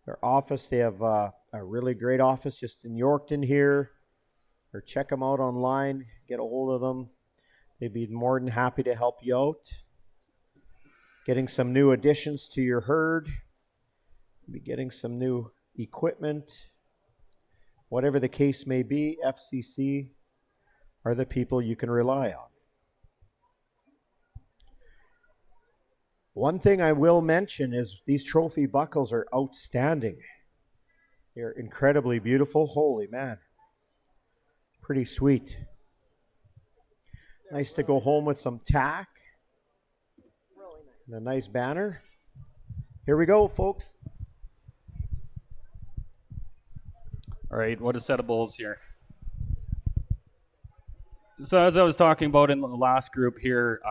Their office, they have a really great office just in Yorkton here. Or check them out online, get a hold of them. They'd be more than happy to help you out. Getting some new additions to your herd. Be getting some new equipment. Whatever the case may be, FCC are the people you can rely on. One thing I will mention is these trophy buckles are outstanding. They're incredibly beautiful. Holy man. Pretty sweet. Nice to go home with some tack. And a nice banner. Here we go, folks. All right, what a set of bulls here. So as I was talking about in the last group here,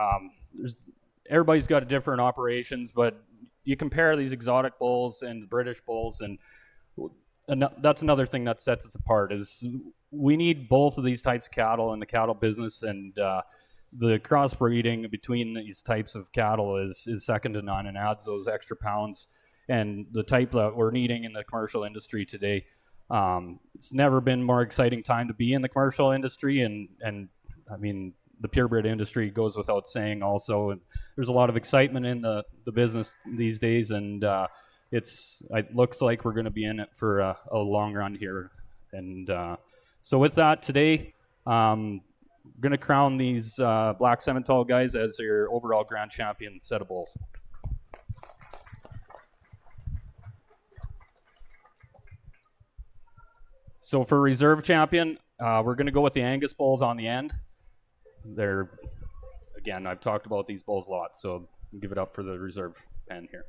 everybody's got different operations, but you compare these exotic bulls and the British bulls, and that's another thing that sets us apart is we need both of these types of cattle in the cattle business, and the crossbreeding between these types of cattle is second to none and adds those extra pounds. And the type that we're needing in the commercial industry today, it's never been more exciting time to be in the commercial industry, and I mean the purebred industry goes without saying also, and there's a lot of excitement in the business these days, and it looks like we're going to be in it for a long run here. And so with that, today I'm going to crown these Black Simmental guys as your overall grand champion set of bulls. So for reserve champion, we're going to go with the Angus bulls on the end. They're, again, I've talked about these bulls a lot, so give it up for the reserve pen here.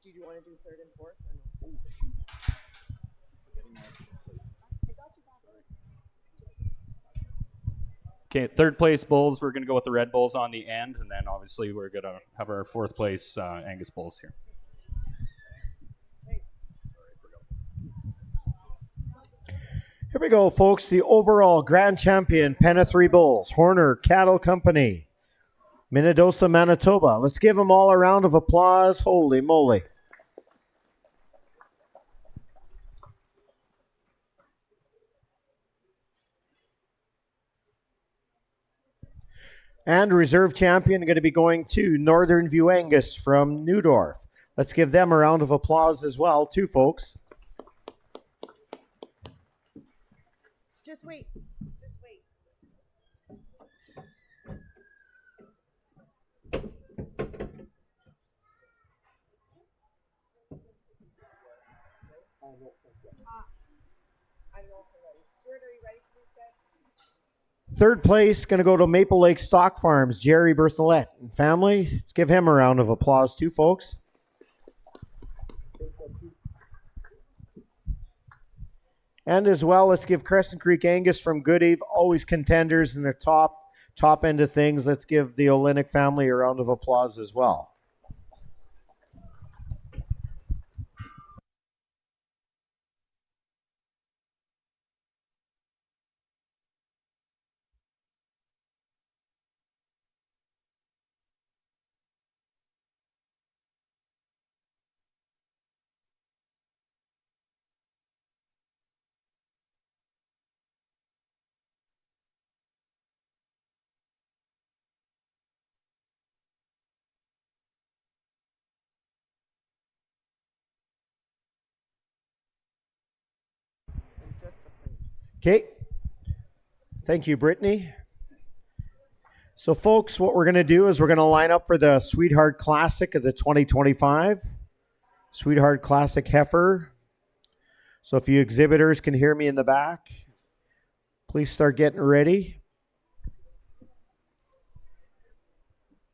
Did you want to do third and fourth? Or no? Okay, third place bulls, we're going to go with the red bulls on the end, and then obviously we're going to have our fourth place Angus bulls here. Here we go, folks. The overall grand champion, pen of 3 bulls, Horner Cattle Company, Minnedosa, Manitoba. Let's give them all a round of applause. Holy moly. And reserve champion going to be going to Northern View Angus from Newdorf. Let's give them a round of applause as well, too, folks. Just wait. Just wait. I'm also ready. Stuart, are you ready for these guys? Third place going to go to Maple Lake Stock Farms, Jerry Berthollet and family. Let's give him a round of applause, too, folks. And as well, let's give Crescent Creek Angus from Good Eve, always contenders in the top end of things. Let's give the Olenek family a round of applause as well. Okay. Thank you, Brittany. So, folks, what we're going to do is we're going to line up for the Sweetheart Classic of the 2025. Sweetheart Classic Heifer. So if you exhibitors can hear me in the back, please start getting ready.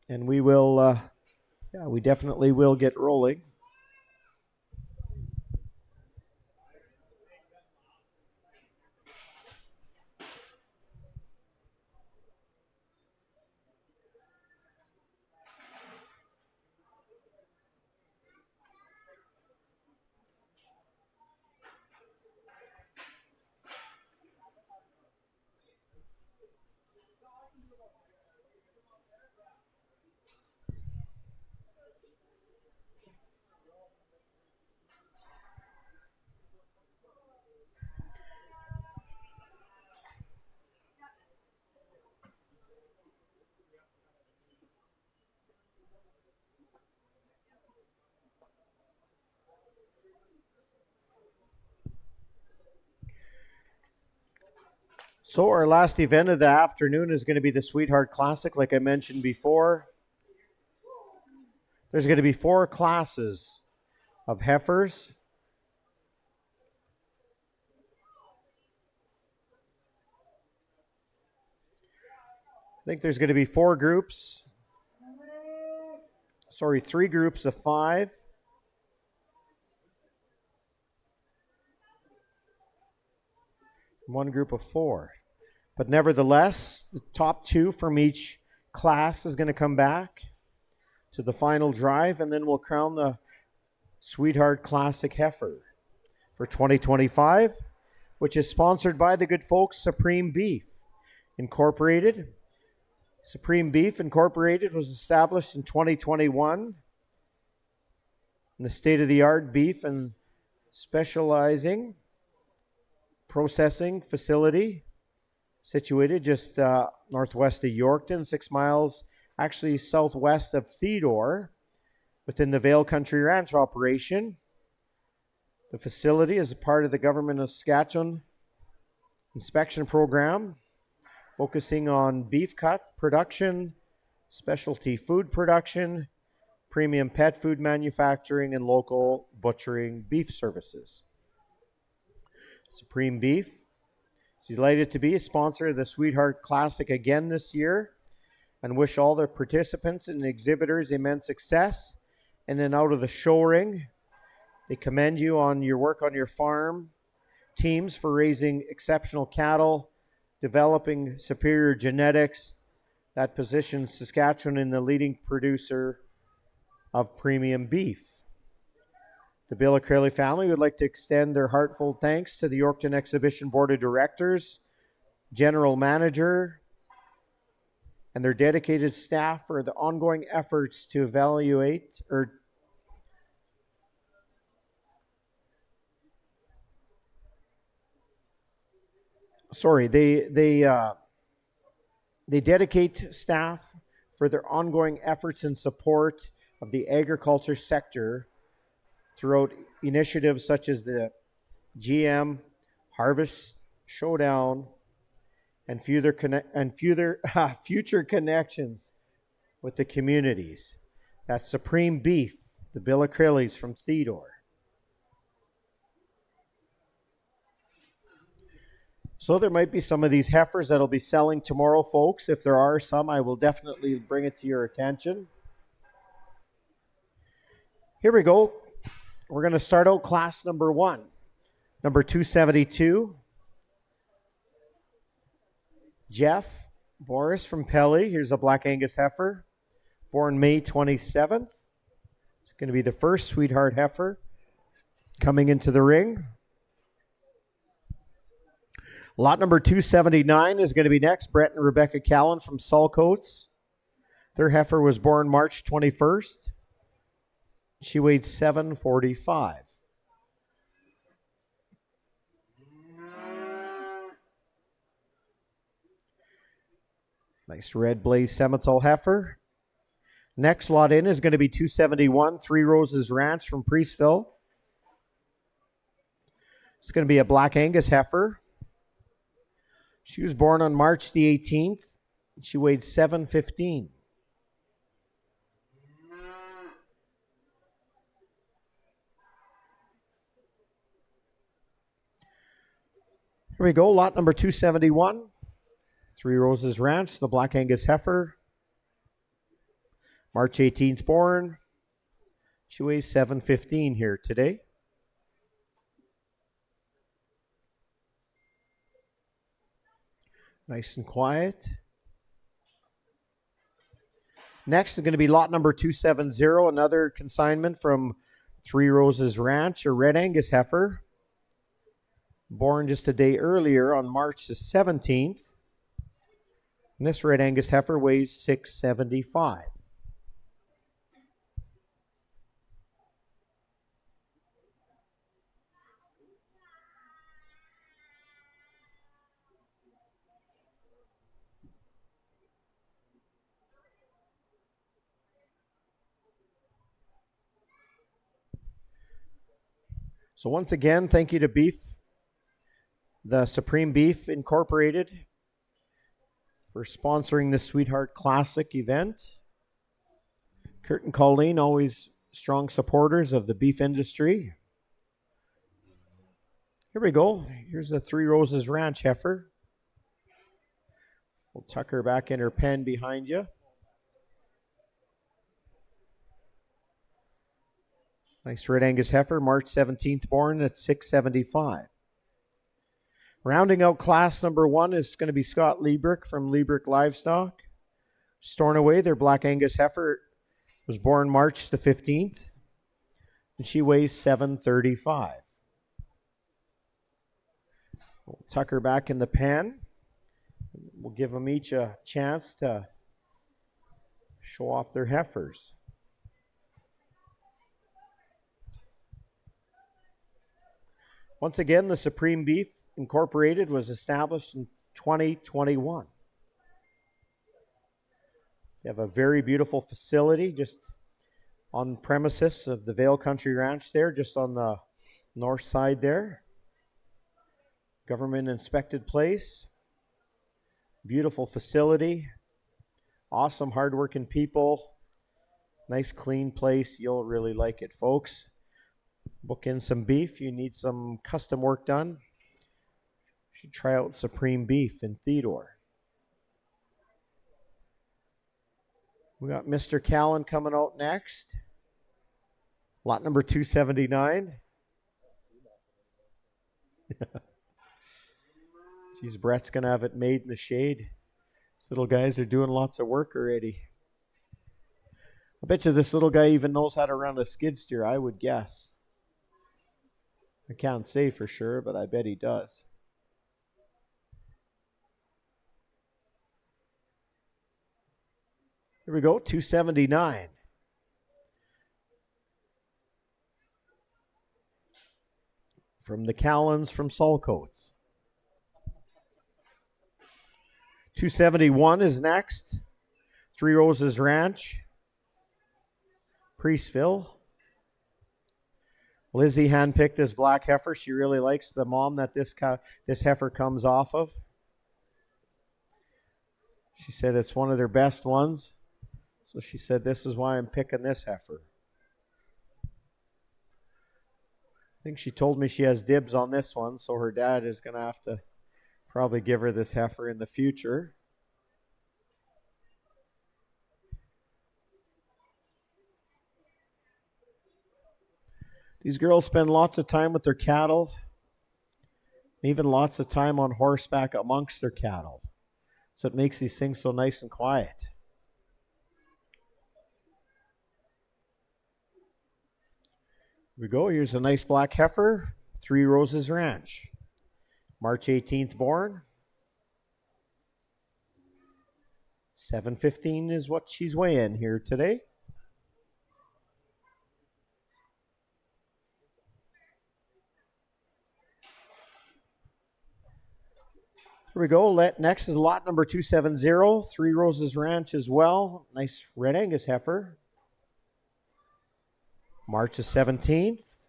And we will, we definitely will get rolling. So our last event of the afternoon is going to be the Sweetheart Classic, like I mentioned before. There's going to be 4 classes of heifers. I think there's going to be 4 groups. Sorry, 3 groups of 5. One group of 4. But nevertheless, the top 2 from each class is going to come back to the final drive, and then we'll crown the Sweetheart Classic Heifer for 2025, which is sponsored by the good folks Supreme Beef Incorporated. Supreme Beef Incorporated was established in 2021 in the state-of-the-art beef and specializing processing facility situated just northwest of Yorkton, 6 miles actually southwest of Theodore, within the Vale Country Ranch operation. The facility is a part of the Government of Saskatchewan inspection program, focusing on beef cut production, specialty food production, premium pet food manufacturing, and local butchering beef services. Supreme Beef is delighted to be a sponsor of the Sweetheart Classic again this year, and wish all the participants and exhibitors immense success in and out of the show ring. They commend you on your work on your farm teams for raising exceptional cattle, developing superior genetics that positions Saskatchewan in the leading producer of premium beef. The Bill O'Crelly family would like to extend their heartfelt thanks to the Yorkton Exhibition Board of Directors, General Manager, and their dedicated staff for the ongoing efforts to evaluate They dedicate staff for their ongoing efforts in support of the agriculture sector throughout initiatives such as the GM Harvest Showdown and future connections with the communities. That's Supreme Beef, the Bill Acryles from Theodore. So there might be some of these heifers that'll be selling tomorrow, folks. If there are some, I will definitely bring it to your attention. Here we go. We're going to start out class number 1. Number 272. Jeff Boris from Pelly. Here's a Black Angus heifer. Born May 27th. It's going to be the first sweetheart heifer coming into the ring. Lot number 279 is going to be next. Brett and Rebecca Callan from Saltcoats. Their heifer was born March 21st. She weighed 745. Nice red blaze Simmental heifer. Next lot in is going to be 271, Three Roses Ranch from Priestville. It's going to be a Black Angus heifer. She was born on March the 18th. She weighed 715. Here we go, lot number 271. Three Roses Ranch, the Black Angus heifer. March 18th born. She weighs 715 here today. Nice and quiet. Next is going to be lot number 270, another consignment from Three Roses Ranch, a Red Angus heifer. Born just a day earlier on March the 17th. And this Red Angus heifer weighs 675. So once again, thank you to the Supreme Beef Incorporated, for sponsoring the Sweetheart Classic event. Kurt and Colleen, always strong supporters of the beef industry. Here we go. Here's the Three Roses Ranch heifer. We'll tuck her back in her pen behind you. Nice Red Angus heifer, March 17th born at 675. Rounding out class number 1 is going to be Scott Liebrick from Liebrick Livestock. Stornoway, their Black Angus heifer, was born March the 15th, and she weighs 735. We'll tuck her back in the pen. We'll give them each a chance to show off their heifers. Once again, the Supreme Beef Incorporated was established in 2021. They have a very beautiful facility just on premises of the Vale Country Ranch there, just on the north side there. Government inspected place. Beautiful facility. Awesome hardworking people. Nice clean place. You'll really like it, folks. Book in some beef. You need some custom work done. You should try out Supreme Beef in Theodore. We got Mr. Callan coming out next. Lot number 279. Geez, Brett's going to have it made in the shade. These little guys are doing lots of work already. I bet you this little guy even knows how to run a skid steer, I would guess. I can't say for sure, but I bet he does. Here we go, 279. From the Callans from Saltcoats. 271 is next. Three Roses Ranch. Priestville. Lizzie handpicked this black heifer. She really likes the mom that this heifer comes off of. She said it's one of their best ones. So she said, this is why I'm picking this heifer. I think she told me she has dibs on this one, so her dad is going to have to probably give her this heifer in the future. These girls spend lots of time with their cattle, even lots of time on horseback amongst their cattle. So it makes these things so nice and quiet. Here we go. Here's a nice black heifer, Three Roses Ranch. March 18th born. 715 is what she's weighing here today. Here we go. Next is lot number 270, Three Roses Ranch as well. Nice red Angus heifer. March the 17th.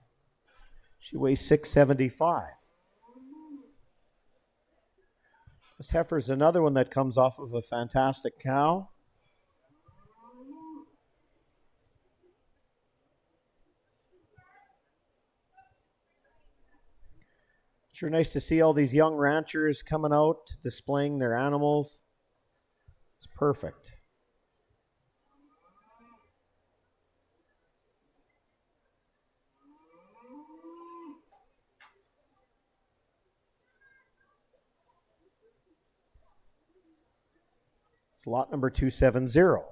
She weighs 675. This heifer is another one that comes off of a fantastic cow. Sure nice to see all these young ranchers coming out, displaying their animals. It's perfect. It's lot number 270.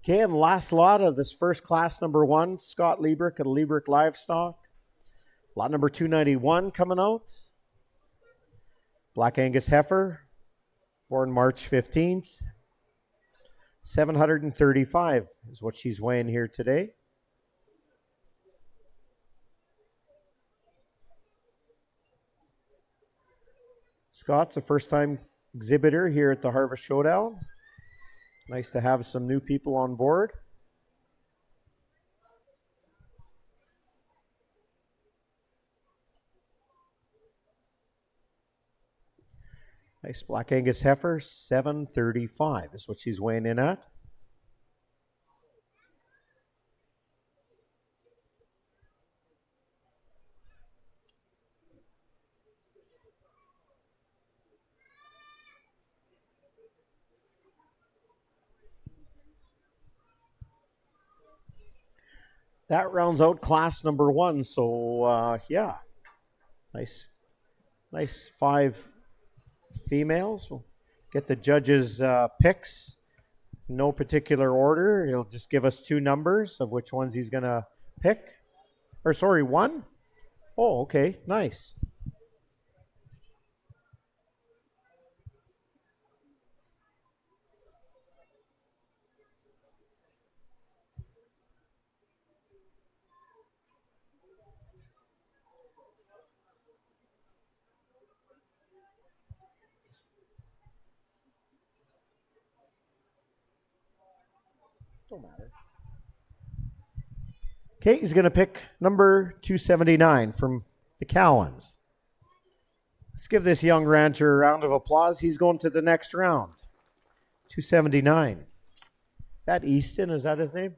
Okay, and the last lot of this first class number 1, Scott Liebrick at Liebrick Livestock. Lot number 291 coming out. Black Angus heifer, born March 15th. 735 is what she's weighing here today. Scott's a first-time exhibitor here at the Harvest Showdown. Nice to have some new people on board. Nice Black Angus heifer, 735 is what she's weighing in at. That rounds out class number 1. So, yeah, nice 5 females. We'll get the judges' picks. No particular order. He'll just give us 2 numbers of which ones he's going to pick. Or, sorry, 1? Oh, okay, nice. Don't matter. Okay, he's going to pick number 279 from the Cowans. Let's give this young rancher a round of applause. He's going to the next round. 279. Is that Easton? Is that his name?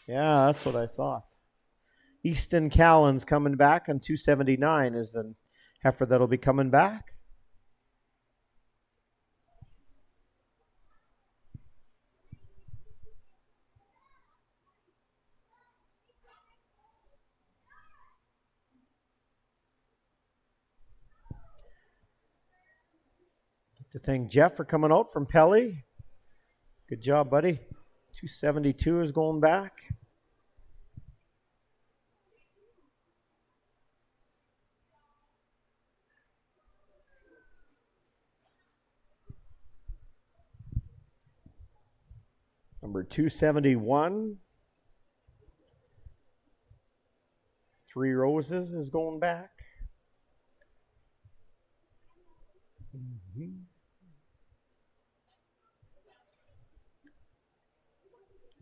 Yeah, that's what I thought. Easton Callan's coming back, and 279 is the heifer that'll be coming back. To thank Jeff for coming out from Pelly. Good job, buddy. 272 is going back. Number 271. Three Roses is going back.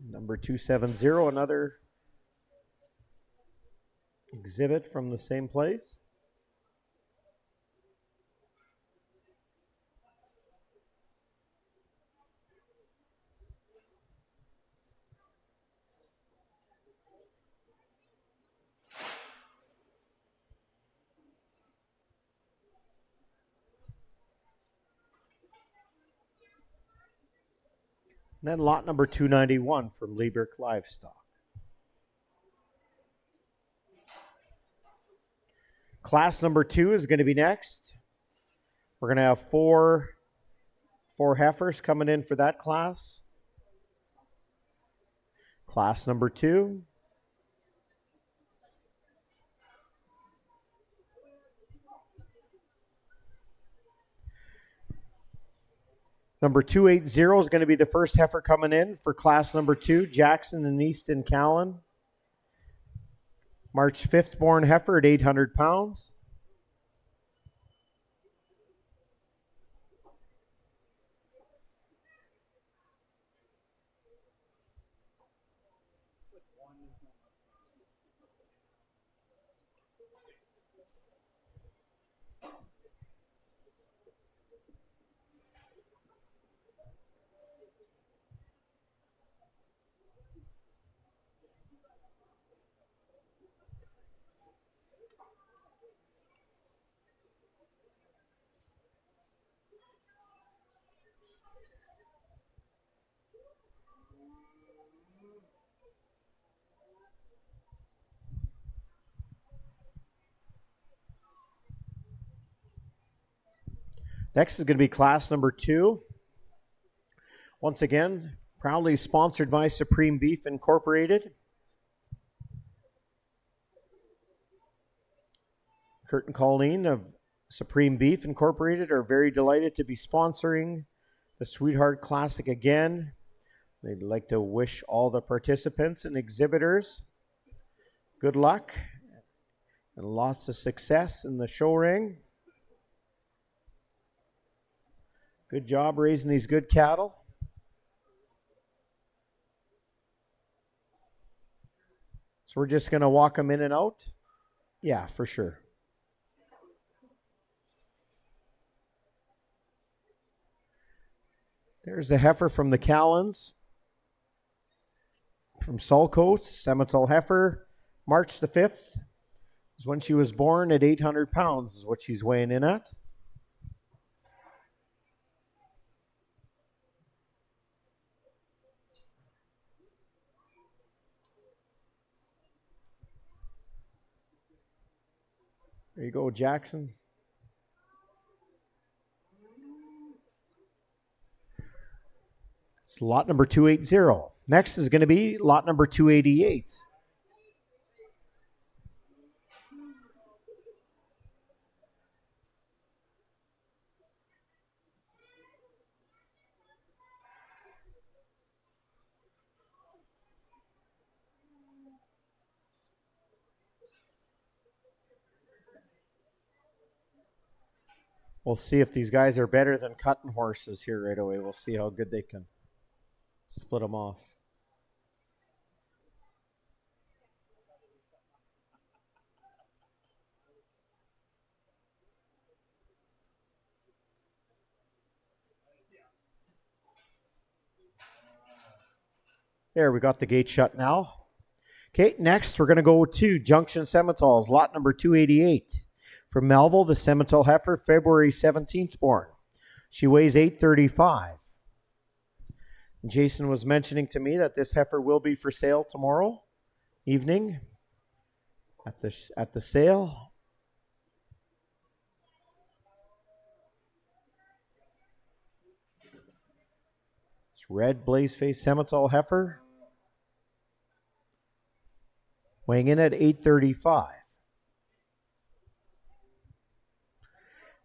Number 270, another exhibit from the same place. And then lot number 291 from Lieberk Livestock. Class number 2 is going to be next. We're going to have four heifers coming in for that class. Class number 2. Number 280 is going to be the first heifer coming in for class number 2, Jackson and Easton Callan. March 5th born heifer at 800 pounds. Next is going to be class number 2. Once again, proudly sponsored by Supreme Beef Incorporated. Kurt and Colleen of Supreme Beef Incorporated are very delighted to be sponsoring the Sweetheart Classic again. They'd like to wish all the participants and exhibitors good luck and lots of success in the show ring. Good job raising these good cattle. So we're just going to walk them in and out? Yeah, for sure. There's the heifer from the Callans. From Sulcoats, Seminole heifer. March the 5th is when she was born at 800 pounds is what she's weighing in at. There you go, Jackson. It's lot number 280. Next is going to be lot number 288. We'll see if these guys are better than cutting horses here right away. We'll see how good they can split them off. There, we got the gate shut now. Okay, next we're going to go to Junction Semitoles, lot number 288. From Melville, the Seminole heifer, February 17th born. She weighs 835. Jason was mentioning to me that this heifer will be for sale tomorrow evening at the sale. It's red blaze-faced Seminole heifer, weighing in at 835.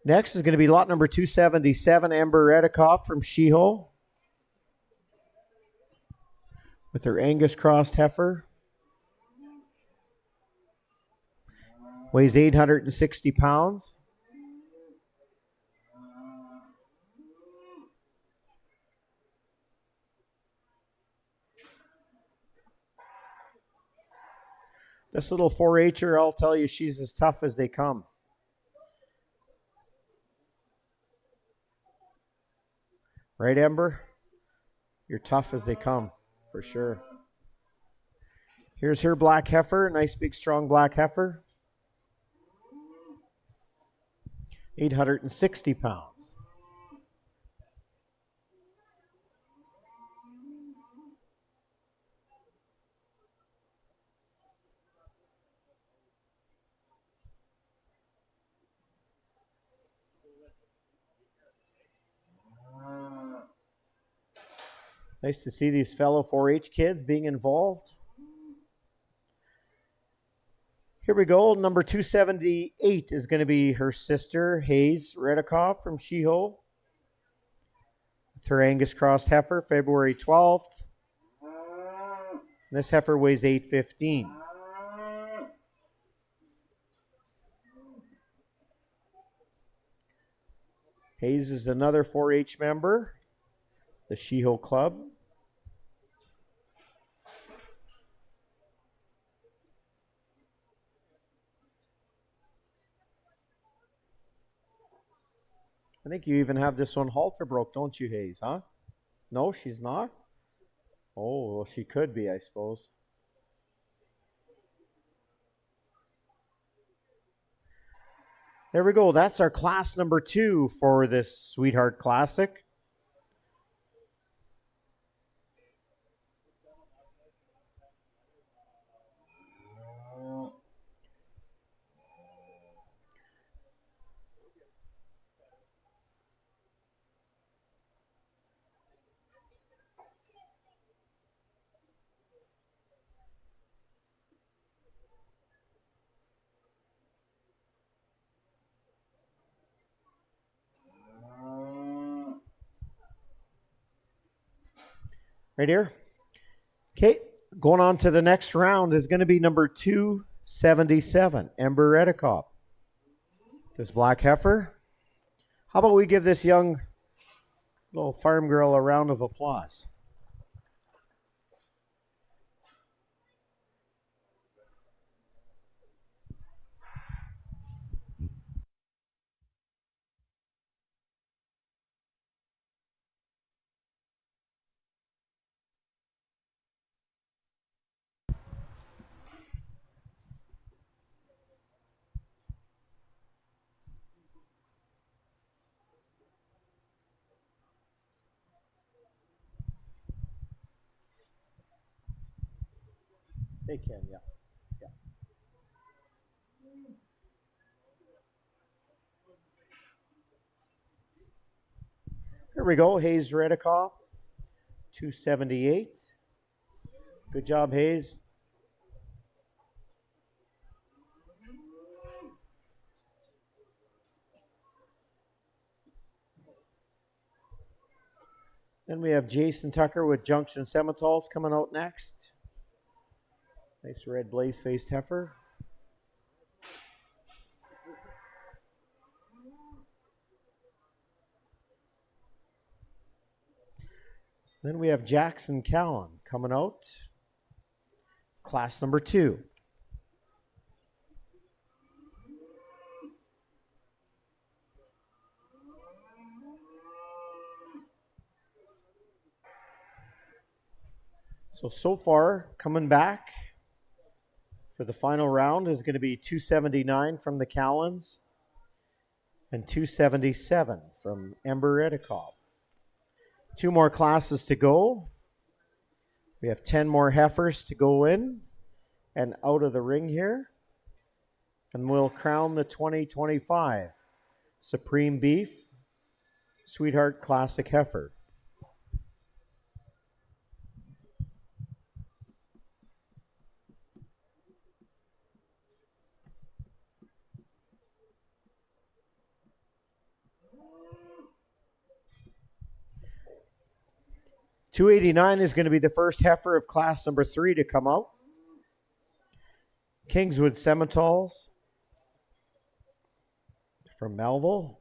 Next is going to be lot number 277, Amber Redikoff from Sheeho, with her Angus crossed heifer. weighs 860 pounds. This little 4-H'er, I'll tell you, she's as tough as they come. Right, Ember? You're tough as they come, for sure. Here's her black heifer, nice big strong black heifer. 860 pounds. Nice to see these fellow 4-H kids being involved. Here we go. Number 278 is going to be her sister, Hayes Redikoff from Sheho. With her Angus crossed heifer, February 12th. This heifer weighs 815. Hayes is another 4-H member, the Sheho Club. I think you even have this one halter broke, don't you, Hayes, huh? No, she's not? Oh, well, she could be, I suppose. There we go. That's our class number 2 for this Sweetheart Classic. Right here. Okay, going on to the next round is going to be number 277, Ember Redikoff. This black heifer. How about we give this young little farm girl a round of applause? They can, yeah. Here we go, Hayes Redikoff, 278. Good job, Hayes. Then we have Jason Tucker with Junction Semitols coming out next. Nice red blaze-faced heifer. Then we have Jackson Callan coming out. Class number 2. So far, coming back for the final round is going to be 279 from the Callans and 277 from Ember Redikoff. 2 more classes to go. We have 10 more heifers to go in and out of the ring here. And we'll crown the 2025 Supreme Beef Sweetheart Classic Heifer. $289 is going to be the first heifer of class number 3 to come out. Kingswood Semitols, from Melville.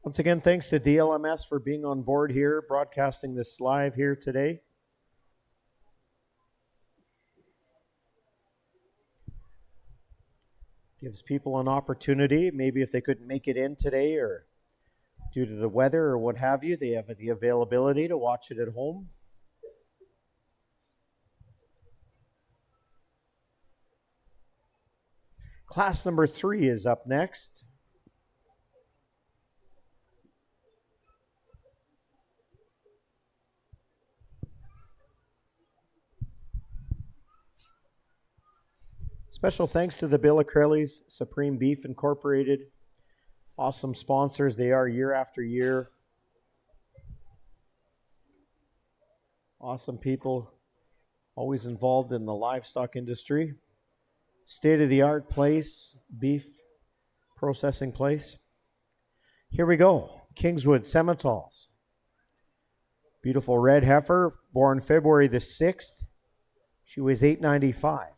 Once again, thanks to DLMS for being on board here, broadcasting this live here today. Gives people an opportunity, maybe if they couldn't make it in today or due to the weather or what have you, they have the availability to watch it at home. Class number 3 is up next. Special thanks to the Bill Acrellis, Supreme Beef Incorporated. Awesome sponsors they are year after year. Awesome people, always involved in the livestock industry. State-of-the-art place, beef processing place. Here we go, Kingswood Simmentals. Beautiful red heifer, born February the 6th. She weighs 895.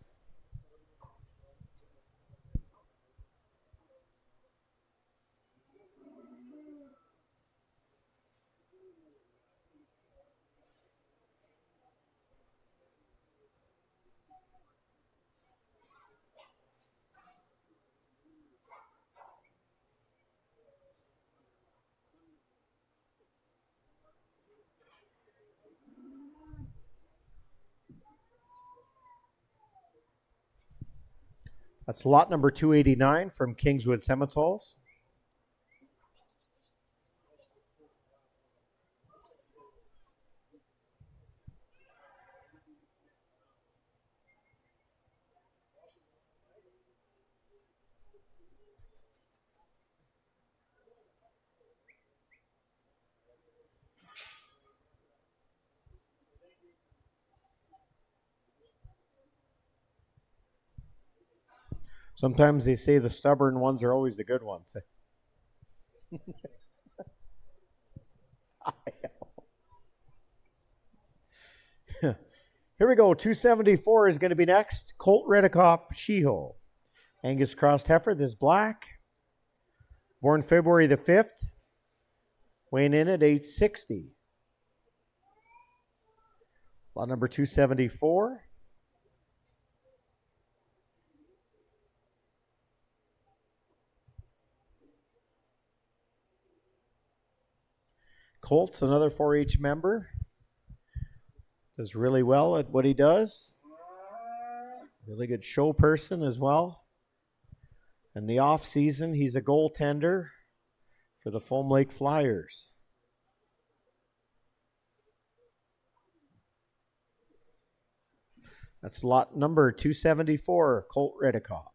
That's lot number 289 from Kingswood Simmentals. Sometimes they say the stubborn ones are always the good ones. Here we go. 274 is going to be next. Colt Redicop Sheeho. Angus crossed heifer. This black. Born February the 5th. Weighing in at 860. Lot number 274. Colt's another 4-H member. Does really well at what he does. Really good show person as well. In the off season, he's a goaltender for the Foam Lake Flyers. That's lot number 274, Colt Redicop.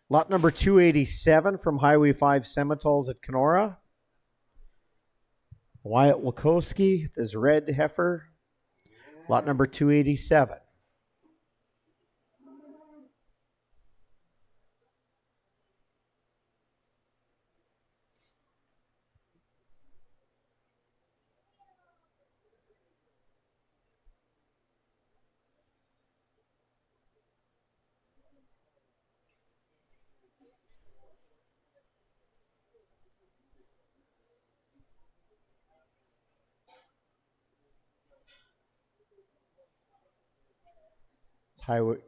Lot number 287 from Highway 5 Simmentals at Kenora. Wyatt Wachowski, this red heifer. Lot number 287.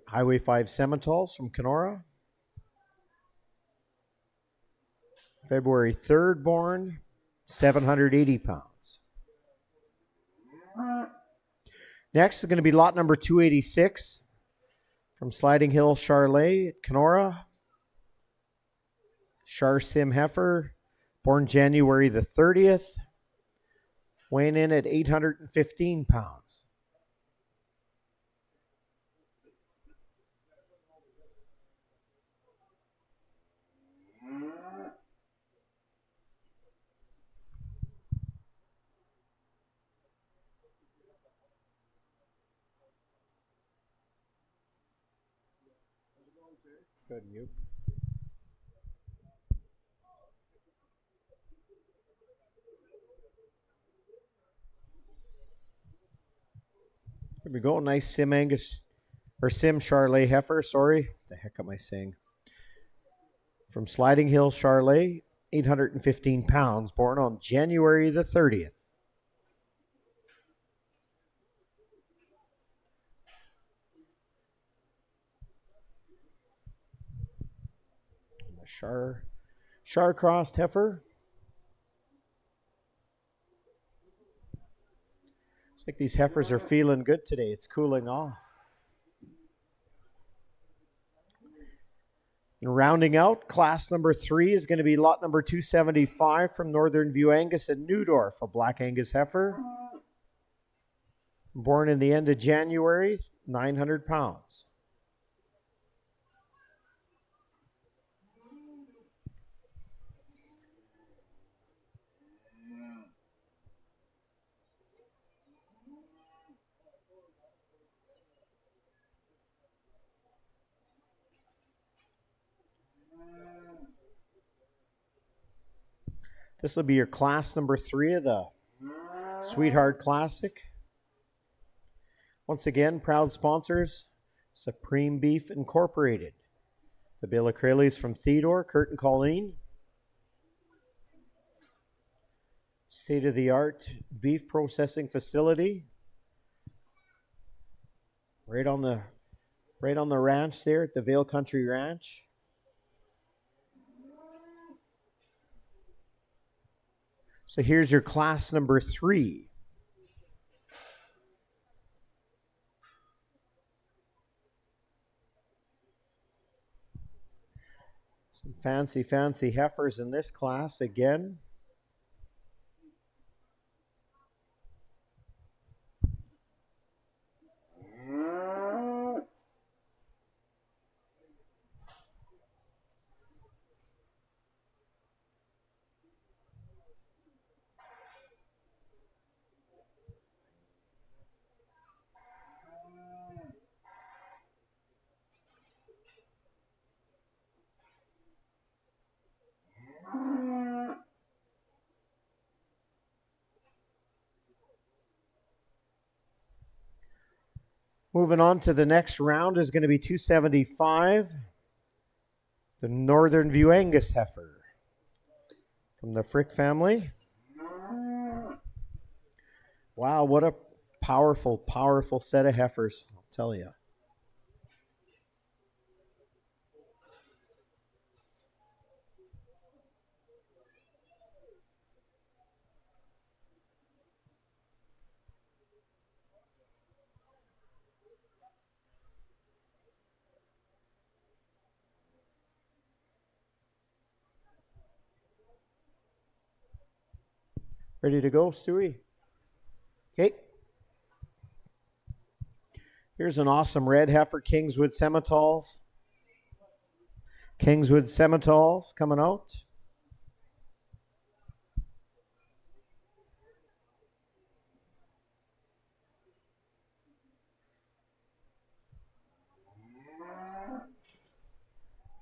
Highway 5 Simmentals from Kenora. February 3rd born, 780 pounds. Next is going to be lot number 286 from Sliding Hill Charlet at Kenora. Char Sim heifer, born January the 30th, weighing in at 815 pounds. Good, you. Here we go. Nice Sim Angus or Sim Charlet heifer. Sorry, the heck am I saying? From Sliding Hill Charlet, 815 pounds, born on January the 30th. The Char crossed heifer. Looks like these heifers are feeling good today. It's cooling off. And rounding out, class number 3 is going to be lot number 275 from Northern View Angus and Newdorf, a black Angus heifer. Born in the end of January, 900 pounds. This will be your class number 3 of the Sweetheart Classic. Once again, proud sponsors, Supreme Beef Incorporated. The Bill of Crayleys from Theodore, Kurt and Colleen. State-of-the-art beef processing facility. Right on the ranch there at the Vale Country Ranch. So here's your class number 3. Some fancy heifers in this class again. Moving on to the next round is going to be 275. The Northern View Angus heifer from the Frick family. Wow, what a powerful set of heifers, I'll tell you. Ready to go, Stewie? Okay. Here's an awesome red heifer, Kingswood Semitals. Kingswood Semitals coming out.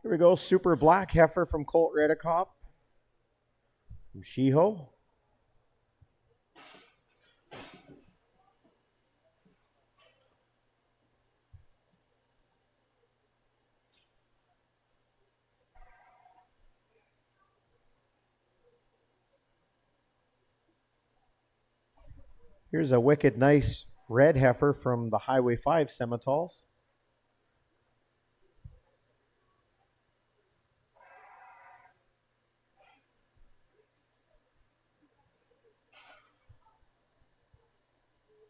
Here we go, super black heifer from Colt Redicop. From Shiho. Here's a wicked nice red heifer from the Highway 5 Semitals.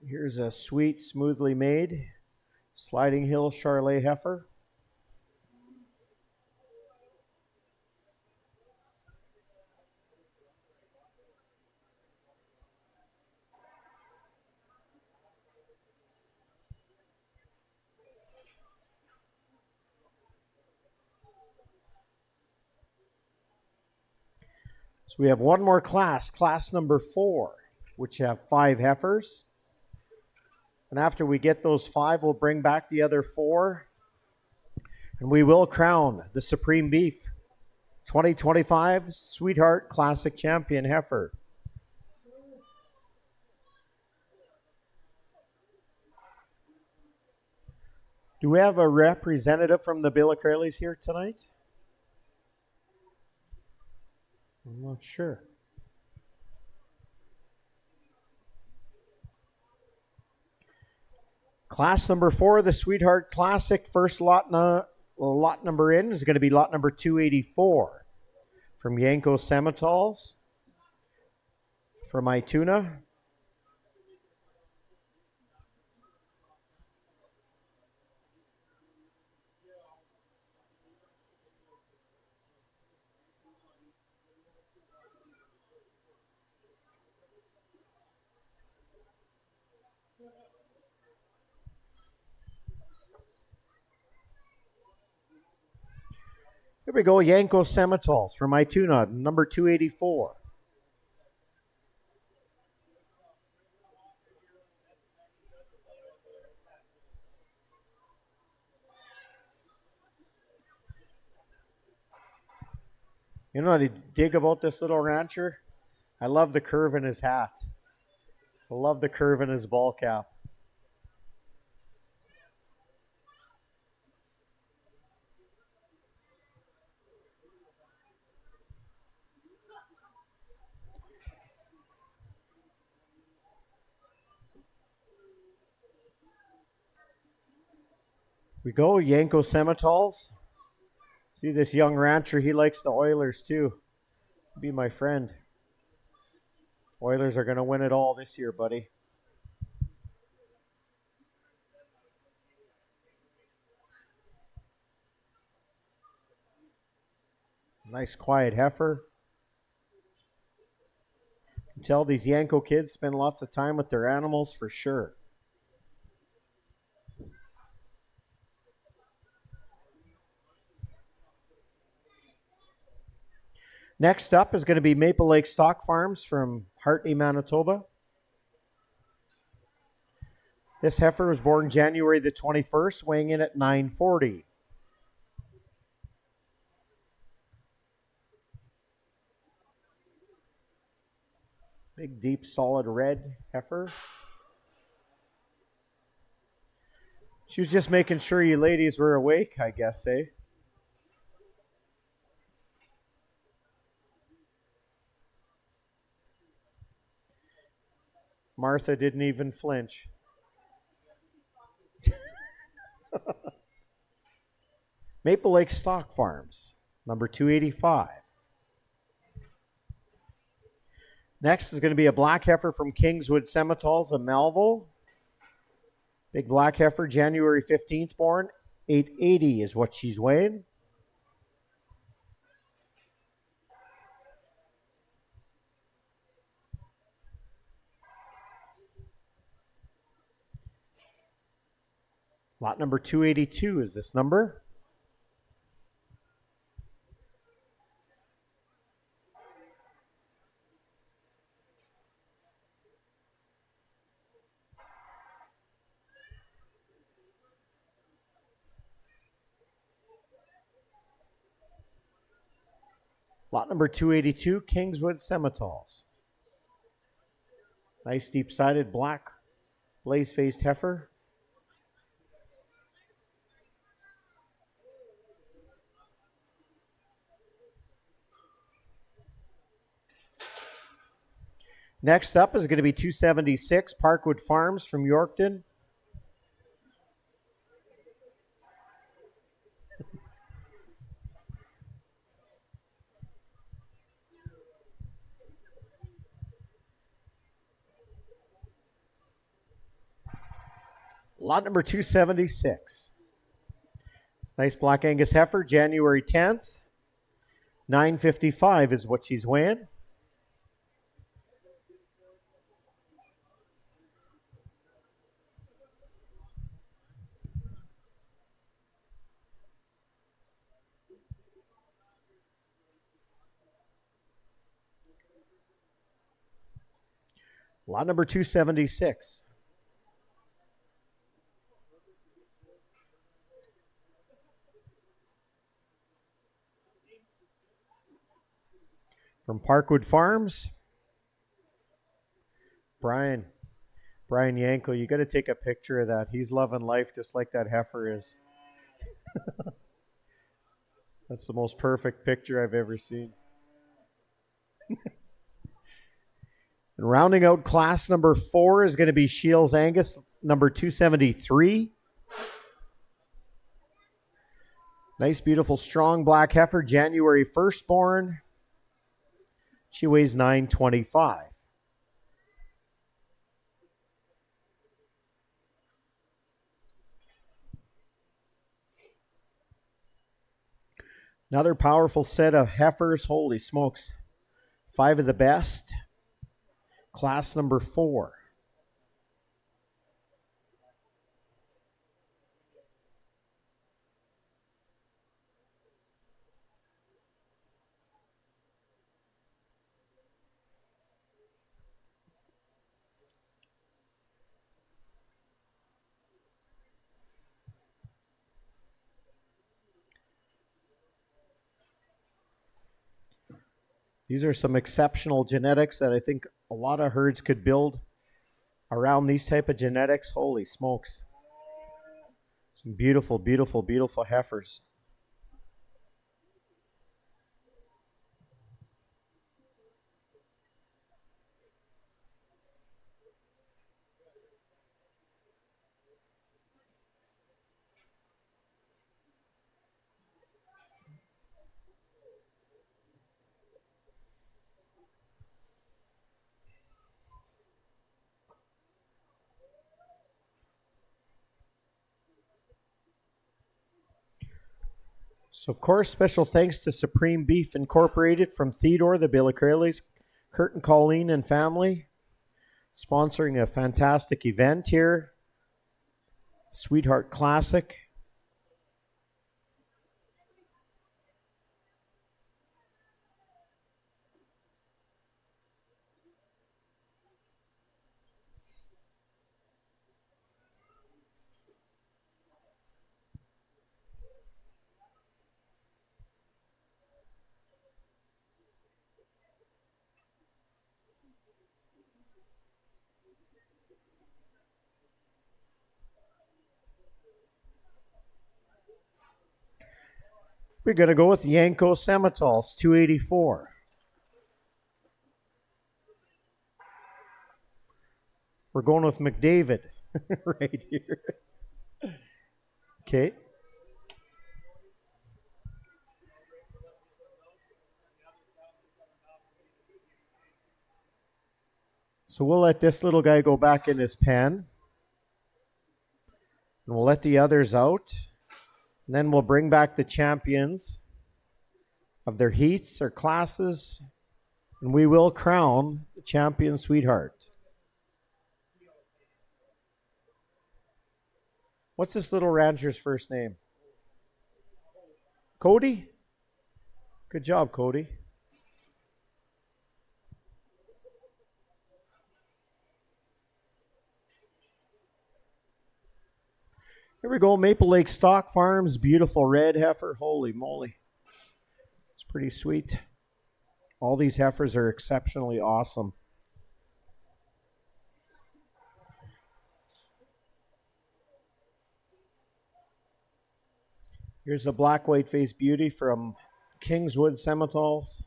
Here's a sweet, smoothly made Sliding Hill Charlet heifer. So we have one more class, class number 4, which have 5 heifers. And after we get those 5, we'll bring back the other 4 And we will crown the Supreme Beef 2025 Sweetheart Classic Champion heifer. Do we have a representative from the Bill of Curleys here tonight? I'm not sure. Class number 4, the Sweetheart Classic. First lot number in is going to be lot number 284 from Yanko Semitals from Ituna. Here we go, Yanko Semitals from Ituna, number 284. You know what I dig about this little rancher? I love the curve in his hat. I love the curve in his ball cap. We go, Yanko Semitals. See this young rancher, he likes the Oilers too. Be my friend. Oilers are going to win it all this year, buddy. Nice quiet heifer. You can tell these Yanko kids spend lots of time with their animals for sure. Next up is going to be Maple Lake Stock Farms from Hartley, Manitoba. This heifer was born January the 21st, weighing in at 940. Big, deep, solid red heifer. She was just making sure you ladies were awake, I guess, eh? Martha didn't even flinch. Maple Lake Stock Farms, number 285. Next is going to be a black heifer from Kingswood Semitals of Melville. Big black heifer, January 15th born. 880 is what she's weighing. Lot number 282 is this number. Lot number 282, Kingswood Semitals. Nice deep-sided black blaze-faced heifer. Next up is going to be 276, Parkwood Farms from Yorkton. Lot number 276. Nice black Angus heifer, January 10th. 955 is what she's weighing. Lot number 276. From Parkwood Farms, Brian Yanko, you got to take a picture of that. He's loving life just like that heifer is. That's the most perfect picture I've ever seen. And rounding out class number 4 is going to be Shields Angus, number 273. Nice, beautiful, strong black heifer, January 1st born. She weighs 925. Another powerful set of heifers. Holy smokes. 5 of the best. Class number 4. These are some exceptional genetics that I think a lot of herds could build around these type of genetics. Holy smokes. Some beautiful, beautiful, beautiful heifers. So, of course, special thanks to Supreme Beef Incorporated from Theodore, the Billicrales, Kurt and Colleen and family, sponsoring a fantastic event here. Sweetheart Classic. We're going to go with Yanko Semitols, 284. We're going with McDavid right here. Okay. So we'll let this little guy go back in his pen. And we'll let the others out. And then we'll bring back the champions of their heats or classes. And we will crown the champion sweetheart. What's this little rancher's first name? Cody? Good job, Cody. Here we go, Maple Lake Stock Farms, beautiful red heifer. Holy moly. It's pretty sweet. All these heifers are exceptionally awesome. Here's a black white face beauty from Kingswood Semitols.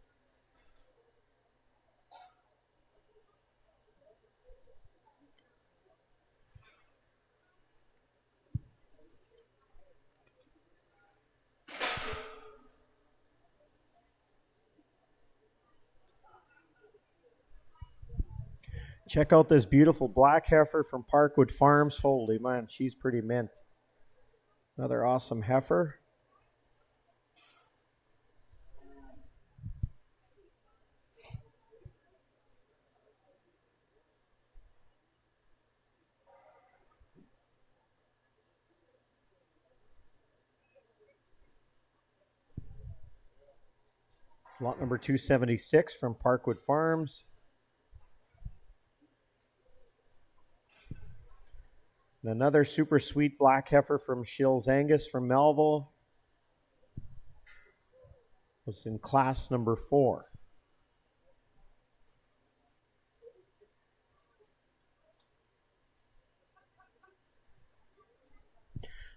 Check out this beautiful black heifer from Parkwood Farms. Holy man, she's pretty mint. Another awesome heifer. It's lot number 276 from Parkwood Farms. And another super sweet black heifer from Shields Angus from Melville. Was in class number 4.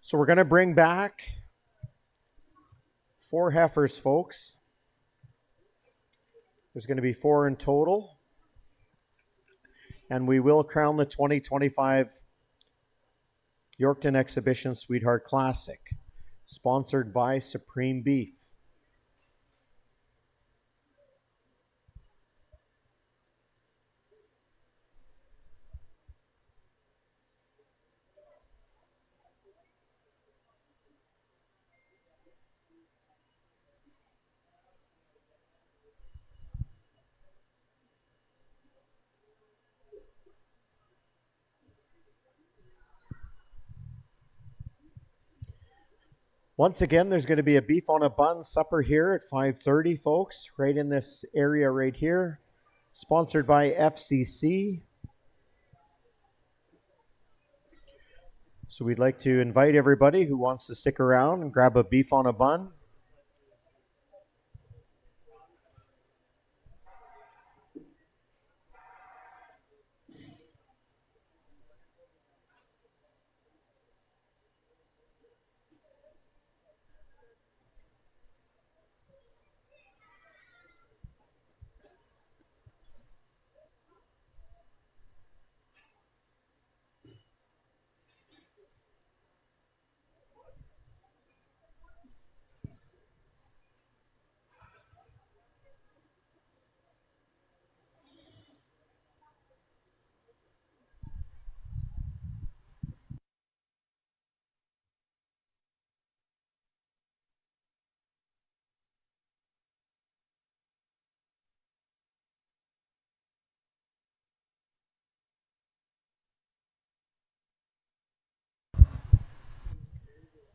So we're going to bring back 4 heifers, folks. There's going to be 4 in total. And we will crown the 2025 Yorkton Exhibition Sweetheart Classic, sponsored by Supreme Beef. Once again, there's going to be a beef on a bun supper here at 5:30, folks, right in this area right here, sponsored by FCC. So we'd like to invite everybody who wants to stick around and grab a beef on a bun.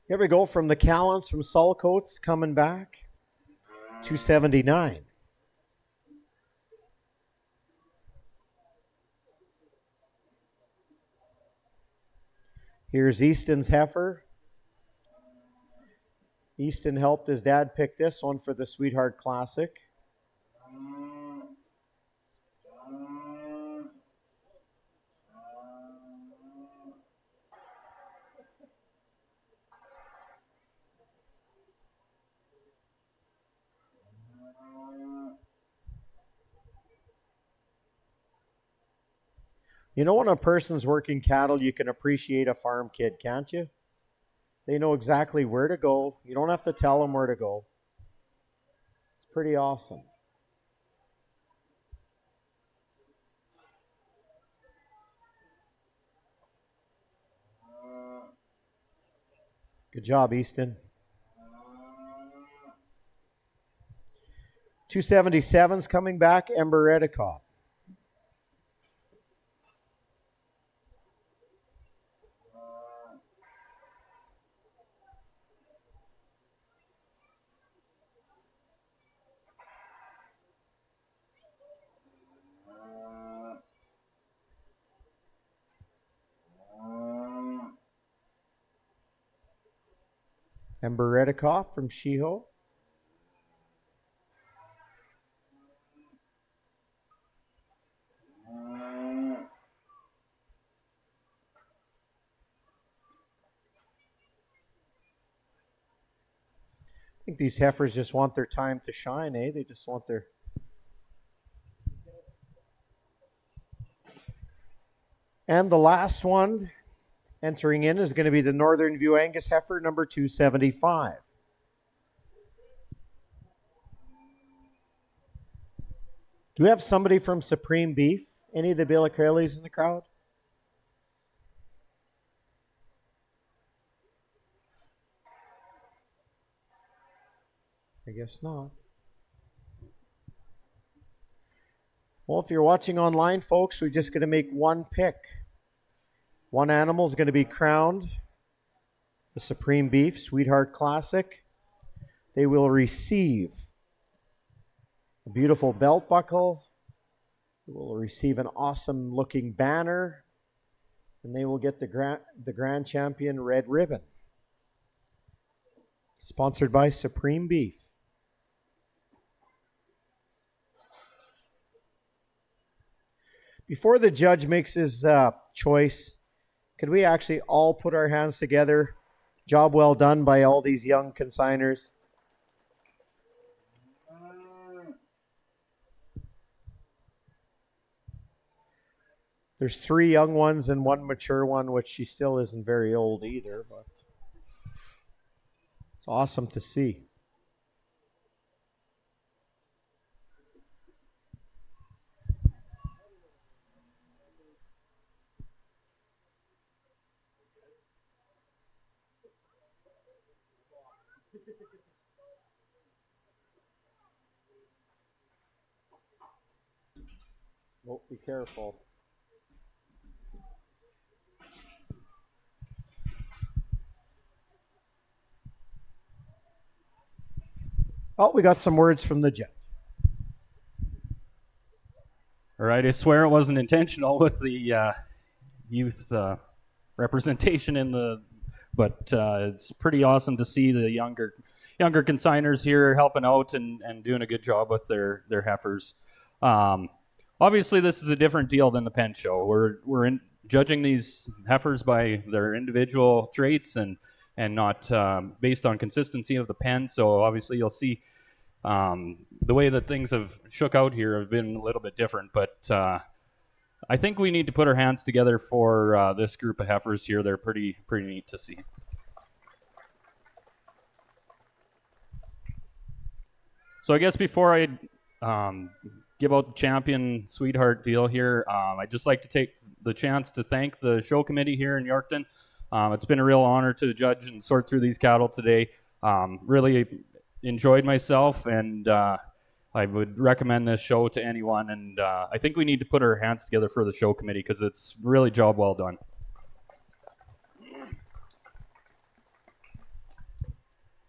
Here we go from the Callants from Saltcoats coming back. 279. Here's Easton's heifer. Easton helped his dad pick this one for the Sweetheart Classic. You know, when a person's working cattle, you can appreciate a farm kid, can't you? They know exactly where to go. You don't have to tell them where to go. It's pretty awesome. Good job, Easton. 277's coming back, Ember Redicott. Ember Redicott from Shiho. I think these heifers just want their time to shine, eh? They just want their... And the last one entering in is going to be the Northern View Angus heifer, number 275. Do we have somebody from Supreme Beef? Any of the Billicrellis in the crowd? I guess not. Well, if you're watching online, folks, we're just going to make one pick. One animal is going to be crowned the Supreme Beef Sweetheart Classic. They will receive a beautiful belt buckle. They will receive an awesome looking banner. And they will get the Grand Champion red ribbon. Sponsored by Supreme Beef. Before the judge makes his choice, could we actually all put our hands together Job well done by all these young consigners. There's 3 young ones and 1 mature one, which she still isn't very old either, but it's awesome to see. Oh, be careful. Oh, we got some words from the judge. All right, I swear it wasn't intentional with the youth representation in the, but it's pretty awesome to see the younger consigners here helping out and doing a good job with their heifers. Obviously, this is a different deal than the pen show. We're judging these heifers by their individual traits and not based on consistency of the pen. So obviously, you'll see the way that things have shook out here have been a little bit different. But I think we need to put our hands together for this group of heifers here. They're pretty neat to see. So I guess before I give out the champion sweetheart deal here, I'd just like to take the chance to thank the show committee here in Yorkton. It's been a real honor to judge and sort through these cattle today. Really enjoyed myself, and I would recommend this show to anyone. And I think we need to put our hands together for the show committee because it's really job well done.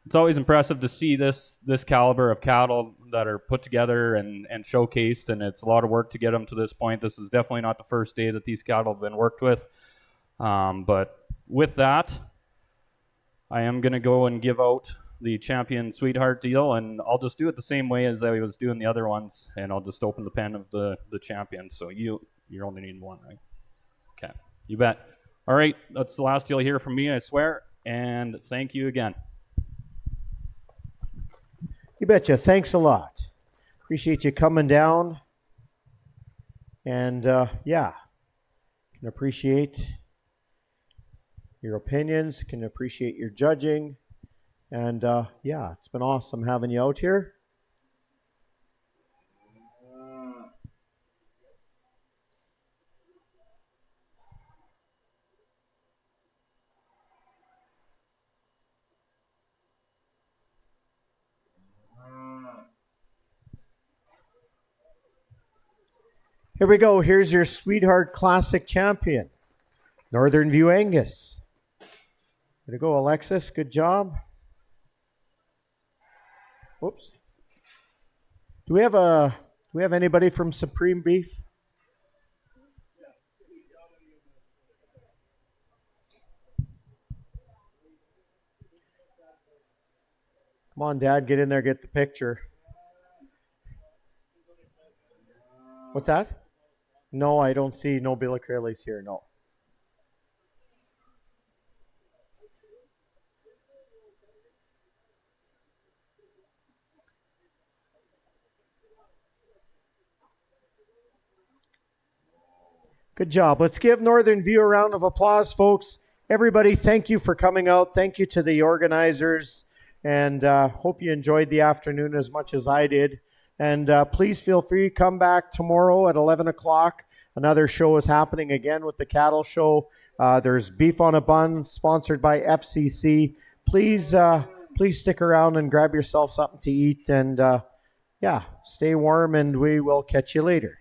It's always impressive to see this caliber of cattle that are put together and showcased, and it's a lot of work to get them to this point. This is definitely not the first day that these cattle have been worked with. But with that, I am going to go and give out the champion sweetheart deal, and I'll just do it the same way as I was doing the other ones, and I'll just open the pen of the champion. So you're only needing 1, right? Okay, you bet. All right, that's the last you'll hear from me, I swear, and thank you again. You betcha. Thanks a lot. Appreciate you coming down. And yeah, can appreciate your opinions, can appreciate your judging. And yeah, it's been awesome having you out here. Here we go. Here's your Sweetheart Classic champion, Northern View Angus. Way to go, Alexis. Good job. Whoops. Do we have anybody from Supreme Beef? Come on, Dad, get in there, get the picture. What's that? No, I don't see no Billy Curley's here, no. Good job. Let's give Northern View a round of applause, folks. Everybody, thank you for coming out. Thank you to the organizers, and hope you enjoyed the afternoon as much as I did. And please feel free to come back tomorrow at 11 o'clock. Another show is happening again with the cattle show. There's Beef on a Bun, sponsored by FCC. Please stick around and grab yourself something to eat. And yeah, stay warm, and we will catch you later.